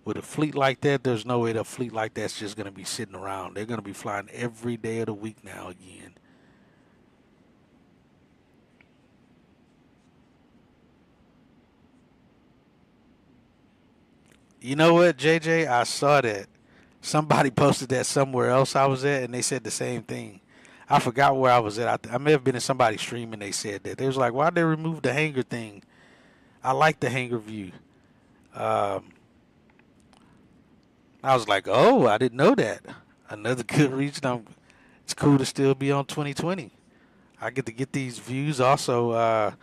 With a fleet like that, there's no way that a fleet like that's just going to be sitting around. They're going to be flying every day of the week now again. You know what, JJ? I saw that. Somebody posted that somewhere else I was at, and they said the same thing. I forgot where I was at. I may have been in somebody's stream, and they said that. They was like, why'd they remove the hangar thing? I like the hangar view. I was like, oh, I didn't know that. Another good reason it's cool to still be on 2020. I get to get these views. Also,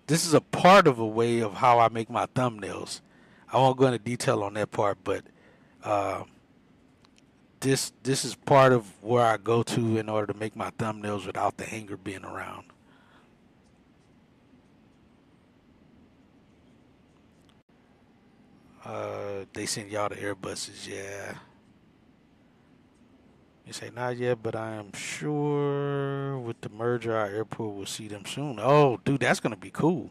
this is a part of a way of how I make my thumbnails. I won't go into detail on that part, but this is part of where I go to in order to make my thumbnails without the hangar being around. They send y'all the Airbuses, yeah. You say not yet, but I am sure with the merger, our airport will see them soon. Oh, dude, that's gonna be cool.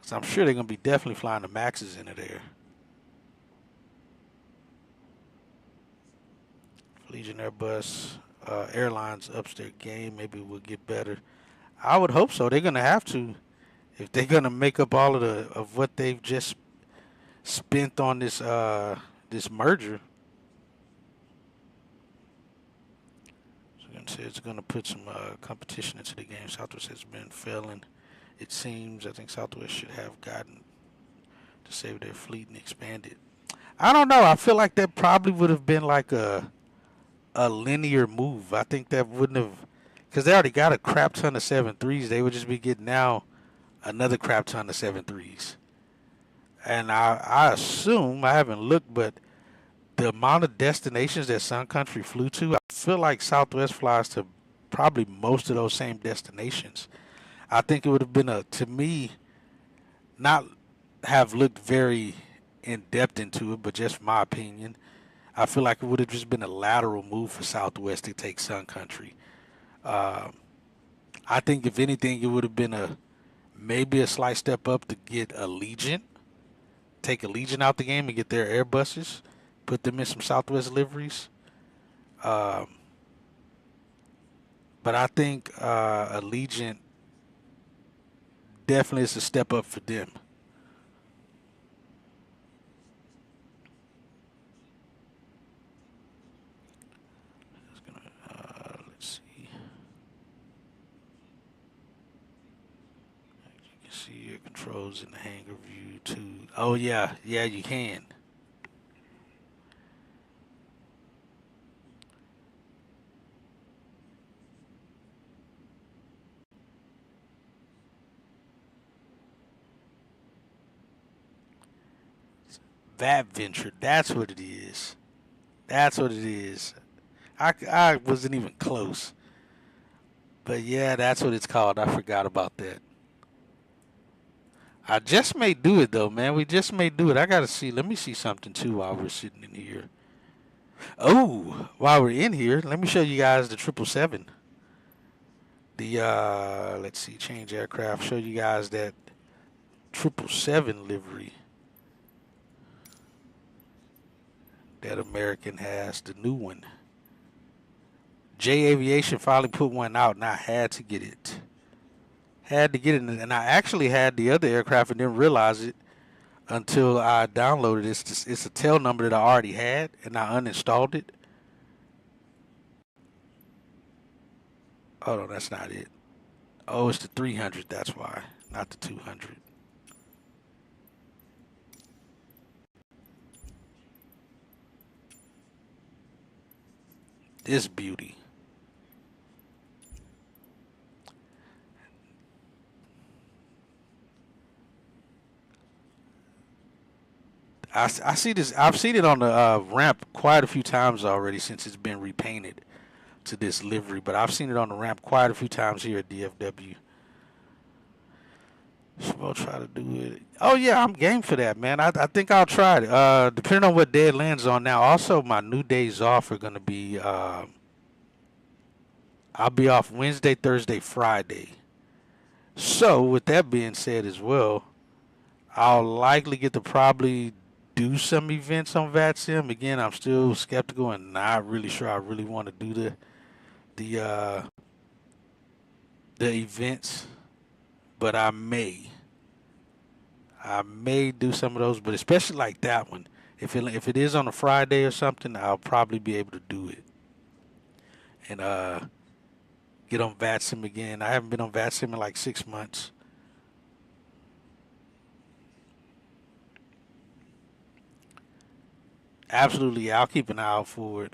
So I'm sure they're gonna be definitely flying the Maxes into there. Legion Airbus Airlines ups their game. Maybe we'll get better. I would hope so. They're gonna have to if they're gonna make up all of what they've just spent on this this merger. So it's gonna put some competition into the game. Southwest has been failing. It seems. I think Southwest should have gotten to save their fleet and expand it. I don't know. I feel like that probably would have been like a linear move. I think that wouldn't have, because they already got a crap ton of 7.3s. They would just be getting now another crap ton of 7.3s. And I assume, I haven't looked, but the amount of destinations that Sun Country flew to, I feel like Southwest flies to probably most of those same destinations. I think it would have been to me, not have looked very in depth into it, but just my opinion, I feel like it would have just been a lateral move for Southwest to take Sun Country. I think if anything, it would have been maybe a slight step up to get Allegiant, take Allegiant out the game and get their Airbuses, put them in some Southwest liveries. But I think Allegiant definitely is a step up for them. Let's see. You can see your controls in the hangar view too. Oh yeah, you can. That venture, that's what it is. That's what it is. I wasn't even close. But yeah, that's what it's called. I forgot about that. I just may do it though, man. We just may do it. I gotta see. Let me see something too while we're sitting in here. Oh, while we're in here, let me show you guys the 777. The let's see, change aircraft. Show you guys that 777 livery that American has, the new one. J Aviation finally put one out, and I had to get it. Had to get it, and I actually had the other aircraft and didn't realize it until I downloaded it. It's a tail number that I already had, and I uninstalled it. Oh, no, that's not it. Oh, it's the 300, that's why, not the 200. This beauty. I see this. I've seen it on the ramp quite a few times already since it's been repainted to this livery, but I've seen it on the ramp quite a few times here at DFW. We'll try to do it. Oh yeah, I'm game for that, man. I think I'll try it. Depending on what day it lands on. Now, also my new days off are gonna be. I'll be off Wednesday, Thursday, Friday. So with that being said, as well, I'll likely get to probably do some events on VATSIM. Again, I'm still skeptical and not really sure I really want to do the events, but I may do some of those, but especially like that one. If it is on a Friday or something, I'll probably be able to do it and get on VATSIM again. I haven't been on VATSIM in like 6 months. Absolutely, I'll keep an eye out for it.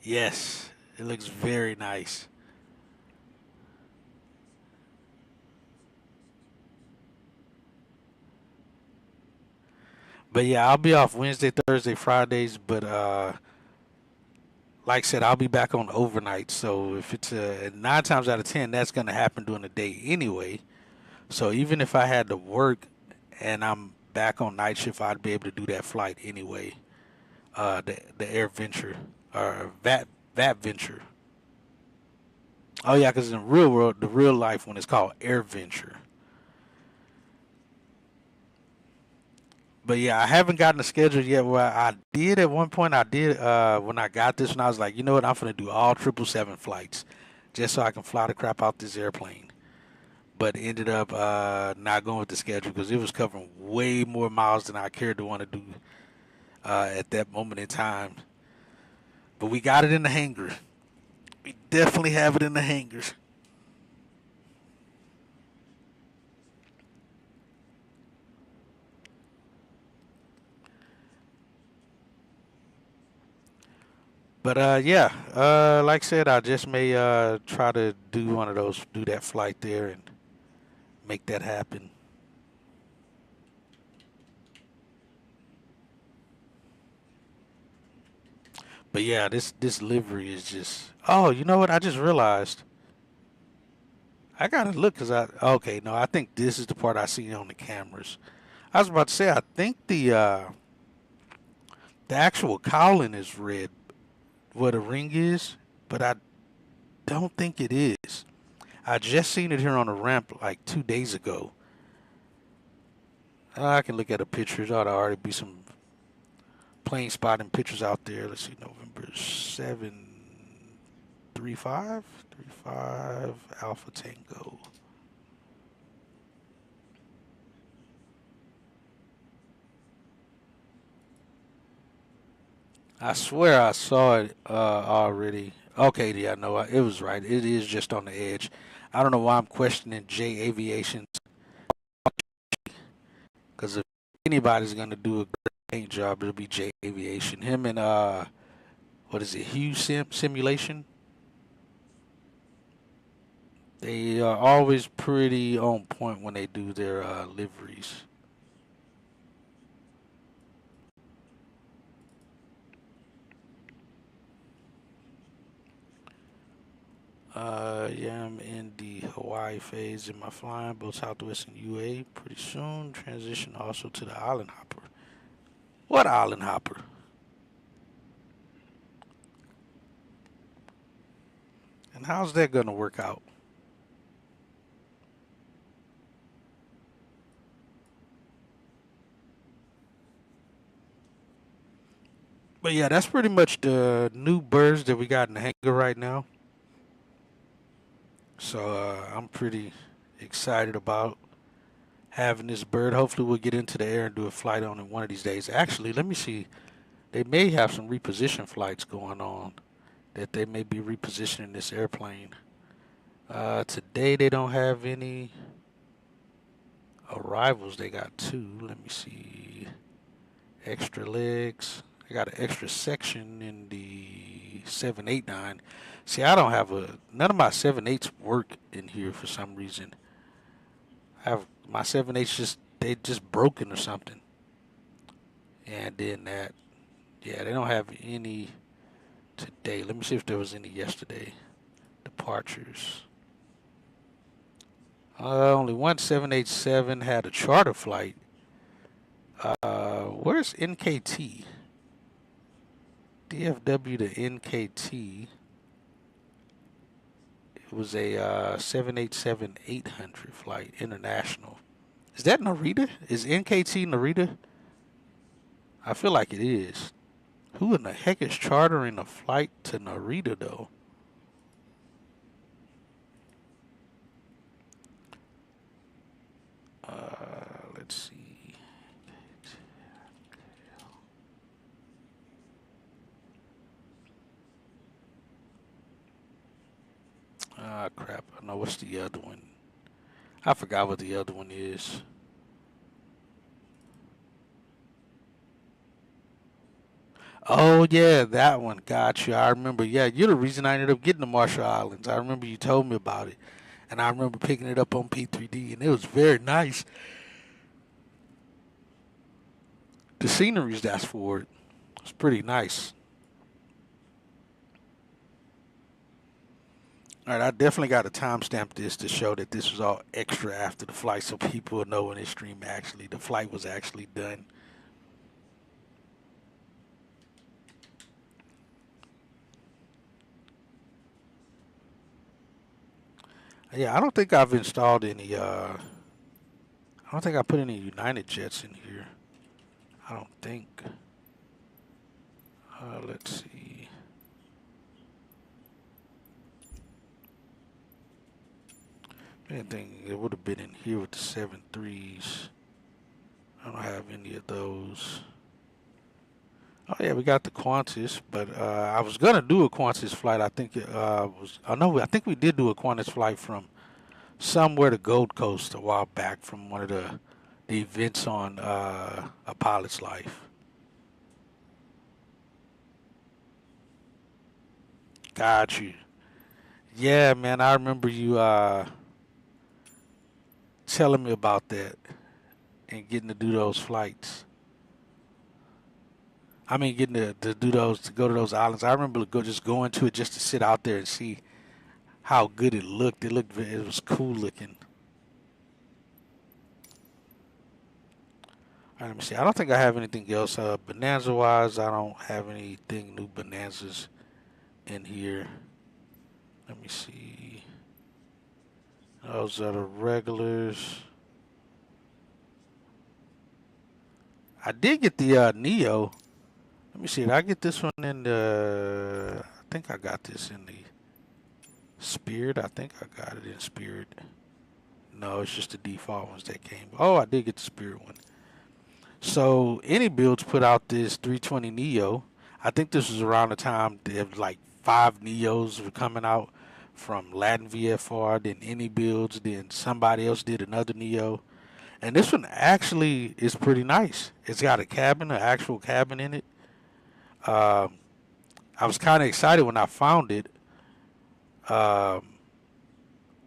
Yes, it looks very nice. But yeah, I'll be off Wednesday, Thursday, Fridays. But like I said, I'll be back on overnight. So if it's 9 times out of 10, that's gonna happen during the day anyway. So even if I had to work and I'm back on night shift, I'd be able to do that flight anyway. The Air Venture or VAT Venture. Oh yeah, because in the real world, the real life one is called Air Venture. But yeah, I haven't gotten a schedule yet. Where I did at one point. I did when I got this one. I was like, you know what? I'm gonna do all 777 flights, just so I can fly the crap out this airplane. But ended up not going with the schedule because it was covering way more miles than I cared to want to do at that moment in time. But we got it in the hangar. We definitely have it in the hangars. But yeah, like I said, I just may try to do one of those, do that flight there and make that happen. But yeah, this livery is just. Oh, you know what? I just realized. I gotta look because okay, no, I think this is the part I see on the cameras. I was about to say I think the actual cowling is red, where the ring is, but I don't think it is. I just seen it here on the ramp like 2 days ago. I can look at the pictures. Ought to already be some plane spotting pictures out there. Let's see, November 735 Alpha Tango. I swear I saw it already. Okay, yeah, no, it was right. It is just on the edge. I don't know why I'm questioning J Aviation's, because if anybody's gonna do a great paint job, it'll be J Aviation. Him and what is it, Hue Simulation? They are always pretty on point when they do their liveries. Yeah, I'm in the Hawaii phase in my flying, both Southwest and UA. Pretty soon, transition also to the Island Hopper. What Island Hopper? And how's that gonna work out? But yeah, that's pretty much the new birds that we got in the hangar right now. So I'm pretty excited about having this bird. Hopefully we'll get into the air and do a flight on it one of these days. Actually, let me see. They may have some reposition flights going on that they may be repositioning this airplane. Today they don't have any arrivals. They got 2. Let me see. Extra legs. I got an extra section in the 789. See, I don't have none of my 7.8s work in here for some reason. I have my 7.8s they just broken or something. And then yeah, they don't have any today. Let me see if there was any yesterday. Departures. Only one 787 had a charter flight. Where's NKT? DFW to NKT. It was a 787-800 flight, international. Is that Narita? Is NKT Narita? I feel like it is. Who in the heck is chartering a flight to Narita, though? Let's see. Crap. I know what's the other one. I forgot what the other one is. Oh, yeah, that one. Got you. I remember. Yeah, you're the reason I ended up getting the Marshall Islands. I remember you told me about it. And I remember picking it up on P3D, and it was very nice. The sceneries that's for it. It's pretty nice. All right, I definitely got to timestamp this to show that this was all extra after the flight so people will know when this stream the flight was actually done. Yeah, I don't think I've installed any, I don't think I put any United Jets in here. I don't think. Let's see. Anything, it would have been in here with the 7.3s. I don't have any of those. Oh yeah, we got the Qantas, but I was gonna do a Qantas flight. I think it was. I know. I think we did do a Qantas flight from somewhere to Gold Coast a while back from one of the events on A Pilot's Life. Got you. Yeah, man, I remember you telling me about that and getting to do those flights. I mean, getting to do those, to go to those islands. I remember just going to it just to sit out there and see how good it looked. It was cool looking. All right, let me see. I don't think I have anything else. Bonanza-wise, I don't have anything new Bonanzas in here. Let me see. Those are the regulars. I did get the Neo. Let me see. Did I get this one in the... I think I got this in the Spirit. I think I got it in Spirit. No, it's just the default ones that came. Oh, I did get the Spirit one. So, Any Builds put out this 320 Neo. I think this was around the time that like 5 Neos were coming out from Latin VFR, then Any Builds, then somebody else did another Neo. And this one actually is pretty nice. It's got a cabin, an actual cabin in it. I was kind of excited when I found it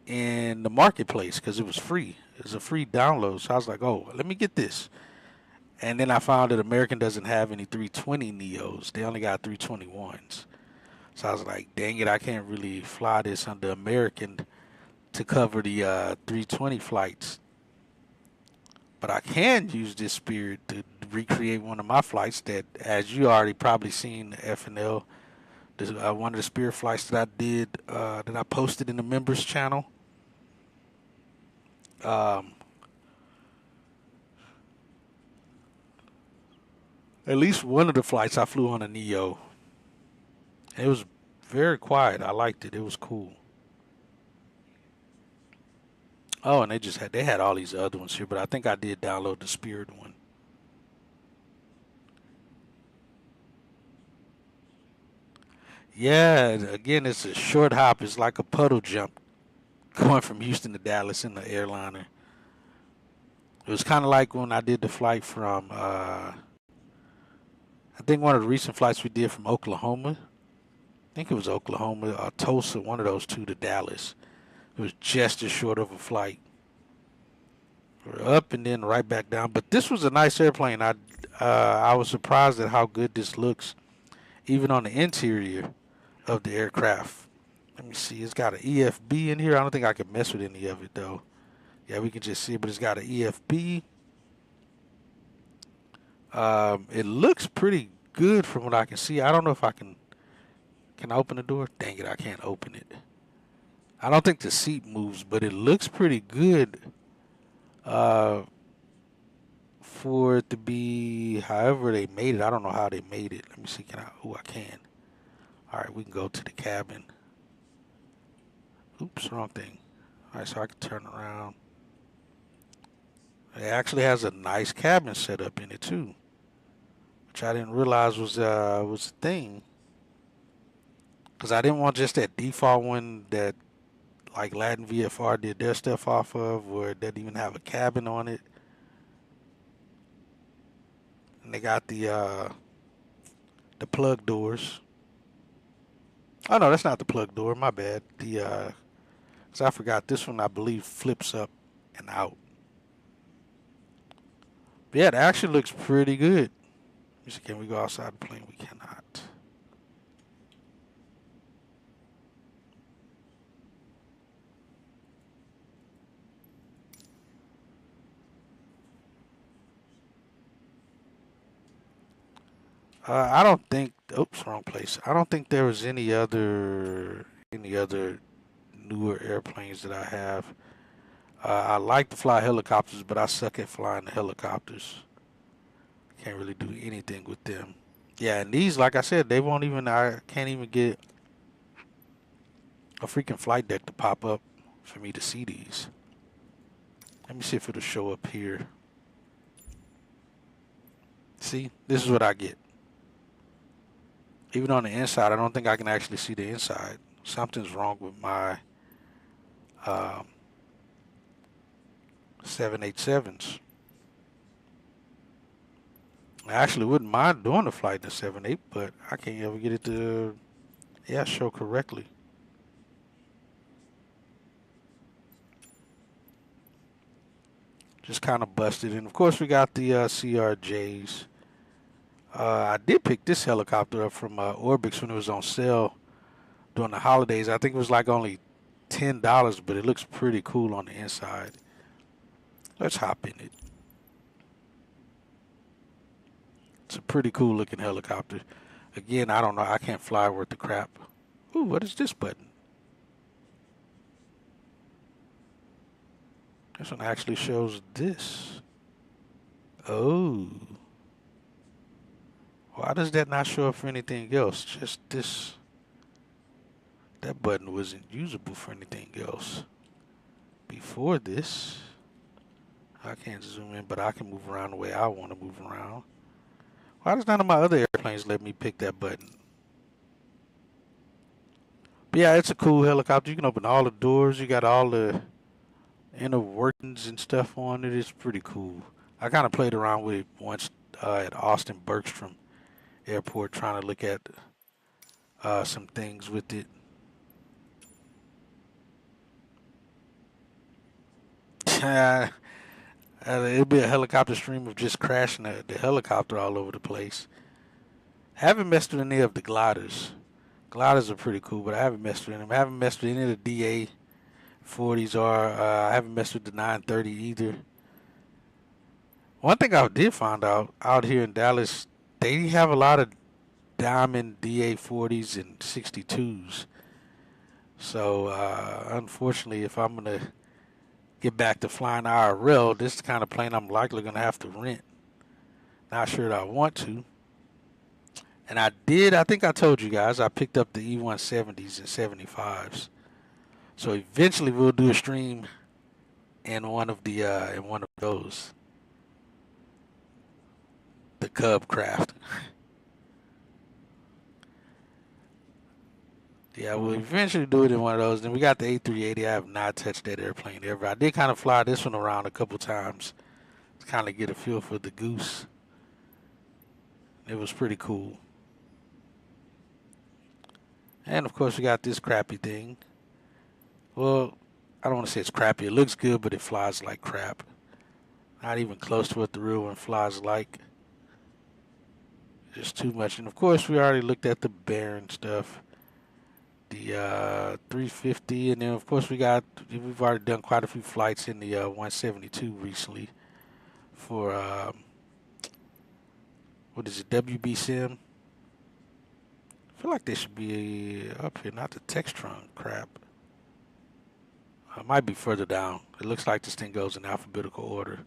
in the marketplace because it was free. It was a free download. So I was like, oh, let me get this. And then I found that American doesn't have any 320 Neos. They only got 321s. So I was like, dang it, I can't really fly this under American to cover the 320 flights. But I can use this Spirit to recreate one of my flights that, as you already probably seen, FNL, one of the Spirit flights that I did, that I posted in the members channel. At least one of the flights I flew on a Neo. It was very quiet. I liked it. It was cool. Oh, and they had all these other ones here, but I think I did download the Spirit one. Yeah, again, it's a short hop. It's like a puddle jump going from Houston to Dallas in the airliner. It was kind of like when I did the flight from, I think one of the recent flights we did from Oklahoma. I think it was Oklahoma or Tulsa, one of those two, to Dallas. It was just as short of a flight. We're up and then right back down. But this was a nice airplane. I was surprised at how good this looks, even on the interior of the aircraft. Let me see. It's got an EFB in here. I don't think I can mess with any of it, though. Yeah, we can just see it, but it's got an EFB. It looks pretty good from what I can see. I don't know if I can I open the door? Dang it, I can't open it. I don't think the seat moves, but it looks pretty good for it to be however they made it. I don't know how they made it. Let me see. Can I? Oh, I can. All right, we can go to the cabin. Oops, wrong thing. All right, so I can turn around. It actually has a nice cabin set up in it too, which I didn't realize was a thing. Because I didn't want just that default one that like Latin VFR did their stuff off of, where it doesn't even have a cabin on it. And they got the plug doors. Oh no, that's not the plug door. My bad. Because I forgot this one, I believe, flips up and out. But yeah, it actually looks pretty good. Let me see, can we go outside the plane? We cannot. I don't think. Oops, wrong place. I don't think there was any other newer airplanes that I have. I like to fly helicopters, but I suck at flying the helicopters. Can't really do anything with them. Yeah, and these, like I said, they won't even. I can't even get a freaking flight deck to pop up for me to see these. Let me see if it'll show up here. See, this is what I get. Even on the inside, I don't think I can actually see the inside. Something's wrong with my 787s. I actually wouldn't mind doing a flight in the 7.8, but I can't ever get it to, show correctly. Just kind of busted. And, of course, we got the CRJs. I did pick this helicopter up from Orbix when it was on sale during the holidays. I think it was like only $10, but it looks pretty cool on the inside. Let's hop in it. It's a pretty cool looking helicopter. Again, I don't know. I can't fly worth the crap. Ooh, what is this button? This one actually shows this. Oh. Why does that not show up for anything else? Just this. That button wasn't usable for anything else. Before this, I can't zoom in, but I can move around the way I want to move around. Why does none of my other airplanes let me pick that button? But yeah, it's a cool helicopter. You can open all the doors. You got all the inner workings and stuff on it. It's pretty cool. I kind of played around with it once at Austin Bergstrom Airport, trying to look at some things with it. It'll be a helicopter stream of just crashing the helicopter all over the place. Haven't messed with any of the gliders. Gliders are pretty cool, but I haven't messed with them. I haven't messed with any of the DA-40s, or I haven't messed with the 930 either. One thing I did find out here in Dallas, they have a lot of Diamond DA-40s and 62s. So, unfortunately, if I'm going to get back to flying IRL, this is the kind of plane I'm likely going to have to rent. Not sure that I want to, And I think I told you guys, I picked up the E170s and 75s. So eventually we'll do a stream in one of those. The Cub Craft. Yeah, we'll eventually do it in one of those. Then we got the A380. I have not touched that airplane ever. I did kind of fly this one around a couple times to kind of get a feel for the Goose. It was pretty cool. And of course we got this crappy thing. Well, I don't want to say it's crappy. It looks good, but it flies like crap. Not even close to what the real one flies like. Just too much. And of course we already looked at the Baron stuff. The 350, and then of course we've already done quite a few flights in the 172 recently for what is it, WB Sim? I feel like they should be up here, not the Textron crap. It might be further down. It looks like this thing goes in alphabetical order.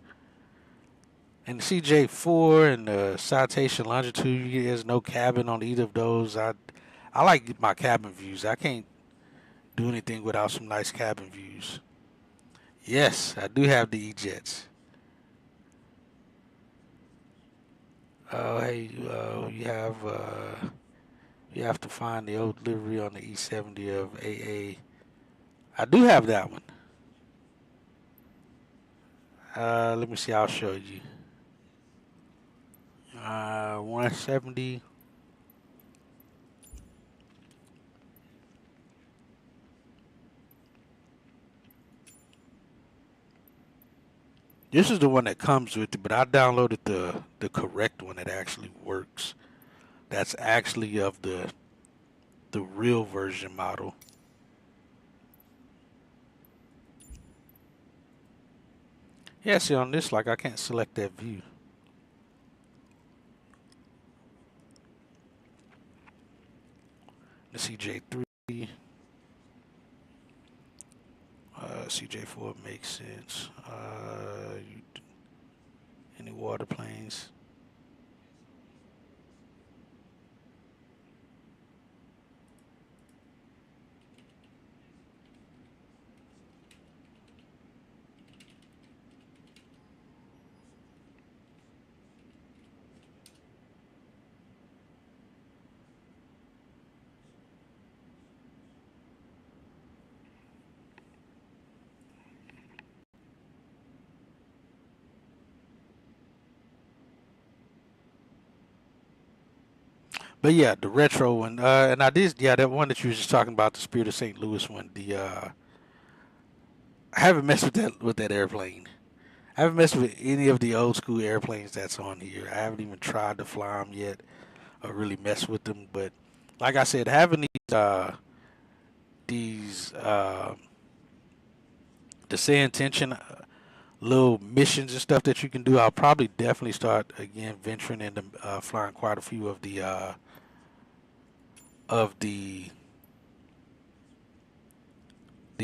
And the CJ4 and the Citation Longitude, there's no cabin on either of those. I like my cabin views. I can't do anything without some nice cabin views. Yes, I do have the E-Jets. Oh, hey, you have to find the old livery on the E70 of AA. I do have that one. Let me see. I'll show you. 170. This is the one that comes with it, but I downloaded the correct one that actually works. That's actually of the real version model. Yeah, see on this, like I can't select that view. The CJ3. CJ4 makes sense. Any water planes? But yeah, the retro one, and I did, yeah, that one that you were just talking about, the Spirit of St. Louis one. I haven't messed with that airplane. I haven't messed with any of the old school airplanes that's on here. I haven't even tried to fly them yet, or really mess with them. But like I said, having these the say intention little missions and stuff that you can do, I'll probably definitely start again venturing into flying quite a few of the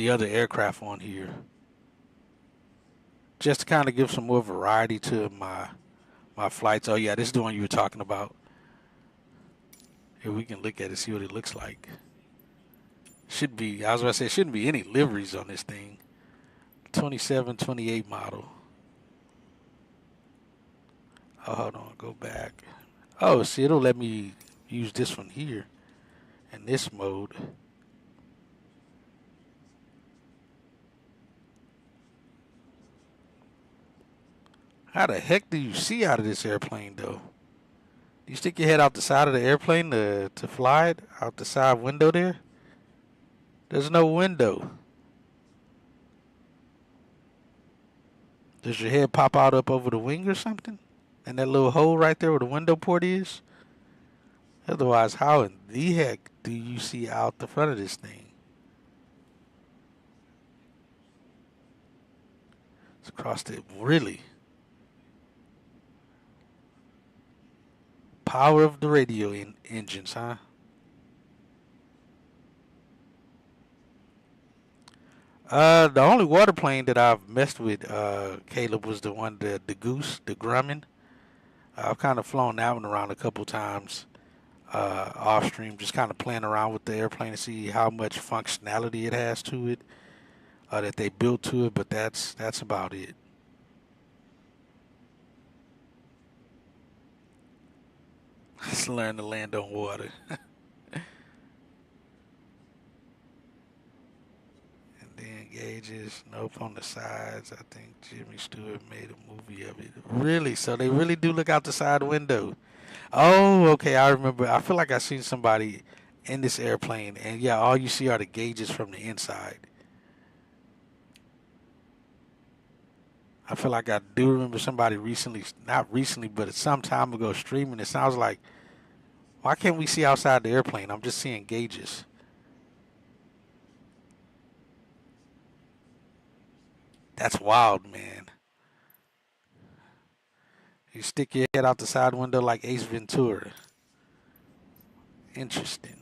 other aircraft on here, just to kind of give some more variety to my flights. Oh yeah, this is the one you were talking about. Here, we can look at it, see what it looks like. Should be, I was about to say, shouldn't be any liveries on this thing. 27, 28 model. Oh, hold on, go back. Oh, see, it'll let me use this one here in this mode. How the heck do you see out of this airplane, though? Do you stick your head out the side of the airplane to fly it out the side window there? There's no window. Does your head pop out up over the wing or something? And that little hole right there where the window port is? Otherwise, how in the heck do you see out the front of this thing? It's across the, really? Power of the radio engines, huh? The only water plane that I've messed with, Caleb, was the one, the Goose, the Grumman. I've kind of flown that one around a couple times. off stream, just kind of playing around with the airplane to see how much functionality it has to it, that they built to it. But that's about it. Just learn to land on water. And then gauges, nope, on the sides. I think Jimmy Stewart made a movie of it. Really? So they really do look out the side window. Oh, okay, I remember. I feel like I seen somebody in this airplane, and yeah, all you see are the gauges from the inside. I feel like I do remember somebody recently, not recently, but some time ago streaming. It sounds like, why can't we see outside the airplane? I'm just seeing gauges. That's wild, man. You stick your head out the side window like Ace Ventura. Interesting.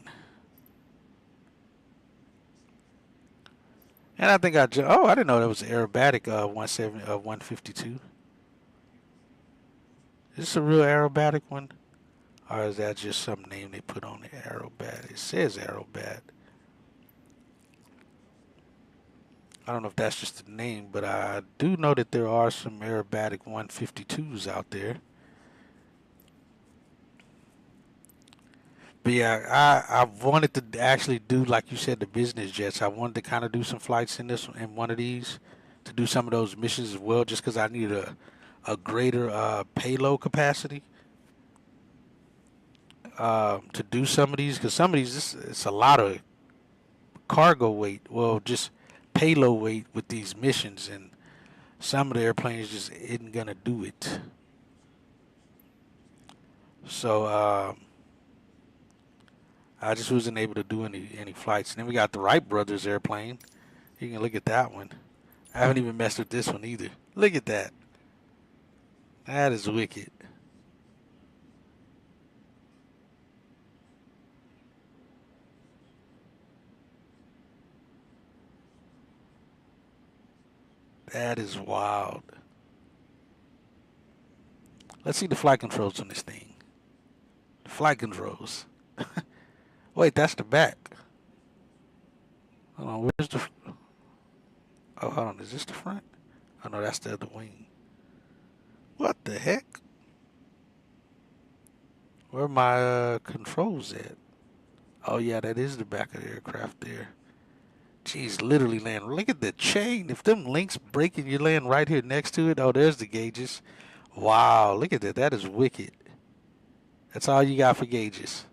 And I think I didn't know that was an aerobatic 152. Is this a real aerobatic one? Or is that just some name they put on the aerobat? It says aerobat. I don't know if that's just a name, but I do know that there are some aerobatic 152s out there. But yeah, I wanted to actually do, like you said, the business jets. I wanted to kind of do some flights in one of these, to do some of those missions as well, just because I needed a greater payload capacity to do some of these. Because some of these, it's a lot of cargo weight. Well, just payload weight with these missions, and some of the airplanes just isn't gonna do it. So I just wasn't able to do any flights. And then we got the Wright brothers airplane. You can look at that one. I haven't even messed with this one either. Look at that. That is wicked. That is wild. Let's see the flight controls on this thing. Flight controls. Wait, that's the back. Hold on, where's the... Oh, hold on, is this the front? Oh, no, that's the other wing. What the heck? Where are my controls at? Oh, yeah, that is the back of the aircraft there. Jeez, literally land. Look at the chain. If them links break and you land right here next to it. Oh, there's the gauges. Wow, look at that. That is wicked. That's all you got for gauges.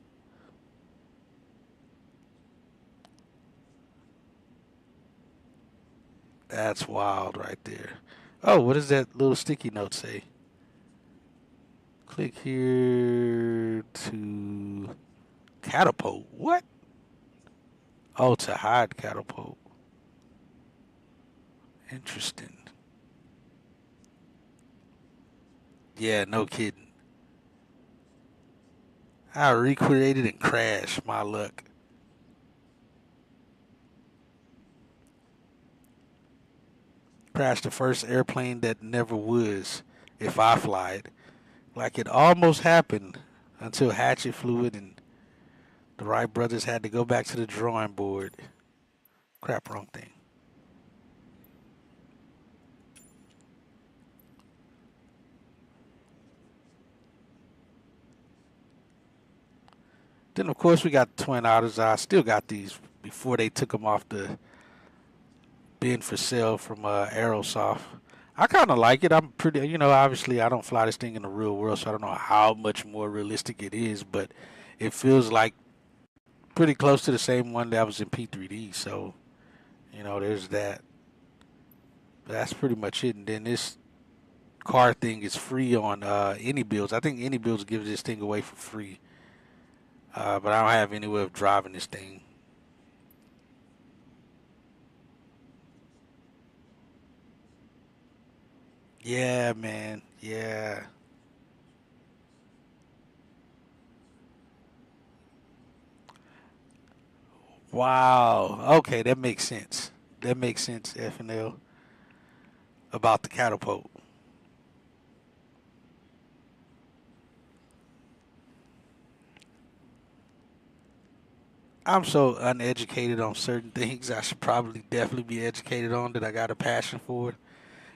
That's wild right there. Oh, what does that little sticky note say? Click here to catapult. What? Oh, to hide catapult. Interesting. Yeah, no kidding. I recreated and crashed. My luck. Crashed the first airplane that never was, if I fly it. Like it almost happened until Hatchet flew it and the Wright brothers had to go back to the drawing board. Crap, wrong thing. Then, of course, we got the Twin Otters. I still got these before they took them off the bin for sale from Aerosoft. I kind of like it. I'm pretty, obviously I don't fly this thing in the real world, so I don't know how much more realistic it is, but it feels like pretty close to the same one that was in P3D, so, there's that. But that's pretty much it. And then this car thing is free on any builds. I think any builds gives this thing away for free. But I don't have any way of driving this thing. Yeah, man. Yeah. Wow. Okay, that makes sense. That makes sense, F&L, about the catapult. I'm so uneducated on certain things I should probably definitely be educated on that I got a passion for.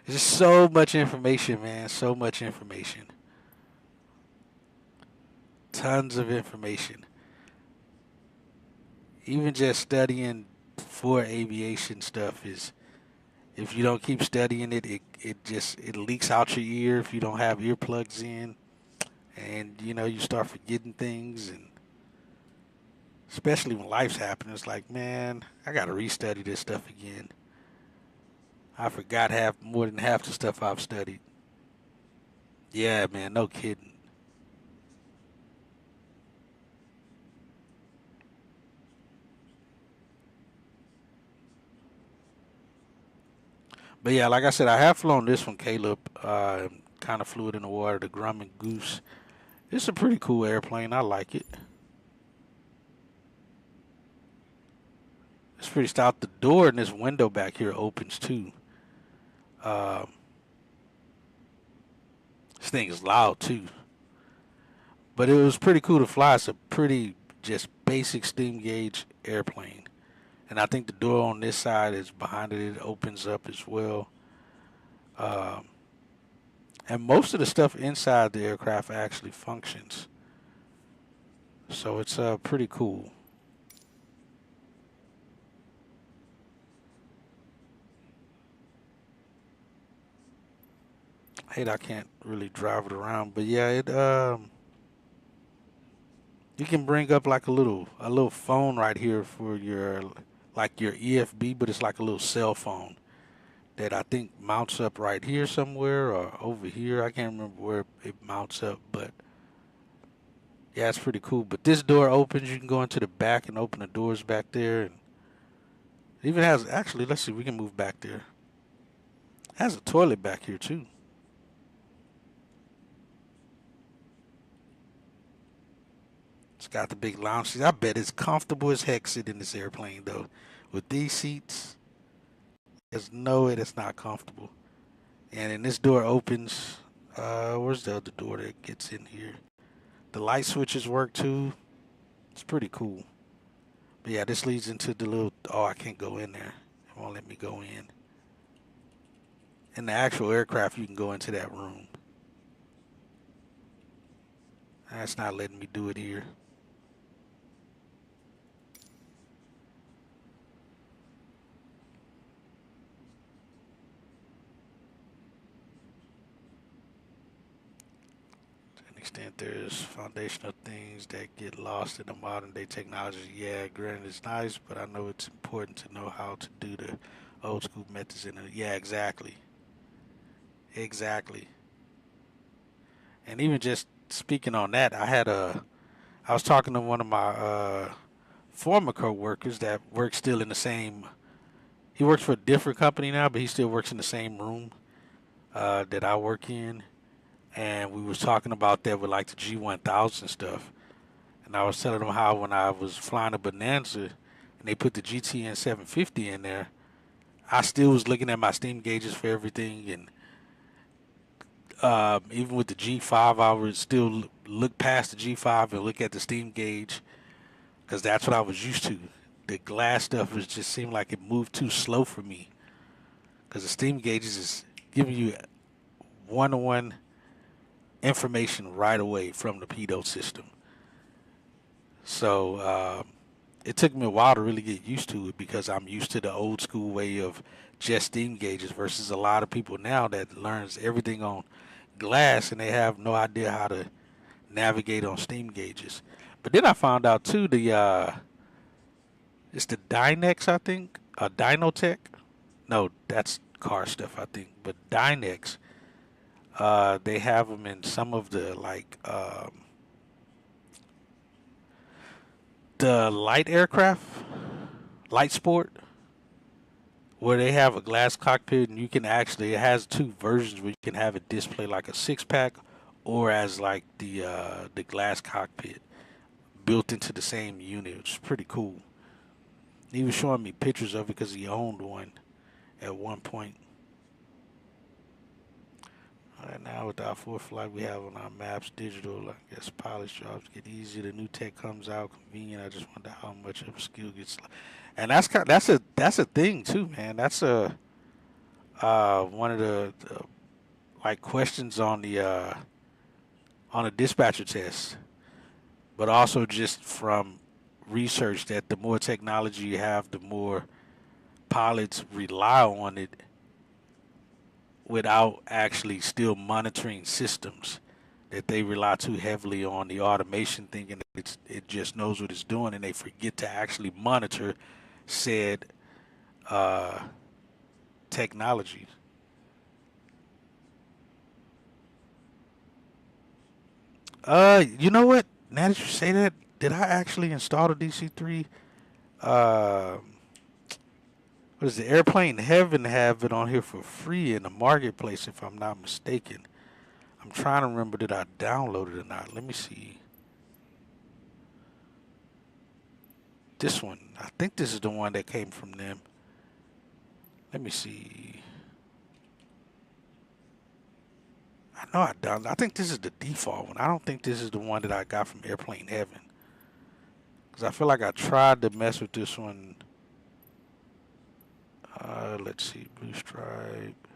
There's just so much information, man. So much information. Tons of information. Even just studying for aviation stuff is, if you don't keep studying it, it leaks out your ear if you don't have earplugs in. And, you know, you start forgetting things, and especially when life's happening, it's like, man, I got to restudy this stuff again. I forgot more than half the stuff I've studied. Yeah, man, no kidding. But yeah, like I said, I have flown this one, Caleb. Kind of flew it in the water, the Grumman Goose. It's a pretty cool airplane. I like it. It's pretty stout. The door in this window back here opens too. This thing is loud too. But it was pretty cool to fly. It's a pretty just basic steam gauge airplane. And I think the door on this side is behind it. It opens up as well. And most of the stuff inside the aircraft actually functions. So it's pretty cool. I hate I can't really drive it around, but yeah, it you can bring up like a little phone right here for your EFB, but it's like a little cell phone that I think mounts up right here somewhere or over here. I can't remember where it mounts up, but yeah, it's pretty cool. But this door opens. You can go into the back and open the doors back there. And it even has, actually, let's see, we can move back there. It has a toilet back here too. It's got the big lounge seats. I bet it's comfortable as heck sitting in this airplane, though. With these seats, there's no way it's not comfortable. And then this door opens. Where's the other door that gets in here? The light switches work, too. It's pretty cool. But, yeah, this leads into the little... Oh, I can't go in there. It won't let me go in. In the actual aircraft, you can go into that room. That's not letting me do it here. Extent there's foundational things that get lost in the modern day technology. Yeah, granted it's nice, but I know it's important to know how to do the old school methods in it. Yeah, exactly. And even just speaking on that, I was talking to one of my former co-workers that works still in the same, he works for a different company now, but he still works in the same room that I work in. And we was talking about that with like the G1000 stuff. And I was telling them how when I was flying a Bonanza and they put the GTN 750 in there, I still was looking at my steam gauges for everything. And even with the G5, I would still look past the G5 and look at the steam gauge because that's what I was used to. The glass stuff was just seemed like it moved too slow for me because the steam gauges is giving you one-to-one information right away from the pedo system. So it took me a while to really get used to it because I'm used to the old school way of just steam gauges versus a lot of people now that learns everything on glass and they have no idea how to navigate on steam gauges. But then I found out too it's the Dynex, I think, Dynotech. No, that's car stuff, I think. But Dynex, they have them in some of the the light aircraft, light sport, where they have a glass cockpit and you can actually, it has two versions where you can have it display like a 6-pack or as like the glass cockpit built into the same unit, which is pretty cool. He was showing me pictures of it because he owned one at one point. Right now, with our fourth flight, we have on our maps digital. I guess pilot's jobs get easier. The new tech comes out convenient. I just wonder how much of a skill gets, and that's a thing too, man. That's a one of the like questions on the dispatcher test, but also just from research that the more technology you have, the more pilots rely on it without actually still monitoring systems, that they rely too heavily on the automation, thinking that it just knows what it's doing, and they forget to actually monitor said technology. You know what? Now that you say that, did I actually install the DC-3? What is the Airplane Heaven have it on here for free in the marketplace, if I'm not mistaken. I'm trying to remember, did I download it or not? Let me see. This one, I think this is the one that came from them. Let me see. I know I downloaded. I think this is the default one. I don't think this is the one that I got from Airplane Heaven. Because I feel like I tried to mess with this one. Let's see. Blue Stripe.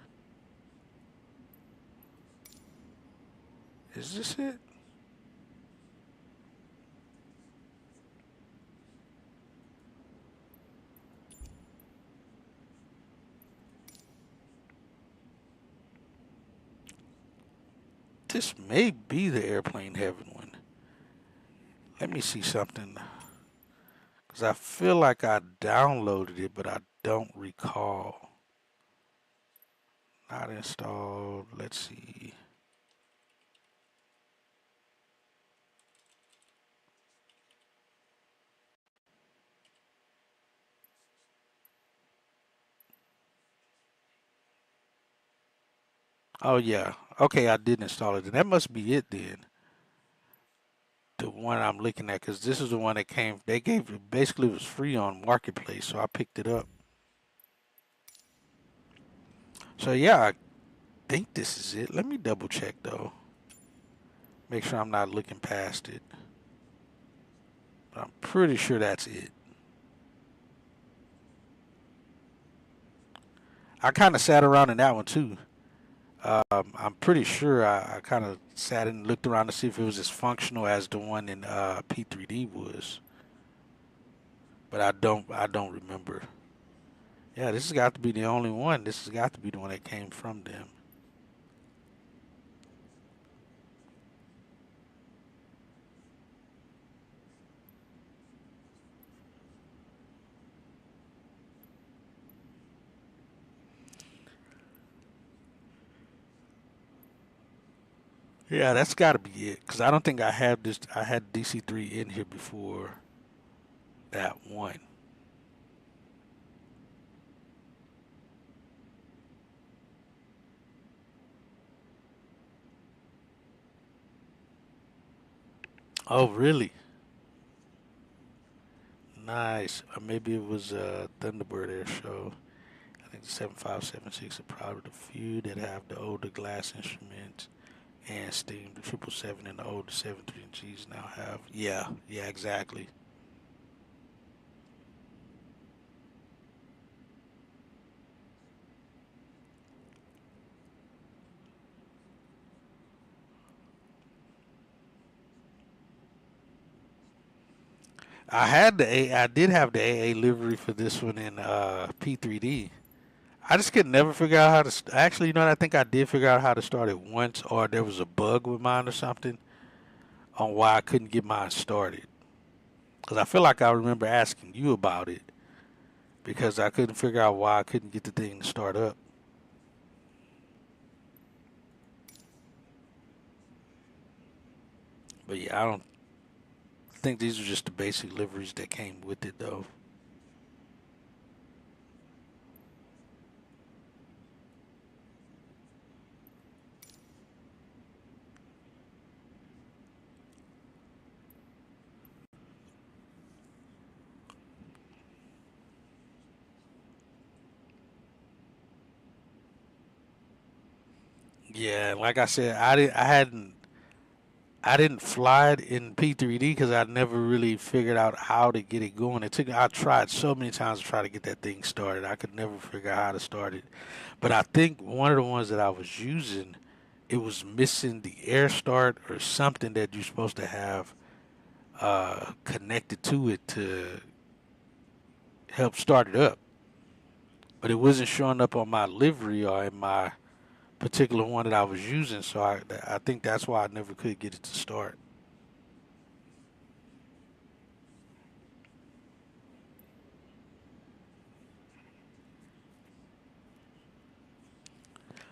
Is this it? This may be the Airplane Heaven one. Let me see something. Because I feel like I downloaded it, but I don't recall. Not installed. Let's see. Oh, yeah. Okay, I did install it. And that must be it then. The one I'm looking at, because this is the one that came. They gave it, basically, it was free on Marketplace, so I picked it up. So, yeah, I think this is it. Let me double check, though. Make sure I'm not looking past it. But I'm pretty sure that's it. I kind of sat around in that one, too. I'm pretty sure I kind of sat and looked around to see if it was as functional as the one in P3D was, but I don't remember. Yeah, this has got to be the only one. This has got to be the one that came from them. Yeah, that's got to be it, because I don't think I had this. I had DC-3 in here before that one. Oh, really? Nice. Or maybe it was Thunderbird Air Show. I think the 7576 are probably the few that have the older glass instruments and Steam. The 777 and the older 73Gs now have. Yeah, exactly. I did have the AA livery for this one in P3D. I just could never figure out how to. Actually, you know what? I think I did figure out how to start it once, or there was a bug with mine or something on why I couldn't get mine started. Because I feel like I remember asking you about it because I couldn't figure out why I couldn't get the thing to start up. But yeah, I don't think these are just the basic liveries that came with it, though. Yeah, like I said, I didn't fly it in P3D because I never really figured out how to get it going. I tried so many times to try to get that thing started. I could never figure out how to start it. But I think one of the ones that I was using, it was missing the air start or something that you're supposed to have connected to it to help start it up. But it wasn't showing up on my livery or in my particular one that I was using, so I think that's why I never could get it to start.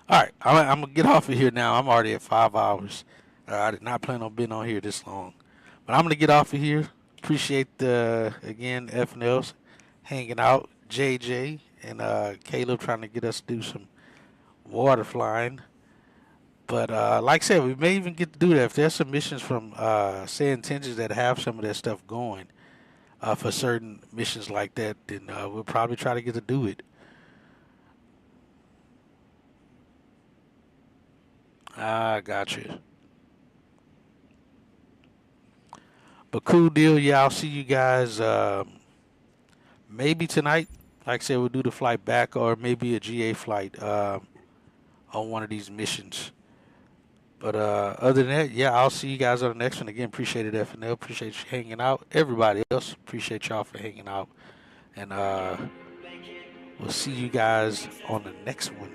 All right, I'm gonna get off of here now. I'm already at 5 hours. I did not plan on being on here this long, but I'm gonna get off of here. Appreciate again FNLs hanging out, JJ and Caleb trying to get us to do some water flying. But like I said, we may even get to do that. If there's some missions from say intentions that have some of that stuff going for certain missions like that, then we'll probably try to get to do it. I got you. But cool deal. Yeah, I'll see you guys maybe tonight. Like I said, we'll do the flight back or maybe a GA flight on one of these missions. But other than that, yeah, I'll see you guys on the next one. Again, appreciate it, FNL. Appreciate you hanging out. Everybody else, appreciate y'all for hanging out. And we'll see you guys on the next one.